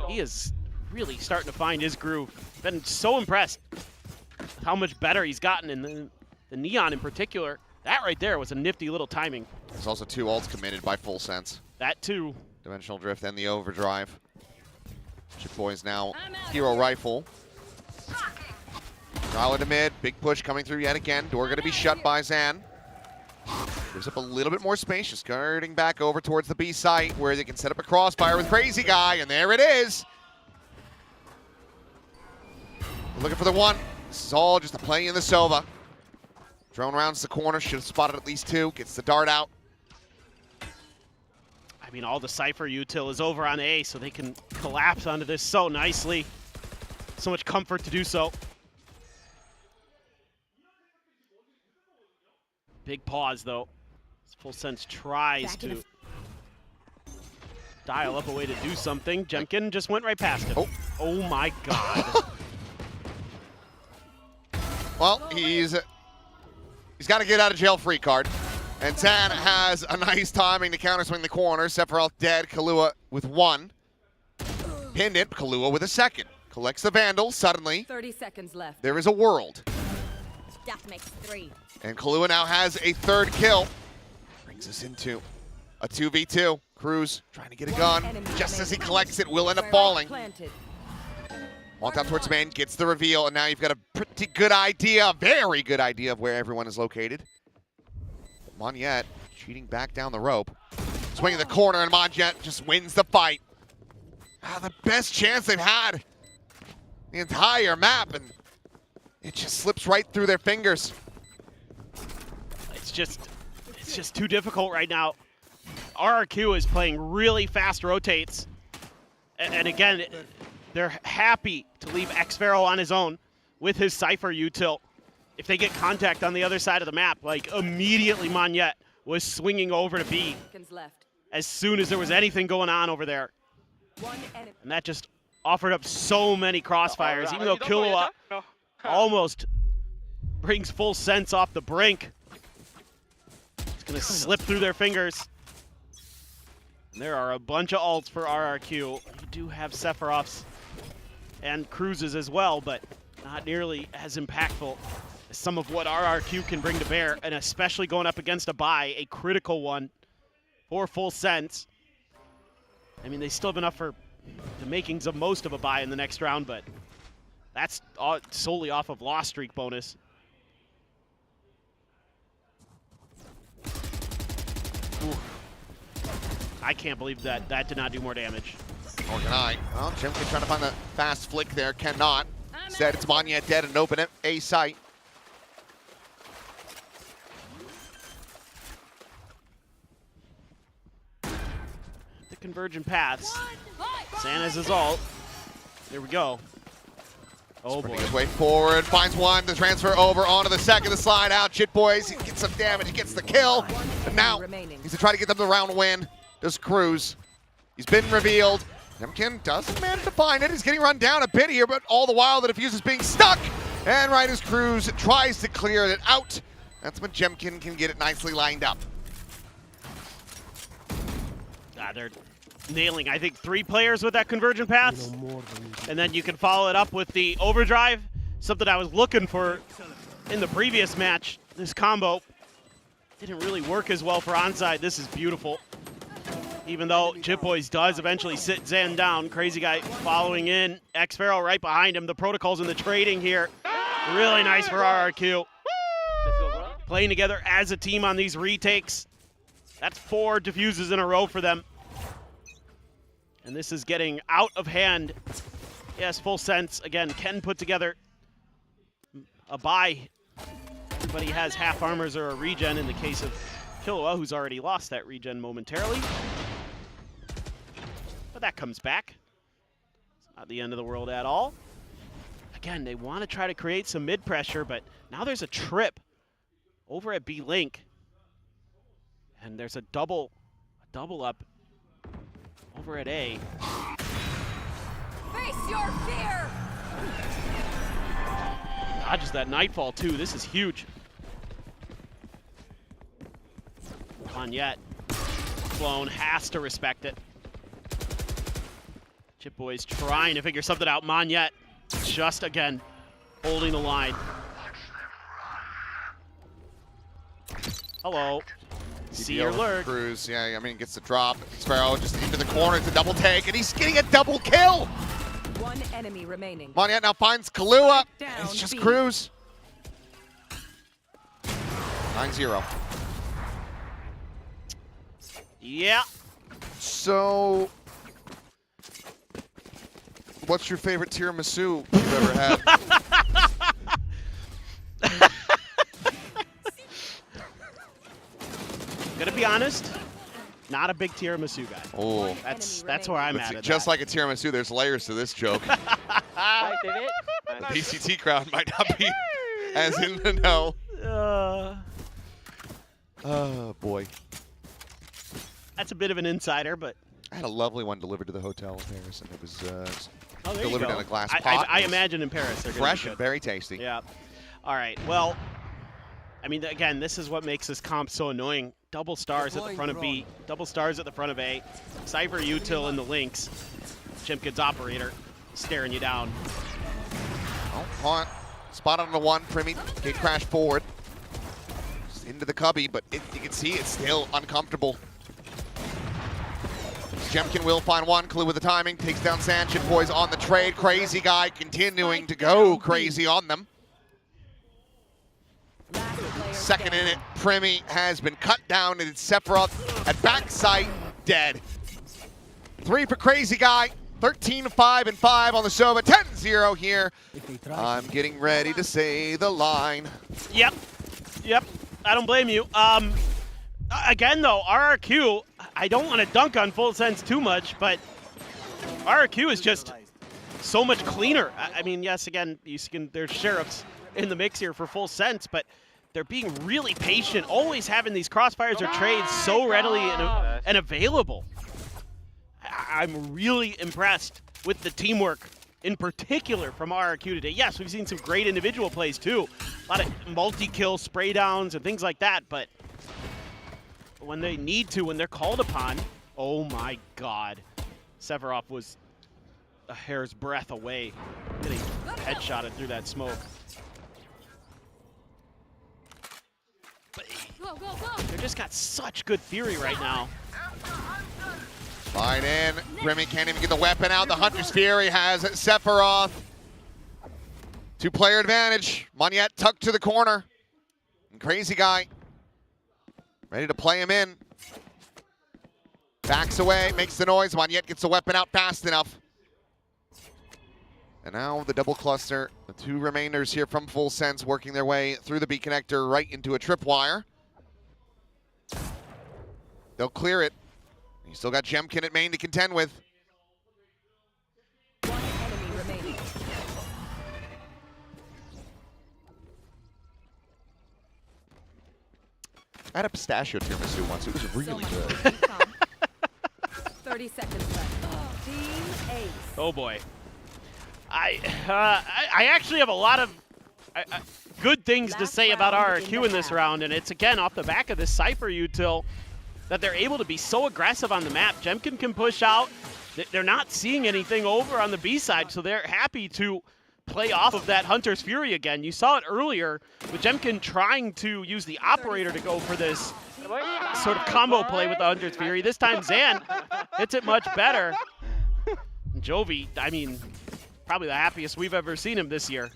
He is really starting to find his groove. Been so impressed with how much better he's gotten in the Neon in particular. That right there was a nifty little timing. There's also 2 ults committed by Full Sense. That too. Dimensional Drift and the Overdrive. Chip Boys now Hero Rifle. Trial into mid, big push coming through yet again. Door gonna be shut by Zan. Gives up a little bit more space, just skirting back over towards the B site where they can set up a crossfire with Crazy Guy, and there it is. We're looking for the one. This is all just a play in the Sova. Drone rounds the corner, should have spotted at least 2, gets the dart out. I mean, all the Cypher util is over on A, so they can collapse onto this so nicely. So much comfort to do so. Big pause, though. Full Sense tries to dial up a way to do something. Jemkin just went right past him. Oh my God. Well, he's got to get out of jail free card. And Zan has a nice timing to counter swing the corner. Sephiroth dead, Kahlua with 1. Pinned it, Kahlua with a 2nd. Collects the Vandal, suddenly 30 seconds left. there is a world. That makes 3. And Kahlua now has a 3rd kill. Brings us into a 2v2. Cruz trying to get a gun. Just as he collects it, will end up falling. Walk down towards main, gets the reveal, and now you've got a pretty good idea, very good idea of where everyone is located. Monjet cheating back down the rope. Swinging the corner, and Monjet just wins the fight. The best chance they've had the entire map, and it just slips right through their fingers. It's just too difficult right now. RRQ is playing really fast rotates. And again, they're happy to leave Xpharaoh on his own with his Cypher util. If they get contact on the other side of the map, like immediately Monjet was swinging over to B as soon as there was anything going on over there. And that just offered up so many crossfires, even though Killua almost brings Full Sense off the brink. It's going to slip through their fingers. And there are a bunch of ults for RRQ. You do have Sephiroths and Cruises as well, but not nearly as impactful as some of what RRQ can bring to bear, and especially going up against a buy, a critical one for Full Sense. I mean, they still have enough for the makings of most of a buy in the next round, but that's solely off of loss streak bonus. Ooh. I can't believe that did not do more damage. Nor can I. Well, Jimkin trying to find the fast flick there, cannot. Instead, it's Monjet dead and open A site. The convergent paths. Santa's his ult. There we go. Oh boy. His way forward, finds one, the transfer over onto the 2nd, the slide out. Chit Boys, he gets some damage, he gets the kill. But now, he's to try to get them the round win. Does Cruz. He's been revealed. Jemkin doesn't manage to find it. He's getting run down a bit here, but all the while the defuse is being stuck. And right as Cruz tries to clear it out, that's when Jemkin can get it nicely lined up. They're nailing, I think, 3 players with that convergent path. And then you can follow it up with the overdrive, something I was looking for in the previous match. This combo didn't really work as well for onside. This is beautiful. Even though Chip Boys does eventually sit Zan down, Crazy Guy following in, Xpharaoh right behind him. The protocols in the trading here, really nice for RRQ. Playing together as a team on these retakes. That's 4 defuses in a row for them. And this is getting out of hand. Yes, Full Sense, again, can put together a buy. Everybody has half armors or a regen in the case of Killua, who's already lost that regen momentarily. But that comes back. It's not the end of the world at all. Again, they want to try to create some mid pressure, but now there's a trip over at B-Link. And there's a double double up over at A. Face your fear! Dodges that Nightfall too. This is huge. Monyet. Clone has to respect it. Chip Boys trying to figure something out. Monyet just again holding the line. Hello. See your lurk. Cruz, yeah, I mean, gets the drop. Sparrow just into the corner. It's a double take, and he's getting a double kill. One enemy remaining. Monyet now finds Kahlua. Down It's just B. Cruz. 9-0. Yeah. So, what's your favorite tiramisu you've ever had? Gonna be honest, not a big tiramisu guy. Oh, That's where I'm at. Just like a tiramisu, there's layers to this joke. The VCT crowd might not be as in the know. Oh boy. That's a bit of an insider, but I had a lovely one delivered to the hotel in Paris, and it was there you delivered go. in a glass pot. I imagine in Paris they're gonna fresh be and good. very tasty. Yeah. All right. Well, I mean, again, this is what makes this comp so annoying. Double stars at the front of B, double stars at the front of A. Cypher Util in the links. Chimkin's operator staring you down. Oh, Haunt spot on the one. Primi gate crash forward. Just into the cubby, but you can see it's still uncomfortable. Jemkin will find one. Clue with the timing. Takes down Sanchez. Boys on the trade. Crazy guy continuing to go crazy on them. Second in it. Primi has been cut down, and it's Sephiroth at backside, dead. 3 for Crazy Guy. 13-5 and 5 on the Sova. 10-0 here. I'm getting ready to say the line. Yep. I don't blame you. Again, though, RRQ, I don't want to dunk on Full Sense too much, but RRQ is just so much cleaner. I mean, yes, again, there's sheriffs in the mix here for Full Sense, but they're being really patient, always having these crossfires or trades so readily and available. I'm really impressed with the teamwork, in particular from RRQ today. Yes, we've seen some great individual plays too. A lot of multi-kill spray downs and things like that, but when they need to, when they're called upon, oh my God. Sephiroth was a hair's breadth away, getting headshotted through that smoke. But they just got such good theory right now. Line in. Remy can't even get the weapon out. The Hunter's Fury has Sephiroth. 2-player advantage. Monyet tucked to the corner. And Crazy Guy ready to play him in. Backs away, makes the noise. Monyet gets the weapon out fast enough. And now the double cluster. The 2 remainders here from Full Sense working their way through the B connector right into a tripwire. They'll clear it. You still got Jemkin at main to contend with. One enemy remaining. I had a pistachio tiramisu once. It was really good. 30 seconds left. Team Ace. Oh boy. I actually have a lot of good things to say about RRQ in this round, and it's again off the back of this Cypher Util that they're able to be so aggressive on the map. Jemkin can push out. They're not seeing anything over on the B side, so they're happy to play off of that Hunter's Fury again. You saw it earlier with Jemkin trying to use the operator to go for this sort of combo play with the Hunter's Fury. This time Zan hits it much better. Jovi, I mean, probably the happiest we've ever seen him this year.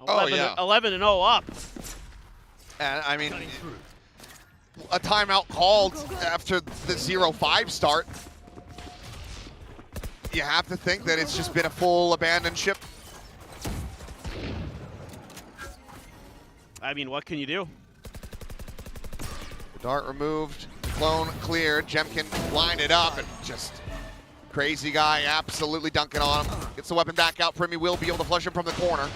11-0 up. And I mean, a timeout called after the 0-5 start. You have to think that it's just been a full abandoned ship. I mean, what can you do? The dart removed, clone cleared, Jemkin lined it up, and just Crazy Guy absolutely dunking on him. Gets the weapon back out. Primi will be able to flush him from the corner.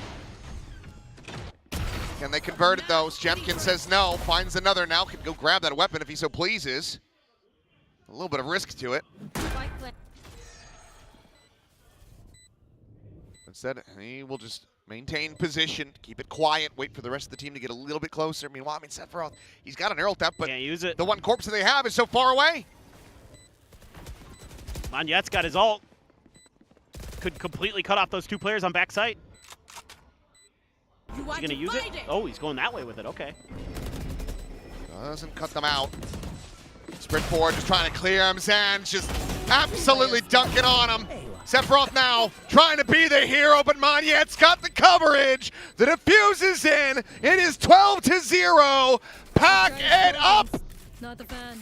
Can they convert it though? Jemkin says no, finds another now, can go grab that weapon if he so pleases. A little bit of risk to it. Instead, he will just maintain position, keep it quiet, wait for the rest of the team to get a little bit closer. Meanwhile, I mean, Sephiroth, he's got an arrow tap, but can't use it. The one corpse that they have is so far away. Monyet's got his ult. Could completely cut off those two players on backside. Is he gonna use it? Oh, he's going that way with it, okay. Doesn't cut them out. Sprint forward, just trying to clear him. Zan's just absolutely dunking on him. Sephiroth now trying to be the hero, but Monyet's got the coverage. The defuse is in. It is 12-0. Pack it up. Not the fan.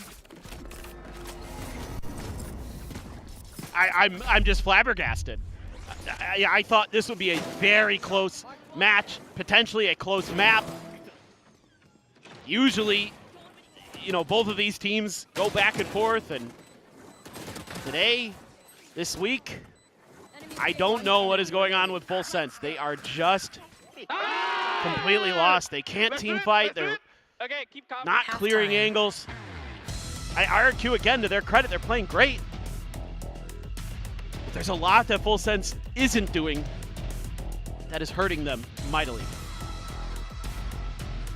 I'm just flabbergasted. I thought this would be a very close match, potentially a close map. Usually, you know, both of these teams go back and forth, and today, this week, I don't know what is going on with Full Sense. They are just completely lost. They can't team fight. They're not clearing angles. RRQ, again, to their credit, they're playing great. But there's a lot that Full Sense isn't doing that is hurting them mightily.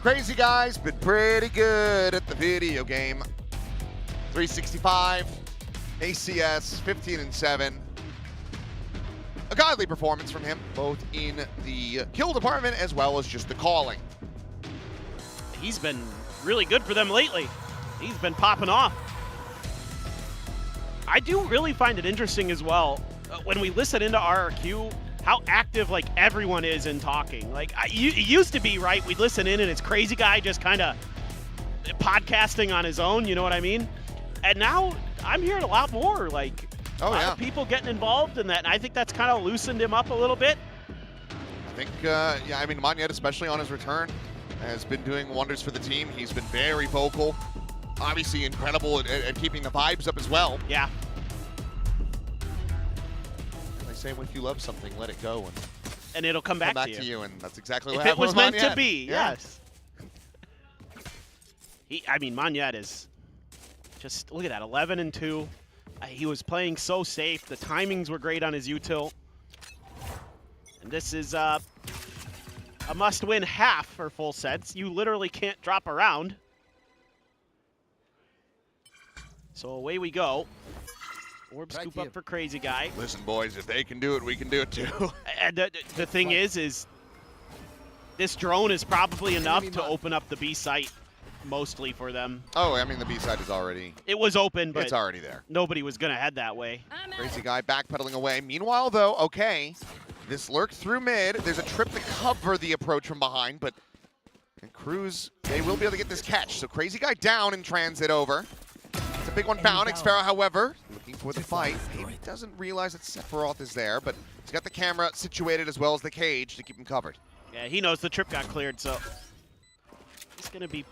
Crazy Guy's been pretty good at the video game. 365, ACS, 15-7. A godly performance from him, both in the kill department as well as just the calling. He's been really good for them lately. He's been popping off. I do really find it interesting as well when we listen into RRQ, how active like everyone is in talking. Like it used to be, right? We'd listen in and it's Crazy Guy just kind of podcasting on his own, you know what I mean? And now I'm hearing a lot more, like a lot of people getting involved in that, and I think that's kind of loosened him up a little bit. I think, yeah, I mean, Monyet, especially on his return, has been doing wonders for the team. He's been very vocal, obviously incredible at keeping the vibes up as well. Yeah. They say if you love something, let it go, and it'll come back to you. And that's exactly what if happened it was with meant Monyet. to be. Yeah. Yes. I mean, Monyet is just, look at that, 11-2. He was playing so safe. The timings were great on his util. And this is a must-win half for Full Sense. You literally can't drop around. So away we go. Orb scoop up for Crazy Guy. Listen, boys, if they can do it, we can do it too. And the thing is this drone is probably enough to open up the B site mostly for them. Oh, I mean, the B side is already... It was open, but it's already there. Nobody was going to head that way. Crazy Guy backpedaling away. Meanwhile, though, okay, this lurk through mid. There's a trip to cover the approach from behind, but Cruz, they will be able to get this catch. So Crazy Guy down in transit over. It's a big one found. Xfaro, however, looking for the fight. Maybe doesn't realize that Sephiroth is there, but he's got the camera situated as well as the cage to keep him covered. Yeah, he knows the trip got cleared, so he's going to be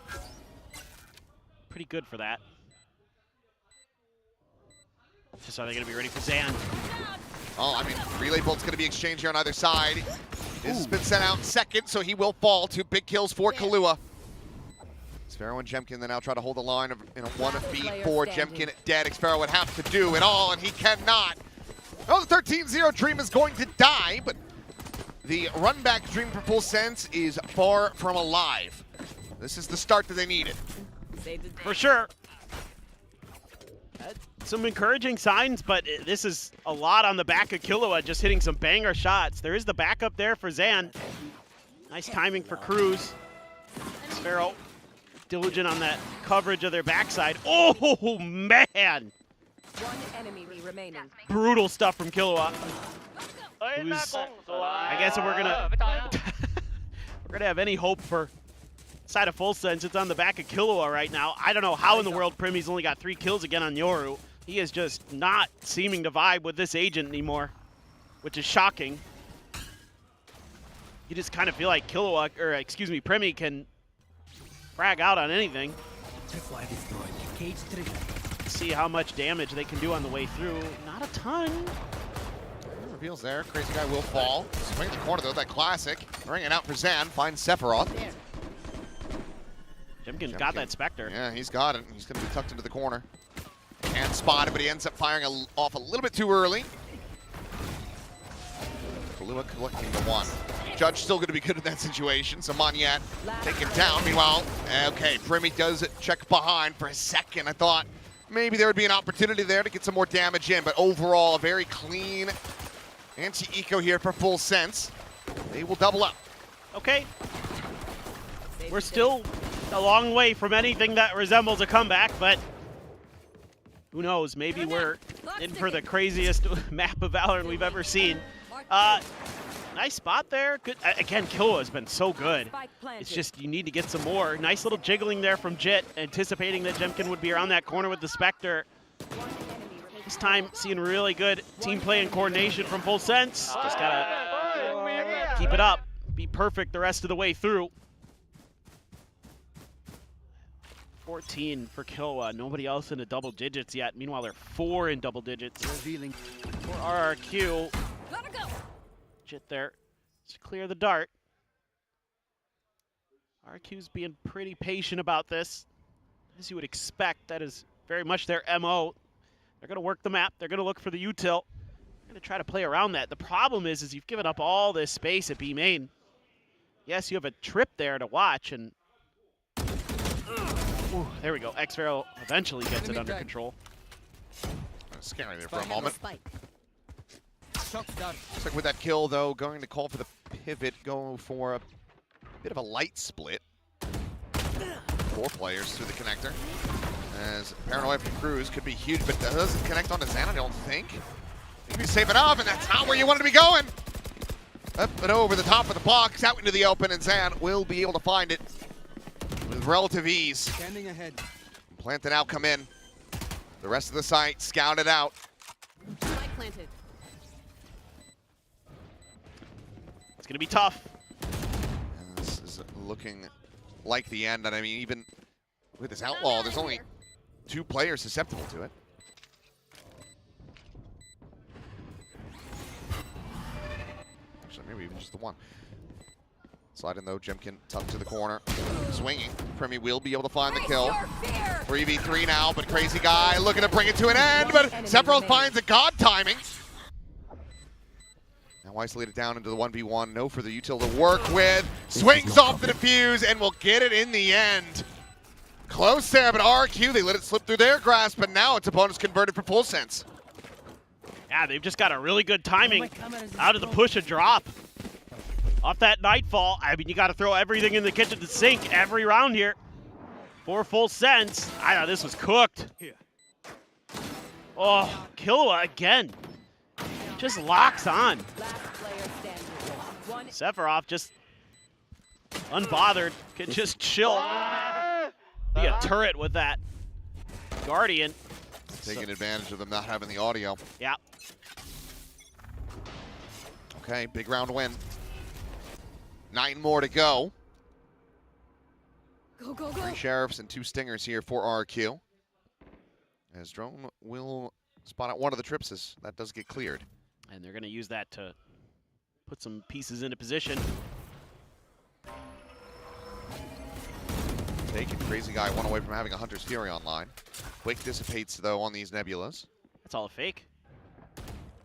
pretty good for that. Just are they going to be ready for Zan? Oh, I mean, Relay Bolt's going to be exchanged here on either side. This has been sent out second, so he will fall. 2 big kills for Kahlua. Xfaro and Jemkin then now try to hold the line in a 1v4. Jemkin dead. Xfaro would have to do it all, and he cannot. Oh, the 13-0 dream is going to die, but the run-back dream for Full Sense is far from alive. This is the start that they needed. For sure. Some encouraging signs, but this is a lot on the back of Killua, just hitting some banger shots. There is the backup there for Zan. Nice timing for Cruz. Xfaro diligent on that coverage of their backside. Oh, man! One enemy remaining. Brutal stuff from Killua. I guess if we're gonna have any hope for side of Full Sense, it's on the back of Killua right now. I don't know how in the world Primy's only got 3 kills again on Yoru. He is just not seeming to vibe with this agent anymore, which is shocking. You just kind of feel like Killua, or excuse me, Primy can frag out on anything. See how much damage they can do on the way through. Not a ton. Reveals there. Crazy Guy will fall. Swing the corner though, that classic. Bringing it out for Zan. Finds Sephiroth. Jemkin got that Spectre. Yeah, he's got it. He's going to be tucked into the corner. Can spot it, but he ends up firing off a little bit too early. Kalua collecting the one. Judge still going to be good in that situation, so Monyet take him down. Meanwhile, okay, Primi does check behind for a second. I thought maybe there would be an opportunity there to get some more damage in, but overall, a very clean anti-eco here for Full Sense. They will double up. Okay. We're still a long way from anything that resembles a comeback, but who knows? Maybe we're in for the craziest map of Valorant we've ever seen. Nice spot there. Good. Again, Killua has been so good. It's just you need to get some more. Nice little jiggling there from Jit, anticipating that Jemkin would be around that corner with the Spectre. This time, seeing really good team play and coordination from Full Sense. Just gotta keep it up. Be perfect the rest of the way through. 14 for Killua. Nobody else in the double digits yet. Meanwhile, they're 4 in double digits. For RRQ. Jit there to clear the dart. RQ's being pretty patient about this. As you would expect, that is very much their MO. They're going to work the map. They're going to look for the util. They're going to try to play around that. The problem is you've given up all this space at B main. Yes, you have a trip there to watch, and ooh, there we go. Xfero eventually gets it under control. Scary there for a moment. Looks like with that kill, though, going to call for the pivot, go for a bit of a light split. 4 players through the connector. As Paranoia from Cruz could be huge, but doesn't connect onto Zan, I don't think. Maybe safe enough, and that's not where you want to be going. Up and over the top of the box, out into the open, and Zan will be able to find it with relative ease. Standing ahead. Plant and out come in. The rest of the site scouted out. Spike planted. It's going to be tough. And this is looking like the end, and I mean, even with this outlaw, there's only 2 players susceptible to it. Actually, maybe even just the one. Slide in though, Jemkin tucked to the corner. Swinging. Primi will be able to find the kill. 3v3 now, but Crazy Guy looking to bring it to an end, but Sephiroth finds a god timing. Now isolated down into the 1v1. No further util to work with. Swings off the defuse and will get it in the end. Close there, but RRQ, they let it slip through their grasp, but now its opponent's converted for Full Sense. Yeah, they've just got a really good timing out of the push and drop. Off that Nightfall, I mean, you got to throw everything in the kitchen to sink every round here. For Full Sense, I thought this was cooked. Oh, Killua again. Just locks on. Sephiroth just unbothered, can just chill. Be a turret with that Guardian. Taking advantage of them not having the audio. Yeah. Okay, big round win. 9 more to go. Go, go, go. 3 Sheriffs and 2 Stingers here for RRQ. As Drone will spot out one of the trips, that does get cleared. And they're going to use that to put some pieces into position. Taking Crazy Guy 1 away from having a Hunter's Fury online. Quick dissipates, though, on these Nebulas. That's all a fake.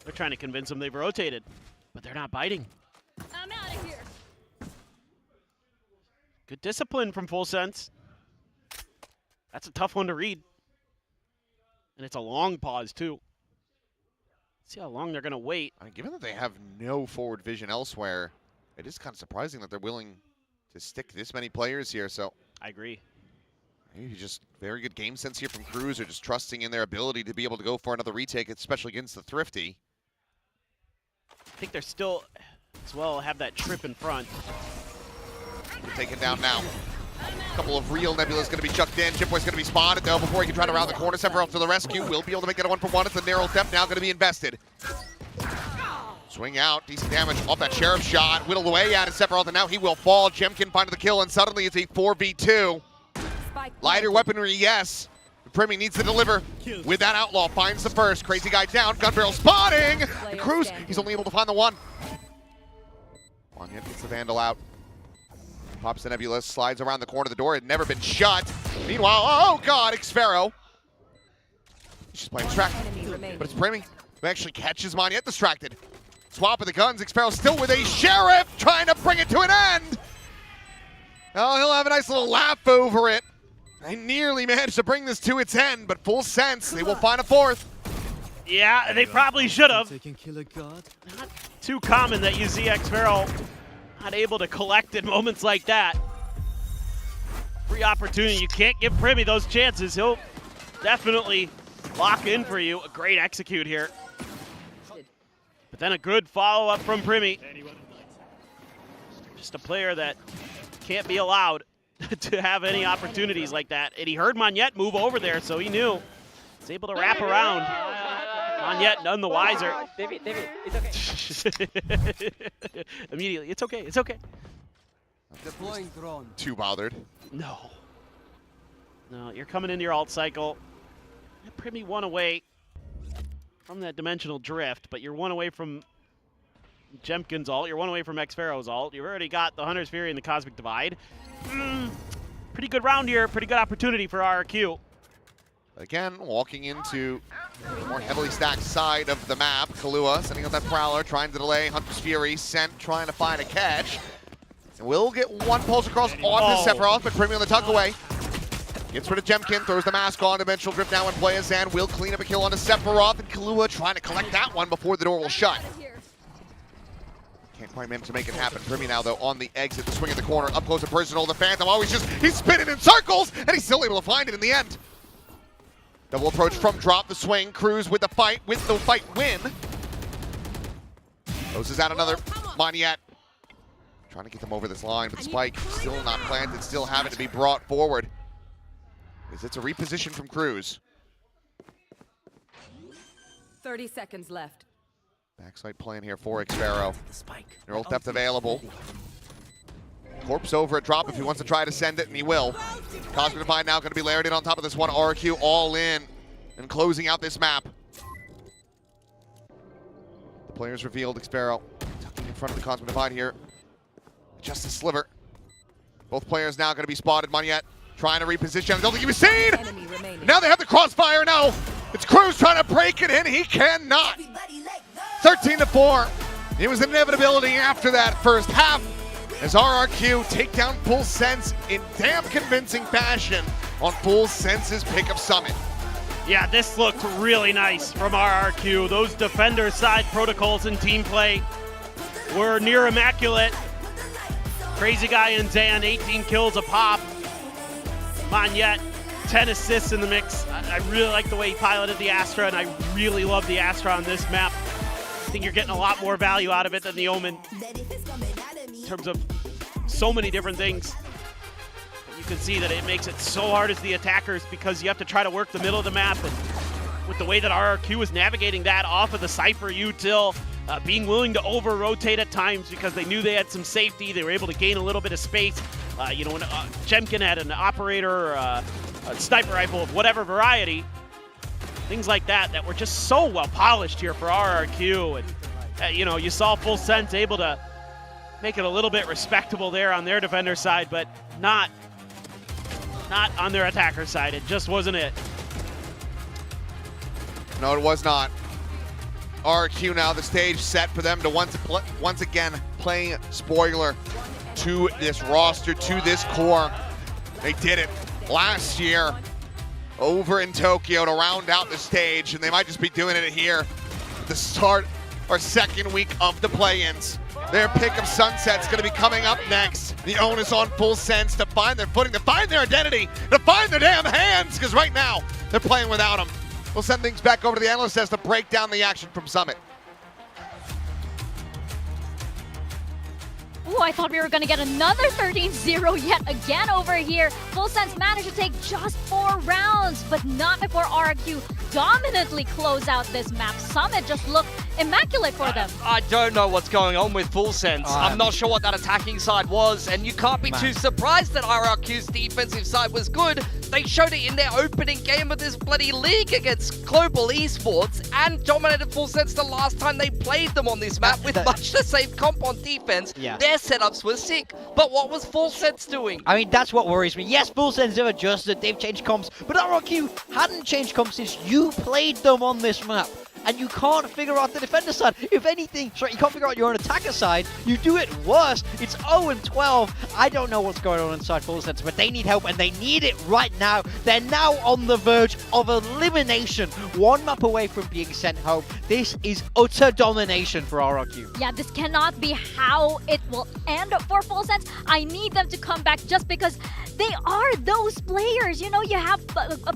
They're trying to convince them they've rotated, but they're not biting. I'm out of here. Good discipline from Full Sense. That's a tough one to read. And it's a long pause, too. Let's see how long they're going to wait. I mean, given that they have no forward vision elsewhere, it is kind of surprising that they're willing to stick this many players here. So I agree. Maybe just very good game sense here from Cruz, or just trusting in their ability to be able to go for another retake, especially against the Thrifty. I think they're still, as well, have that trip in front. They're taken down now. A couple of real Nebulas going to be chucked in. Chipboy's going to be spotted, though, before he can try to round the corner. Sephiroth to the rescue. Will be able to make it a 1-for-1. It's a narrow step now going to be invested. Swing out. Decent damage off that Sheriff shot. Whittled away at it, Sephiroth, and now he will fall. Jemkin finding the kill, and suddenly it's a 4v2. Lighter weaponry, yes. Primi needs to deliver with that Outlaw. Finds the first. Crazy Guy down. Gun barrel spotting. And Cruz, he's only able to find the one. Monyet gets the Vandal out. Pops the Nebula, slides around the corner of the door. It had never been shut. Meanwhile, oh god, Xfero. She's playing distracted, but it's Primi who actually catches Monyet distracted. Swap of the guns, Xpero still with a Sheriff, trying to bring it to an end. Oh, he'll have a nice little laugh over it. They nearly managed to bring this to its end, but full sense, they will find a fourth. Yeah, they probably should have. Not too common that you see Xpero not able to collect in moments like that. Free opportunity. You can't give Primi those chances. He'll definitely lock in for you. A great execute here. But then a good follow-up from Primi. Just a player that can't be allowed to have any opportunities like that. And he heard Monyet move over there, so he knew. He's able to wrap around. Monyet none the wiser. David, it's okay. Immediately, it's okay, it's okay. Deploying drone. Too bothered. No. No, you're coming into your alt cycle. Primi one away from that dimensional drift, but you're one away from Jemkin's ult. You're one away from Xpero's ult. You've already got the Hunter's Fury and the Cosmic Divide. Pretty good round here. Pretty good opportunity for RRQ. Again, walking into the more heavily stacked side of the map. Kahlua sending out that Prowler, trying to delay Hunter's Fury. Sent, trying to find a catch. And will get one pulse across onto Sephiroth, but Primi on the tuck away. Gets rid of Jemkin, throws the mask on. Dimensional Drift now in play as Zan will clean up a kill onto Sephiroth, and Kahlua trying to collect that one before the door will shut. Can't quite manage to make it happen. Primi now, though, on the exit, the swing in the corner, up close and personal. The Phantom always he's spinning in circles, and he's still able to find it in the end. Double approach from drop, the swing, Cruz with the fight win. Closes out another Monyet. Trying to get them over this line, but Spike still not planted, still having to be brought forward. It's a reposition from Cruz. 30 seconds left. Backside plan here for Xpero. Neural depth available. Corpse over at drop if he wants to try to send it, and he will. Cosmic Divide now going to be layered in on top of this one. RRQ all in and closing out this map. The players revealed. Xpero tucking in front of the Cosmic Divide here. Just a sliver. Both players now going to be spotted. Monyet trying to reposition. I don't think he was seen. Now they have the crossfire. No, it's Cruz trying to break it in. He cannot. 13-4. It was an inevitability after that first half as RRQ take down Full Sense in damn convincing fashion on Full Sense's pick of Summit. Yeah, this looked really nice from RRQ. Those defender side protocols and team play were near immaculate. Crazy Guy and Zan, 18 kills a pop. Monyet, 10 assists in the mix. I really like the way he piloted the Astra, and I really love the Astra on this map. I think you're getting a lot more value out of it than the Omen in terms of so many different things. But you can see that it makes it so hard as the attackers because you have to try to work the middle of the map, and with the way that RRQ was navigating that off of the Cypher util, being willing to over-rotate at times because they knew they had some safety. They were able to gain a little bit of space. You know, when Jemkin had an operator, a sniper rifle of whatever variety, things like that that were just so well polished here for RRQ. And you know, you saw Full Sense able to make it a little bit respectable there on their defender side, but not on their attacker side. It just wasn't it. No, it was not. RRQ now, the stage set for them to once again play spoiler to this roster, to this core. They did it last year over in Tokyo to round out the stage, and they might just be doing it here at the start or second week of the play-ins. Their pick of Sunset's going to be coming up next. The onus on Full Sense to find their footing, to find their identity, to find their damn hands, because right now they're playing without them. We'll send things back over to the analyst desk to break down the action from Summit. Ooh, I thought we were going to get another 13-0 yet again over here. Full Sense managed to take just 4 rounds, but not before RRQ dominantly close out this map. Summit just looked immaculate for them. I don't know what's going on with Full Sense. I'm not sure what that attacking side was, and you can't be too surprised that RRQ's defensive side was good. They showed it in their opening game of this bloody league against Global Esports and dominated Full Sense the last time they played them on this map with much the same comp on defense. Yeah. Their setups were sick, but what was Full Sense doing? I mean, that's what worries me. Yes, Full Sense have adjusted, they've changed comps, but RRQ hadn't changed comps since you played them on this map. And you can't figure out the defender side. If anything, sorry, you can't figure out your own attacker side. You do it worse. It's 0-12. I don't know what's going on inside Full Sense, but they need help, and they need it right now. They're now on the verge of elimination. One map away from being sent home. This is utter domination for RRQ. Yeah, this cannot be how it will end for Full Sense. I need them to come back just because they are those players. You know, you have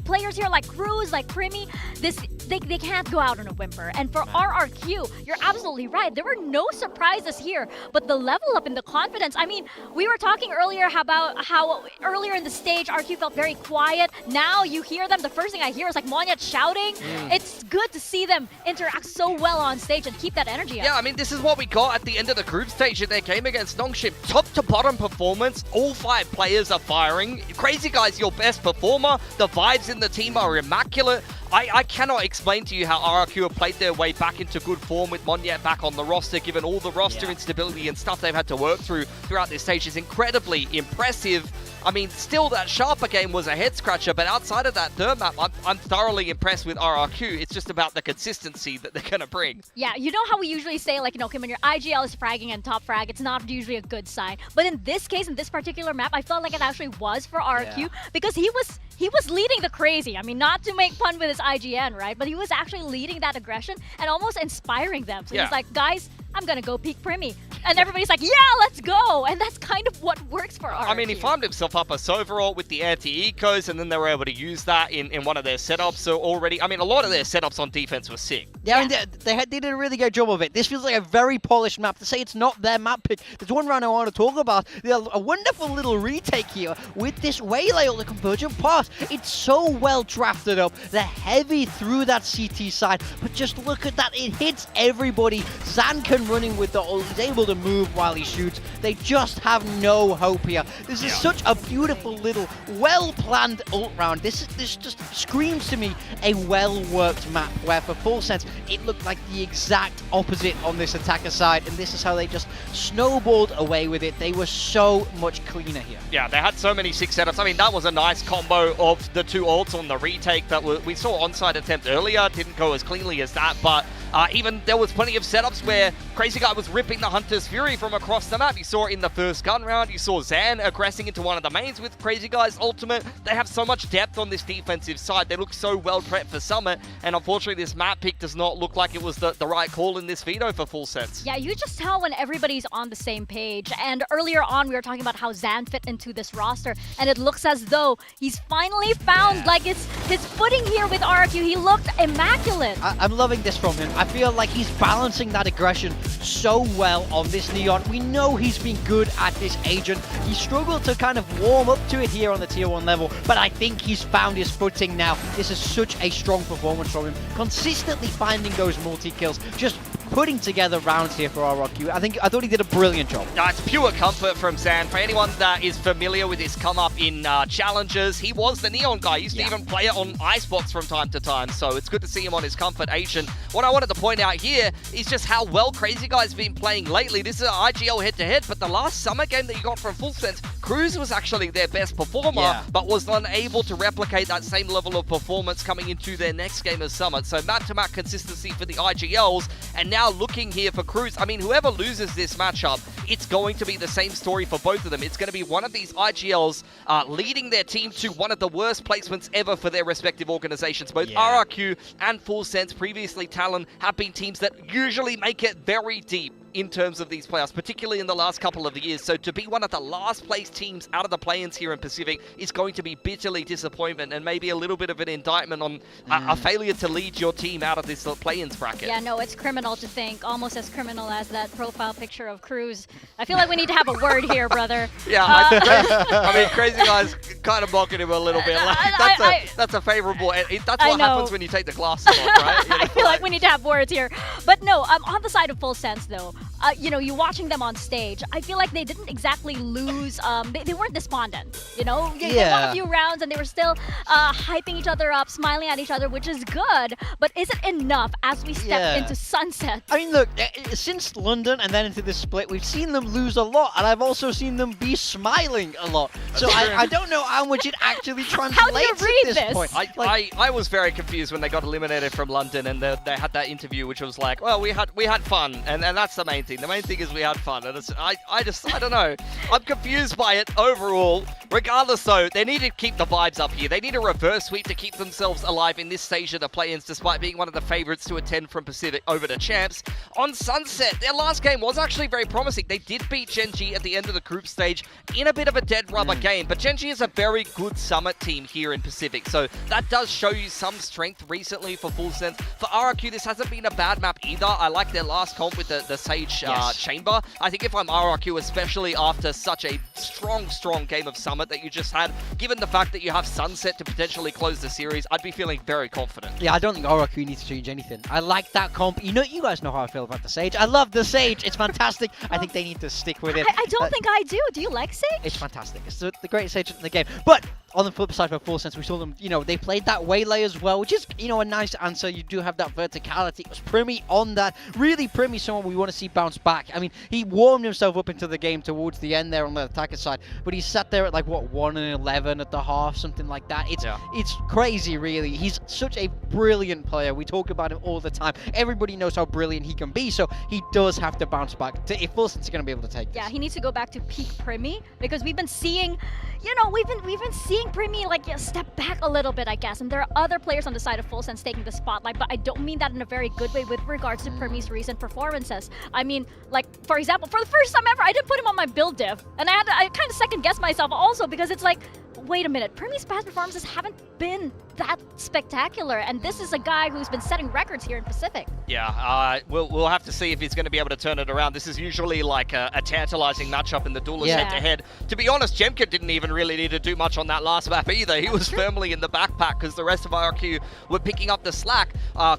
players here like Cruz, like Primi. They can't go out on a whimper. And for RRQ, you're absolutely right. There were no surprises here, but the level up in the confidence. I mean, we were talking earlier about how earlier in the stage, RQ felt very quiet. Now you hear them. The first thing I hear is like Monyet shouting. It's good to see them interact so well on stage and keep that energy up. Yeah, I mean, this is what we got at the end of the group stage in their game against Nongshim. Top to bottom performance. All 5 players are firing. Crazy Guy's your best performer. The vibes in the team are immaculate. I cannot explain to you how RRQ have played their way back into good form with Monyet back on the roster, given all the roster instability and stuff they've had to work through throughout this stage is incredibly impressive. I mean, still that Sharper game was a head-scratcher, but outside of that third map, I'm thoroughly impressed with RRQ. It's just about the consistency that they're going to bring. Yeah, you know how we usually say, like, you know, okay, when your IGL is fragging and top frag, it's not usually a good sign. But in this case, in this particular map, I felt like it actually was for RRQ because he was leading the crazy. I mean, not to make fun with his IGN, right? But he was actually leading that aggression and almost inspiring them. So he's like, guys, I'm going to go peek Primi. And everybody's like, yeah, let's go. And that's kind of what works for RRQ. I mean, he farmed himself up a Soverall with the anti-ecos, and then they were able to use that in one of their setups. So already, I mean, a lot of their setups on defense were sick. Yeah, I mean, they did a really good job of it. This feels like a very polished map. To say it's not their map pick, there's one round I want to talk about. A wonderful little retake here with this Waylay on the Convergent Pass. It's so well drafted up. They're heavy through that CT side, but just look at that. It hits everybody. Zanken running with the ult. He's able to move while he shoots. They just have no hope here. This is such a beautiful little, well-planned ult round. This just screams to me a well-worked map, where for Full Sense, it looked like the exact opposite on this attacker side, and this is how they just snowballed away with it. They were so much cleaner here. Yeah, they had so many sick setups. I mean, that was a nice combo of the 2 ults on the retake that we saw onside attempt earlier. Didn't go as cleanly as that, but even there was plenty of setups where Crazy Guy was ripping the Hunter's Fury from across the map. You saw it in the first gun round. You saw Zan aggressing into one of the mains with Crazy Guy's ultimate. They have so much depth on this defensive side. They look so well prepped for Summit, and unfortunately this map pick does not look like it was the right call in this veto for Full Sense. Yeah, you just tell when everybody's on the same page. And earlier on, we were talking about how Zan fit into this roster, and it looks as though he's finally found like his footing here with RRQ. He looked immaculate. I'm loving this from him. I feel like he's balancing that aggression so well on this Neon. We know he's been good at this agent. He struggled to kind of warm up to it here on the tier 1 level, but I think he's found his footing now. This is such a strong performance from him. Consistently finding those multi-kills, just putting together rounds here for RRQ. I thought he did a brilliant job. It's pure comfort from Zan. For anyone that is familiar with his come up in challenges, he was the Neon guy. He used to even play it on Icebox from time to time, so it's good to see him on his comfort agent. What I wanted to point out here is just how well Crazy Guy's been playing lately. This is an IGL head-to-head, but the last summer game that you got from Full Sense, Cruz was actually their best performer, but was unable to replicate that same level of performance coming into their next game as Summit. So map-to-map consistency for the IGLs, and now looking here for Cruz. I mean, whoever loses this matchup, it's going to be the same story for both of them. It's going to be one of these IGLs leading their team to one of the worst placements ever for their respective organizations. Both RRQ and Full Sense, previously Talon, have been teams that usually make it very deep. in terms of these playoffs, particularly in the last couple of years. So to be one of the last place teams out of the play-ins here in Pacific is going to be bitterly disappointment and maybe a little bit of an indictment on a failure to lead your team out of this play-ins bracket. Yeah, no, it's criminal to think, almost as criminal as that profile picture of Cruz. I feel like we need to have a word here, brother. Yeah, I mean, Crazy Guy's kind of mocking him a little bit. Like, that's a favorable. That's what happens when you take the glasses off, right? You know, I feel like we need to have words here. But no, on the side of Full Sense, though, you know, you watching them on stage, I feel like they didn't exactly lose. They weren't despondent. You know, they won a few rounds and they were still hyping each other up, smiling at each other, which is good. But is it enough as we step into Sunset? I mean, look, since London and then into the split, we've seen them lose a lot, and I've also seen them be smiling a lot. So I don't know how much it actually translates at this point. I was very confused when they got eliminated from London and they had that interview, which was like, well, we had fun, and that's the main thing. The main thing is we had fun, and I don't know. I'm confused by it overall. Regardless, though, they need to keep the vibes up here. They need a reverse sweep to keep themselves alive in this stage of the play-ins, despite being one of the favorites to attend from Pacific over the champs. On Sunset, their last game was actually very promising. They did beat Gen G at the end of the group stage in a bit of a dead rubber game, but Gen G is a very good Summit team here in Pacific, so that does show you some strength recently for Full Sense. For RRQ, this hasn't been a bad map either. I like their last comp with the Sage Chamber. I think if I'm RRQ, especially after such a strong game of Summit that you just had, given the fact that you have Sunset to potentially close the series, I'd be feeling very confident. Yeah, I don't think RRQ needs to change anything. I like that comp. You guys know how I feel about the Sage. I love the Sage. It's fantastic. I think they need to stick with it. I don't think I do. Do you like Sage? It's fantastic. It's the greatest Sage in the game. But on the flip side for Full Sense, we saw them, they played that Waylay as well, which is, a nice answer. You do have that verticality. It was Primi on that. Really Primi, someone we want to see bounce back. I mean, he warmed himself up into the game towards the end there on the attacker side, but he sat there at 1 and 11 at the half, something like that. It's crazy, really. He's such a brilliant player. We talk about him all the time. Everybody knows how brilliant he can be, so he does have to bounce back if Full Sense is going to be able to take this. Yeah, he needs to go back to peak Primi, because we've been seeing, we've been seeing Primi step back a little bit, I guess, and there are other players on the side of Full Sense taking the spotlight, but I don't mean that in a very good way with regards to Primi's recent performances. I mean, for example, for the first time ever, I didn't put him on my build div, and I kind of second guessed myself also, because it's like, wait a minute, Primi's past performances haven't been that spectacular, and this is a guy who's been setting records here in Pacific. Yeah, we'll have to see if he's going to be able to turn it around. This is usually like a tantalizing matchup in the duelist head-to-head. To be honest, Jemka didn't even really need to do much on that last map either. He was firmly in the backpack because the rest of RRQ were picking up the slack.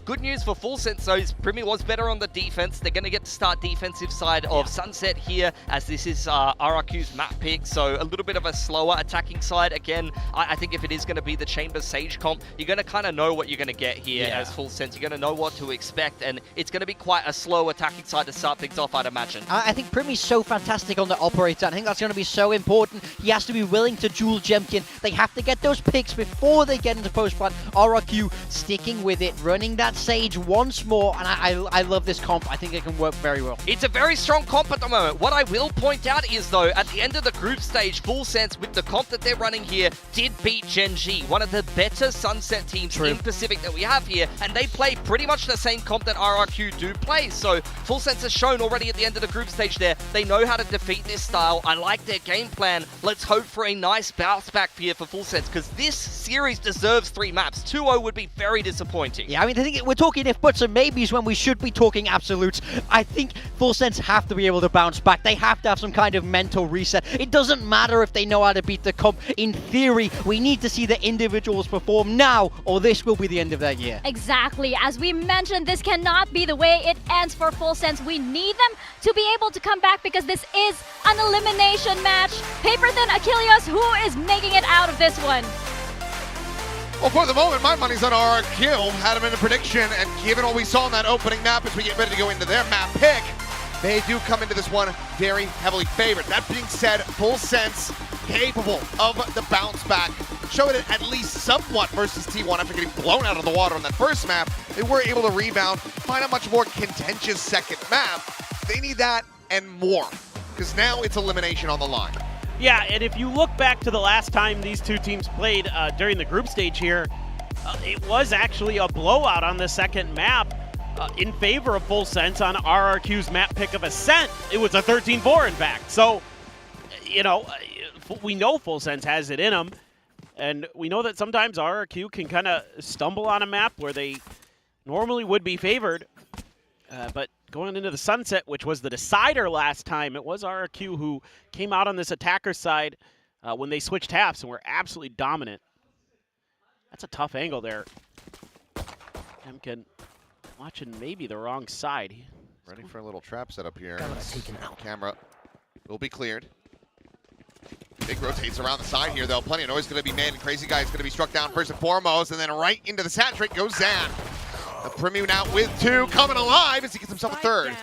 Good news for Full Sense, though, is Primi was better on the defense. They're going to get to start defensive side of Sunset here, as this is RRQ's map pick, so a little bit of a slower attacking side. Again, I think if it is going to be the Chamber Sage comp, you're going to kind of know what you're going to get here as Full Sense. You're going to know what to expect, and it's going to be quite a slow attacking side to start things off, I'd imagine. I think Primi's so fantastic on the operator. I think that's going to be so important. He has to be willing to duel Jemkin. They have to get those picks before they get into post-plant. RRQ sticking with it, running that Sage once more, and I love this comp. I think it can work very well. It's a very strong comp at the moment. What I will point out is, though, at the end of the group stage, Full Sense, with the comp that they're running here, did beat Gen G, one of the better Sunset teams in Pacific that we have here, and they play pretty much the same comp that RRQ do play. So Full Sense has shown already at the end of the group stage there, they know how to defeat this style. I like their game plan. Let's hope for a nice bounce back here for Full Sense, because this series deserves 3 maps. 2-0 would be very disappointing. Yeah, I mean, I think we're talking if buts and maybes when we should be talking absolutes. I think Full Sense have to be able to bounce back. They have to have some kind of mental reset. It doesn't matter if they know how to beat the comp. In theory, we need to see the individuals perform now, or this will be the end of their year. Exactly. As we mentioned, this cannot be the way it ends for Full Sense. We need them to be able to come back, because this is an elimination match. Paper Thin Achilles, who is making it out of this one? Well, for the moment, my money's on RRQ. Had him in a prediction, and given what we saw in that opening map as we get ready to go into their map pick, they do come into this one very heavily favored. That being said, Full Sense capable of the bounce back. Showed it at least somewhat versus T1 after getting blown out of the water on that first map. They were able to rebound, find a much more contentious second map. They need that and more, because now it's elimination on the line. Yeah, and if you look back to the last time these two teams played during the group stage here, it was actually a blowout on the second map. in favor of Full Sense on RRQ's map pick of Ascent. It was a 13-4, in fact. So, you know, we know Full Sense has it in them, and we know that sometimes RRQ can kind of stumble on a map where they normally would be favored. But going into the Sunset, which was the decider last time, it was RRQ who came out on this attacker side when they switched halves and were absolutely dominant. That's a tough angle there. Temkin watching maybe the wrong side. Ready for a little trap setup here. Camera will be cleared. Big rotates around the side here, though. Plenty of noise going to be made, and Crazy Guy is going to be struck down first and foremost, and then right into the saturate goes Zan. The Premium out with 2, coming alive as he gets himself a third.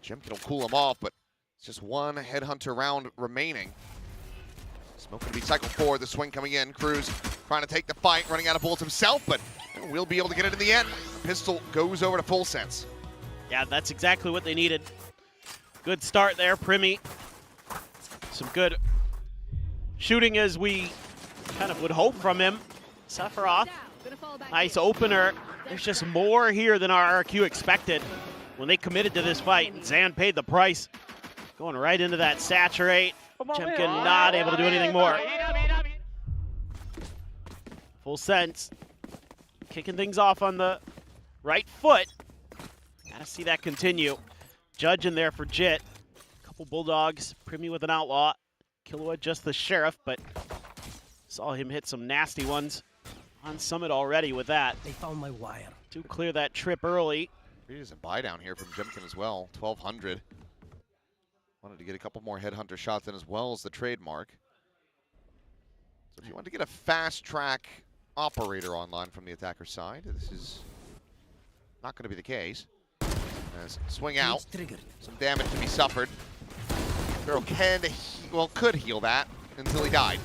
Jim will cool him off, but it's just 1 headhunter round remaining. Smoke going to be cycle 4, the swing coming in. Cruz trying to take the fight, running out of bullets himself, but we'll be able to get it in the end. The pistol goes over to Full Sense. Yeah, that's exactly what they needed. Good start there, Primi. Some good shooting as we kind of would hope from him. Sephiroth, nice opener. There's just more here than RRQ expected when they committed to this fight. Zan paid the price, going right into that saturate. Chemkin not able to do anything more. Full Sense, kicking things off on the right foot. Gotta see that continue. Judge in there for Jit. Couple Bulldogs, Primi with an outlaw. Killua just the sheriff, but saw him hit some nasty ones on Summit already with that. They found my wire. To clear that trip early. There's a buy down here from Jimkin as well, 1,200. Wanted to get a couple more headhunter shots in as well as the trademark. So if you want to get a fast track operator online from the attacker side, this is not going to be the case. As swing out, some damage to be suffered. Girl could heal that until he died.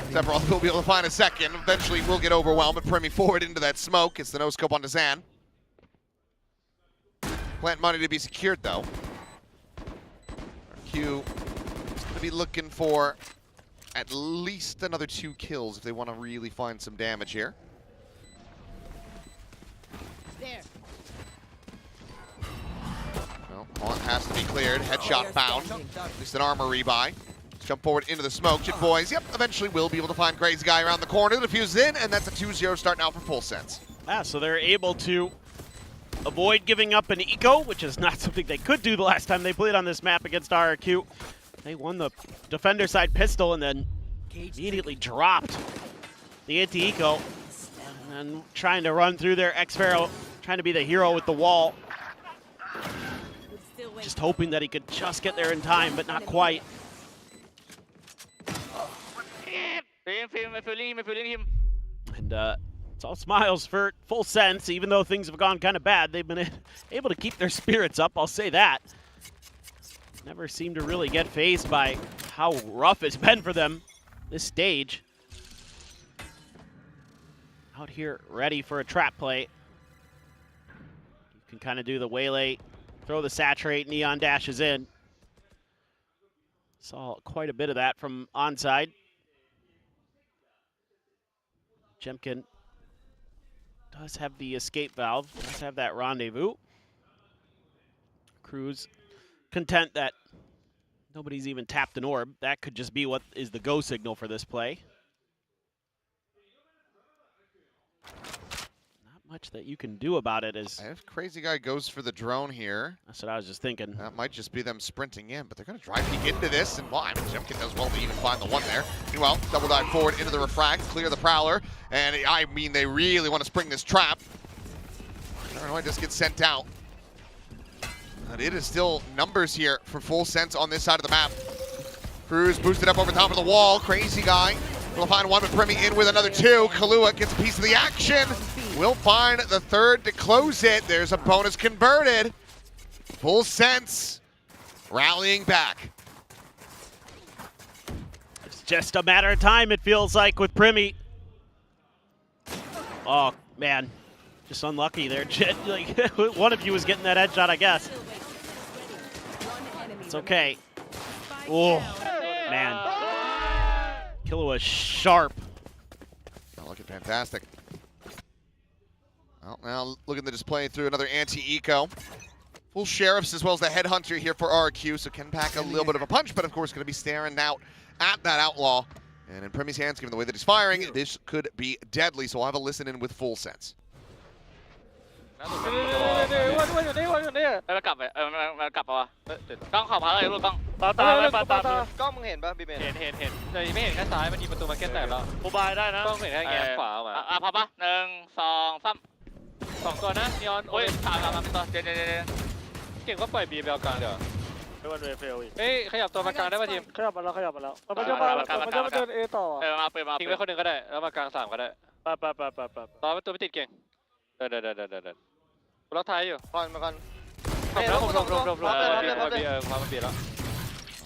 Sephiroth will be able to find a second. Eventually will get overwhelmed, but Primi forward into that smoke. It's the no-scope on Zan. Plant money to be secured, though. RQ is going to be looking for at least another 2 kills if they want to really find some damage here. There. Well, Haunt has to be cleared. Headshot found. At least an armor rebuy. Jump forward into the smoke. Jit boys, yep, eventually will be able to find Crazy Guy around the corner. The fuse in, and that's a 2-0 start now for Full Sense. Yeah, so they're able to avoid giving up an eco, which is not something they could do the last time they played on this map against RRQ. They won the defender side pistol and then immediately dropped the anti-eco. And trying to run through their X-Pharaoh, trying to be the hero with the wall. Just hoping that he could just get there in time, but not quite. And it's all smiles for Full Sense, even though things have gone kind of bad. They've been able to keep their spirits up, I'll say that. Never seem to really get fazed by how rough it's been for them this stage. Out here ready for a trap play. You can kind of do the waylay, throw the saturate, neon dashes in. Saw quite a bit of that from onside. Jemkin does have the escape valve, does have that rendezvous. Cruz content that nobody's even tapped an orb. That could just be what is the go signal for this play. Not much that you can do about it as If Crazy Guy goes for the drone here, that's what I was just thinking. that might just be them sprinting in, but they're going to drive peek into this, and well, I mean, Jimkin does well to even find the one there. Meanwhile, double dive forward into the refract, clear the Prowler, and I mean, they really want to spring this trap. Illinois just gets sent out. But it is still numbers here for Full Sense on this side of the map. Cruz boosted up over top of the wall. Crazy Guy will find one, but Primi in with another 2. Kahlua gets a piece of the action. Will find the third to close it. There's a bonus converted. Full Sense rallying back. It's just a matter of time, it feels like, with Primi. Oh, man. Just unlucky there, Jit. Like, one of you was getting that headshot, I guess. It's okay. Oh, man. Killua sharp. Oh, looking fantastic. Well, now looking to just play through another anti-eco. Full sheriffs as well as the headhunter here for RRQ, so can pack a little bit of a punch, but of course going to be staring out at that outlaw. And in Premi's hands, given the way that he's firing, this could be deadly, so I'll have a listen in with full sense. แล้วกลับไปมันกลับปะวะกล้องขอบพาเลยลูกกล้องตามกล้องมึงเห็นป่ะบีเบนเห็นแต่ไม่เห็นแค่ซ้ายมันยิงประตูมาแค่แตกแล้วโบบายได้นะกล้องเห็นแค่แง่ขวาว่ะพอปะ1 2 3 2ตัวนะนีออนโอ้ย3ตัวเดี๋ยวเก่งก็ปล่อยบีไปเอากลางเดี๋ยวไม่วันเวฟเฟลอีกเฮ้ยขยับตัวมากลางได้ป่ะทีมขยับมาแล้วมันจะมาเดินเอต่อมาเปิดทิ้งไว้คนหนึ่งก็ได้แล้วมากลาง3ก็ได้ไปรอตัวไม่ติดเก่งเดินล็อกท้ายอยู่พอมากัน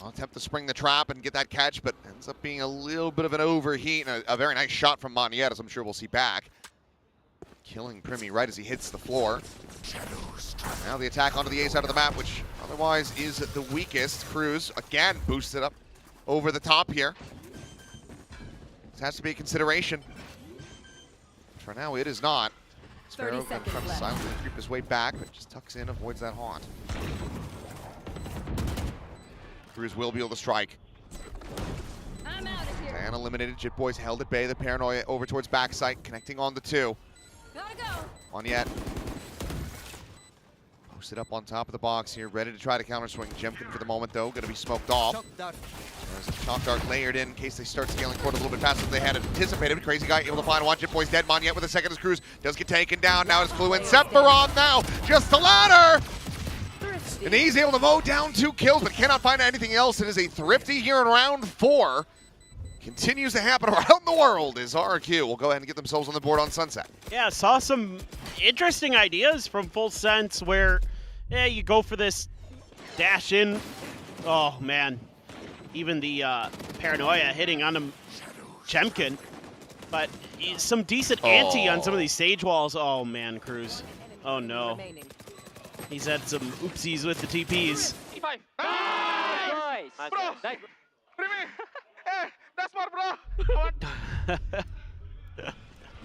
I'll attempt to spring the trap and get that catch, but ends up being a little bit of an overheat and a very nice shot from Moniette, as I'm sure we'll see back. Killing Primi right as he hits the floor. Now the attack onto the A side of the map, which otherwise is the weakest. Cruz again boosted up over the top here. This has to be a consideration. For now, it is not. Sparrow trying to silently creep his way back, but just tucks in, avoids that haunt. Cruz will be able to strike. And eliminated. Jit Boys held at bay. The Paranoia over towards backside, connecting on the 2. On yet. Posted up on top of the box here, ready to try to counter swing. Jemkin for the moment, though, going to be smoked off. There's a Shock Dart layered in case they start scaling forward a little bit faster than they had anticipated. Crazy Guy able to find one. Jit Boys dead. Moniette with a second as Cruz does get taken down. Now it's flew in. Sephiroth now, just the ladder! And he's able to mow down 2 kills, but cannot find anything else. It is a thrifty here in round 4. Continues to happen around the world as RRQ will go ahead and get themselves on the board on Sunset. Yeah, saw some interesting ideas from Full Sense where, yeah, you go for this dash in. Oh, man. Even the Paranoia hitting on him, Jemkin. But some decent ante on some of these stage walls. Oh, man, Cruz. Oh, no. He's had some oopsies with the TPs. Nice. That's what, bro.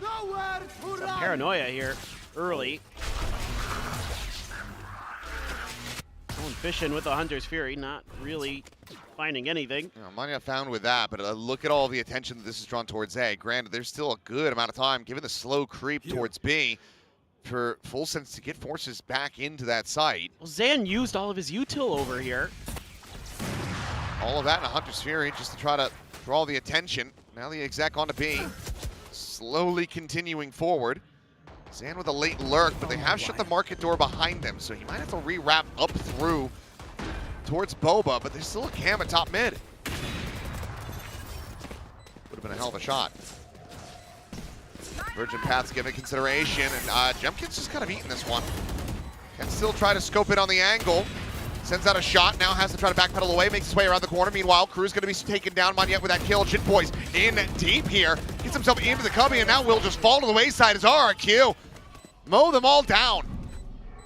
Some Paranoia here early. Going fishing with the Hunter's Fury, not really finding anything. Mania found with that, but look at all the attention that this is drawn towards A. Granted, there's still a good amount of time, given the slow creep towards B, for Full Sense to get forces back into that site. Well, Zan used all of his util over here. All of that in a Hunter's Fury just to try to draw the attention. Now the exec onto B, slowly continuing forward. Zan with a late lurk, but they have shut the market door behind them, so he might have to re-wrap up through towards Boba, but there's still a cam at top mid. Would have been a hell of a shot. Virgin Path's given consideration, and Jemkin's just kind of eating this one. Can still try to scope it on the angle. Sends out a shot, now has to try to backpedal away, makes his way around the corner. Meanwhile, Cruz going to be taken down. Moniette with that kill. Jit Boys in deep here. Gets himself into the cubby, and now will just fall to the wayside as RRQ. Mow them all down.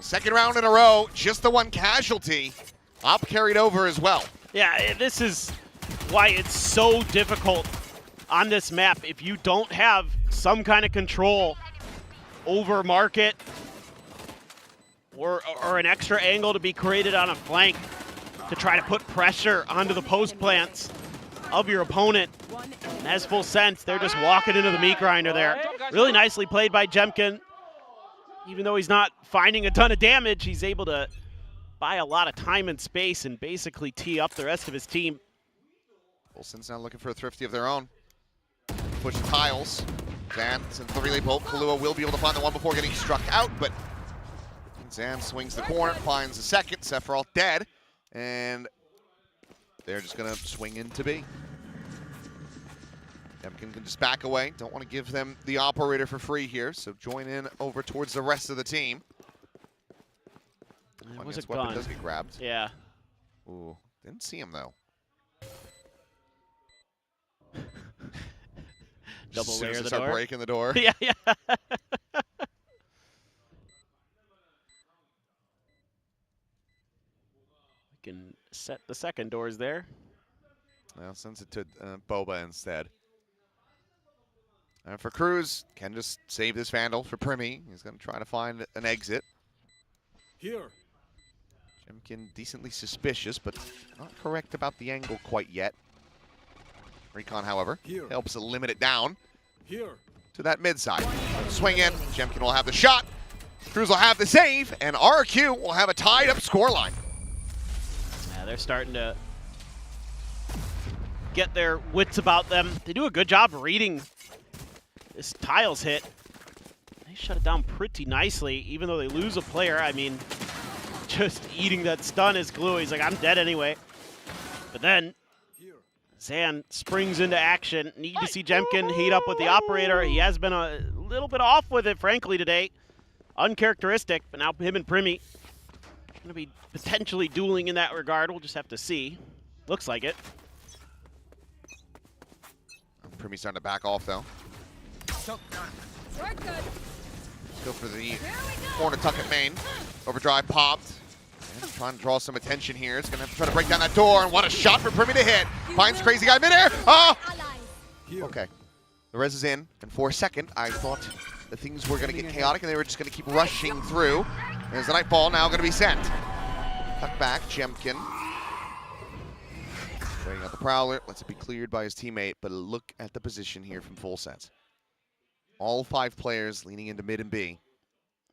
Second round in a row, just the one casualty. Op carried over as well. Yeah, this is why it's so difficult on this map. If you don't have some kind of control over market, or an extra angle to be created on a flank to try to put pressure onto the post plants of your opponent. And as Full Sense, they're just walking into the meat grinder there. Really nicely played by Jemkin. Even though he's not finding a ton of damage, he's able to buy a lot of time and space and basically tee up the rest of his team. Full Sense now looking for a thrifty of their own. Push the tiles. Zan sends the relay bolt. Kahlua will be able to find the one before getting struck out, but Zan swings the corner, finds the second. Sephiroth dead, and they're just going to swing into B. Jemkin can just back away. Don't want to give them the operator for free here, so join in over towards the rest of the team. It was a weapon gun. Does get grabbed. Yeah. Ooh, didn't see him though. Double layer the start door. breaking the door. Yeah, yeah. Can set the second doors there. Well, sends it to Boba instead. And for Cruz, can just save this Vandal for Primi. He's going to try to find an exit. Here. Jemkin decently suspicious, but not correct about the angle quite yet. Recon, however, helps to limit it down to that mid side. Swing in, Jemkin will have the shot, Cruz will have the save, and RRQ will have a tied up scoreline. Yeah, they're starting to get their wits about them. They do a good job reading this tiles hit. They shut it down pretty nicely, even though they lose a player. I mean, just eating that stun is glue. He's like, I'm dead anyway. But then Zan springs into action. Need to see Jemkin heat up with the operator. He has been a little bit off with it, frankly, today. Uncharacteristic, but now him and Primi going to be potentially dueling in that regard. We'll just have to see. Looks like it. Primi starting to back off, though. We're good. Go for the corner tuck at main. Overdrive popped. And trying to draw some attention here. It's going to have to try to break down that door. And what a shot for Primi to hit. Finds Crazy Guy midair. Oh! Okay. The res is in. And for a second, I thought that things were going to get chaotic and they were just going to keep rushing through. There's the Nightfall now going to be sent. Tuck back, Jemkin. Waiting out the Prowler. Lets it be cleared by his teammate. But look at the position here from Full Sense. All 5 players leaning into mid and B.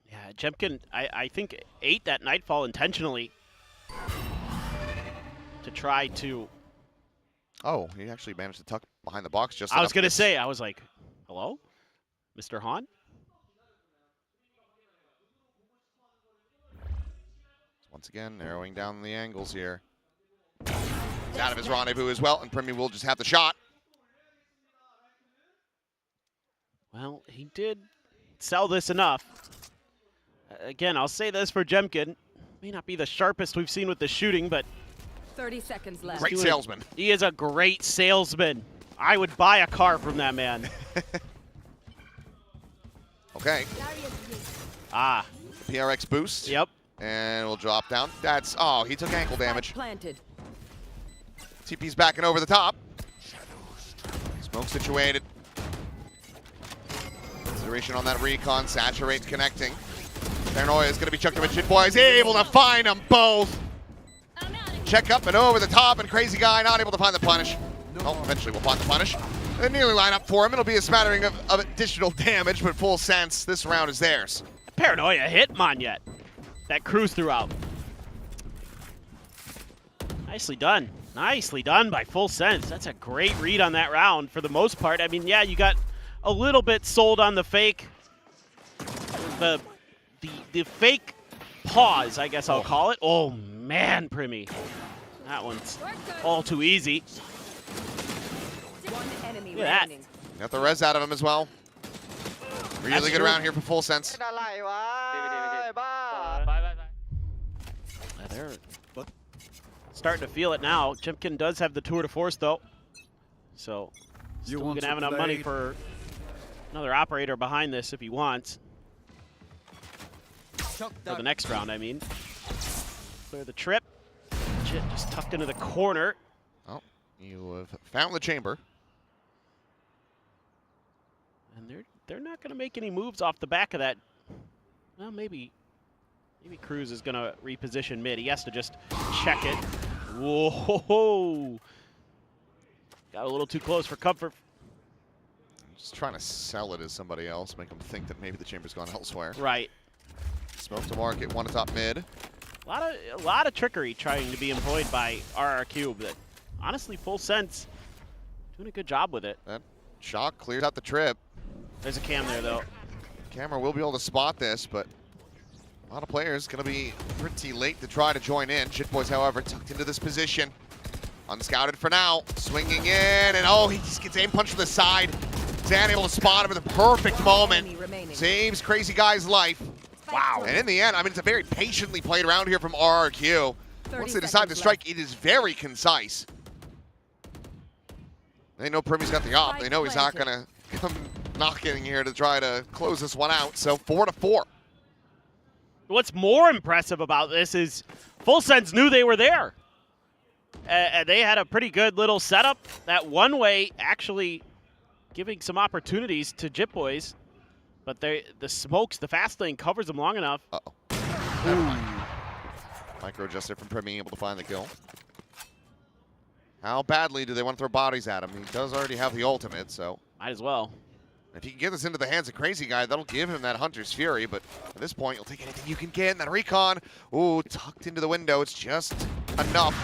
Yeah, Jemkin, I think, ate that Nightfall intentionally to try to... Oh, he actually managed to tuck behind the box just I was going to say, I was like, hello? Mr. Han? Once again, narrowing down the angles here. He's out of his rendezvous as well, and Primi will just have the shot. Well, he did sell this enough. Again, I'll say this for Jemkin. May not be the sharpest we've seen with the shooting, but 30 seconds left. Great salesman. He is a great salesman. I would buy a car from that man. Okay. Ah. PRX boost. Yep. And we'll drop down. That's, oh, he took ankle damage. Planted. TP's backing over the top. Smoke situated. Consideration on that recon. Saturate connecting. Paranoia is going to be chucked up at Shit Boys. Able to find them both. Check up and over the top, and Crazy Guy not able to find the punish. Oh, eventually we'll find the punish. They nearly line up for him. It'll be a smattering of additional damage, but Full Sense, this round is theirs. Paranoia hit Monyet. That Cruz throughout. Nicely done. Nicely done by Full Sense. That's a great read on that round for the most part. I mean, yeah, you got a little bit sold on the fake. The fake pause, I guess I'll call it. Oh, man, Primi. That one's all too easy. One enemy Look at that. remaining. Got the res out of him as well. Really good round here for Full Sense. They're starting to feel it now. Jemkin does have the tour de force, though. So, still going to have enough money for another operator behind this if he wants. For the next round, I mean. Clear the trip. Jit just tucked into the corner. Oh, you have found the chamber. And they're not going to make any moves off the back of that. Well, maybe Cruz is going to reposition mid. He has to just check it. Whoa! Got a little too close for comfort. Just trying to sell it as somebody else, make them think that maybe the chamber's gone elsewhere. Right. Smoke to market, one atop mid. A lot of trickery trying to be employed by RRQ, but honestly, Full Sense doing a good job with it. That shock clears out the trip. There's a cam there, though. Camera will be able to spot this, but a lot of players going to be pretty late to try to join in. Shit Boys, however, tucked into this position. Unscouted for now. Swinging in, and oh, he just gets aim punch from the side. Zan able to spot him at the perfect moment. Saves Crazy Guy's life. Wow. And in the end, I mean, it's a very patiently played round here from RRQ. Once they decide to strike, it is very concise. They know Primi's got the op. They know he's not going to come knocking here to try to close this one out. So 4-4. What's more impressive about this is Full Sense knew they were there. They had a pretty good little setup. That one way actually giving some opportunities to Jit Boys, but the smokes, the fast lane covers them long enough. Micro adjusted from Premi, able to find the kill. How badly do they want to throw bodies at him? He does already have the ultimate, so might as well. If he can get this into the hands of Crazy Guy, that'll give him that Hunter's Fury, but at this point, you'll take anything you can get. And that recon, ooh, tucked into the window. It's just enough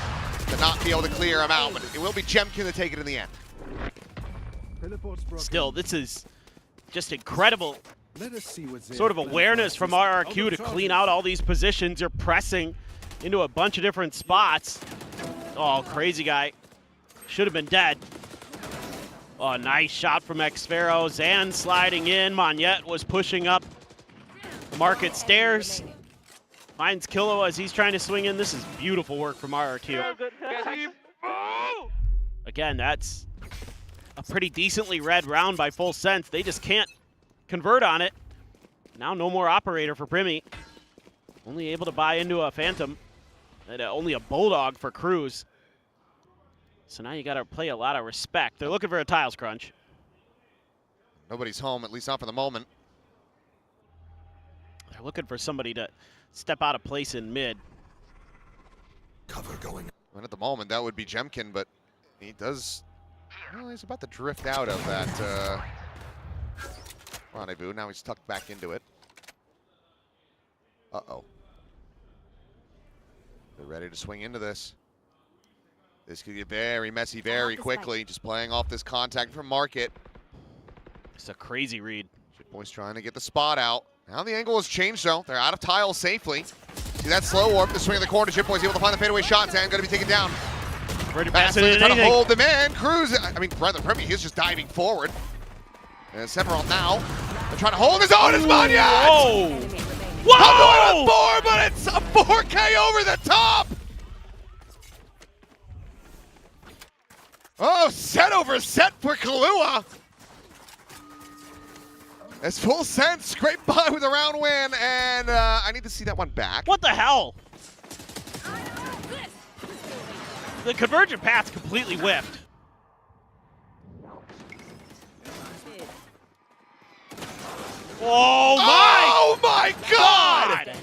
to not be able to clear him out, but it will be Jemkin to take it in the end. Still, this is just incredible Let us see what's sort of awareness from RRQ to clean out all these positions. You're pressing into a bunch of different spots. Oh, Crazy Guy should have been dead. Oh, nice shot from Xfero. Zan sliding in. Monette was pushing up the market stairs. Finds Kilo as he's trying to swing in. This is beautiful work from RRQ. Again, that's a pretty decently read round by Full Sense. They just can't convert on it. Now no more operator for Primi. Only able to buy into a Phantom. And only a Bulldog for Cruz. So now you got to play a lot of respect. They're looking for a tiles crunch. Nobody's home, at least not for the moment. They're looking for somebody to step out of place in mid. Cover going. And at the moment, that would be Jemkin, but he does. Well, he's about to drift out of that rendezvous. Now he's tucked back into it. Uh-oh. They're ready to swing into this. This could get very messy very quickly. Just playing off this contact from Market. It's a crazy read. Jit Boys trying to get the spot out. Now the angle has changed, though. They're out of tiles safely. See that slow warp, the swing in the corner. Jit Boys able to find the fadeaway shots and going to be taken down. Fastly trying to hold the man. Cruz, I mean, rather, Premi, he's just diving forward. And Sephiroth now. They're trying to hold his own as Monette! Whoa! Whoa! I'm going with 4, but it's a 4K over the top! Oh, set over set for Kahlua. As Full Sense scraped by with a round win, and I need to see that one back. What the hell? The convergent path's completely whiffed. Oh my God!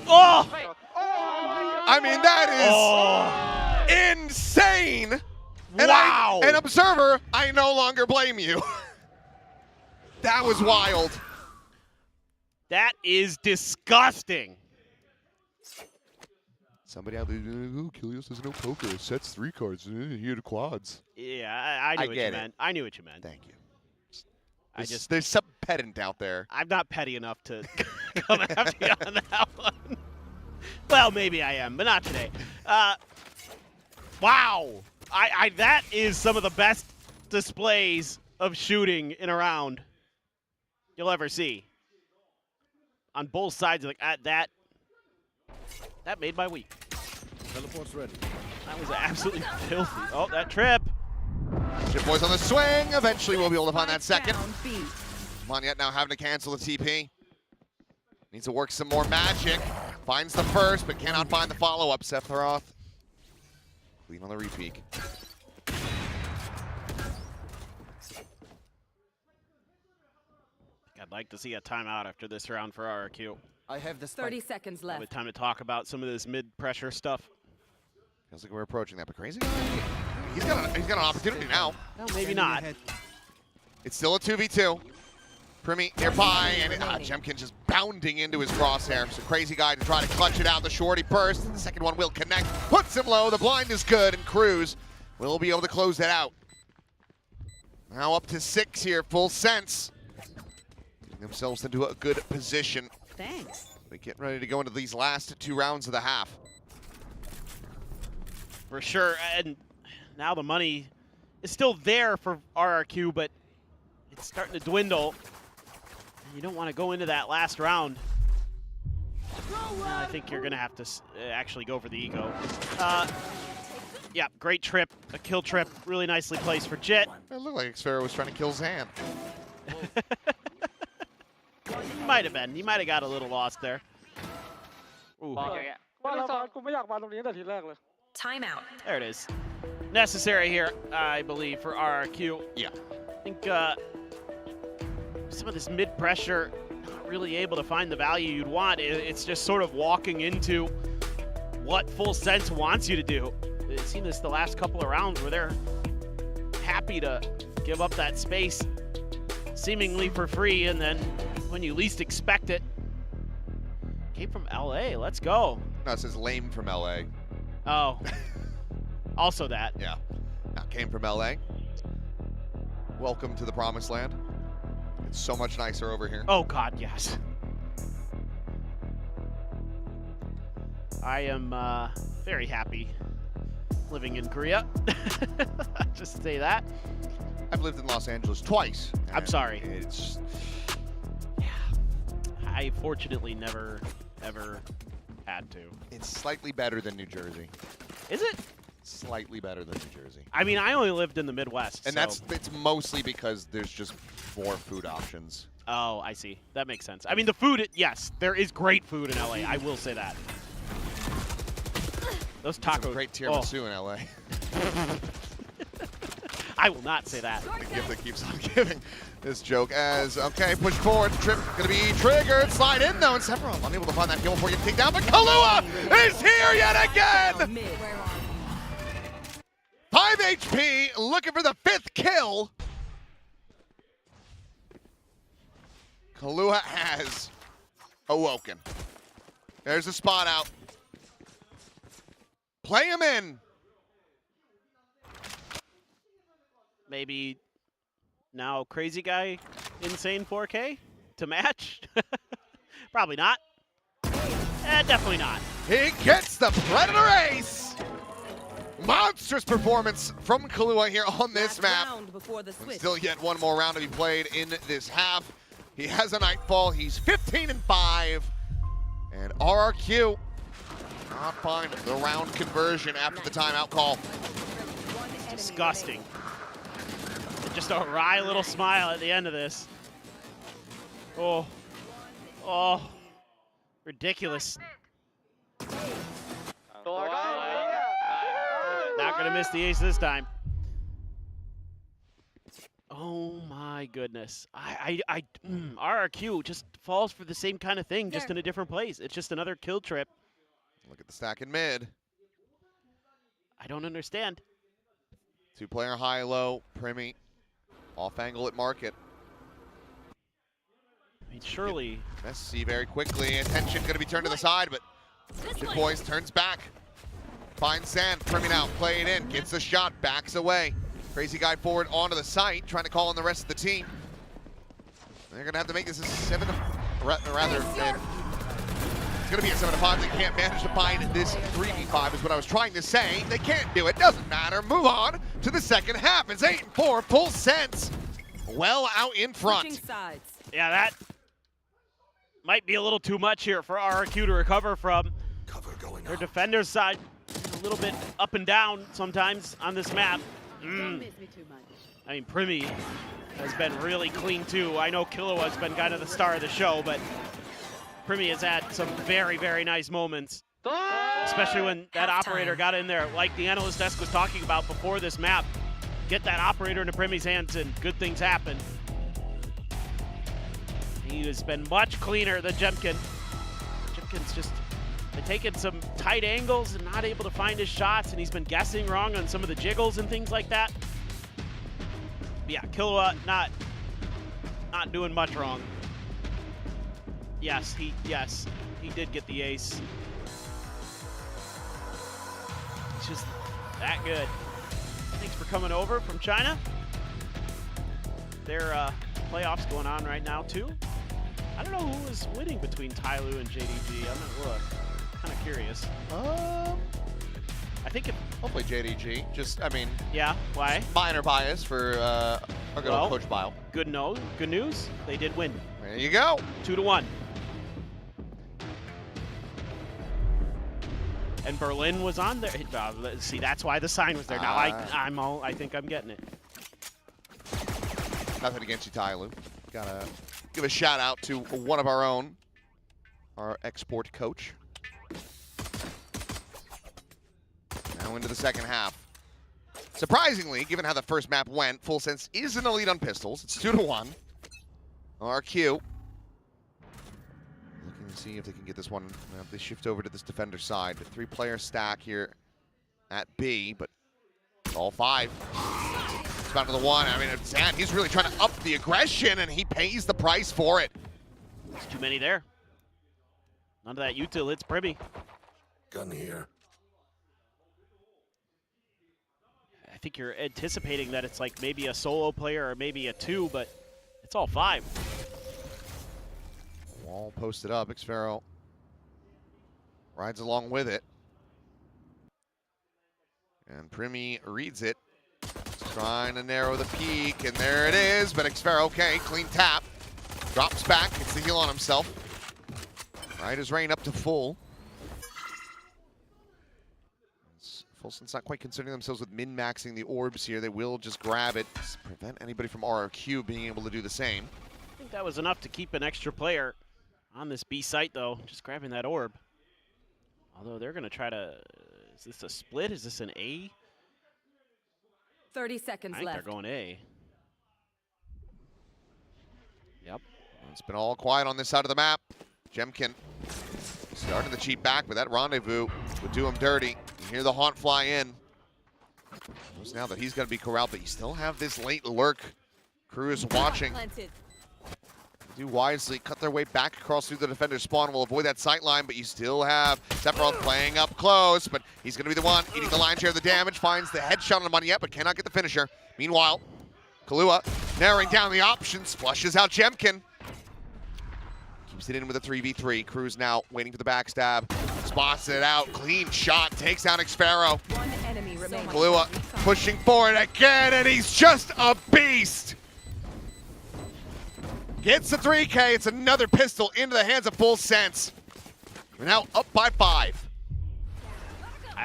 Oh! I mean, that is insane. And wow! And Observer, I no longer blame you. That was wild. That is disgusting. Somebody out there, oh, Kilios has no poker. It sets 3 cards. He had quads. Yeah, I knew what you meant. I knew what you meant. Thank you. There's some pedant out there. I'm not petty enough to come after you on that one. Well, maybe I am, but not today. Wow. That is some of the best displays of shooting in a round you'll ever see. On both sides, like that made my week. Teleport's ready. That was absolutely filthy. Oh, that trip. Jit Boys on the swing. Eventually we'll be able to find that second. Monette now having to cancel the TP. Needs to work some more magic. Finds the first, but cannot find the follow-up. Sephiroth clean on the repeat. I'd like to see a timeout after this round for RRQ. I have the 30 seconds left. With time to talk about some of this mid-pressure stuff. Feels like we're approaching that, but Crazy Guy, he's got an opportunity now. No, maybe not. It's still a 2v2. Primi nearby, and Jemkin just bounding into his crosshair. So Crazy Guy to try to clutch it out. The shorty burst. The second one will connect. Puts him low. The blind is good, and Cruz will be able to close that out. Now up to 6 here. Full Sense. Getting themselves into a good position. Thanks. We're getting ready to go into these last 2 rounds of the half. For sure, and now the money is still there for RRQ, but it's starting to dwindle. You don't want to go into that last round. I think you're going to have to actually go for the ego. Yeah, great trip, a kill trip, really nicely placed for Jit. It looked like Xfero was trying to kill Zan. He might have been. He might have got a little lost there. Ooh. Timeout. There it is. Necessary here, I believe, for RRQ. Yeah. I think some of this mid-pressure, not really able to find the value you'd want. It's just sort of walking into what Full Sense wants you to do. I've seen this the last couple of rounds where they're happy to give up that space seemingly for free, and then when you least expect it. Came from LA, let's go. No, it says lame from LA. Oh, also that. Yeah, came from LA. Welcome to the promised land. It's so much nicer over here. Oh God, yes. I am very happy living in Korea. Just say that. I've lived in Los Angeles twice. I'm sorry. It's I fortunately never, ever had to. It's slightly better than New Jersey. Is it? Slightly better than New Jersey. I mean, I only lived in the Midwest. And so. it's mostly because there's just more food options. Oh, I see. That makes sense. I mean, the food, yes, there is great food in LA. I will say that. Those tacos. Some great tiramisu in LA. I will not say that. The gift that keeps on giving. This joke as, okay, push forward, trip gonna be triggered, slide in though, and Sephiroth unable to find that kill before you take down, but Kahlua is here yet again! 5 HP, looking for the 5th kill. Kahlua has awoken. There's a spot out. Play him in. Maybe now Crazy Guy Insane 4K to match? Probably not. Definitely not. He gets the Predator Ace. Monstrous performance from Kahlua here on this map. Still yet one more round to be played in this half. He has a Nightfall. He's 15-5. And RRQ not find the round conversion after the timeout call. Disgusting. Just a wry little smile at the end of this. Oh. Oh. Ridiculous. Not gonna miss the ace this time. Oh my goodness. RRQ just falls for the same kind of thing, just in a different place. It's just another kill trip. Look at the stack in mid. I don't understand. 2-player high-low, Primy, off angle at market. I mean, surely. Messi very quickly. Attention going to be turned to the side, but Jit Boys turns back. Finds Sand, Primy now, play it in, gets the shot, backs away. Crazy Guy forward onto the site, trying to call on the rest of the team. They're going to have to make this a 7, rather, it's going to be a 7-5. They can't manage to find this 3v5 is what I was trying to say. They can't do it, doesn't matter. Move on to the second half. It's 8-4, Full Sense well out in front. Yeah, that might be a little too much here for RRQ to recover from. Their defender's side a little bit up and down sometimes on this map. I mean, Primy has been really clean too. I know Killua's been kind of the star of the show, but Primy has had some very, very nice moments. Especially when that operator got in there, like the analyst desk was talking about before this map. Get that operator into Primy's hands and good things happen. He has been much cleaner than Jemkin. Jemkin's just been taking some tight angles and not able to find his shots, and he's been guessing wrong on some of the jiggles and things like that. But yeah, Killua not doing much wrong. Yes, he did get the ace. It's just that good. Thanks for coming over from China. There are playoffs going on right now too. I don't know who is winning between Tyloo and JDG. I'm gonna look. Kind of curious. I think hopefully JDG. Just, I mean. Yeah. Why? Minor bias for our good old Coach Bile. Good news. They did win. There you go. 2-1. And Berlin was on there. See, that's why the sign was there. Now I think I'm getting it. Nothing against you, Tyloo. Gotta give a shout out to one of our own, our export coach. Now Now into the second half. Surprisingly, given how the first map went, Full Sense is in the lead on pistols. It's 2-1. RRQ. Looking to see if they can get this one. Now, if they shift over to this defender side. 3-player stack here at B, but all 5. It's about to the 1. I mean, Zan, he's really trying to up the aggression, and he pays the price for it. There's too many there. None of that util hits Privy. Gun here. I think you're anticipating that it's like maybe a solo player or maybe a 2, but it's all 5. Wall posted up. Xfero rides along with it. And Primi reads it. Trying to narrow the peak, and there it is. But Xfero, okay, clean tap. Drops back, gets the heal on himself. Right as rain up to full. Fulson's not quite concerning themselves with min-maxing the orbs here. They will just grab it, prevent anybody from RRQ being able to do the same. I think that was enough to keep an extra player on this B site, though, just grabbing that orb. Although they're going to try to... Is this a split? Is this an A? 30 seconds I think left. they're going A. Yep. It's been all quiet on this side of the map. Jemkin starting to cheat back, but that rendezvous would do him dirty. You hear the haunt fly in. Knows now that he's got to be corralled, but you still have this late lurk. Crew is watching. Do wisely, cut their way back across through the defender's spawn. Will avoid that sight line, but you still have Sephiroth playing up close, but he's going to be the one eating the lion's share of the damage. Finds the headshot on him yet, but cannot get the finisher. Meanwhile, Kahlua narrowing down the options, flushes out Jemkin. Keeps it in with a 3v3. Crew's now waiting for the backstab. Spots it out. Clean shot. Takes down Xfero. One enemy remaining. Kahlua pushing forward again, and he's just a beast. Gets the 3K. It's another pistol into the hands of Full Sense. We're now up by 5.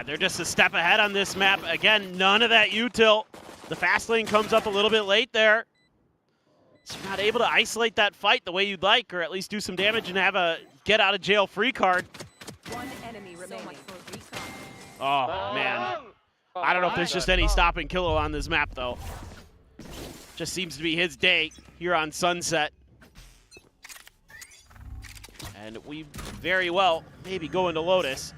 They're just a step ahead on this map. Again, none of that util. The fast lane comes up a little bit late there. So you're not able to isolate that fight the way you'd like, or at least do some damage and have a get out of jail free card. One enemy remaining. Oh, man. I don't know if there's just any stopping Kilo on this map, though. Just seems to be his day here on Sunset. And we very well maybe go into Lotus.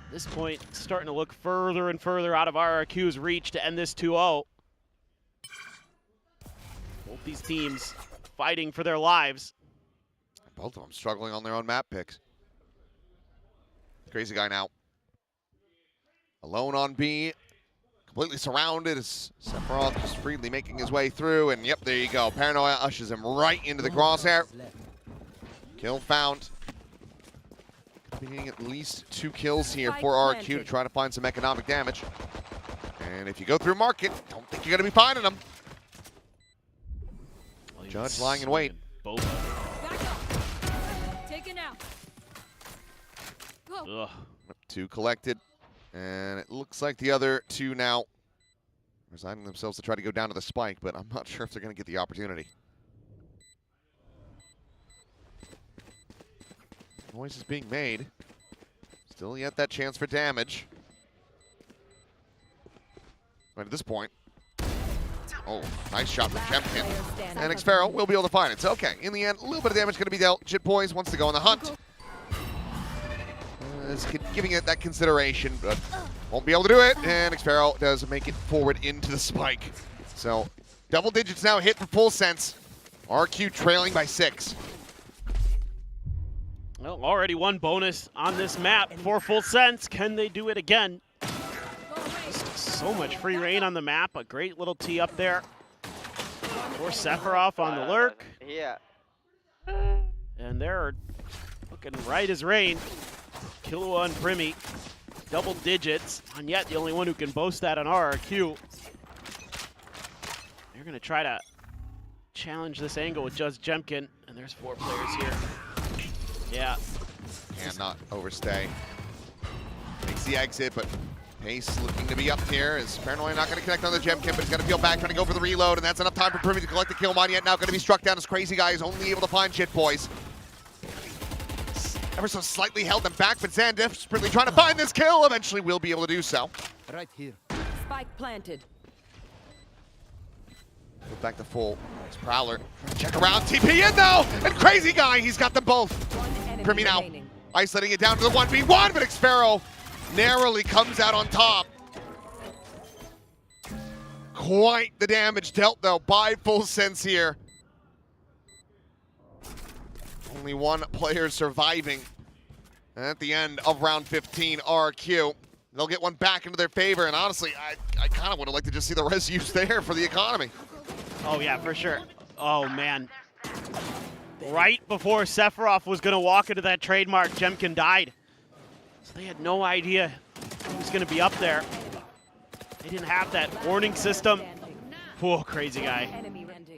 At this point, starting to look further and further out of RRQ's reach to end this 2-0. Both these teams fighting for their lives. Both of them struggling on their own map picks. Crazy guy now. Alone on B. Completely surrounded as Sephiroth just freely making his way through. And yep, there you go. Paranoia ushers him right into the crosshair. Kill found. Could be needing at least 2 kills here for RRQ to try to find some economic damage. And if you go through market, don't think you're going to be finding them. Judge lying in wait. Taken out. Ugh. 2 collected. And it looks like the other 2 now resigning themselves to try to go down to the spike, but I'm not sure if they're going to get the opportunity. Noise is being made. Still yet that chance for damage. Right at this point. Oh, nice shot from Jemkin. And Xfero will be able to find it. So, okay, in the end, a little bit of damage going to be dealt. Jit Boys wants to go on the hunt. Is giving it that consideration, but won't be able to do it. And Xfero does make it forward into the spike. So, double digits now hit for Full Sense. RQ trailing by 6. Well, already 1 bonus on this map for Full Sense. Can they do it again? Just so much free reign on the map. A great little tee up there for Sephiroth on the lurk. Yeah. And they're looking right as rain. Killua and Primi, double digits, and yet the only one who can boast that on RRQ. They're going to try to challenge this angle with just Jemkin, and there's 4 players here. Yeah. Cannot overstay. Makes the exit, but pace looking to be up here. Is Paranoia not going to connect on the Jemkin, but he's going to peel back, trying to go for the reload, and that's enough time for Primi to collect the kill. Yet now going to be struck down as Crazy Guy is only able to find Jit Boys. ever so slightly held them back, but Zan desperately trying to find this kill. Eventually will be able to do so. Right here. Spike planted. Go back to full. It's Prowler. Check around. TP in though! And Crazy Guy, he's got them both. Primi now isolating it down to the 1v1, but Xfero narrowly comes out on top. Quite the damage dealt though by Full Sense here. Only one player surviving. And at the end of round 15, RRQ. They'll get one back into their favor, and honestly, I kind of would have liked to just see the res use there for the economy. Oh yeah, for sure. Oh man. Right before Sephiroth was gonna walk into that trademark, Jemkin died. So they had no idea he was gonna be up there. They didn't have that warning system. Whoa, Crazy Guy.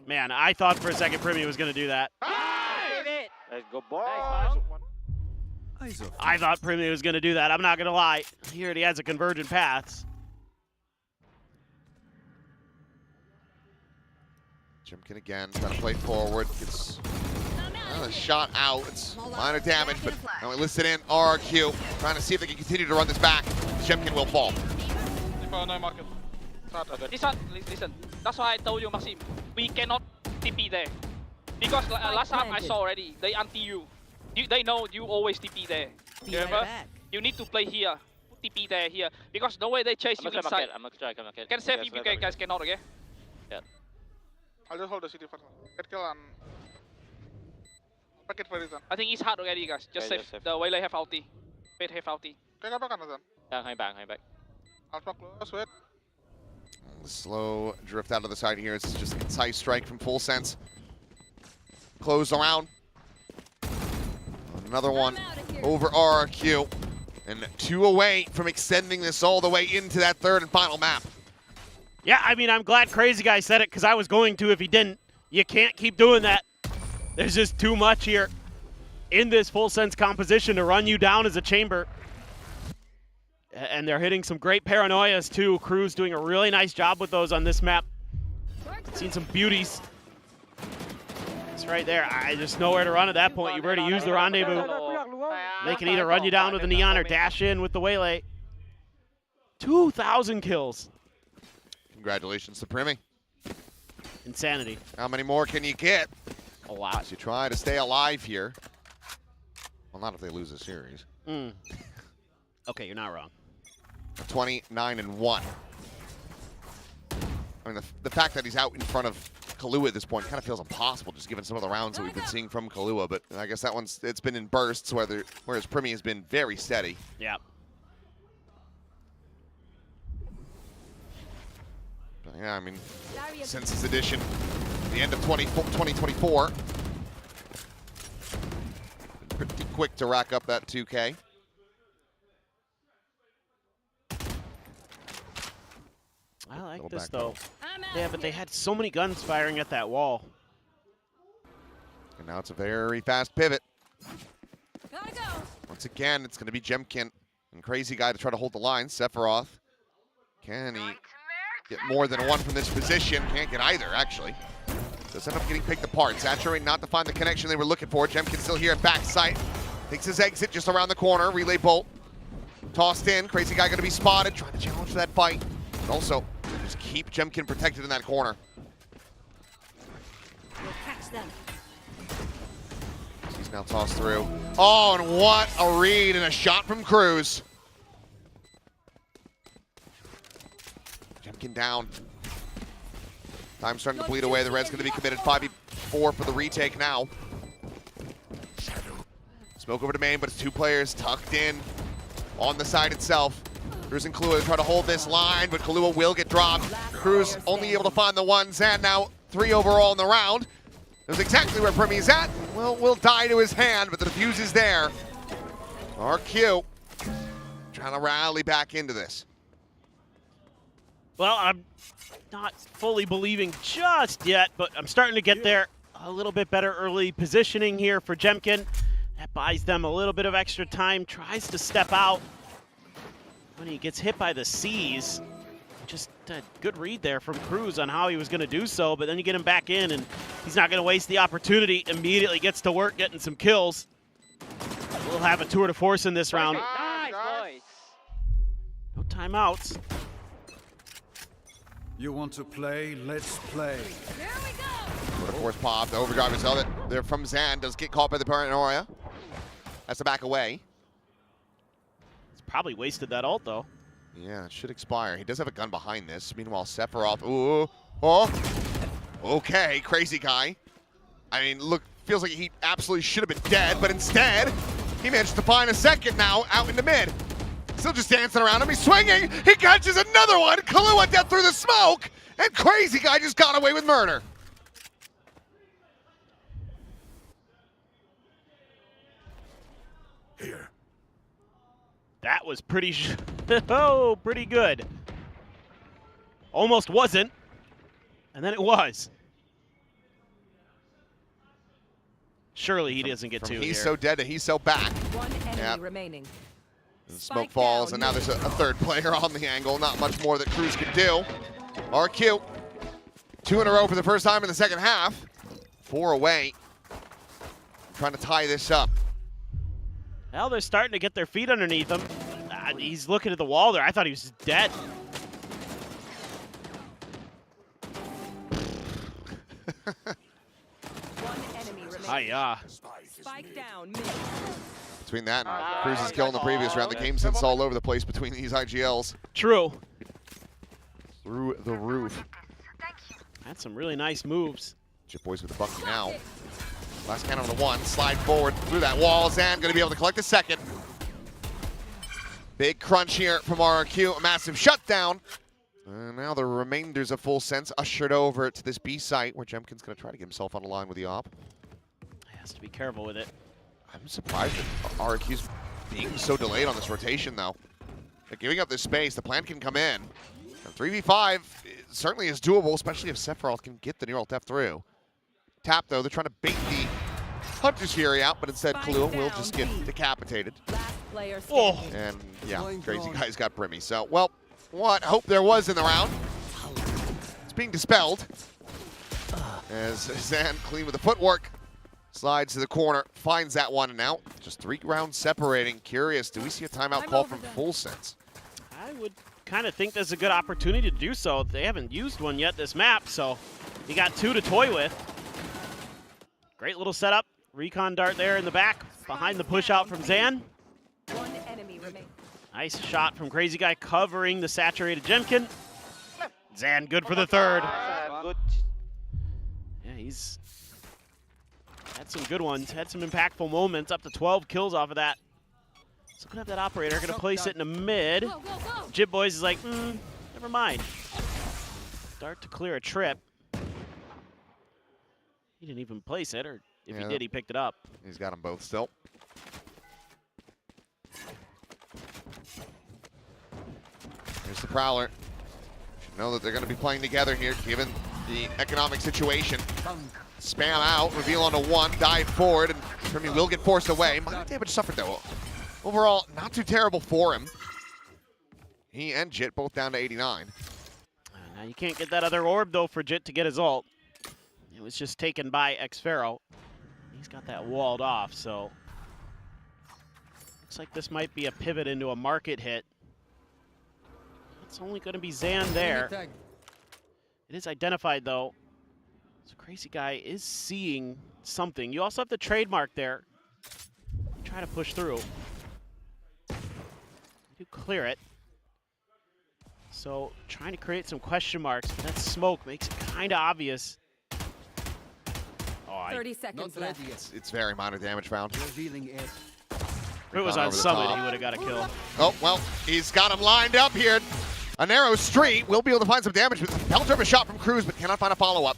Man, I thought for a second Primi was gonna do that. Let's go, boys. I thought Primi was gonna do that, I'm not gonna lie. He already has a convergent paths. Jemkin again, trying to play forward. Gets a shot out. It's minor damage, but now we listen in. RRQ trying to see if they can continue to run this back. Jemkin will fall. Listen. That's why I told you, Maxim. We cannot TP there. Because last time I saw already, they anti you. They know you always TP there. Remember? You need to play here. TP there, here. Because no way they chase you inside. I'm gonna try. Can save if you guys cannot, okay? Yeah. I'll just hold the city first. Get kill and packet for reason. I think he's hard already, guys. Just save. The Waylay have ulti. Wait, have ulti. Take a back on Zan. Yeah, hang back. I'll talk close, wait. The slow drift out of the side here. It's just a concise strike from Full Sense. Close around. Another one over RRQ. And 2 away from extending this all the way into that third and final map. Yeah, I mean, I'm glad Crazy Guy said it because I was going to if he didn't. You can't keep doing that. There's just too much here in this Full Sense composition to run you down as a chamber. And they're hitting some great paranoias too. Crew's doing a really nice job with those on this map. Seen some beauties. It's right there. There's nowhere to run at that point. You've already used the rendezvous. They can either run you down with a Neon or dash in with the Waylay. 2,000 kills. Congratulations to Primi. Insanity. How many more can you get? A lot. As you try to stay alive here. Well, not if they lose the series. Okay, you're not wrong. 29-1. I mean, the fact that he's out in front of Kahlua at this point kind of feels impossible, just given some of the rounds that we've been seeing from Kahlua. But I guess that it's been in bursts, whereas Primi has been very steady. Yeah. But yeah, I mean, since this edition, the end of 2024, pretty quick to rack up that 2K. I like this though. Yeah, but they had so many guns firing at that wall. And now it's a very fast pivot. Once again, it's going to be Jemkin and Crazy Guy to try to hold the line. Sephiroth, can he get more than one from this position? Can't get either, actually. Does end up getting picked apart. Saturate not to find the connection they were looking for. Jemkin still here at backside. Takes his exit just around the corner. Relay bolt. Tossed in. Crazy Guy going to be spotted. Trying to challenge that fight. But also, just keep Jemkin protected in that corner. We'll catch them. He's now tossed through. Oh, and what a read and a shot from Cruz. Jemkin down. Time starting to bleed away. The red's going to be committed. 5v4 for the retake now. Smoke over to main, but it's 2 players tucked in on the side itself. Cruz and Kahlua try to hold this line, but Kahlua will get dropped. Cruz only able to find the one. Zan now 3 overall in the round. That's exactly where Primi is at. Will die to his hand, but the defuse is there. RQ trying to rally back into this. Well, I'm not fully believing just yet, but I'm starting to get there. A little bit better early positioning here for Jemkin. That buys them a little bit of extra time. Tries to step out. When he gets hit by the C's, just a good read there from Cruz on how he was going to do so, but then you get him back in, and he's not going to waste the opportunity. Immediately gets to work getting some kills. We'll have a tour de force in this round. Nice, boys. No timeouts. You want to play? Let's play. Of course, pop. The overdrive is held it. They're from Zan. Does get caught by the paranoia. Has to back away. He's probably wasted that ult, though. Yeah, it should expire. He does have a gun behind this. Meanwhile, Sephiroth. Ooh. Oh. Okay, crazy guy. I mean, look, feels like he absolutely should have been dead, but instead, he managed to find a second now out in the mid. Still just dancing around him. He's swinging. He catches another one. Kahlua dead through the smoke. And crazy guy just got away with murder. Here. That was pretty pretty good. Almost wasn't. And then it was. Surely he doesn't get two He's here. so dead and he's so back. One enemy remaining. And smoke falls, and now there's a third player on the angle. Not much more that Cruz can do. RQ, 2 in a row for the first time in the second half. 4 away. Trying to tie this up. Well, they're starting to get their feet underneath them. He's looking at the wall there. I thought he was dead. One enemy remaining. Hi-ya. Spike down mid. Between that and Cruz's kill in the previous round, the game sense all over the place between these IGLs. True. Through the roof. Had some really nice moves. Chip Boys with the bucky now. Last cannon on the 1, slide forward through that wall. Zan gonna be able to collect the second. Big crunch here from RRQ, a massive shutdown. And now the remainders of Full Sense ushered over to this B site where Jemkin's gonna try to get himself on the line with the op. He has to be careful with it. I'm surprised that RRQ's being so delayed on this rotation though. They're giving up this space, the plan can come in. And 3v5 certainly is doable, especially if Sephiroth can get the neural depth through. Tap though, they're trying to bait the Hunter's Fury out, but instead Kahlua will just get decapitated. Oh. And yeah, crazy guy's got Brimmy. So, well, what hope there was in the round, it's being dispelled. As Zan, clean with the footwork, slides to the corner, finds that one, and now just 3 rounds separating. Curious, do we see a timeout call from Full Sense? I would kind of think there's a good opportunity to do so. They haven't used one yet this map, so you got 2 to toy with. Great little setup. Recon dart there in the back, behind the push out from Zan. One enemy remaining. Nice shot from Crazy Guy covering the saturated Jemkin. Zan good for the third. Good. Yeah, he's had some good ones, had some impactful moments, up to 12 kills off of that. So gonna have that operator, gonna place it in the mid. Jib Boys is like, never mind. Start to clear a trip. He didn't even place it, or if he did, he picked it up. He's got them both still. Here's the Prowler. Should know that they're going to be playing together here, given the economic situation. Spam out, reveal onto 1, dive forward, and Trimmy will get forced away. Minor damage suffered though. Overall, not too terrible for him. He and Jit both down to 89. Now you can't get that other orb though for Jit to get his ult. It was just taken by Xpharaoh. He's got that walled off, so looks like this might be a pivot into a market hit. It's only going to be Zan there. It is identified though. So Crazy Guy is seeing something. You also have the trademark there. Try to push through. You clear it. So trying to create some question marks, but that smoke makes it kind of obvious. 30 seconds left. It's very minor damage found. If it was on Summit, he would have got a kill. Oh, well, he's got him lined up here. A narrow street. Will be able to find some damage. Pelter a shot from Cruz, but cannot find a follow-up.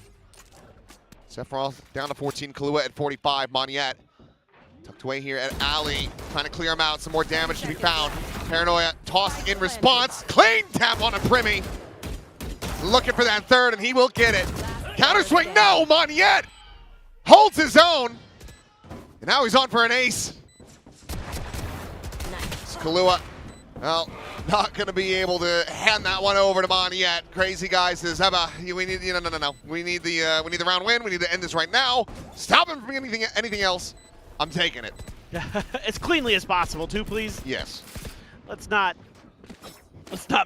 Sephiroth down to 14. Kahlua at 45. Moniette tucked away here at Alley. Trying to clear him out. Some more damage to be found. Paranoia tossed in response. Clean tap on a Primmy. Looking for that third, and he will get it. Counter swing. No, Moniette holds his own. And now he's on for an ace. Kahlua, well, not going to be able to hand that one over to Moniette. Crazy Guy says, "How about we need? No. We need the round win. We need to end this right now. Stop him from anything else. I'm taking it." As cleanly as possible, too, please. Yes. Let's not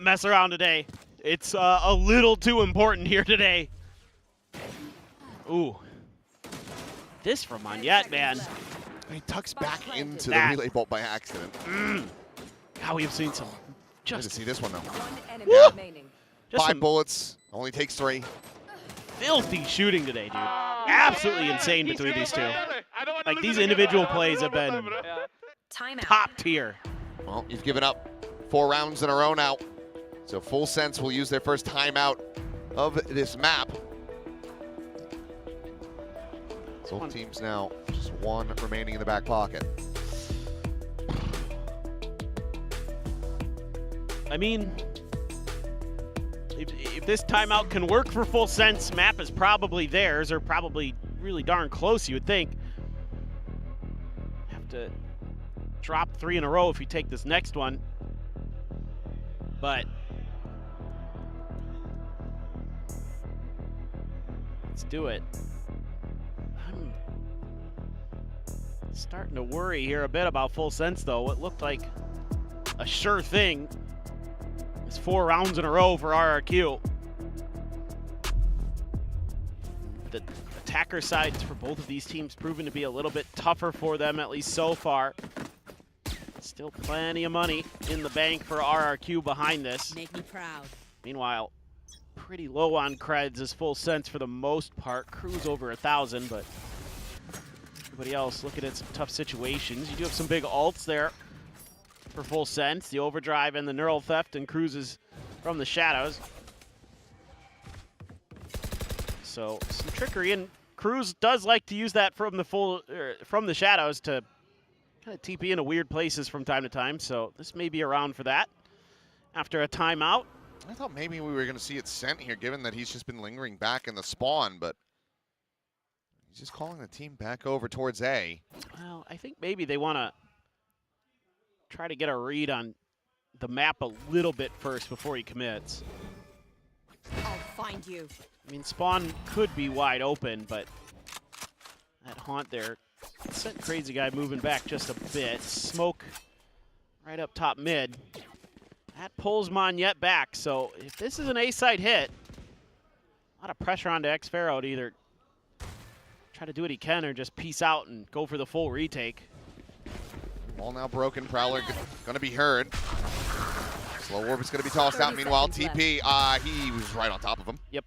mess around today. It's a little too important here today. Ooh. This from Monyet, man. He tucks back into That. the relay bolt by accident. God, we have seen some. Good to see this one, though. One enemy Woo! remaining. Just 5 some bullets. Only takes 3. filthy shooting today, dude. Absolutely insane between these two. Like, these individual plays have been top tier. Well, you've given up 4 rounds in a row now. So Full Sense will use their first timeout of this map. Both teams now just 1 remaining in the back pocket. I mean, if this timeout can work for Full Sense, map is probably theirs, or probably really darn close, you would think. Have to drop 3 in a row if you take this next one. But let's do it. I'm starting to worry here a bit about Full Sense, though. What looked like a sure thing is 4 rounds in a row for RRQ. The attacker sides for both of these teams proven to be a little bit tougher for them, at least so far. Still plenty of money in the bank for RRQ behind this. Make me proud. Meanwhile, pretty low on creds is Full Sense for the most part. Crew's over 1,000, but everybody else looking at some tough situations. You do have some big ults there for Full Sense, the overdrive and the neural theft, and cruises from the shadows. So some trickery, and Cruz does like to use that from the shadows to kind of TP into weird places from time to time. So this may be around for that after a timeout. I thought maybe we were going to see it sent here, given that he's just been lingering back in the spawn, but he's just calling the team back over towards A. Well, I think maybe they want to try to get a read on the map a little bit first before he commits. I'll find you. I mean, spawn could be wide open, but that haunt there sent Crazy Guy moving back just a bit. Smoke right up top mid. That pulls Monyet back, so if this is an A-side hit, a lot of pressure onto Xpharaoh to either try to do what he can or just peace out and go for the full retake. Ball now broken. Prowler going to be heard. Slow Orb is going to be tossed out. Meanwhile, TP, he was right on top of him. Yep.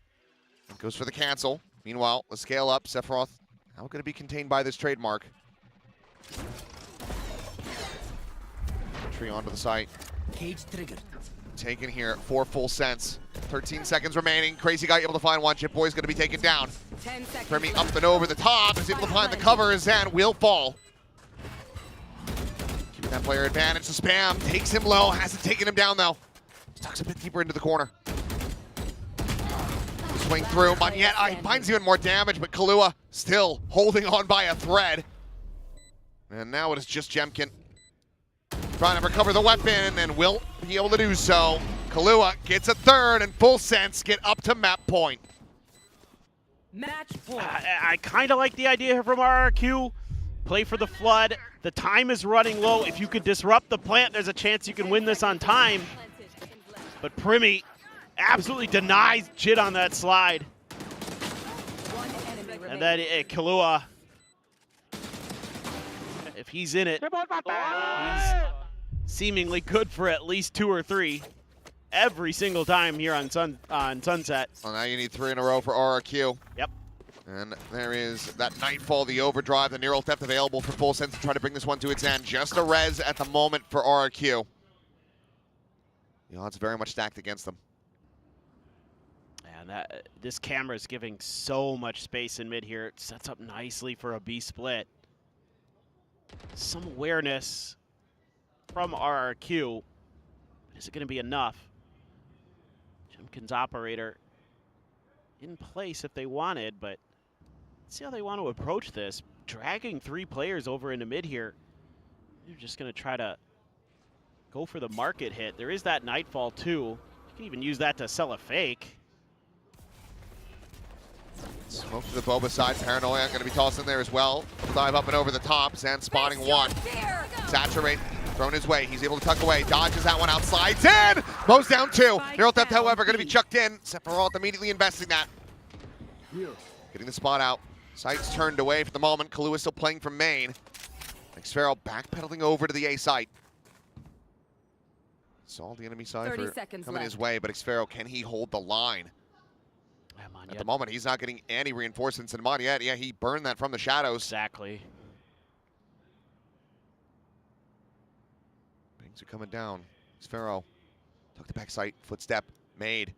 Goes for the cancel. Meanwhile, the scale up. Sephiroth now going to be contained by this trademark. Entry onto the site. Cage triggered. Taken here for Full Sense. 13 seconds remaining. Crazy Guy able to find one. Chip Boy's going to be taken down. 10 seconds. Premi up and over the top. Is able to find the covers and will fall. Keeping that player advantage. The spam takes him low. Hasn't taken him down though. Tucks a bit deeper into the corner. Swing through. Monyet he finds even more damage, but Kahlua still holding on by a thread. And now it is just Jemkin trying to recover the weapon and will be able to do so. Kahlua gets a third, and Full Sense get up to map point. Match point. I kind of like the idea here from RRQ. Play for the flood. The time is running low. If you could disrupt the plant, there's a chance you can win this on time. But Premi absolutely denies Jit on that slide. And then Kahlua, if he's in it, he's seemingly good for at least 2 or 3 every single time here on Sunset. Well, now you need 3 in a row for RRQ. Yep. And there is that Nightfall, the overdrive, the neural theft available for Full Sense to try to bring this one to its end. Just a res at the moment for RRQ. The odds very much stacked against them. And this camera is giving so much space in mid here. It sets up nicely for a B split. Some awareness from RRQ. Is it going to be enough? Jemkin's operator in place if they wanted, but let's see how they want to approach this. Dragging 3 players over into mid here. They're just going to try to go for the market hit. There is that Nightfall too. You can even use that to sell a fake. Smoke to the Boba side. Paranoia going to be tossed in there as well. Dive up and over the top. Zen spotting one. Saturate. Thrown his way. He's able to tuck away. Dodges that one out. Slides in. Mows down two. Neural Theft, however, going to be chucked in. Sephiroth immediately investing that. Getting the spot out. Sights turned away for the moment. Kahlua still playing from main. xFaro backpedaling over to the A site. Saw the enemy side for coming his way, but xFaro, can he hold the line? At the moment, he's not getting any reinforcements in Monyet. Yeah, he burned that from the shadows. Exactly. Things are coming down. xFaro took the back sight, footstep made.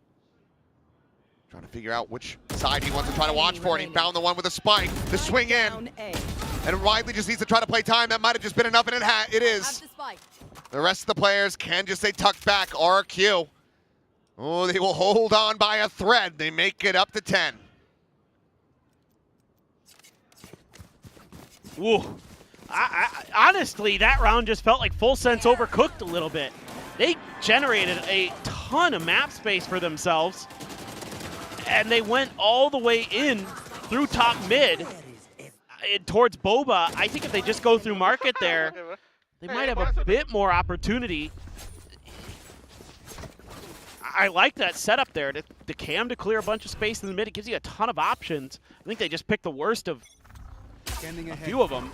Trying to figure out which side he wants to try to watch for, and he found the one with a spike. The swing in. And Riley just needs to try to play time. That might have just been enough, and it is. The rest of the players can just stay tucked back. RRQ. Oh, they will hold on by a thread. They make it up to 10. Woo. Honestly, that round just felt like Full Sense overcooked a little bit. They generated a ton of map space for themselves, and they went all the way in through top mid towards Boba. I think if they just go through market there, they might have a bit more opportunity. I like that setup there. The cam to clear a bunch of space in the mid, it gives you a ton of options. I think they just picked the worst of a few of them.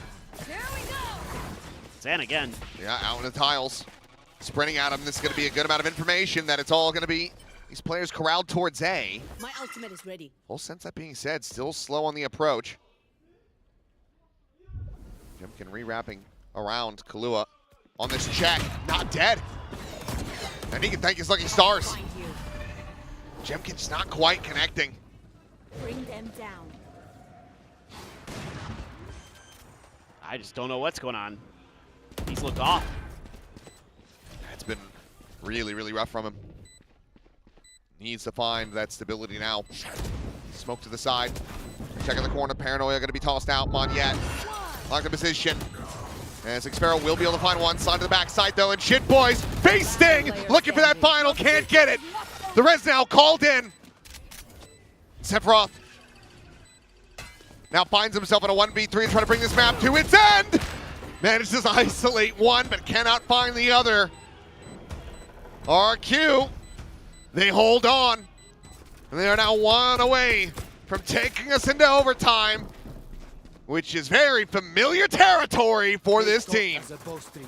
Zan again. Yeah, out in the tiles. Sprinting at him. This is going to be a good amount of information that it's all going to be these players corralled towards A. My ultimate is ready. Full Sense, that being said, still slow on the approach. Jemkin rewrapping around Kahlua on this check. Not dead. And he can thank his lucky stars. Jemkin's not quite connecting. Bring them down. I just don't know what's going on. He's looked off. It's been really, really rough from him. Needs to find that stability now. Smoke to the side. Checking the corner. Paranoia going to be tossed out. Monyet locked in position. As xFaro will be able to find one side to the backside though, and Shit Boys feasting, looking for that final, can't get it. The res now called in. Sephiroth now finds himself in a 1v3 and trying to bring this map to its end. Manages to isolate one, but cannot find the other. RRQ, they hold on. And they are now one away from taking us into overtime, which is very familiar territory for this team.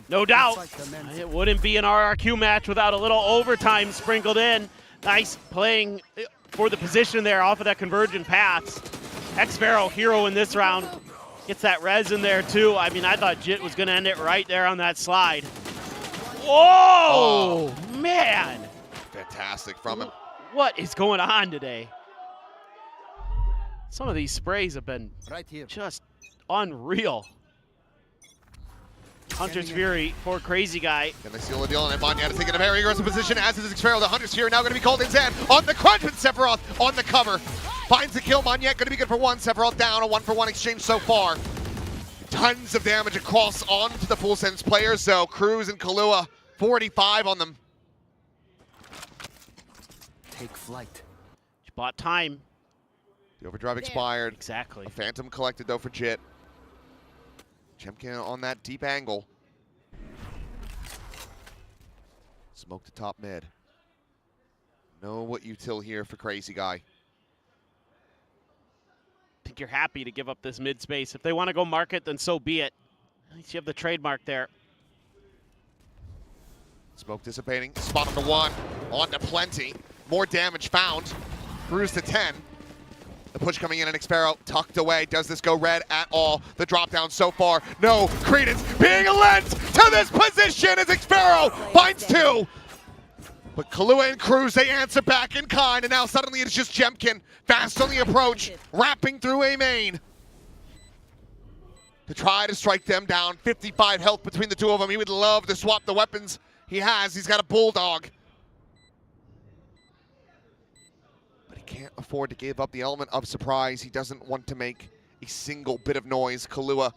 No doubt. It wouldn't be an RRQ match without a little overtime sprinkled in. Nice playing for the position there off of that convergent paths. xFaro hero in this round. Gets that res in there too. I mean, I thought Jit was gonna end it right there on that slide. Whoa, man. Fantastic from him. What is going on today? Some of these sprays have been just unreal. Hunter's Fury for Crazy Guy. Can they seal the deal? And Monyet is taking a very aggressive position, as is xFaro. The Hunter's Fury now going to be called in. Zan on the crunch, but Sephiroth on the cover. Finds the kill. Monyet going to be good for one. Sephiroth down. A 1-for-1 exchange so far. Tons of damage across onto the Full Sense players. So Cruz and Kahlua, 45 on them. Take flight. She bought time. The overdrive expired. Exactly. A Phantom collected though for Jit. Jemkin on that deep angle. Smoke to top mid. Know what util here for Crazy Guy. I think you're happy to give up this mid space. If they want to go market, then so be it. At least you have the trademark there. Smoke dissipating. Spot on the one. On to plenty. More damage found. Cruz to 10. The push coming in, and xFaro tucked away. Does this go red at all? The drop down so far. No credence being lent to this position as xFaro finds two. But Kahlua and Cruz, they answer back in kind, and now suddenly it's just Jemkin fast on the approach, wrapping through a main to try to strike them down. 55 health between the two of them. He would love to swap the weapons he has. He's got a Bulldog. Can't afford to give up the element of surprise. He doesn't want to make a single bit of noise. Kahlua,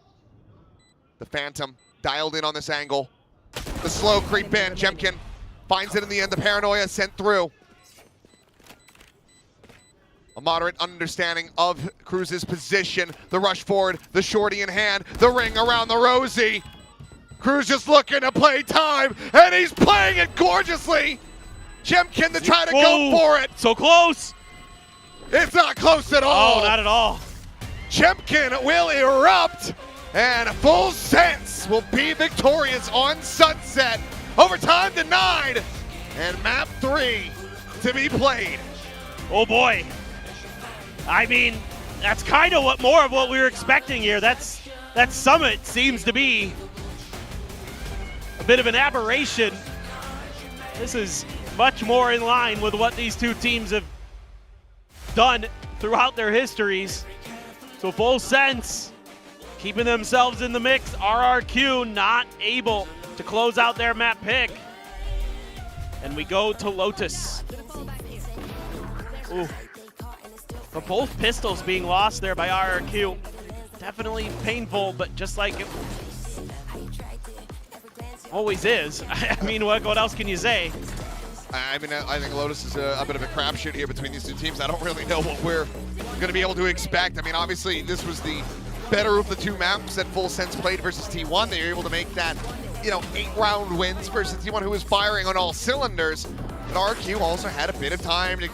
the Phantom, dialed in on this angle. The slow creep in. Jemkin finds it in the end. The Paranoia sent through. A moderate understanding of Cruz's position. The rush forward, the shorty in hand, the ring around the Rosie. Cruz just looking to play time, and he's playing it gorgeously. Jemkin to try to go for it. So close. It's not close at all. Oh, not at all. Jemkin will erupt, and Full Sense will be victorious on Sunset. Overtime denied, and map 3 to be played. Oh boy. I mean, that's kind of more of what we were expecting here. That Summit seems to be a bit of an aberration. This is much more in line with what these two teams have done throughout their histories. So Full Sense keeping themselves in the mix. RRQ not able to close out their map pick. And we go to Lotus. Ooh. But both pistols being lost there by RRQ. Definitely painful, but just like it always is. I mean, what else can you say? I mean, I think Lotus is a bit of a crapshoot here between these two teams. I don't really know what we're going to be able to expect. I mean, obviously, this was the better of the two maps that Full Sense played versus T1. They were able to make that, 8-round wins versus T1, who was firing on all cylinders. But RRQ also had a bit of time to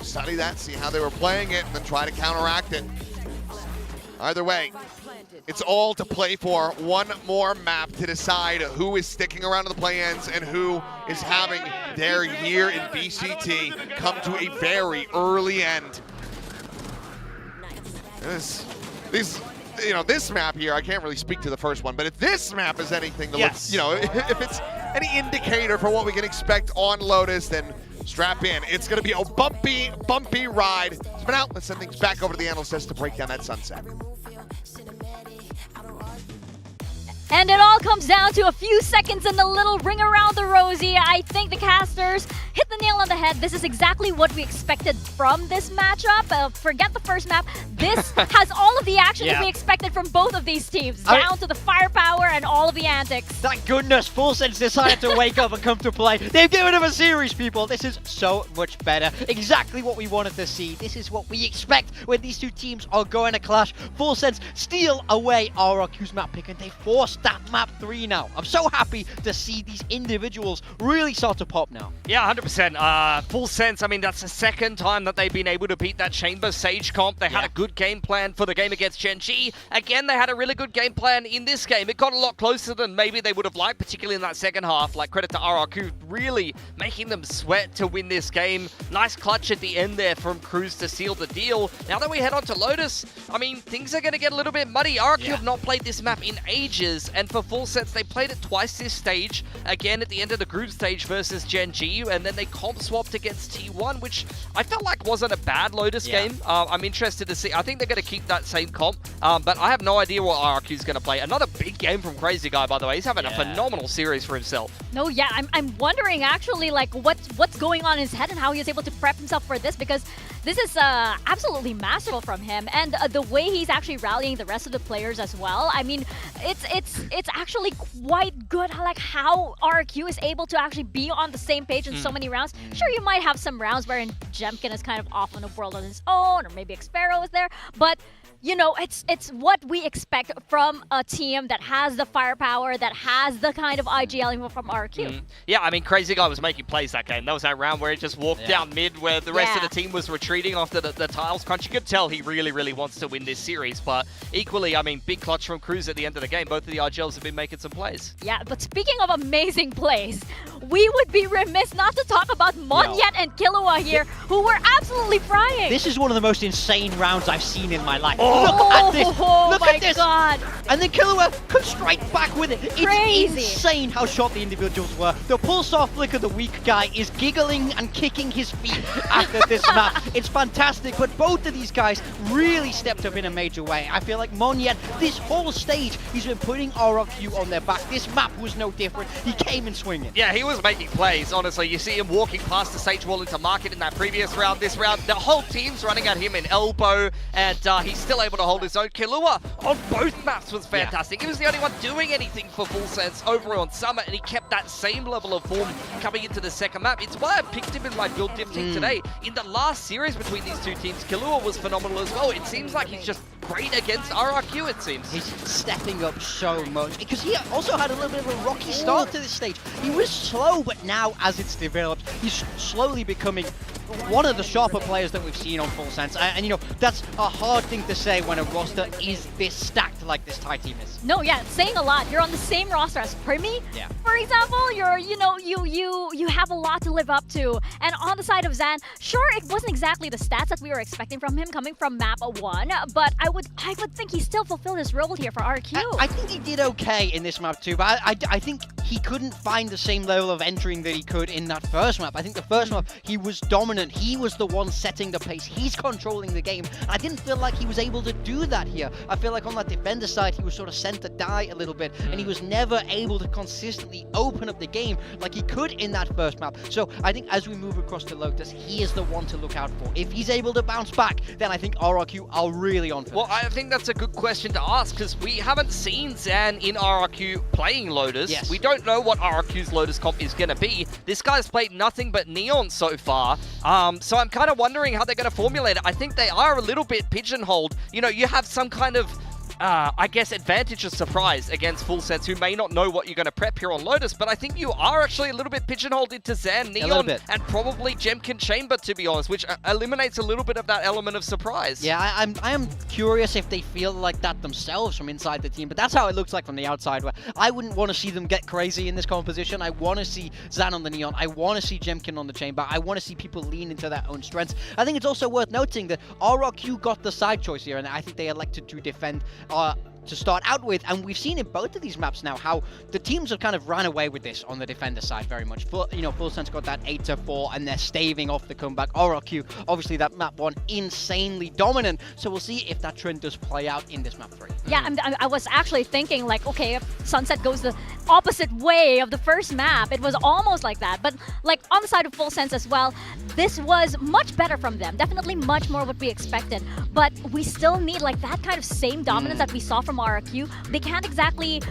study that, see how they were playing it, and then try to counteract it. Either way, it's all to play for. One more map to decide who is sticking around to the play-ins and who is having their year in VCT come to a very early end. This map here, I can't really speak to the first one, but if this map is anything to look, if it's any indicator for what we can expect on Lotus, then strap in. It's going to be a bumpy ride. So for now, let's send things back over to the analyst desk to break down that Sunset. And it all comes down to a few seconds and a little ring around the Rosie. I think the casters hit the nail on the head. This is exactly what we expected from this matchup. Forget the first map. This has all of the action that we expected from both of these teams, down to the firepower and all of the antics. Thank goodness Full Sense decided to wake up and come to play. They've given him a series, people. This is so much better. Exactly what we wanted to see. This is what we expect when these two teams are going to clash. Full Sense steal away RRQ's map pick, and they forced that map 3 now. I'm so happy to see these individuals really start to pop now. Yeah, 100%. Full Sense, I mean, that's the second time that they've been able to beat that Chamber Sage comp. They had a good game plan for the game against Gen G. Again, they had a really good game plan in this game. It got a lot closer than maybe they would have liked, particularly in that second half. Like, credit to RRQ, really making them sweat to win this game. Nice clutch at the end there from Cruz to seal the deal. Now that we head on to Lotus, I mean, things are going to get a little bit muddy. RRQ have not played this map in ages, and for Full Sense, they played it twice this stage. Again, at the end of the group stage versus Gen G, and then they comp swapped against T1, which I felt like wasn't a bad Lotus game. I'm interested to see. I think they're going to keep that same comp, but I have no idea what RRQ is going to play. Another big game from Crazy Guy, by the way. He's having a phenomenal series for himself. No, I'm wondering actually, like, what's going on in his head and how he was able to prep himself for this, because this is absolutely masterful from him, and the way he's actually rallying the rest of the players as well. I mean, it's actually quite good, like how RRQ is able to actually be on the same page in so many rounds. Sure, you might have some rounds wherein Jemkin is kind of off on a world on his own, or maybe Xpero is there, but it's what we expect from a team that has the firepower, that has the kind of IGL from RRQ. Yeah, I mean, Crazy Guy was making plays that game. That was that round where he just walked down mid, where the rest of the team was retreating after the tiles crunch. You could tell he really wants to win this series, but equally, I mean, big clutch from Cruz at the end of the game. Both of the IGLs have been making some plays. Yeah, but speaking of amazing plays, we would be remiss not to talk about Monyet and Killua here, who were absolutely frying. This is one of the most insane rounds I've seen in my life. Look at this! Look at this! God. And then Killua comes straight back with it. It's insane how short the individuals were. The pulsar flicker, the weak guy, is giggling and kicking his feet after this map. It's fantastic, but both of these guys really stepped up in a major way. I feel like Monyet, this whole stage, he's been putting RRQ on their back. This map was no different. He came in swinging. Yeah, he was making plays, honestly. You see him walking past the stage wall into market in that previous previous round, this round, the whole team's running at him in elbow, and he's still able to hold his own. Killua on both maps was fantastic. He was the only one doing anything for Full Sense over on Summit, and he kept that same level of form coming into the second map. It's why I picked him in my build diff team today. In the last series between these two teams, Killua was phenomenal as well. It seems like he's just great against RRQ, it seems. He's stepping up so much because he also had a little bit of a rocky start to this stage. He was slow, but now as it's developed, he's slowly becoming one of the sharper players that we've seen on Full Sense. And you know, that's a hard thing to say when a roster is this stacked like this Thai team is. No, yeah, it's saying a lot. You're on the same roster as Primi, for example. You're, you know, you have a lot to live up to. And on the side of Zan, sure, it wasn't exactly the stats that we were expecting from him coming from map 1, but I would think he still fulfilled his role here for RQ. I think he did okay in this map too, but I think he couldn't find the same level of entering that he could in that first map. I think the first map, he was dominant. He was the one setting the pace. He's controlling the game. I didn't feel like he was able to do that here. I feel like on that defender side, he was sort of sent to die a little bit, and he was never able to consistently open up the game like he could in that first map. So I think as we move across to Lotus, he is the one to look out for. If he's able to bounce back, then I think RRQ are really on for this. Well, I think that's a good question to ask, because we haven't seen Zan in RRQ playing Lotus. Yes. We don't know what RRQ's Lotus comp is going to be. This guy's played nothing but Neon so far. So I'm kind of wondering how they're going to formulate it. I think they are a little bit pigeonholed. You know, you have some kind of I guess, advantage or surprise against Full Sense, who may not know what you're going to prep here on Lotus, but I think you are actually a little bit pigeonholed into Zan, Neon, and probably Jemkin Chamber, to be honest, which eliminates a little bit of that element of surprise. Yeah, I am curious if they feel like that themselves from inside the team, but that's how it looks like from the outside, where I wouldn't want to see them get crazy in this composition. I want to see Zan on the Neon. I want to see Jemkin on the Chamber. I want to see people lean into their own strengths. I think it's also worth noting that RRQ got the side choice here, and I think they elected to defend to start out with, and we've seen in both of these maps now how the teams have kind of ran away with this on the defender side very much. Full Sense got that 8-4, and they're staving off the comeback. RRQ, obviously that map 1, insanely dominant, so we'll see if that trend does play out in this map 3. Yeah, I was actually thinking, like, okay, if Sunset goes the opposite way of the first map, it was almost like that, but like on the side of Full Sense as well, this was much better from them, definitely much more what we expected, but we still need like that kind of same dominance that we saw from RRQ. They can't exactly,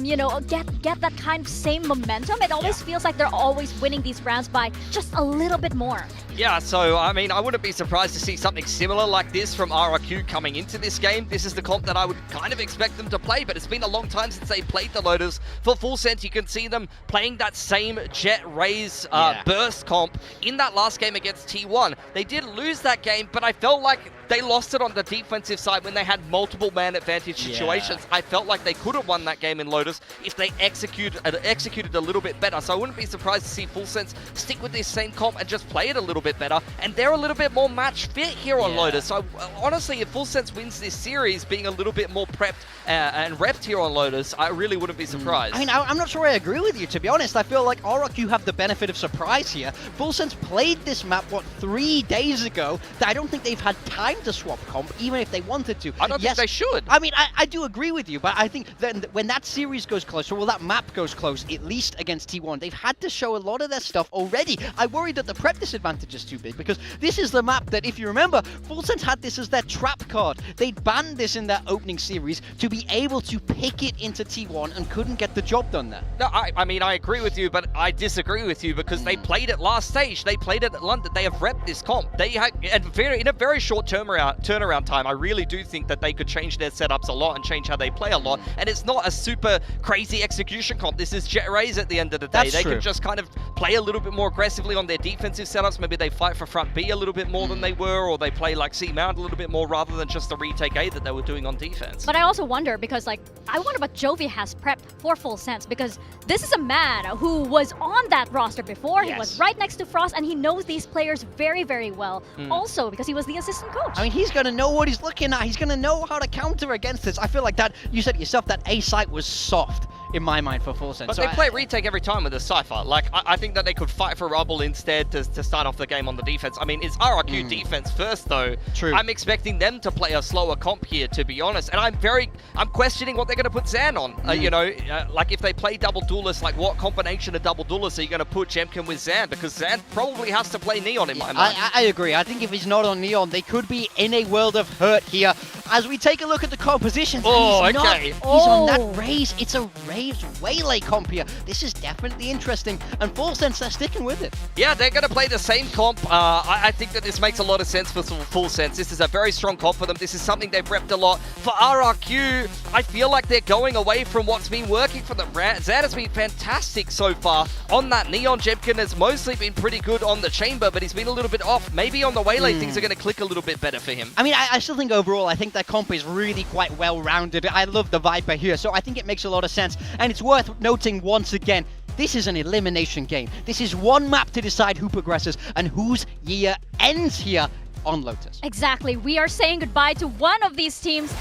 you know, get that kind of same momentum. It always feels like they're always winning these rounds by just a little bit more. Yeah, so, I mean, I wouldn't be surprised to see something similar like this from RRQ coming into this game. This is the comp that I would kind of expect them to play, but it's been a long time since they played the Lotus. For Full Sense, you can see them playing that same Jet Raze burst comp in that last game against T1. They did lose that game, but I felt like they lost it on the defensive side when they had multiple man advantage situations. I felt like they could have won that game in Lotus if they executed a little bit better. So I wouldn't be surprised to see Full Sense stick with this same comp and just play it a little bit better. And they're a little bit more match fit here on Lotus. So honestly, if Full Sense wins this series, being a little bit more prepped and repped here on Lotus, I really wouldn't be surprised. I mean, I'm not sure I agree with you, to be honest. I feel like RRQ have the benefit of surprise here. Full Sense played this map, 3 days ago? I don't think they've had time to swap comp, even if they wanted to. I don't think they should. I mean, I do agree with you, but I think then when that series goes close, or well, that map goes close, at least against T1, they've had to show a lot of their stuff already. I worry that the prep disadvantage is too big, because this is the map that, if you remember, Full Sense had this as their trap card. They'd banned this in their opening series to be able to pick it into T1 and couldn't get the job done there. No, I mean, I agree with you, but I disagree with you, because they played it last stage. They played it at London. They have repped this comp. They had, in a very short turnaround time, I really do think that they could change their setups a lot and change how they play a lot. And it's not a super crazy execution comp. This is Jet Raze at the end of the day. They can just kind of play a little bit more aggressively on their defensive setups. Maybe they fight for front B a little bit more than they were, or they play like C mount a little bit more rather than just the retake A that they were doing on defense. But I also wonder, because like, I wonder what Jovi has prepped for Full Sense, because this is a man who was on that roster before. He was right next to Frost, and he knows these players very, very well. Also, because he was the assistant coach. I mean, he's going to know what he's looking at. He's going to know how to counter against this. I feel like that, you said it yourself, that A site was soft. in my mind for Full Sense. But So they play retake every time with a Cypher. Like, I think that they could fight for Rubble instead to start off the game on the defense. I mean, it's RRQ defense first, though. True. I'm expecting them to play a slower comp here, to be honest. And I'm questioning what they're going to put Zan on. You know, like if they play double duelist, like what combination of double duelists are you going to put Jemkin with Zan? Because Zan probably has to play Neon in my mind. I agree. I think if he's not on Neon, they could be in a world of hurt here. As we take a look at the compositions, Oh, he's okay. he's on that Raze. It's a Raze Waylay comp here. This is definitely interesting, and Full Sense, they're sticking with it. Yeah, they're going to play the same comp. I think that this makes a lot of sense for Full Sense. This is a very strong comp for them. This is something they've repped a lot. For RRQ, I feel like they're going away from what's been working for them. Zan has been fantastic so far on that Neon. Jemkin has mostly been pretty good on the chamber, but he's been a little bit off. Maybe on the Waylay, things are going to click a little bit better for him. I mean, I still think overall, I think that comp is really quite well-rounded. I love the Viper here, so I think it makes a lot of sense. And it's worth noting once again, this is an elimination game. This is one map to decide who progresses and whose year ends here on Lotus. Exactly. We are saying goodbye to one of these teams.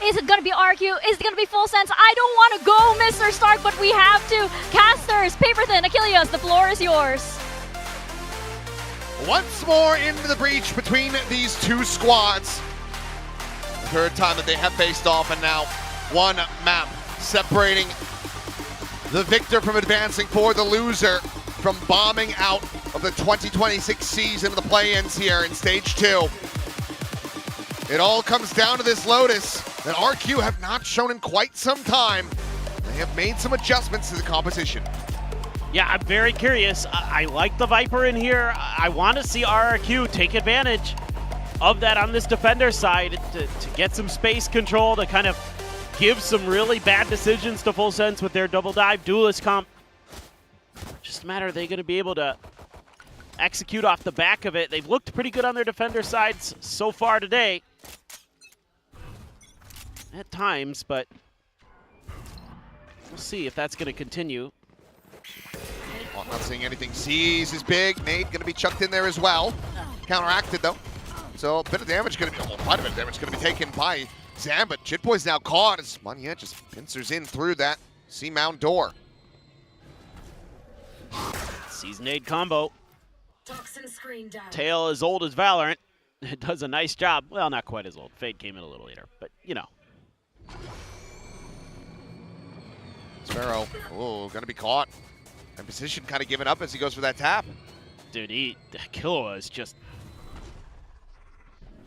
Is it going to be RQ? Is it going to be Full Sense? I don't want to go, Mr. Stark, but we have to. Casters, Paperthin, Achilles, the floor is yours. Once more into the breach between these two squads. The third time that they have faced off, and now one map separating the victor from advancing for the loser from bombing out of the 2026 season of the play-ins here in Stage 2. It all comes down to this Lotus that RQ have not shown in quite some time. They have made some adjustments to the composition. Yeah, I'm very curious. I like the Viper in here. I want to see RRQ take advantage of that on this defender side to get some space control, to kind of give some really bad decisions to Full Sense with their double dive duelist comp. Just a matter, are they going to be able to execute off the back of it? They've looked pretty good on their defender sides so far today. At times, but we'll see if that's going to continue. Well, not seeing anything. Sees is big. Nade going to be chucked in there as well. Counteracted though. So a bit of damage going to be, quite a bit of damage going to be taken by Zan, but Jitboy's now caught as Monyet just pincers in through that C-mount door. Sees nade combo. Tail as old as Valorant. It does a nice job. Well, not quite as old. Fade came in a little later, but you know. Sparrow, oh, going to be caught. And position kind of giving up as he goes for that tap. Dude, Killua is just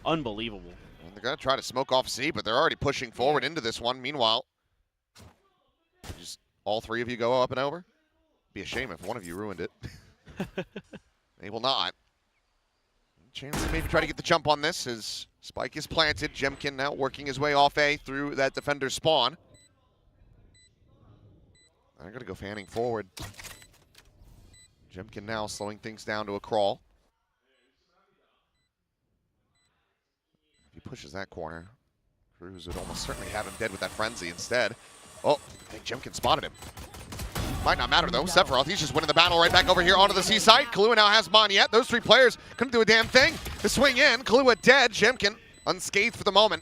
unbelievable. And they're going to try to smoke off C, but they're already pushing forward into this one. Meanwhile, just all three of you go up and over. Be a shame if one of you ruined it. They will not. Chance to maybe try to get the jump on this as Spike is planted. Jemkin now working his way off A through that defender spawn. They're going to go fanning forward. Jemkin now slowing things down to a crawl. If he pushes that corner, Cruz would almost certainly have him dead with that frenzy instead. Oh, I think Jemkin spotted him. Might not matter though. Sephiroth, he's just winning the battle right back over here onto the C side. Kahlua now has Monyet. Those three players couldn't do a damn thing. The swing in, Kahlua dead. Jemkin unscathed for the moment.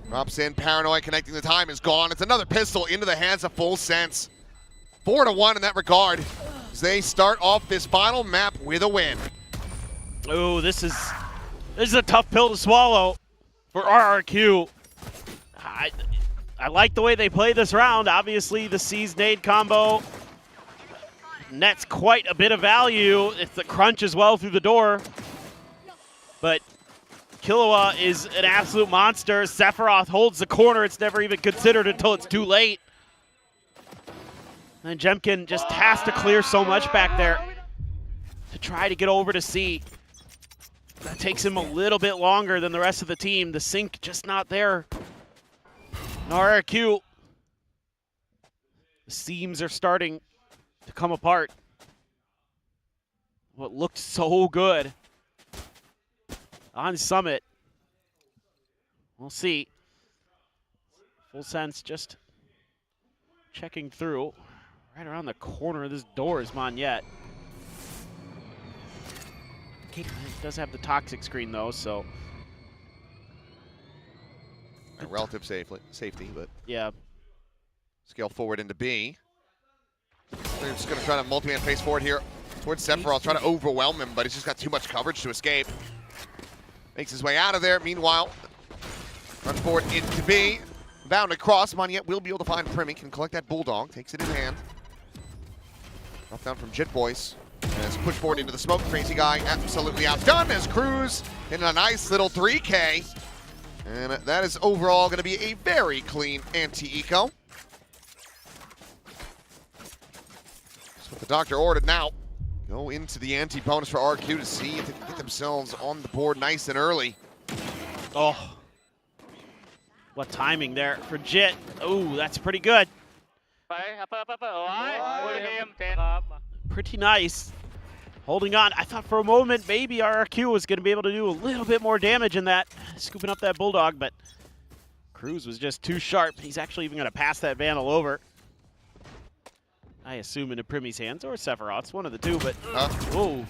Drops in, Paranoid connecting the time is gone. It's another pistol into the hands of Full Sense. 4-1 in that regard as they start off this final map with a win. Oh, this is a tough pill to swallow for RRQ. I like the way they play this round. Obviously, the C's nade combo nets quite a bit of value. It's the crunch as well through the door. But Killua is an absolute monster. Sephiroth holds the corner. It's never even considered until it's too late. And Jemkin just has to clear so much back there to try to get over to C. That takes him a little bit longer than the rest of the team. The sync just not there. And RRQ, the seams are starting to come apart. What looked so good on Summit. We'll see. Full Sense just checking through. Right around the corner of this door is Monyet. It does have the toxic screen though, so. Relative safety, but. Yeah. Scale forward into B. They're just going to try to multi-man face forward here towards Sephiroth, trying to overwhelm him, but he's just got too much coverage to escape. Makes his way out of there. Meanwhile, run forward into B. Bound across. Monyet will be able to find Primi. Can collect that Bulldog. Takes it in hand. Drop down from Jit Boys. As push forward into the smoke. Crazy Guy absolutely outdone as Cruz in a nice little 3K. And that is overall going to be a very clean anti-eco. That's what the doctor ordered now. Go into the anti-bonus for RRQ to see if they can get themselves on the board nice and early. Oh. What timing there for Jit. Oh, that's pretty good. Pretty nice. Holding on. I thought for a moment maybe RRQ was going to be able to do a little bit more damage in that, scooping up that Bulldog, but Cruz was just too sharp. He's actually even going to pass that Vandal over. I assume into Primi's hands or Sephiroth's, one of the two, but whoa.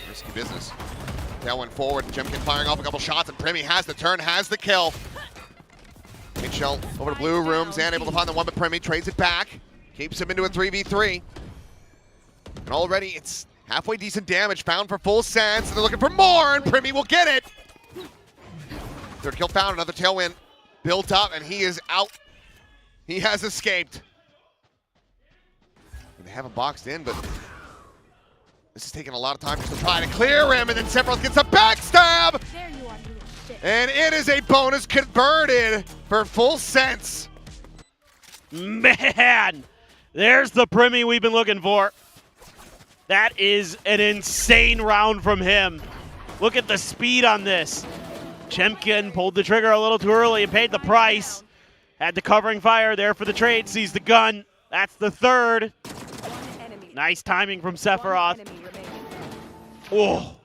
Risky business. Tailwind forward, Jemkin firing off a couple shots, and Primi has the turn, has the kill. Shell over to blue rooms, and able to find the one, but Primi trades it back. Keeps him into a 3v3. And already it's halfway decent damage found for full sense, and they're looking for more, and Primi will get it. Third kill found, another tailwind built up, and he is out. He has escaped. They haven't boxed in, but this is taking a lot of time just to try to clear him, and then Sephiroth gets a backstab! And it is a bonus converted for full sense. Man, there's the Primi we've been looking for. That is an insane round from him. Look at the speed on this. Chemkin pulled the trigger a little too early and paid the price. Had the covering fire there for the trade, sees the gun. That's the third. Nice timing from Sephiroth. Oh.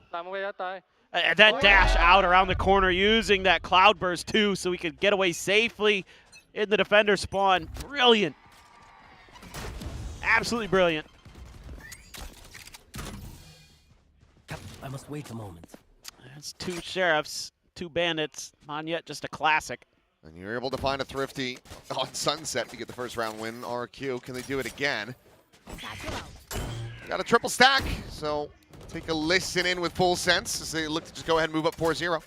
That dash out around the corner using that cloudburst too so he could get away safely in the defender spawn. Brilliant. Absolutely brilliant. I must wait a moment. That's two sheriffs, two bandits. Monyet just a classic. And you're able to find a Thrifty on Sunset to get the first round win. RRQ, can they do it again? Got a triple stack, so take a listen in with full sense as they look to just go ahead and move up 4-0.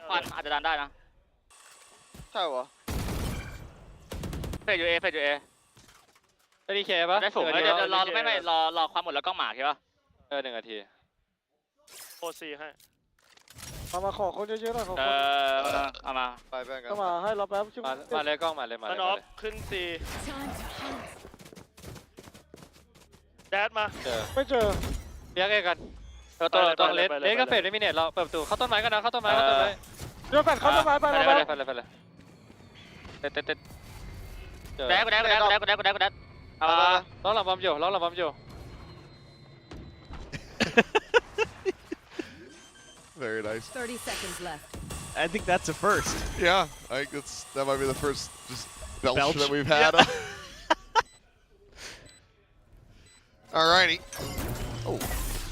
อาจจะดันได้นะใช่เหรอเฟดอยู่เอได้ดีเคป่ะได้สูงเดี๋ยวรอไม่รอความหมดแล้วกล้องหมากใช่ป่ะ1 นาทีโอซีให้มาขอคนเยอะๆหน่อยขอคนเอามาไปแบ่งกันมาให้เราแป๊บมาเลยกล้องมาเลยขึ้นซีแดดมาไม่เจอเรียกกันต้องเล่นก็เฟดไม่มีเน็ตเราเปิดประตูเข้าต้นไม้กันนะเข้าต้นไม้เดี๋ยวแฟดเข้าต้นไม้ไปเลยเต็ดแดดล้อหลังบอมอยู่ Very nice. 30 seconds left. I think that's a first. Yeah, I think that might be the first just belch that we've had. Yeah. Alrighty. Oh,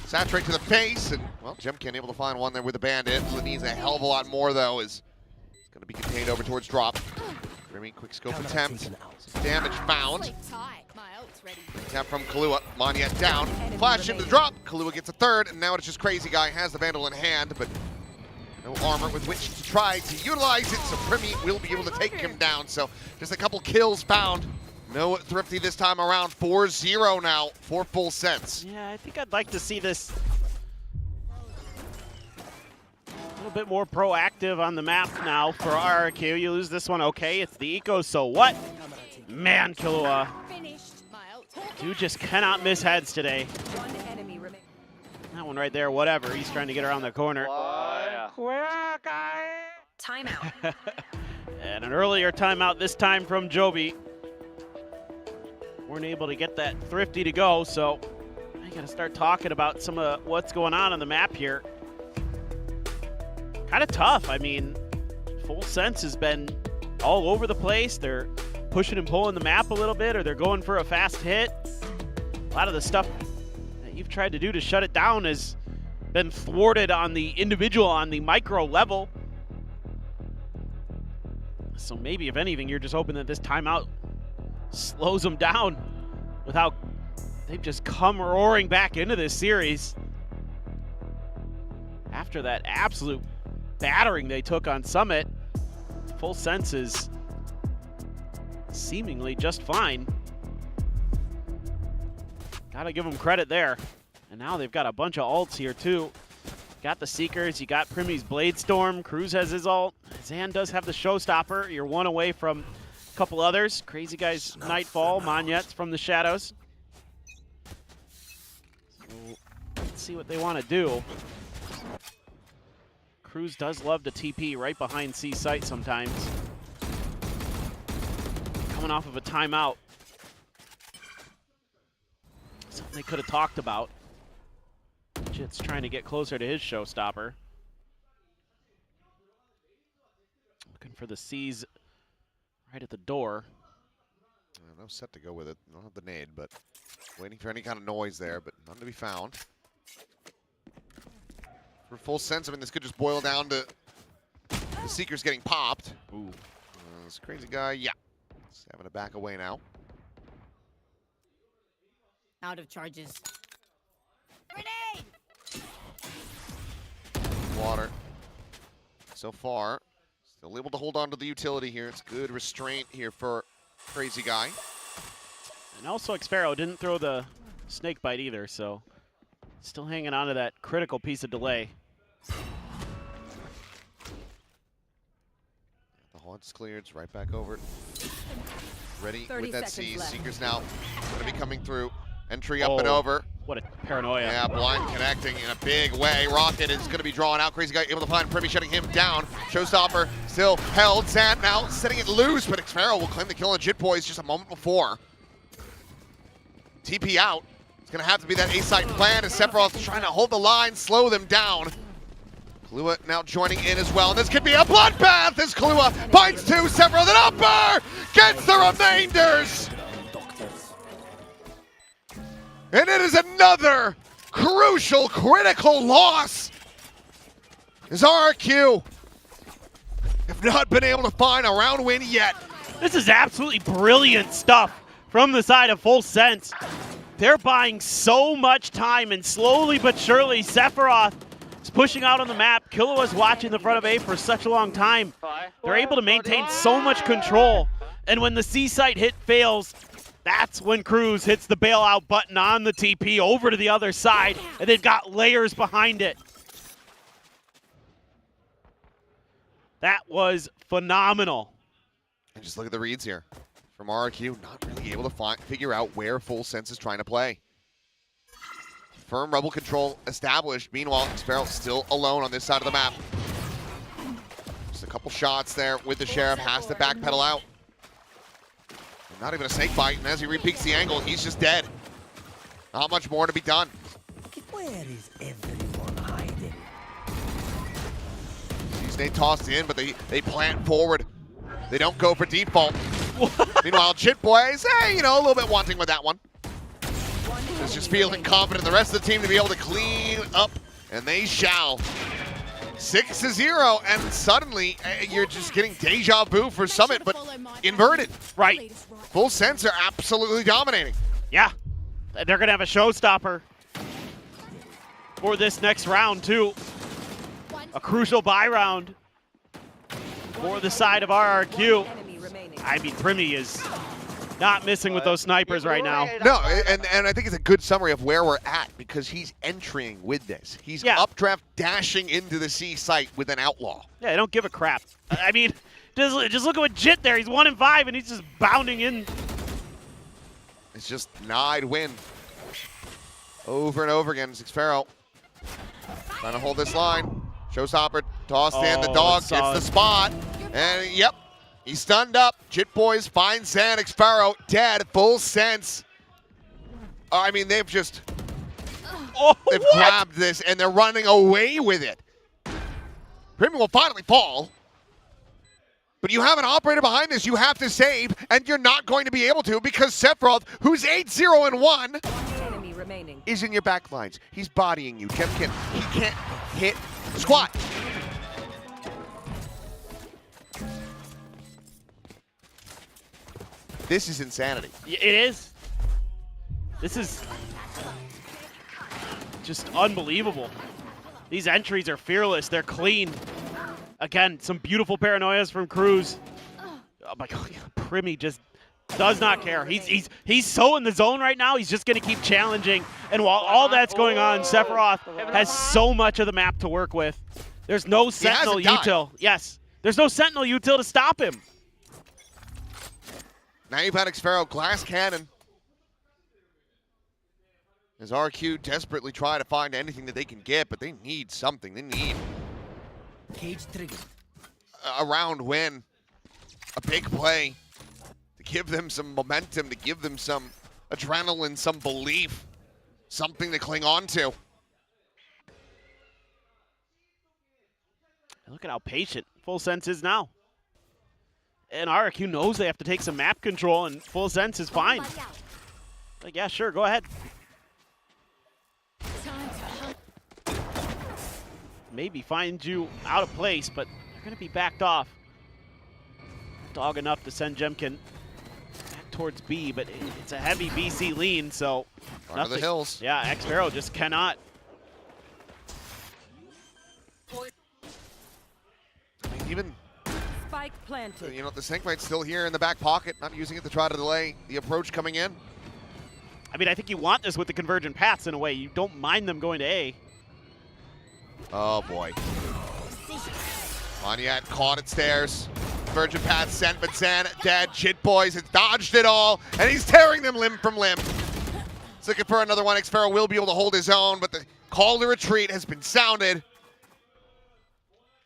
saturate to the face, and well, Jemkin able to find one there with the bandit. Needs a hell of a lot more though. Is going to be contained over towards drop. Remy, quick scope attempt. Some damage found. Tap from Kahlua. Monyet down. Flash into the drop. Kahlua gets a third, and now it's just Crazy Guy has the Vandal in hand, but no armor with which to try to utilize it, so Primi will be able to take him down. So just a couple kills found. No Thrifty this time around. 4-0 now for full sense. Yeah, I think I'd like to see this a little bit more proactive on the map now for RRQ. You lose this one, okay, it's the eco, so what? Man, Kahlua. Dude just cannot miss heads today. That one right there, whatever. He's trying to get around the corner. Timeout. And an earlier timeout this time from Joby. Weren't able to get that Thrifty to go, so I gotta start talking about some of what's going on the map here. Kind of tough. I mean, Full Sense has been all over the place. They're pushing and pulling the map a little bit, or they're going for a fast hit. A lot of the stuff that you've tried to do to shut it down has been thwarted on the individual, on the micro level. So maybe, if anything, you're just hoping that this timeout slows them down without... They've just come roaring back into this series after that absolute battering they took on Summit. Full Sense is seemingly just fine. Gotta give them credit there. And now they've got a bunch of ults here too. Got the Seekers, you got Primmy's Blade Storm, Cruz has his ult, Zan does have the Showstopper. You're one away from a couple others. Crazy Guy's Nightfall, Monyet's from the Shadows. So let's see what they want to do. Cruz does love to TP right behind C site sometimes. Coming off of a timeout. Something they could have talked about. Jit's trying to get closer to his Showstopper. Looking for the C's right at the door. No set to go with it. Don't have the nade, but waiting for any kind of noise there, but none to be found. For Full Sense, I mean, this could just boil down to the Seekers getting popped. Ooh. This Crazy Guy, yeah. He's having to back away now. Out of charges. Water. So far, still able to hold on to the utility here. It's good restraint here for Crazy Guy. And also, Xparrow didn't throw the snake bite either, so still hanging on to that critical piece of delay. The haunt's cleared. It's right back over. Ready 30 with that seconds C. left. Seekers now going to be coming through. Entry up Oh, and over. What a paranoia. Yeah, blind connecting in a big way. Rocket is going to be drawn out. Crazy Guy able to find Primmy, shutting him down. Showstopper still held. Zan now setting it loose, but Xparrow will claim the kill on Jit Boys just a moment before. TP out. It's going to have to be that A-side plan as Sephiroth trying to hold the line, slow them down. Kahlua now joining in as well. And this could be a bloodbath as Kahlua finds two. Sephiroth an upper! Gets the remainders! And it is another crucial, critical loss as RRQ have not been able to find a round win yet. This is absolutely brilliant stuff from the side of Full Sense. They're buying so much time, and slowly but surely, Sephiroth is pushing out on the map. Killua's watching the front of A for such a long time. They're able to maintain so much control, and when the C site hit fails, that's when Cruz hits the bailout button on the TP over to the other side, and they've got layers behind it. That was phenomenal. And just look at the reads here from RRQ, not really able to figure out where Full Sense is trying to play. Firm rebel control established. Meanwhile, Xparrow still alone on this side of the map. Just a couple shots there with the Sheriff, has to backpedal out. Not even a snake bite, and as he repeats the angle, he's just dead. Not much more to be done. Where is everyone hiding? Snake tossed in, but they plant forward. They don't go for default. Meanwhile, Jit Boys, hey, you know, a little bit wanting with that one. Just feeling confident the rest of the team to be able to clean up, and they shall. 6-0, and suddenly you're just getting deja vu for Summit, but inverted. Right. Full Sense are absolutely dominating. Yeah, they're going to have a showstopper for this next round, too. A crucial buy round for the side of RRQ. I mean, Primmy is not missing with those snipers right now. No, and I think it's a good summary of where we're at, because he's entering with this. He's updraft dashing into the C site with an outlaw. Yeah, they don't give a crap. I mean, just look at what Jit there. He's 1-5, and he's just bounding in. It's just denied win. Over and over again. Xparrow trying to hold this line. Showstopper tossed in. The dog gets the spot. And yep, he's stunned up. Jit Boys find Zan. Xparrow dead. Full Sense. I mean, they've just they've grabbed this and they're running away with it. Primmy will finally fall. But you have an operator behind this you have to save, and you're not going to be able to because Sephiroth, who's 8-0-1, is in your back lines. He's bodying you. He can't hit squat. This is insanity. It is. This is just unbelievable. These entries are fearless. They're clean. Again, some beautiful paranoias from Cruz. Oh my God, Primi just does not care. He's so in the zone right now. He's just going to keep challenging. And while all that's going on, Sephiroth has so much of the map to work with. There's no Sentinel util. Yes, there's no Sentinel util to stop him. Now you've had Xpharaoh glass cannon. As RRQ desperately try to find anything that they can get, but they need something. They need Cage trigger. a round win, a big play to give them some momentum, to give them some adrenaline, some belief, something to cling on to. Look at how patient Full Sense is now. And RRQ knows they have to take some map control, and Full Sense is fine. Like, yeah, sure, go ahead. Maybe find you out of place, but they're going to be backed off. Dog enough to send Jemkin back towards B, but it's a heavy BC lean, so Run to the hills. Yeah, Xpharaoh just cannot. I mean, even Spike planted. you know, the Syncmite's still here in the back pocket, not using it to try to delay the approach coming in. I mean, I think you want this with the convergent paths in a way. You don't mind them going to A. Oh boy. Monyet caught at stairs. Virgin path sent, but Zan dead. Jit Boys has dodged it all, and he's tearing them limb from limb. He's looking for another one. Xpharaoh will be able to hold his own, but the call to retreat has been sounded.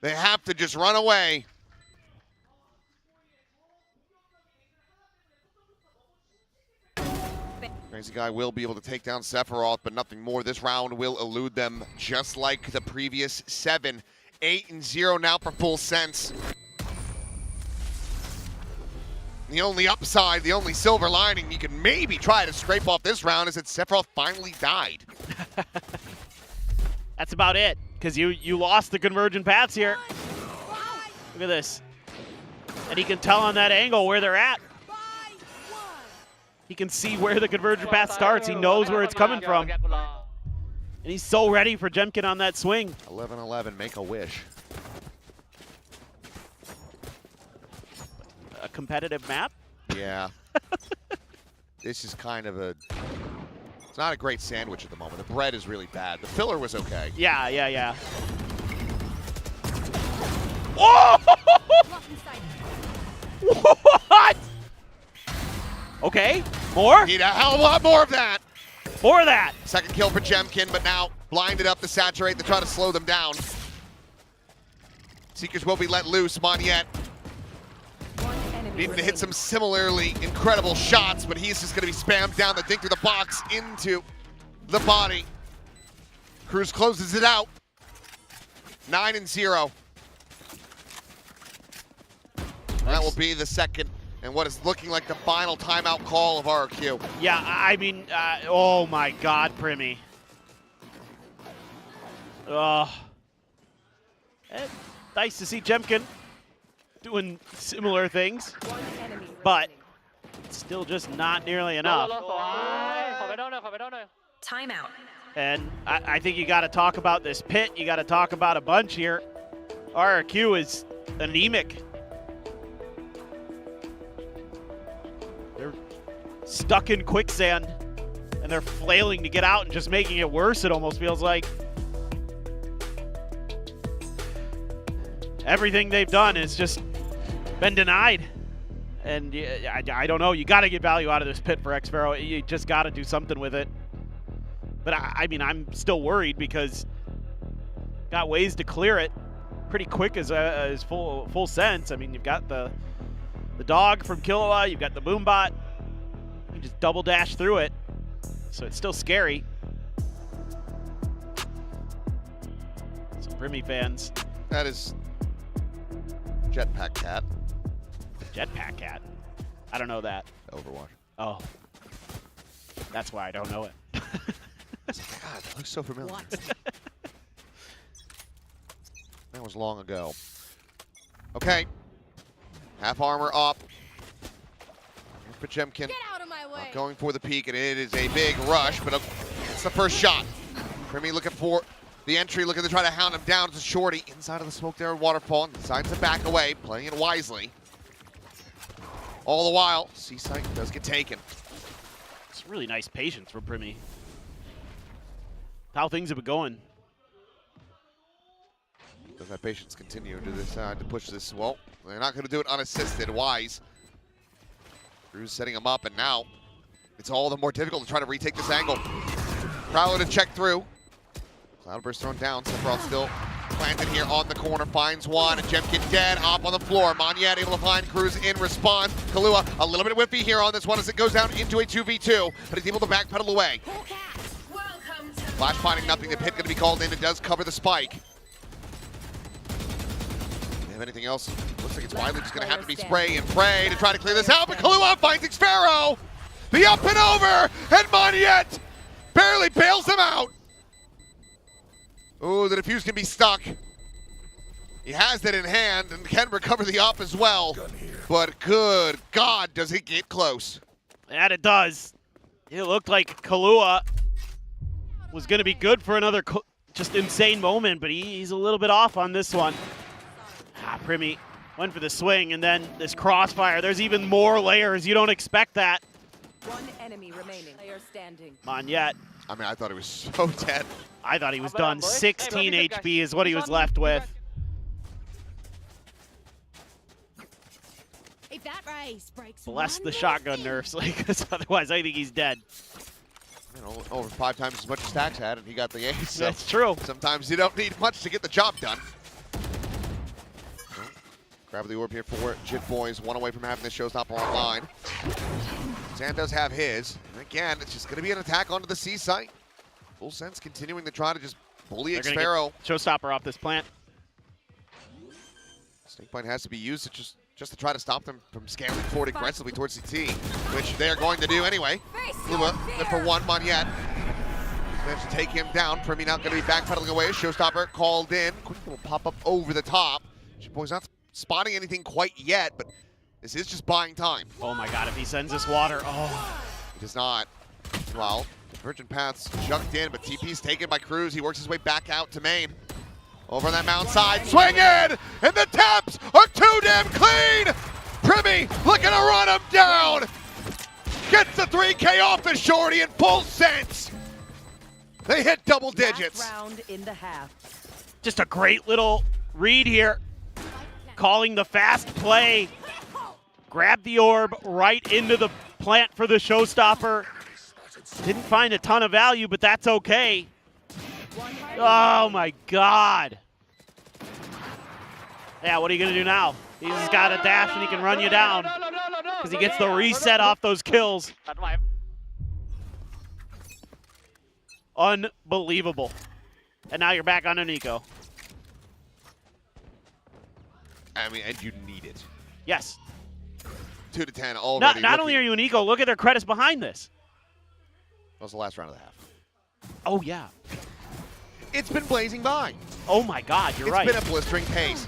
They have to just run away. Crazy Guy will be able to take down Sephiroth, but nothing more. This round will elude them, just like the previous 7. 8-0 now for Full Sense. The only upside, the only silver lining you can maybe try to scrape off this round is that Sephiroth finally died. That's about it, because you lost the convergent paths here. Look at this. And he can tell on that angle where they're at. He can see where the convergent path starts. He knows where it's coming from. And he's so ready for Jemkin on that swing. 11-11, make a wish. A competitive map? Yeah. This is kind of a... It's not a great sandwich at the moment. The bread is really bad. The filler was okay. Yeah. Oh! What? Okay, more? Need a hell of a lot more of that. More of that. Second kill for Jemkin, but now blinded up to saturate to try to slow them down. Seekers will be let loose. Monyet needing to hit some similarly incredible shots, but he's just going to be spammed down the dink through the box into the body. Cruz closes it out. 9-0. That will be the second and what is looking like the final timeout call of RRQ. Yeah, I mean, oh my God, Primi. Nice to see Jemkin doing similar things, but it's still just not nearly enough. Timeout. And I think you got to talk about this pit. You got to talk about a bunch here. RRQ is anemic. They're stuck in quicksand, and they're flailing to get out and just making it worse, it almost feels like. Everything they've done has just been denied. And I don't know, you got to get value out of this pit for Xpharaoh. You just got to do something with it. But I mean, I'm still worried because got ways to clear it pretty quick as full sense. I mean, you've got the dog from Killua, you've got the Boombot. You just double dash through it, so it's still scary. Some Primi fans. That is Jetpack Cat. Jetpack Cat? I don't know that. Overwatch. Oh. That's why I don't know it. God, that looks so familiar. That was long ago. Okay. Half armor up. for Jemkin. Going for the peek, and it is a big rush, but it's the first shot. Primi looking for the entry, looking to try to hound him down. It's a shorty inside of the smoke there in Waterfall, and decides to back away, playing it wisely. All the while, C-Site does get taken. It's really nice patience from Primi. How things have been going. Does that patience continue to decide to push this? Well, they're not going to do it unassisted. Wise. Cruz setting him up, and now it's all the more difficult to try to retake this angle. Prowler to check through. Cloudburst thrown down. Sephiroth still planted here on the corner. Finds one, and Jemkin dead. Up on the floor. Monyet able to find Cruz in response. Kahlua a little bit whiffy here on this one as it goes down into a 2v2, but he's able to backpedal away. Flash finding nothing. The pit going to be called in. It does cover the spike. Anything else? Looks like it's widely just going to have to be spray and pray to try to clear this out, but Kahlua finds Xpharaoh! The up and over, and Monyet barely bails him out! Ooh, the defuse can be stuck. He has that in hand and can recover the up as well, but good God, does it get close. And it does. It looked like Kahlua was going to be good for another just insane moment, but he's a little bit off on this one. Primi went for the swing, and then this crossfire. There's even more layers. You don't expect that. One enemy remaining. Player standing. Monyet. I mean, I thought he was so dead. I thought he was done. 16 HP is what he was left with. If that race breaks Bless the shotgun nerfs, because otherwise I think he's dead. You know, over 5 times as much as Stacks had, and he got the ace. So that's true. Sometimes you don't need much to get the job done. Grab the orb here for Jit Boys, one away from having this showstopper online. Zan does have his. And again, it's just going to be an attack onto the C site. Full Sense continuing to try to just bully Xpharaoh. Showstopper off this plant. Snakebite has to be used to just to try to stop them from scaling forward aggressively towards CT, which they are going to do anyway. Lua, good for one, Monyet. Managed to take him down. Primi not going to be backpedaling away. Showstopper called in. Quick little pop up over the top. Jit Boys not spotting anything quite yet, but this is just buying time. Oh my God, if he sends this water, He does not. Well, Virgin Path's junked in, but TP's taken by Cruz. He works his way back out to main. Over on that mound side, swinging! And the taps are too damn clean! Primi looking to run him down! Gets the 3K off the shorty in Full Sense! They hit double digits. Last round in the half. just a great little read here. Calling the fast play. Grab the orb right into the plant for the showstopper. Didn't find a ton of value, but that's okay. Oh my God. Yeah, what are you gonna do now? He's got a dash and he can run you down because he gets the reset off those kills. Unbelievable. And now you're back on Nico. I mean, and you need it. Yes. 2 to 10 already. Not only are you an Nico, look at their credits behind this. That was the last round of the half. Oh, yeah. It's been blazing by. Oh, my God, you're right. It's been a blistering pace.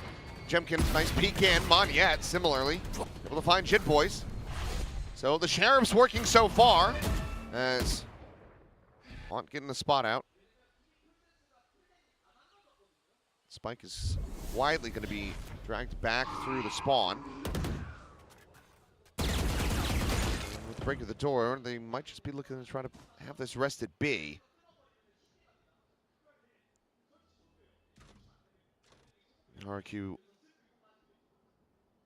Jemkin, nice peek in. Monyet, similarly, able to find Jit Boys. So the Sheriff's working so far as Haunt getting the spot out. Spike is widely going to be dragged back through the spawn. And with the break of the door, they might just be looking to try to have this rested B. RRQ,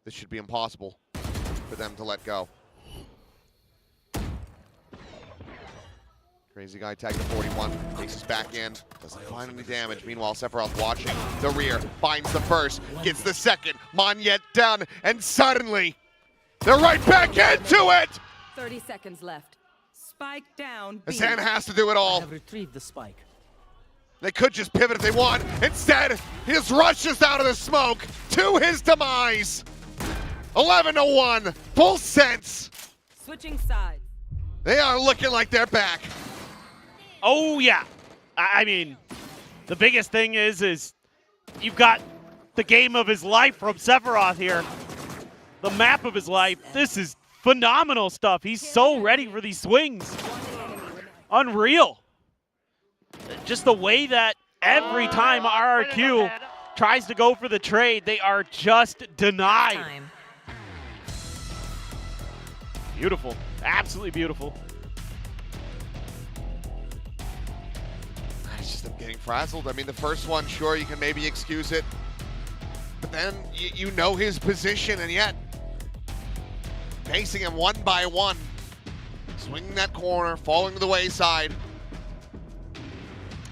this should be impossible for them to let go. Crazy guy tagged to 41, takes us back in, doesn't find any damage. Meanwhile, Sephiroth watching the rear, finds the first, gets the second, Monyet done, and suddenly, they're right back into it! 30 seconds left. Spike down. Zan has to do it all. I have retrieved the spike. They could just pivot if they want. Instead, he just rushes out of the smoke to his demise. 11-1, Full Sense. Switching sides. They are looking like they're back. Oh, yeah. I mean, the biggest thing is you've got the game of his life from Sephiroth here. The map of his life. This is phenomenal stuff. He's so ready for these swings. Unreal. Just the way that every time RRQ tries to go for the trade, they are just denied. Beautiful. Absolutely beautiful. It's just them getting frazzled. I mean, the first one, sure, you can maybe excuse it. But then you know his position, and yet pacing him one by one. Swinging that corner, falling to the wayside.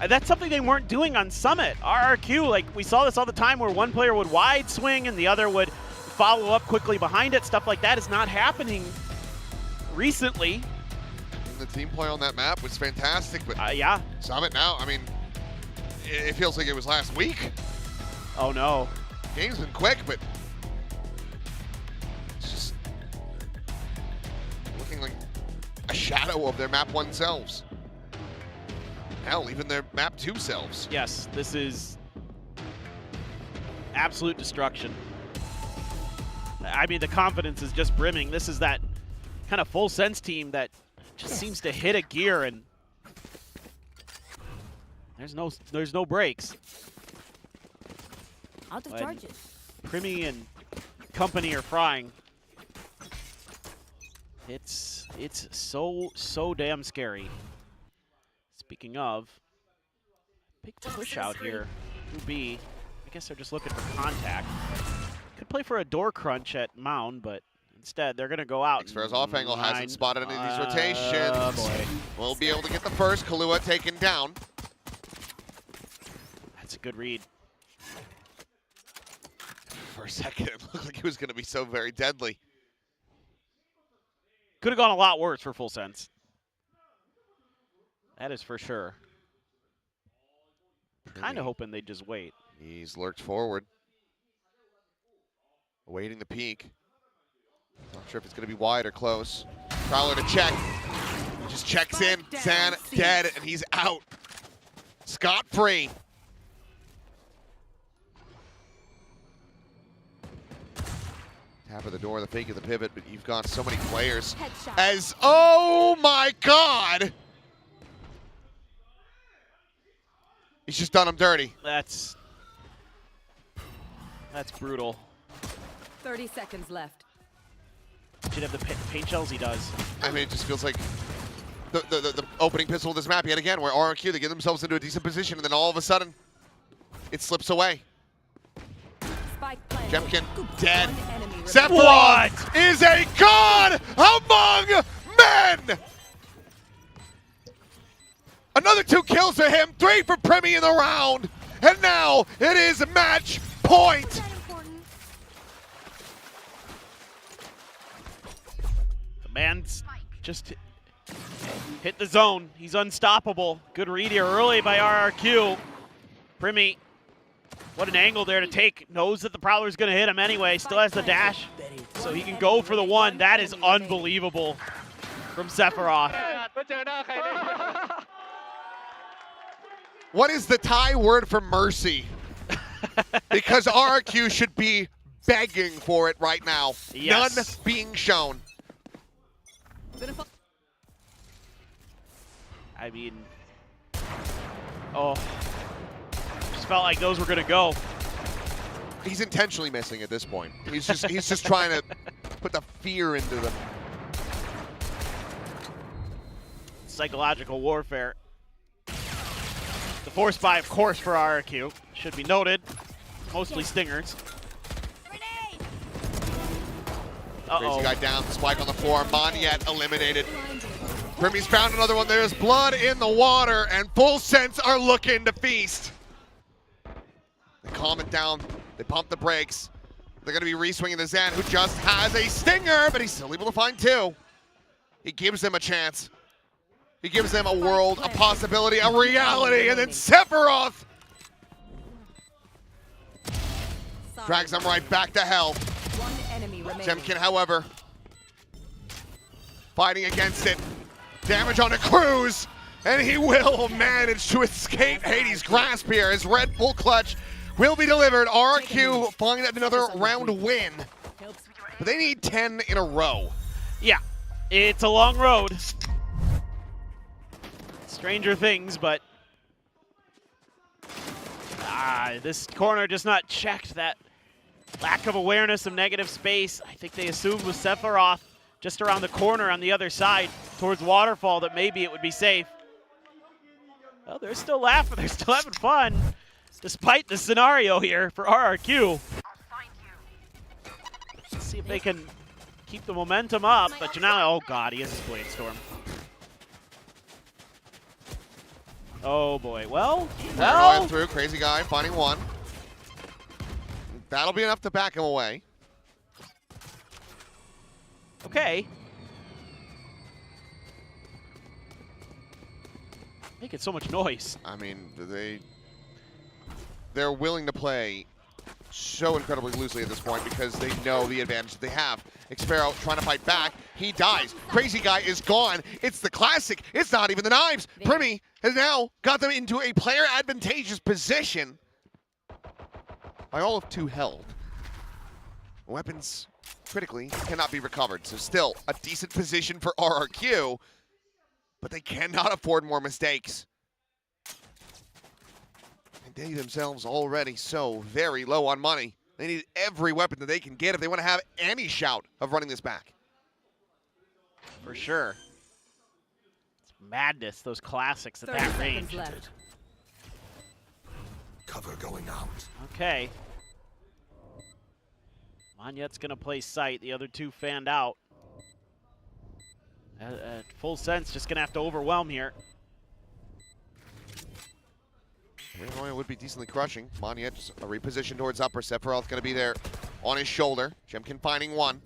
That's something they weren't doing on Summit. RRQ, like we saw this all the time where one player would wide swing and the other would follow up quickly behind it. Stuff like that is not happening recently. And the team play on that map was fantastic, but yeah. Summit now, I mean, it feels like it was last week. Oh no. Game's been quick, but it's just looking like a shadow of their map 1 selves. Hell, even their map 2 selves. Yes, this is absolute destruction. I mean, the confidence is just brimming. This is that kind of full sense team that just seems to hit a gear and there's no breaks. Out of charges. Primi and company are frying. It's so damn scary. Speaking of, big push out here. 2B. I guess they're just looking for contact. Could play for a door crunch at Mound, but instead they're going to go out. Xfer's off angle hasn't spotted any of these rotations. Boy. We'll be able to get the first. Kahlua taken down. That's a good read. For a second, it looked like it was going to be so very deadly. Could have gone a lot worse for Full Sense. That is for sure. Kind of hoping they'd just wait. He's lurked forward. Awaiting the peak. Not sure if it's going to be wide or close. Prowler to check. He just checks in. Zan dead, and he's out. Scot-free. Tap of the door, the fake of the pivot, but you've got so many players. As, oh my God! He's just done him dirty. That's brutal. 30 seconds left. Should have the paint shells he does. I mean, it just feels like the opening pistol of this map yet again, where RRQ, they get themselves into a decent position, and then all of a sudden, it slips away. Jemkin, dead. Sephiroth is a god among men! Another 2 kills for him, 3 for Primi in the round, and now it is match point! The man's just hit the zone. He's unstoppable. Good read here early by RRQ. Primi, what an angle there to take. Knows that the Prowler's going to hit him anyway. Still has the dash, so he can go for the 1. That is unbelievable from Sephiroth. What is the Thai word for mercy? Because RRQ should be begging for it right now. Yes. None being shown. I mean, oh, just felt like those were going to go. He's intentionally missing at this point. He's just trying to put the fear into them. Psychological warfare. The force buy, of course, for RRQ. Should be noted. Mostly stingers. Crazy guy down, spike on the floor. Monyet eliminated. Primi's found another one. There's blood in the water, and Full Sense are looking to feast. They calm it down. They pump the brakes. They're going to be re-swinging the Zan, who just has a stinger, but he's still able to find 2. He gives them a chance. He gives them a world, a possibility, a reality, and then Sephiroth drags them right back to hell. Jemkin, however, fighting against it. Damage on a cruise, and he will manage to escape Hades' grasp here. His Red Bull clutch will be delivered. RRQ finding another round win. But they need 10 in a row. Yeah, it's a long road. Stranger things, but this corner just not checked. That lack of awareness of negative space. I think they assumed with Sephiroth just around the corner on the other side towards Waterfall that maybe it would be safe. Well, they're still laughing. They're still having fun despite the scenario here for RRQ. Let's see if they can keep the momentum up. But Janelle, oh god, he has his Blade Storm. Oh boy, well. Going through, crazy guy finding one. That'll be enough to back him away. Okay. Making so much noise. I mean, they're willing to play so incredibly loosely at this point because they know the advantage that they have. Xpero trying to fight back. He dies. Crazy guy is gone. It's the classic. It's not even the knives. Primi has now got them into a player advantageous position by all of 2 held. Weapons critically cannot be recovered. So still a decent position for RRQ, but they cannot afford more mistakes. And they themselves already so very low on money. They need every weapon that they can get if they want to have any shout of running this back. For sure. It's madness, those classics at that range. Left. Cover going out. Okay. Monyet's going to play sight. The other 2 fanned out. Full sense, just going to have to overwhelm here. It would be decently crushing. Monyet, a reposition towards upper. Sephiroth going to be there on his shoulder. Jemkin finding one.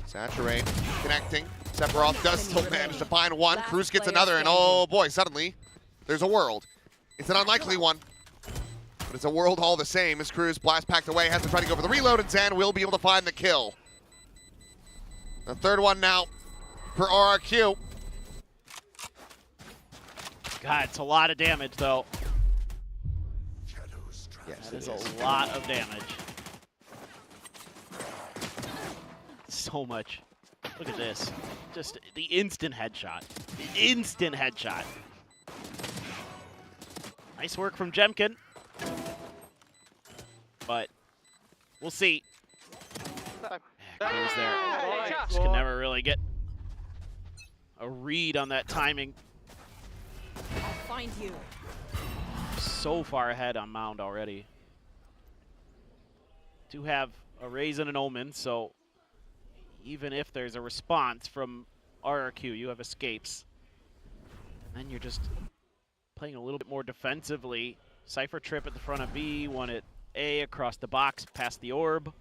Saturate, connecting. Sephiroth does still manage to find one. Cruz gets another, and oh boy, suddenly there's a world. It's an unlikely one, but it's a world all the same as Cruz blast packed away, has to try to go for the reload, and Zan will be able to find the kill. The third one now for RRQ. God, it's a lot of damage, though. Yes, that is a lot of damage. So much. Look at this. Just the instant headshot. The instant headshot. Nice work from Jemkin. But we'll see. Cruz there. Just can never really get a read on that timing. I'll find you. So far ahead on Mound already. Do have a Raise and an Omen, so even if there's a response from RRQ, you have escapes. And then you're just playing a little bit more defensively. Cypher trip at the front of B, one at A across the box past the orb.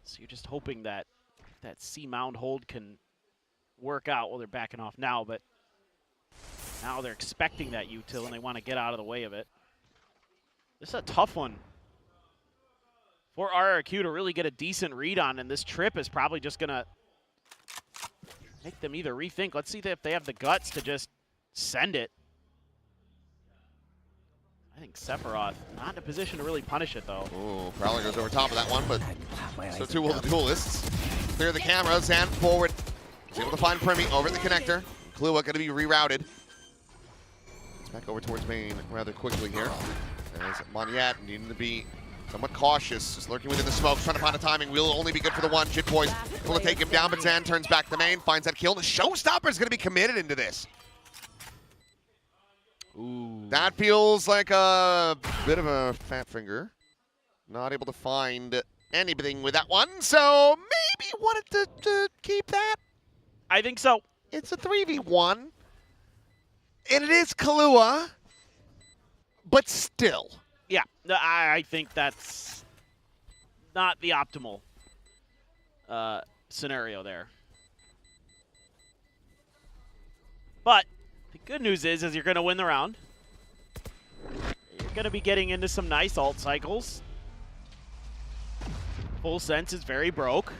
So you're just hoping that that C Mound hold can work out. Well, they're backing off now, but now they're expecting that util and they want to get out of the way of it. This is a tough one for RRQ to really get a decent read on, and this trip is probably just going to make them either rethink. Let's see if they have the guts to just send it. I think Sephiroth not in a position to really punish it, though. Ooh, Prowler goes over top of that one, but so too will the duelists. Clear the camera, Zan forward. He's able to find Primi over at the connector. Klua going to be rerouted. It's back over towards main rather quickly here. There's Monyet needing to be somewhat cautious, just lurking within the smoke, trying to find a timing. Will only be good for the one. Jit Boys able to take him down, but Zan turns back to main, finds that kill. The showstopper is going to be committed into this. Ooh. That feels like a bit of a fat finger. Not able to find anything with that one, so maybe wanted to keep that. I think so. It's a 3v1, and it is Kahlua, but still. Yeah, I think that's not the optimal scenario there. But the good news is you're going to win the round. You're going to be getting into some nice ult cycles. Full Sense is very broke.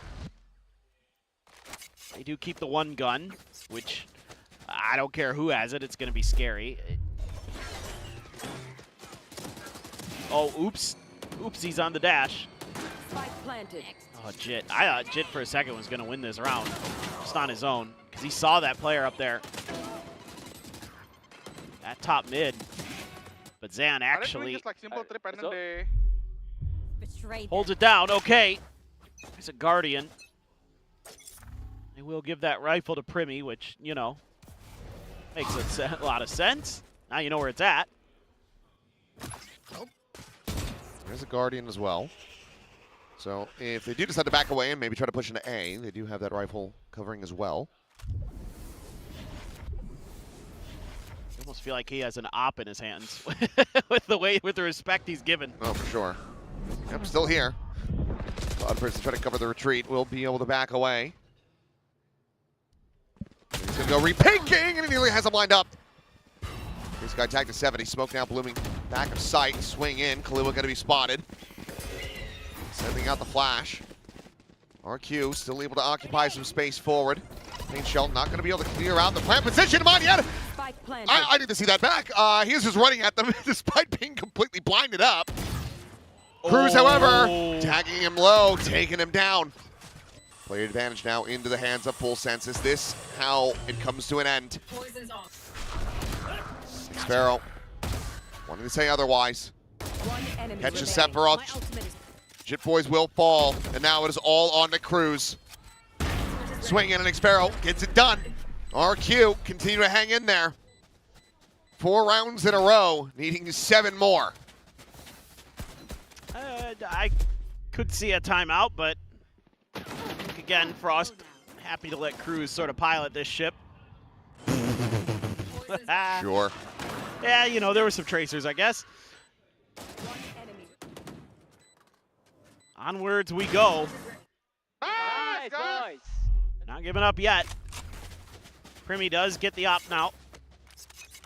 They do keep the one gun, which I don't care who has it, it's going to be scary. Oh, oops. Oopsies on the dash. Oh, Jit. I thought Jit for a second was going to win this round, just on his own, because he saw that player up there. That top mid. But Zan actually just like simple trip and then they... holds it down. Okay. He's a Guardian. They will give that rifle to Primy, which, you know, makes a lot of sense. Now you know where it's at. There's a Guardian as well. So if they do decide to back away and maybe try to push into A, they do have that rifle covering as well. I almost feel like he has an op in his hands with the respect he's given. Oh, for sure. Yep, still here. Odd person trying to cover the retreat will be able to back away. He's going to go repinking, and he nearly has him lined up. This guy tagged to 70. Smoke now blooming back of sight. Swing in. Kahlua going to be spotted. Sending out the flash. RQ still able to occupy some space forward. Paint Shell not going to be able to clear out the plant position. Come on, yet. I need to see that back. He is just running at them despite being completely blinded up. Cruz, however, tagging him low, taking him down. Player advantage now into the hands of Full Sense. Is this how it comes to an end? Sparrow wanting to say otherwise. Catches Sephiroth. Jit Boys will fall, and now it is all on to Cruz. Swing in, and Sparrow gets it done. RQ continue to hang in there. 4 rounds in a row, needing 7 more. I could see a timeout, but again, Frost happy to let Cruz sort of pilot this ship. Sure. Yeah, you know, there were some tracers, I guess. Onwards we go. Nice, guys! Not giving up yet. Primy does get the op now.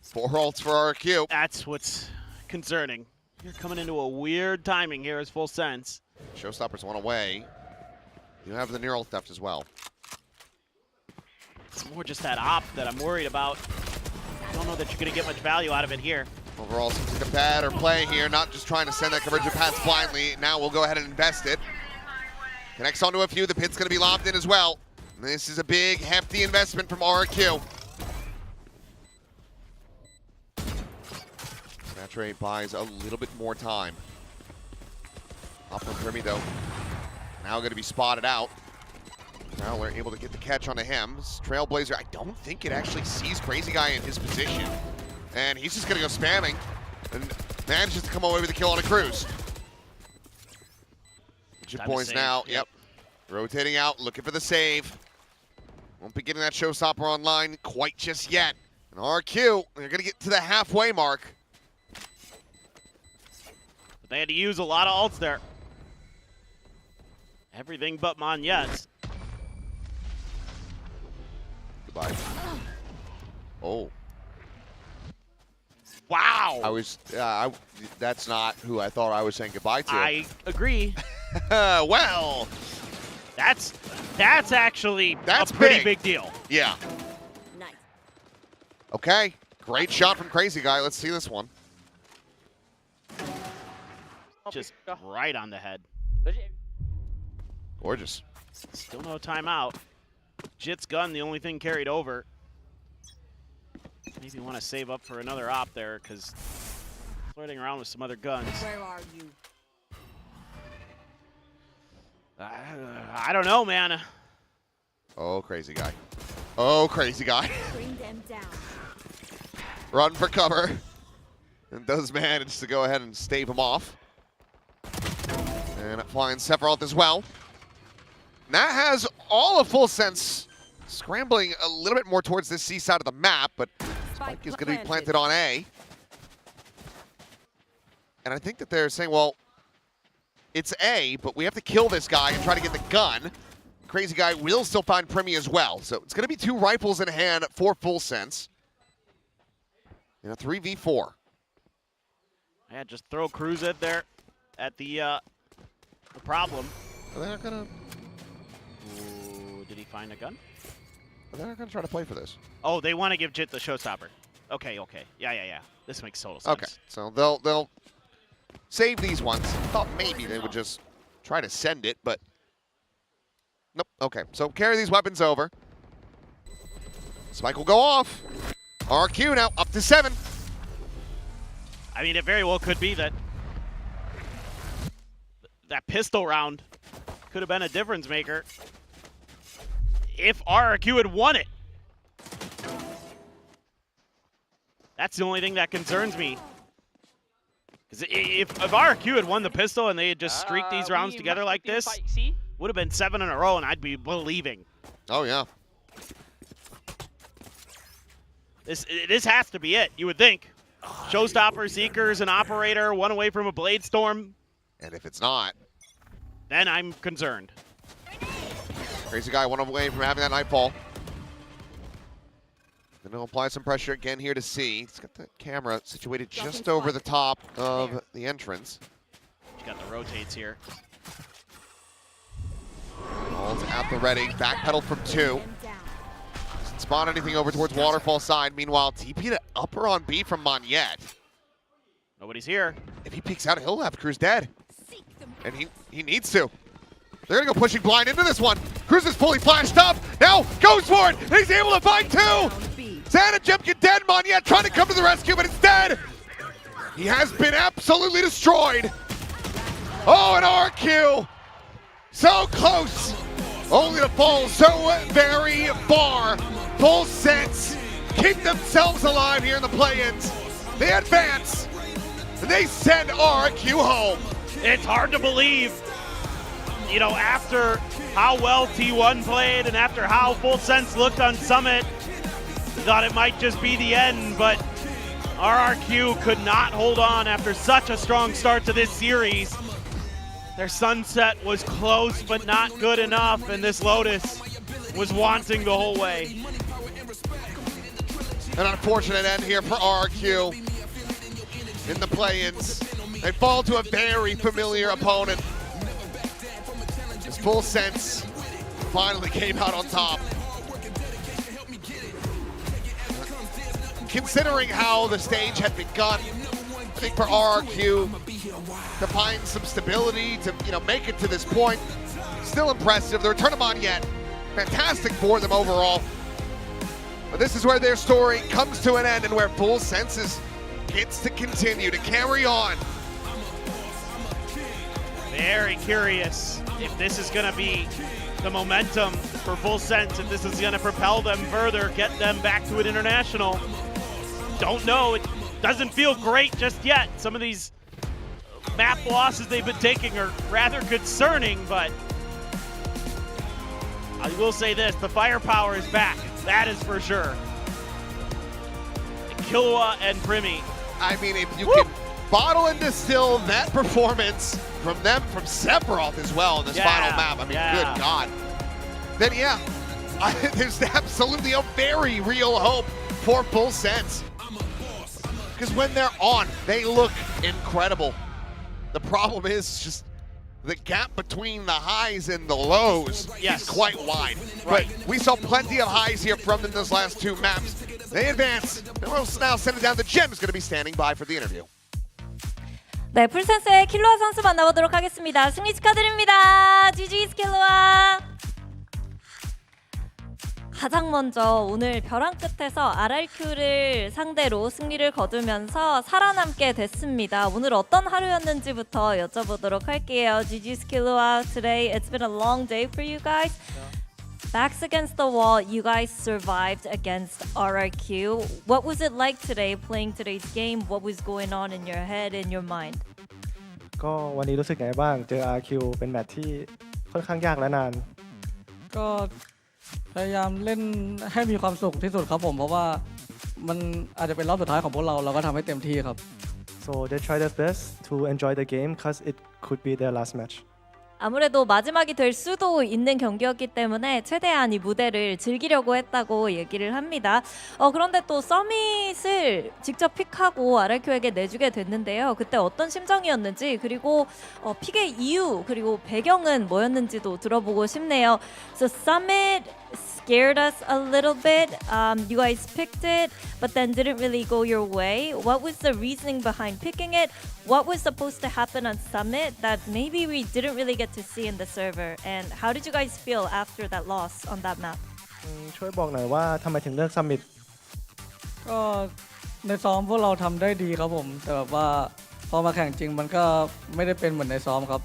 4 ults for RQ. That's what's concerning. You're coming into a weird timing here as Full Sense. Showstoppers one away. You have the neural theft as well. It's more just that op that I'm worried about. I don't know that you're going to get much value out of it here. Overall, seems like a better play here, not just trying to send that convergent pass blindly. Now we'll go ahead and invest it. Connects onto a few. The pit's going to be lobbed in as well. This is a big, hefty investment from RRQ. Saturate buys a little bit more time. Up on Primy, though. Now going to be spotted out. Now we're able to get the catch onto him. Trailblazer, I don't think it actually sees Crazy Guy in his position. And he's just going to go spamming. And manages to come away with a kill on a Cruz. Jit Boys now, yep. Rotating out, looking for the save. Won't be getting that showstopper online quite just yet. And RQ, they're going to get to the halfway mark. But they had to use a lot of ults there. Everything but Monyets. Goodbye. Oh. Wow. That's not who I thought I was saying goodbye to. I agree. Well. That's actually a pretty big deal. Yeah. Nice. Okay. Great shot from Crazy Guy. Let's see this one. Just right on the head. Gorgeous. Still no timeout. Jit's gun, the only thing carried over. Maybe want to save up for another op there, because flirting around with some other guns. Where are you? I don't know, man. Oh, Crazy Guy. Oh, Crazy Guy. Bring them down. Run for cover. And does manage to go ahead and stave him off. And flying Sephiroth as well. And that has all of Full Sense scrambling a little bit more towards this C side of the map, but Spike is going to be planted on A. And I think that they're saying, well, it's A, but we have to kill this guy and try to get the gun. Crazy Guy will still find Primy as well. So it's going to be 2 rifles in hand for Full Sense. In a 3v4. Yeah, just throw Cruz in there at the problem. They're not going to... Ooh, did he find a gun? They're not going to try to play for this. Oh, they want to give Jit the showstopper. Okay. Yeah. This makes total sense. Okay, so they'll save these ones. Thought maybe they would just Try to send it, but nope. Okay, so carry these weapons over. Spike will go off. RRQ now up to 7. I mean, it very well could be that that pistol round could have been a difference maker if RRQ had won it. That's the only thing that concerns me. Because if RRQ had won the pistol and they had just streaked these rounds together like this, would have been 7 in a row and I'd be believing. Oh, yeah. This has to be it, you would think. Showstopper, Seekers, an Operator, one away from a Blade Storm. And if it's not, then I'm concerned. Crazy Guy one away from having that Nightfall. Going to apply some pressure again here to C. He's got the camera situated just over the top of the entrance. He's got the rotates here. All's at the ready. Backpedal from 2. Doesn't spawn anything over towards Waterfall side. Meanwhile, TP to upper on B from Monyet. Nobody's here. If he peeks out, he'll have Cruz dead. And he needs to. They're going to go pushing blind into this one. Cruz is fully flashed up. Now goes for it. He's able to find 2. Xana Jemkin dead. Monyet trying to come to the rescue, but instead, he has been absolutely destroyed. Oh, and RRQ. So close. Only to fall so very far. Full sets. Keep themselves alive here in the play-ins. They advance. And they send RRQ home. It's hard to believe, you know, after how well T1 played and after how Full Sense looked on Summit, thought it might just be the end, but RRQ could not hold on after such a strong start to this series. Their sunset was close but not good enough, and this Lotus was wanting the whole way. An unfortunate end here for RRQ in the play-ins. They fall to a very familiar opponent. This Full Sense finally came out on top. Considering how the stage had begun, I think for RRQ to find some stability, to make it to this point, still impressive. The return of Monyet, fantastic for them overall. But this is where their story comes to an end and where Full Senses gets to continue to carry on. Very curious if this is going to be the momentum for Full Sense, if this is going to propel them further, get them back to an international. Don't know. It doesn't feel great just yet. Some of these map losses they've been taking are rather concerning, but I will say this, the firepower is back. That is for sure. Killua and Primi. I mean, if you can bottle and distill that performance from them, from Sephiroth as well in this final map, I mean, good God. Then yeah, there's absolutely a very real hope for Full Sense. Because when they're on, they look incredible. The problem is just the gap between the highs and the lows is quite wide. Right. But we saw plenty of highs here from them those last 2 maps. They advance. And we'll now send it down. The Gem is going to be standing by for the interview. 네, 풀센스의 킬로아 선수 만나보도록 하겠습니다. 승리 축하드립니다. GG's 킬로아. 가장 먼저 오늘 벼랑 끝에서 RRQ를 상대로 승리를 거두면서 살아남게 됐습니다. 오늘 어떤 하루였는지부터 여쭤보도록 할게요. GG's 킬로아, today it's been a long day for you guys. Backs against the wall, you guys survived against RRQ. What was it like today, playing today's game? What was going on in your head, in your mind? ก็วันนี้รู้สึกไงบ้างเจอ RQ เป็นแมตช์ที่ค่อนข้างยากและนาน ก็พยายามเล่นให้มีความสุขที่สุดครับผมเพราะว่ามันอาจจะเป็นรอบสุดท้ายของพวกเราก็ทำให้เต็มที่ครับ so they try their best to enjoy the game because it could be their last match. 아무래도 마지막이 될 수도 있는 경기였기 때문에 최대한 이 무대를 즐기려고 했다고 얘기를 합니다. 그런데 또 서밋을 직접 픽하고 RRQ에게 내주게 됐는데요. 그때 어떤 심정이었는지 그리고 픽의 이유 그리고 배경은 뭐였는지도 들어보고 싶네요. So Summit scared us a little bit. You guys picked it, but then didn't really go your way. What was the reasoning behind picking it? What was supposed to happen on Summit that maybe we didn't really get to see in the server? And how did you guys feel after that loss on that map? ช่วยบอกหน่อยว่าทำไมถึงเลือกซัมมิต ก็ในซ้อมพวกเราทำได้ดีครับผมแต่แบบว่าพอมาแข่งจริงมันก็ไม่ได้เป็นเหมือนในซ้อมครับ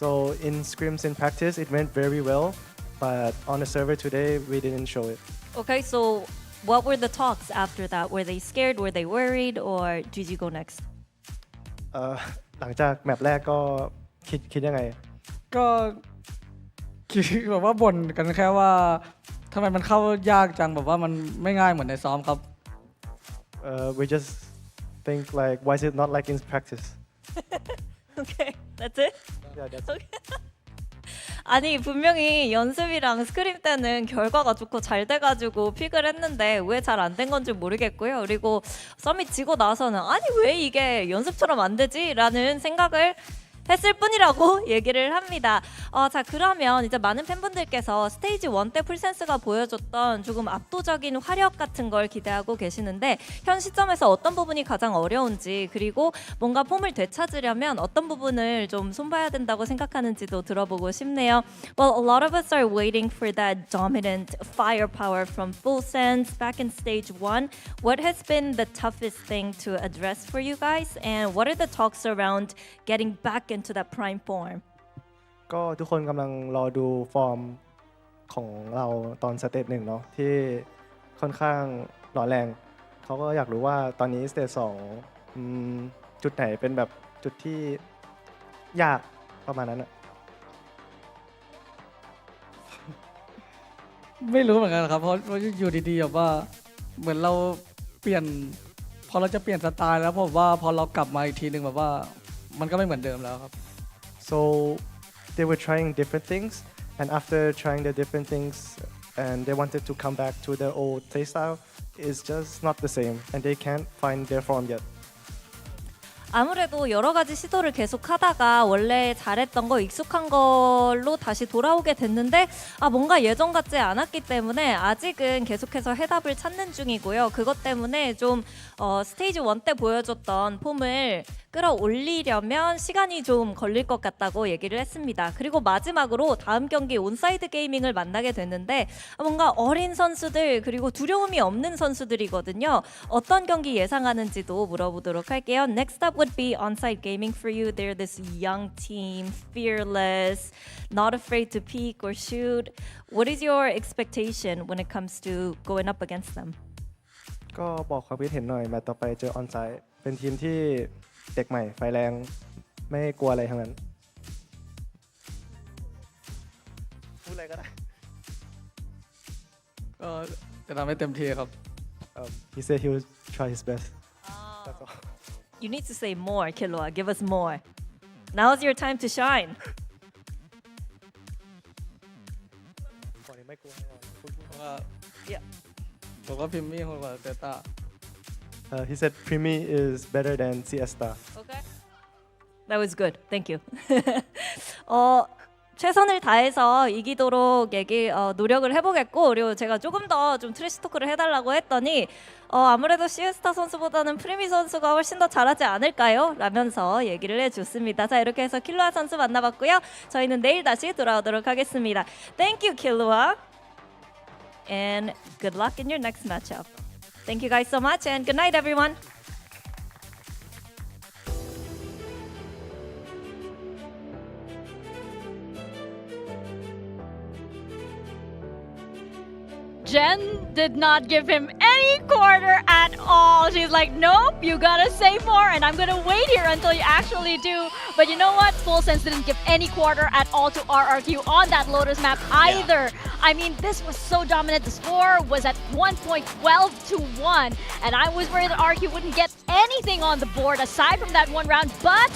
So in scrims in practice it went very well but on the server today we didn't show it Okay, so what were the talks after that? Were they scared? Were they worried? Or did you go next? หลังจากแมปแรกก็คิดยังไง ก็คิดแบบว่าบ่นกันแค่ว่าทำไมมันเข้ายากจังแบบว่ามันไม่ง่ายเหมือนในซ้อมครับ we just think like why is it not like in practice Okay, that's it? Yeah, that's Okay. 아니 분명히 연습이랑 스크림 때는 결과가 좋고 잘 돼가지고 픽을 했는데 왜 잘 안 된 건지 모르겠고요. 그리고 서밋 지고 나서는 아니 왜 이게 연습처럼 안 되지? 라는 생각을 했을 뿐이라고 얘기를 합니다. 자 그러면 이제 많은 팬분들께서 스테이지 1 때 풀센스가 보여줬던 조금 압도적인 화력 같은 걸 기대하고 계시는데 현 시점에서 어떤 부분이 가장 어려운지 그리고 뭔가 폼을 되찾으려면 어떤 부분을 좀 손봐야 된다고 생각하는지도 들어보고 싶네요. Well, a lot of us are waiting for that dominant firepower from Full Sense back in stage 1. What has been the toughest thing to address for you guys? And what are the talks around getting back into that prime form? ก็ทุกคนกำลังรอดูฟอร์มของเราตอนสเตจ1เนาะที่ค่อนข้างร้อนแรงเขาก็อยากรู้ว่าตอนนี้สเตจ2จุดไหนเป็นแบบจุดที่ยากประมาณนั้นอะ ไม่รู้เหมือนกันครับเพราะอยู่ดีๆแบบว่าเหมือนเราเปลี่ยนพอเราจะเปลี่ยนสไตล์แล้วผมว่าพอเรากลับมาอีกทีนึงแบบว่ามันก็ไม่เหมือนเดิมแล้วครับ So they were trying different things and after trying the different things and they wanted to come back to their old playstyle is just not the same and they can't find their form yet. 아무래도 여러 가지 시도를 계속 하다가 원래 잘했던 거 익숙한 걸로 다시 돌아오게 됐는데 뭔가 예전 같지 않았기 때문에 아직은 계속해서 해답을 찾는 중이고요. 그것 때문에 좀 스테이지 1 때 보여줬던 폼을 끌어올리려면 시간이 좀 걸릴 것 같다고 얘기를 했습니다. 그리고 마지막으로 다음 경기 온사이드 게이밍을 만나게 됐는데 뭔가 어린 선수들 그리고 두려움이 없는 선수들이거든요. 어떤 경기 예상하는지도 물어보도록 할게요. Next up would be onside gaming for you. They're this young team, fearless, not afraid to peek or shoot. What is your expectation when it comes to going up against them? ก็บอกความคิดเห็นหน่อยแมตช์ต่อไปเจอออนไซด์เป็นทีมที่เด็กใหม่ไฟแรงไม่กลัวอะไรทั้งนั้นพูดอะไรก็ได้ก็จะทำให้เต็มที่ครับ He said he will try his best That's all You need to say more, Killua. Give us more. Now's your time to shine. บอกนี่ไม่กลัว Yeah. ผมก็พิมพ์มี่โหดกว่าเซต้า He said Primi is better than Siesta. Okay. That was good. Thank you. 최선을 다해서 이기도록 노력을 해보겠고 그리고 제가 조금 더 좀 트래시 토크를 해달라고 했더니 아무래도 시에스타 선수보다는 프리미 선수가 훨씬 더 잘하지 않을까요? 라면서 얘기를 해줬습니다. 자 이렇게 해서 킬루아 선수 만나봤고요. 저희는 내일 다시 돌아오도록 하겠습니다. Thank you, Killua. And good luck in your next matchup. Thank you guys so much and good night, everyone. Jen did not give him any quarter at all. She's like, nope, you gotta say more, and I'm gonna wait here until you actually do. But you know what? Full Sense didn't give any quarter at all to RRQ on that Lotus map either. Yeah. I mean, this was so dominant. The score was at 1.12 to 1, and I was worried that RRQ wouldn't get anything on the board aside from that one round, but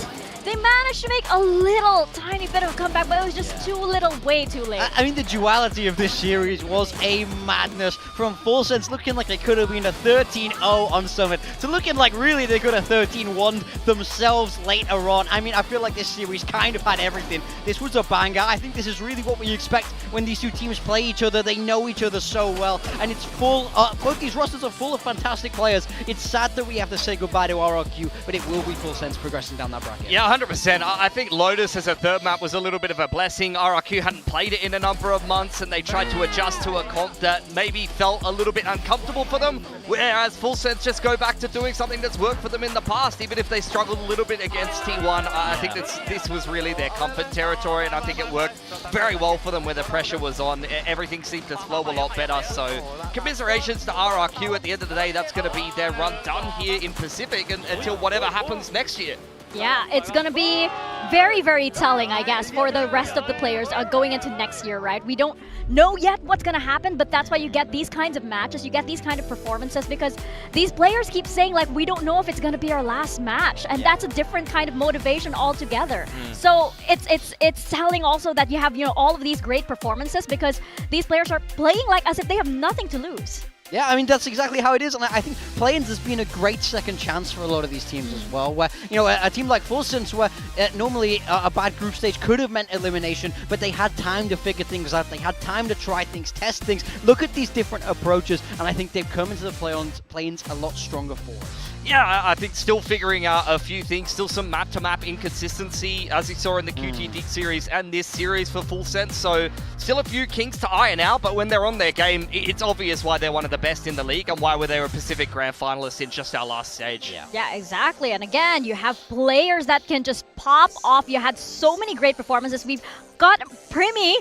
They managed to make a little tiny bit of a comeback, but it was just too little, way too late. I mean, the duality of this series was a madness. From Full Sense looking like they could have been a 13-0 on Summit to looking like really they could have 13-1 themselves later on. I mean, I feel like this series kind of had everything. This was a banger. I think this is really what we expect when these two teams play each other. They know each other so well, and it's full. Both these rosters are full of fantastic players. It's sad that we have to say goodbye to RRQ, but it will be Full Sense progressing down that bracket. Yeah, 100%. I think Lotus as a third map was a little bit of a blessing. RRQ hadn't played it in a number of months, and they tried to adjust to a comp that maybe felt a little bit uncomfortable for them, whereas Full Sense just go back to doing something that's worked for them in the past, even if they struggled a little bit against T1. I think this was really their comfort territory, and I think it worked very well for them where the pressure was on. Everything seemed to flow a lot better, so commiserations to RRQ. At the end of the day, that's going to be their run done here in Pacific until whatever happens next year. Yeah, it's going to be very, very telling, I guess, for the rest of the players going into next year, right? We don't know yet what's going to happen, but that's why you get these kinds of matches, you get these kind of performances, because these players keep saying, like, we don't know if it's going to be our last match, and that's a different kind of motivation altogether. So it's telling also that you have, you know, all of these great performances, because these players are playing like as if they have nothing to lose. Yeah, I mean, that's exactly how it is, and I think play-ins has been a great second chance for a lot of these teams as well, where, you know, a team like Full Sense, where normally a bad group stage could have meant elimination, but they had time to figure things out, they had time to try things, test things, look at these different approaches, and I think they've come into the play-ins a lot stronger for us. Yeah, I think still figuring out a few things, still some map-to-map inconsistency, as you saw in the QT series and this series for Full Sense, so still a few kinks to iron out, but when they're on their game, it's obvious why they're one of the best in the league and why they were Pacific Grand Finalists in just our last stage. Yeah, exactly. And again, you have players that can just pop off. You had so many great performances. We've got Primi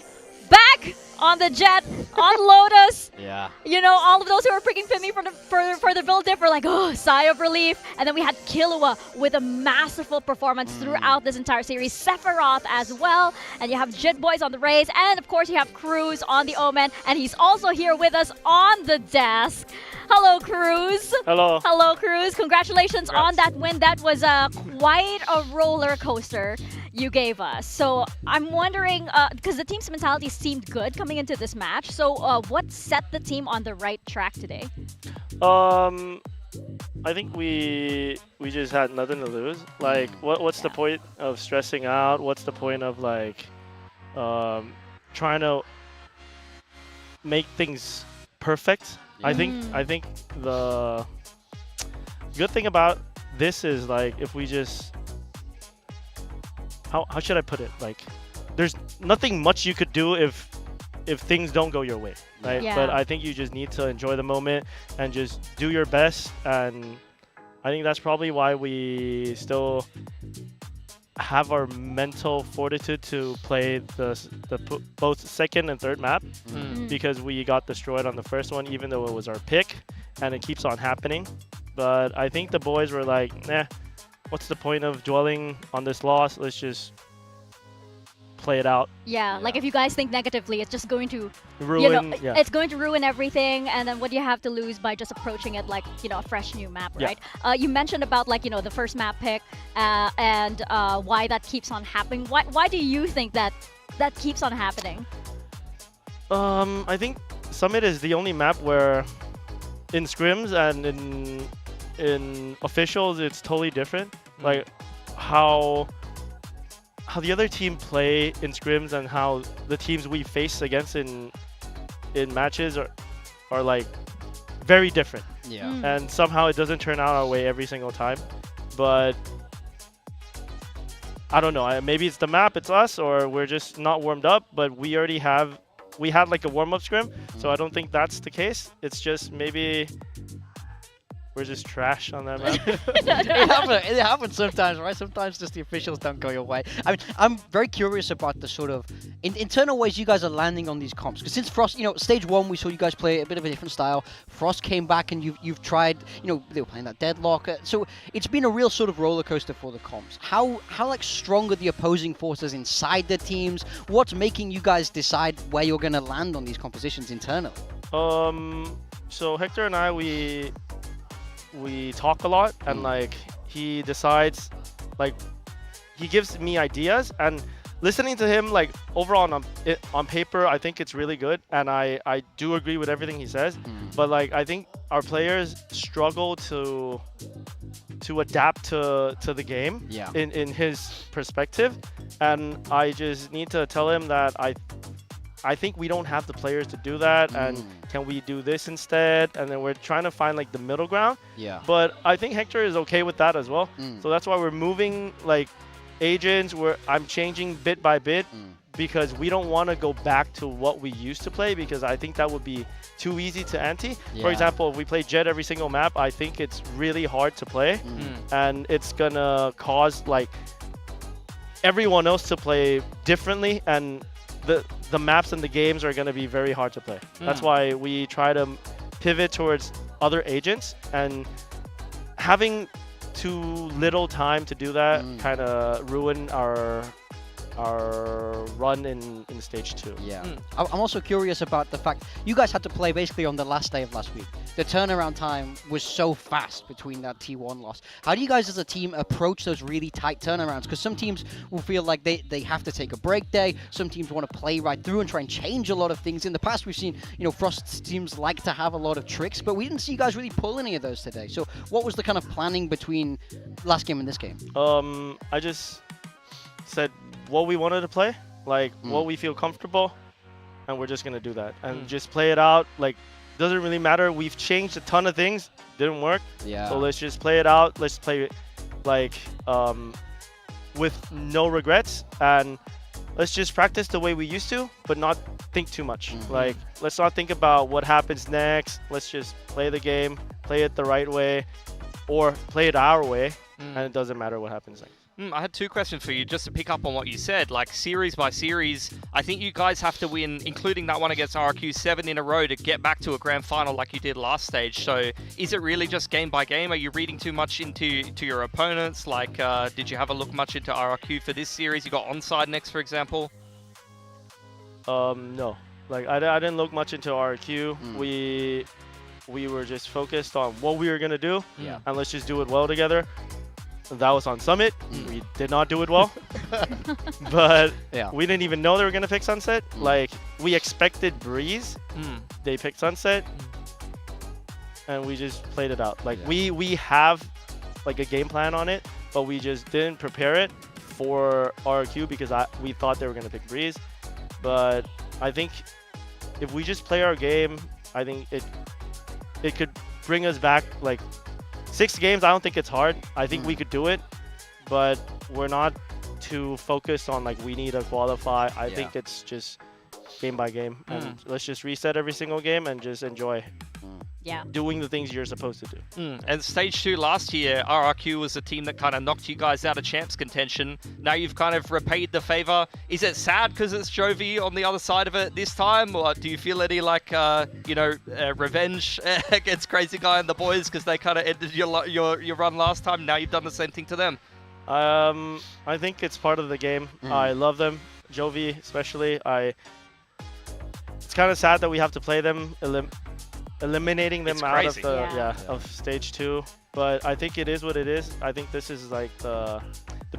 back on the Jet, on Lotus. Yeah. You know, all of those who were picking Primi for the build dip were like, oh, sigh of relief. And then we had Killua with a masterful performance throughout this entire series. Sephiroth as well. And you have Jit Boys on the Raze. And of course, you have Cruz on the Omen. And he's also here with us on the desk. Hello, Cruz. Hello. Hello, Cruz. Congratulations on that win. That was quite a roller coaster you gave us. So I'm wondering, because the team's mentality seemed good coming into this match. So what set the team on the right track today? I think we just had nothing to lose. Like, what's the point of stressing out? What's the point of like trying to make things perfect? I think the good thing about this is, like, if we just how should I put it? Like, there's nothing much you could do if things don't go your way, right? Yeah. But I think you just need to enjoy the moment and just do your best, and I think that's probably why we still have our mental fortitude to play the both second and third map, because we got destroyed on the first one, even though it was our pick, and it keeps on happening. But I think the boys were like, nah, what's the point of dwelling on this loss? Let's just play it out. Yeah, like if you guys think negatively, it's just going to ruin. It's going to ruin everything. And then what do you have to lose by just approaching it like, you know, a fresh new map, right? You mentioned about, like, you know, the first map pick and why that keeps on happening. Why do you think that keeps on happening? I think Summit is the only map where in scrims and in officials it's totally different. Like how the other team play in scrims and how the teams we face against in matches are like very different. Yeah. And somehow it doesn't turn out our way every single time. But I don't know. Maybe it's the map, it's us, or we're just not warmed up. But we had like a warm-up scrim, so I don't think that's the case. It's just maybe we're just trash on that map. It happens sometimes, right? Sometimes just the officials don't go your way. I mean, I'm very curious about the sort of internal ways you guys are landing on these comps. Because since Frost, you know, stage 1, we saw you guys play a bit of a different style. Frost came back and you've tried, you know, they were playing that Deadlock. So it's been a real sort of roller coaster for the comps. How like strong are the opposing forces inside the teams? What's making you guys decide where you're going to land on these compositions internally? So Hector and I, we talk a lot, and like he decides like he gives me ideas, and listening to him, like overall on paper, I think it's really good, and I do agree with everything he says. But like I think our players struggle to adapt to the game in his perspective, and I just need to tell him that I think we don't have the players to do that, and can we do this instead? And then we're trying to find like the middle ground. Yeah. But I think Hector is okay with that as well. So that's why we're moving like agents, where I'm changing bit by bit, because we don't want to go back to what we used to play, because I think that would be too easy to anti. For example, if we play Jet every single map, I think it's really hard to play, and it's gonna cause like everyone else to play differently, and the maps and the games are gonna be very hard to play. That's why we try to pivot towards other agents, and having too little time to do that kind of ruin our run in stage 2. Yeah. I'm also curious about the fact you guys had to play basically on the last day of last week. The turnaround time was so fast between that T1 loss. How do you guys as a team approach those really tight turnarounds? Because some teams will feel like they have to take a break day. Some teams want to play right through and try and change a lot of things. In the past, we've seen, Frost's teams like to have a lot of tricks, but we didn't see you guys really pull any of those today. So what was the kind of planning between last game and this game? I just said what we wanted to play, like what we feel comfortable, and we're just gonna do that and just play it out. Like, doesn't really matter. We've changed a ton of things, didn't work. Yeah. So let's just play it out. Let's play it like with no regrets, and let's just practice the way we used to, but not think too much. Like, let's not think about what happens next. Let's just play the game, play it the right way, or play it our way, and it doesn't matter what happens next. I had two questions for you, just to pick up on what you said. Like, series by series, I think you guys have to win, including that one against RRQ, 7 in a row to get back to a grand final like you did last stage. So is it really just game by game? Are you reading too much into your opponents? Like, did you have a look much into RRQ for this series? You got onside next, for example? No. Like, I didn't look much into RRQ. We were just focused on what we were going to do, and let's just do it well together. That was on Summit. We did not do it well. But we didn't even know they were going to pick Sunset. Like, we expected Breeze. They picked Sunset. And we just played it out. Like, we have like a game plan on it, but we just didn't prepare it for RRQ because we thought they were going to pick Breeze. But I think if we just play our game, I think it could bring us back. Like, 6 games, I don't think it's hard. I think we could do it, but we're not too focused on like we need to qualify. I think it's just game by game, and let's just reset every single game and just enjoy doing the things you're supposed to do. And stage 2 last year, RRQ was a team that kind of knocked you guys out of champs contention. Now you've kind of repaid the favor. Is it sad because it's Jovi on the other side of it this time, or do you feel any like revenge against Crazy Guy and the boys because they kind of ended your run last time? Now you've done the same thing to them. I think it's part of the game. I love them, Jovi especially. It's kind of sad that we have to play them, eliminating them out of the of stage 2. But I think it is what it is. I think this is like the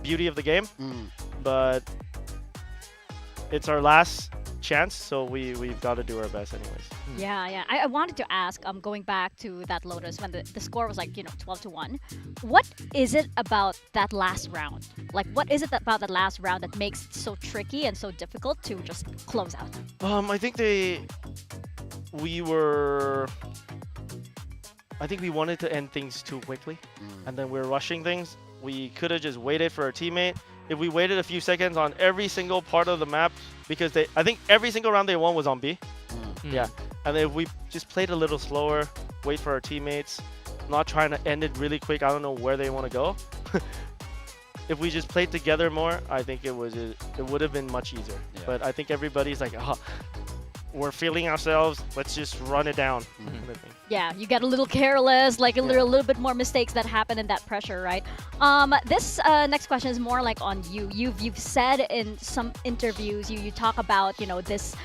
beauty of the game. But it's our last chance, so we've got to do our best anyways. Yeah. I wanted to ask, going back to that Lotus when the score was like 12-1. What is it about that last round? Like, what is it about that last round that makes it so tricky and so difficult to just close out? I think we wanted to end things too quickly, and then we're rushing things. We could have just waited for our teammate. If we waited a few seconds on every single part of the map, because I think every single round they won was on B. And if we just played a little slower, wait for our teammates, not trying to end it really quick, I don't know where they want to go. If we just played together more, I think it would have been much easier. But I think everybody's like, we're feeling ourselves, let's just run it down. Kind of thing. Yeah, you get a little careless, like a little bit more mistakes that happen in that pressure, right? This next question is more like on you. You've said in some interviews, you talk about this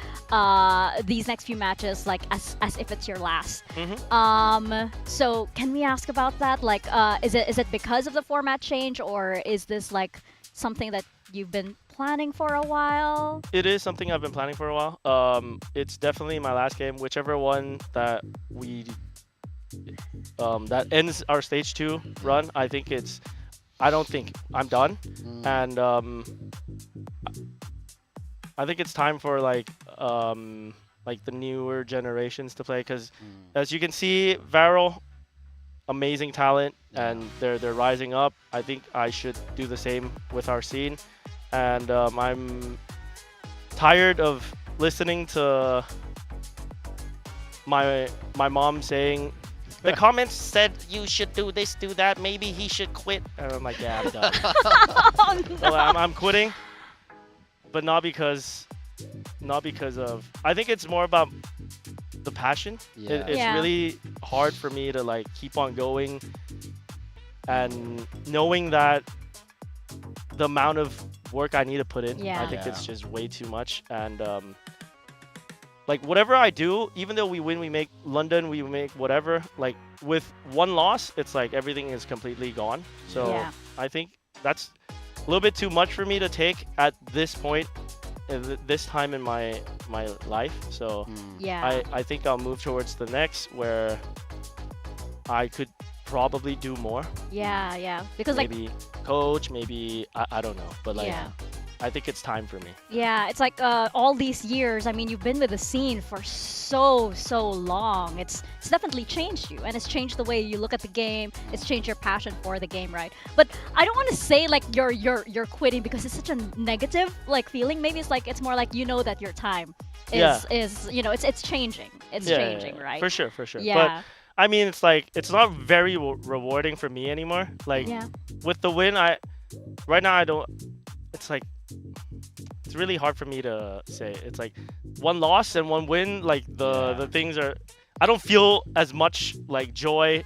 these next few matches like as if it's your last. So can we ask about that? Like, is it because of the format change, or is this like something that you've been planning for a while? It is something I've been planning for a while. It's definitely my last game, whichever one that we that ends our stage 2 run. I don't think I'm done, and I think it's time for like the newer generations to play, because as you can see, Varel, amazing talent, and they're rising up. I think I should do the same with our scene, and I'm tired of listening to my mom saying the comments said you should do this, do that, maybe he should quit, and I'm like, yeah, I'm done. Oh, no. So I'm quitting, but not because of, I think it's more about the passion. It's really hard for me to like keep on going, and knowing that the amount of work I need to put in, I think it's just way too much. And like whatever I do, even though we win, we make London, we make whatever, like with one loss, it's like everything is completely gone. So I think that's a little bit too much for me to take at this point, this time in my life. So I think I'll move towards the next, where I could probably do more. Because maybe coach, maybe I don't know, but like I think it's time for me. Yeah, it's like all these years, I mean, you've been with the scene for so long. It's definitely changed you, and it's changed the way you look at the game. It's changed your passion for the game, right? But I don't want to say like you're quitting, because it's such a negative like feeling. Maybe it's like, it's more like, you know, that your time is you know, it's changing. It's changing, right? For sure. Yeah. But I mean, it's like, it's not very rewarding for me anymore. Like with the win, right now I don't. It's like, it's really hard for me to say. It's like one loss and one win. Like the things are, I don't feel as much like joy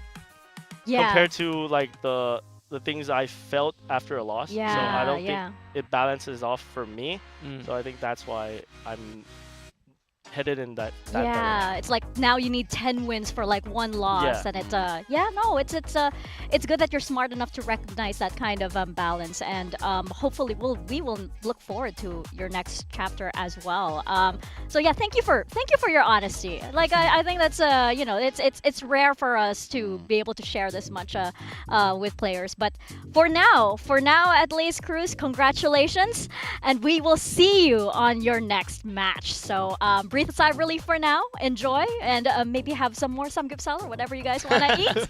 compared to like the things I felt after a loss. So I don't think it balances off for me. So I think that's why I'm headed in that direction. It's like now you need 10 wins for like one loss, and it's it's good that you're smart enough to recognize that kind of balance, and hopefully we will look forward to your next chapter as well. So yeah, thank you for your honesty. Like I think that's you know, it's rare for us to be able to share this much with players. But for now at least, Cruz, congratulations, and we will see you on your next match. So breathe a sigh of relief for now, enjoy, and maybe have some more samgyeopsal or whatever you guys want to eat.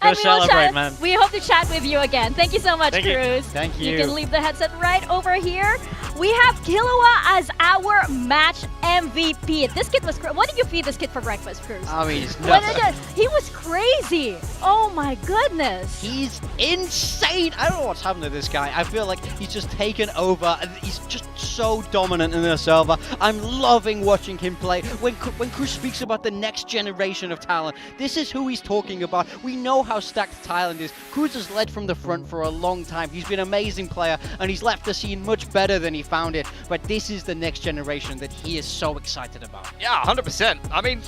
And we will chat. We hope to chat with you again. Thank you so much, Cruz. Thank you. You can leave the headset right over here. We have Killua as our match MVP. This kid was what did you feed this kid for breakfast, Cruz? I mean, he's nuts. He was crazy. Oh my goodness. He's insane. I don't know what's happened to this guy. I feel like he's just taken over. He's just so dominant in the server. I'm loving watching him play. When Cruz speaks about the next generation of talent, this is who he's talking about. We know how stacked Thailand is. Cruz has led from the front for a long time. He's been an amazing player, and he's left the scene much better than he found it. But this is the next generation that he is so excited about. Yeah, 100%. I mean,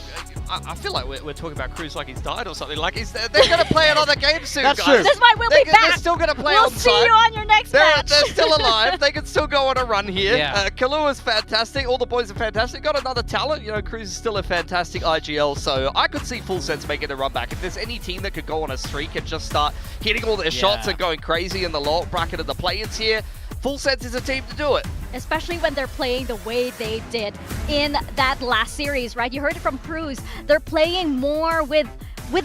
I feel like we're talking about Cruz like he's died or something. Like they're going to play another game soon, That's guys. true. That's why we'll be back. They're still going to play We'll on see site. you on your next match. They're still alive. They can still go on a run here. Yeah. Killua's fantastic. All the boys are fantastic. Got another talent. You know, Cruz is still a fantastic IGL. So I could see Full Sense making a run back. If there's any team that could go on a streak and just start hitting all their shots and going crazy in the lower bracket of the play-ins here, Full Sense is a team to do it. Especially when they're playing the way they did in that last series, right? You heard it from Cruz. They're playing more with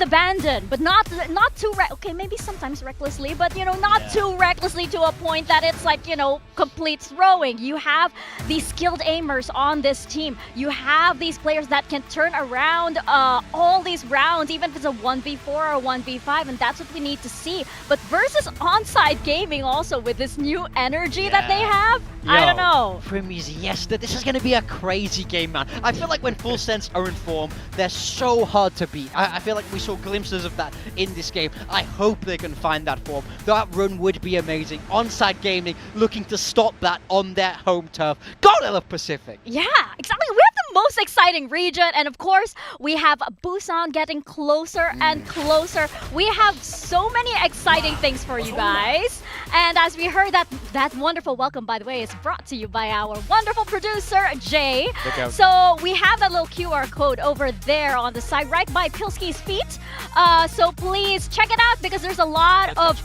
abandon, but not too okay, maybe sometimes recklessly, but you know, not too recklessly to a point that it's like, you know, complete throwing. You have these skilled aimers on this team. You have these players that can turn around all these rounds, even if it's a 1v4 or 1v5, and that's what we need to see. But versus Onside Gaming also with this new energy that they have, I don't know. Primmy's, yes, this is going to be a crazy game, man. I feel like when Full Sense are in form, they're so hard to beat. I feel like we saw glimpses of that in this game. I hope they can find that form. That run would be amazing. Onside Gaming looking to stop that on their home turf. God, I love Pacific. Yeah, exactly. We have the most exciting region. And of course, we have Busan getting closer and closer. We have so many exciting things for you guys. And as we heard, that wonderful welcome, by the way, is brought to you by our wonderful producer, Jay. So we have that little QR code over there on the side, right by Pilski's feet. So please check it out because there's a lot of...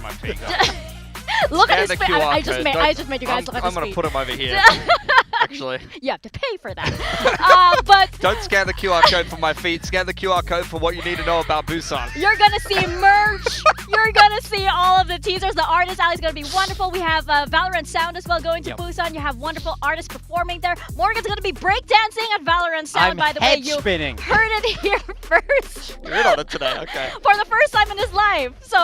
Look at his face. I just made you guys look at his feet. I'm going to put him over here. Actually, you have to pay for that. But don't scan the QR code for my feet. Scan the QR code for what you need to know about Busan. You're gonna see merch. You're gonna see all of the teasers. The artist alley is gonna be wonderful. We have Valorant Sound as well going to Busan. You have wonderful artists performing there. Morgan's gonna be breakdancing at Valorant Sound. By the way, you heard it here first. You're in on it today. Okay. For the first time in his life. So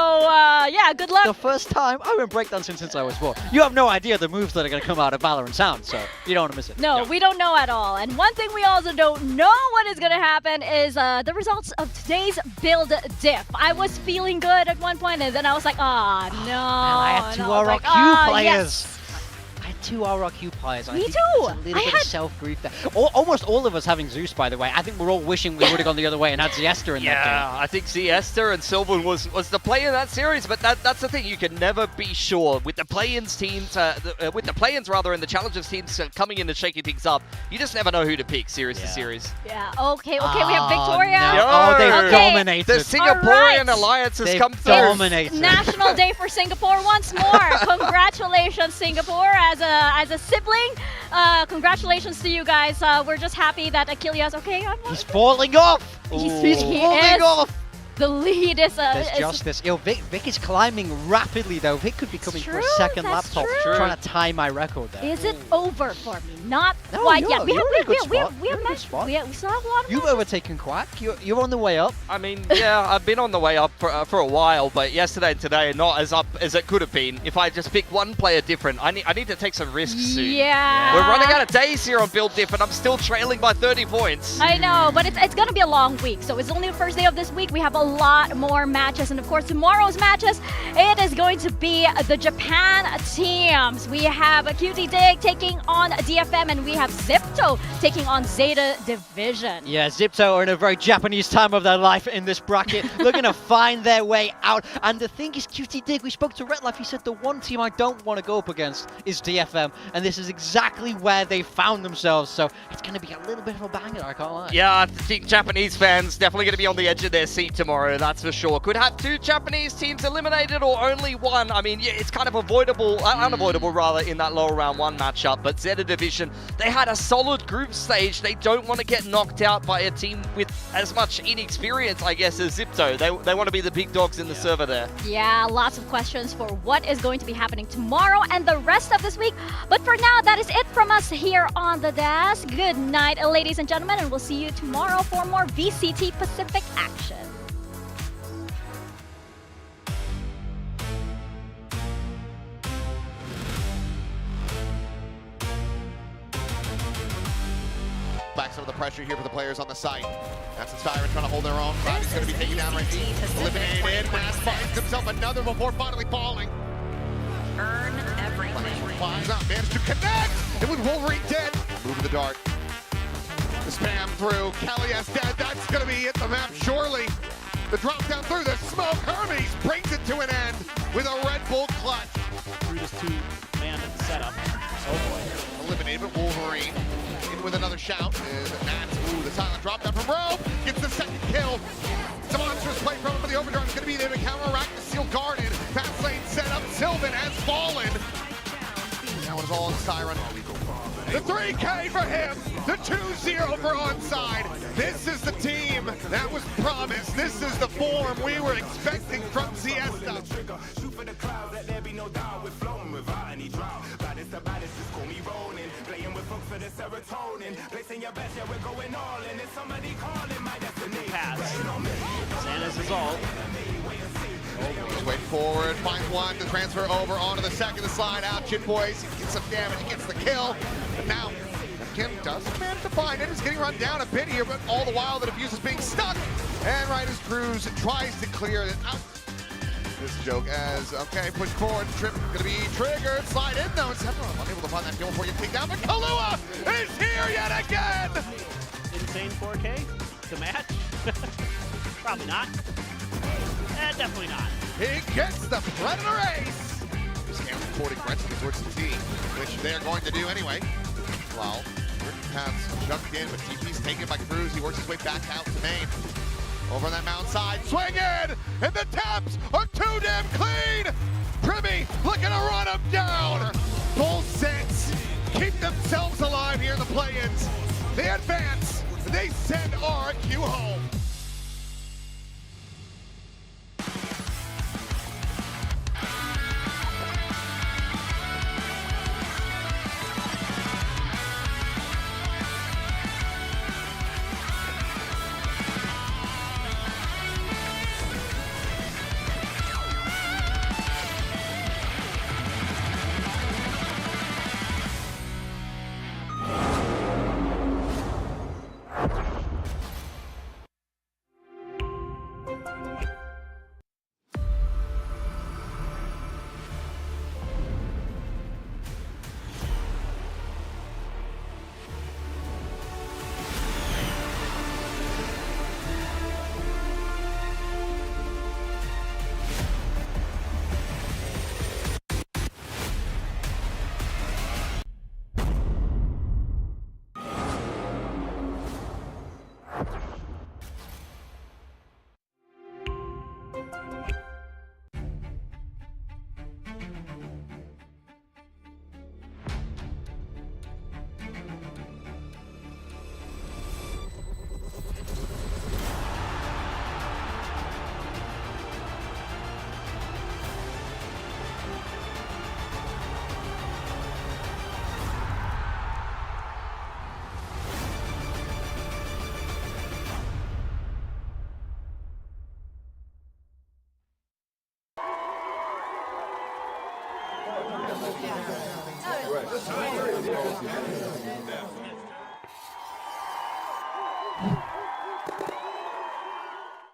yeah, good luck. The first time I've been breakdancing since I was born. You have no idea the moves that are gonna come out of Valorant Sound, so you don't want to miss it. No, we don't know at all. And one thing we also don't know what is going to happen is the results of today's build diff. I was feeling good at one point, and then I was like, oh, no. I had two RRQ players. Yes. I had two RRQ players. Me too. A little bit of self-grief there. Almost all of us having Zeus, by the way. I think we're all wishing we would have gone the other way and had Siesta in that game. Yeah, I think Siesta and Sylvan was the play in that series, but that's the thing. You can never be sure with the play-ins teams, with the play-ins rather, and the challenges teams coming in and shaking things up. You just never know who to pick series to series. Yeah. Okay. We have Victoria. No. Oh, they've dominated. The Singaporean alliance has come through. Dominated. National Day for Singapore once more. Congratulations, Singapore, as a sibling. Congratulations to you guys. We're just happy that Achilles. Okay. He's falling off. He's falling off. The lead is There's justice. Yo, Vic is climbing rapidly though. Vic could be coming for a second laptop, trying to tie my record there. Is it over for me? Not quite yet. We still have a lot of You've overtaken Quack. You're on the way up. I mean, yeah, I've been on the way up for a while, but yesterday and today not as up as it could have been. If I just pick one player different, I need to take some risks soon. Yeah. We're running out of days here on Build Diff, and I'm still trailing by 30 points. I know, but it's going to be a long week. So it's only the first day of this week. We have a lot more matches, and of course tomorrow's matches, it is going to be the Japan teams. We have QT Dig taking on DFM, and we have Zipto taking on Zeta Division. Yeah, Zipto are in a very Japanese time of their life in this bracket. They're going to find their way out. And the thing is, QT Dig, we spoke to Red Life, he said the one team I don't want to go up against is DFM, and this is exactly where they found themselves, so it's going to be a little bit of a banger, I can't lie. Yeah, I think Japanese fans definitely going to be on the edge of their seat tomorrow, that's for sure. Could have two Japanese teams eliminated or only one. I mean, yeah, it's kind of unavoidable rather, in that lower round one matchup, but Zeta Division, they had a solid group stage. They don't want to get knocked out by a team with as much inexperience, I guess, as Zipto. They want to be the big dogs in the server there. Yeah, lots of questions for what is going to be happening tomorrow and the rest of this week. But for now, that is it from us here on the desk. Good night, ladies and gentlemen, and we'll see you tomorrow for more VCT Pacific action. Back some of the pressure here for the players on the site. That's the Siren trying to hold their own. Cloud is going to be taken down right here. Eliminated. Mass finds himself another before finally falling. Earn everything. Climbs up, managed to connect. And with Wolverine dead, moving the dart. The spam through. Kelly is dead. That's going to be it. The map surely. The drop down through the smoke. Hermes brings it to an end with a Red Bull clutch. Through this two-man setup. Oh boy. Eliminated, but Wolverine in with another shout. And Nats, the silent drop down from Rogue. Gets the second kill. It's a monstrous play from him, but the overdrive is going to be there to counteract the steel guarded. Fast lane set up. Sylvan has fallen. That was all on Siren. The 3K for him. The 2-0 for Onside. This is the team that was promised. This is the form we were expecting from Siesta. Shoot for the cloud, let there be no doubt. We're flowing without any drought. Baddest the baddest, just call me rolling. Playing with folks for the serotonin. Placing your best, yeah, we're going all in. It's somebody calling my destiny. Pass. Santa's is all. Just wait forward, finds one to transfer over onto the second, the slide out. Jit Boys gets some damage, gets the kill. But now, Kim doesn't manage to find it. He's getting run down a bit here, but all the while the defuse is being stuck. And right as Cruz tries to clear it out. This joke as, okay, push forward, trip gonna be triggered, slide in though. Sephiroth unable to find that kill before you take down, but Kahlua is here yet again! insane 4K to match? Probably not. Definitely not. He gets the Predator Ace! Scam reporting Gretzky towards the T, which they're going to do anyway. Well, Paths jumped in, but TP's taken by Cruz. He works his way back out to main. Over on that mound side, swing in! And the taps are too damn clean! Privy looking to run him down! Full sets keep themselves alive here in the play-ins. They advance, they send RRQ home.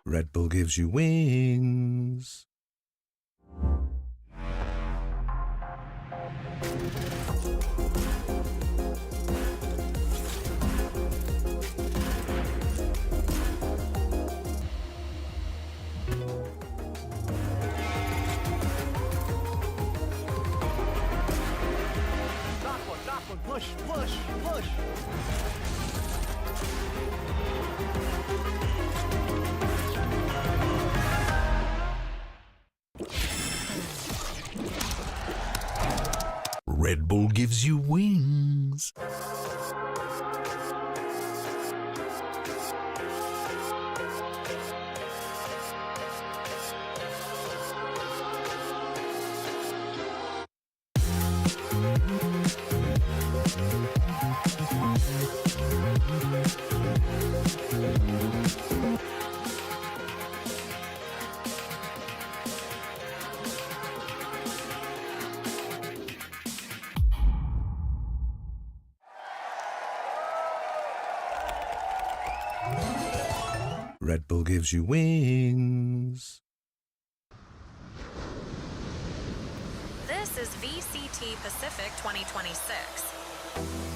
Red Bull gives you wings. Push, push, push. Red Bull gives you wings. Red Bull gives you wings. This is VCT Pacific 2026.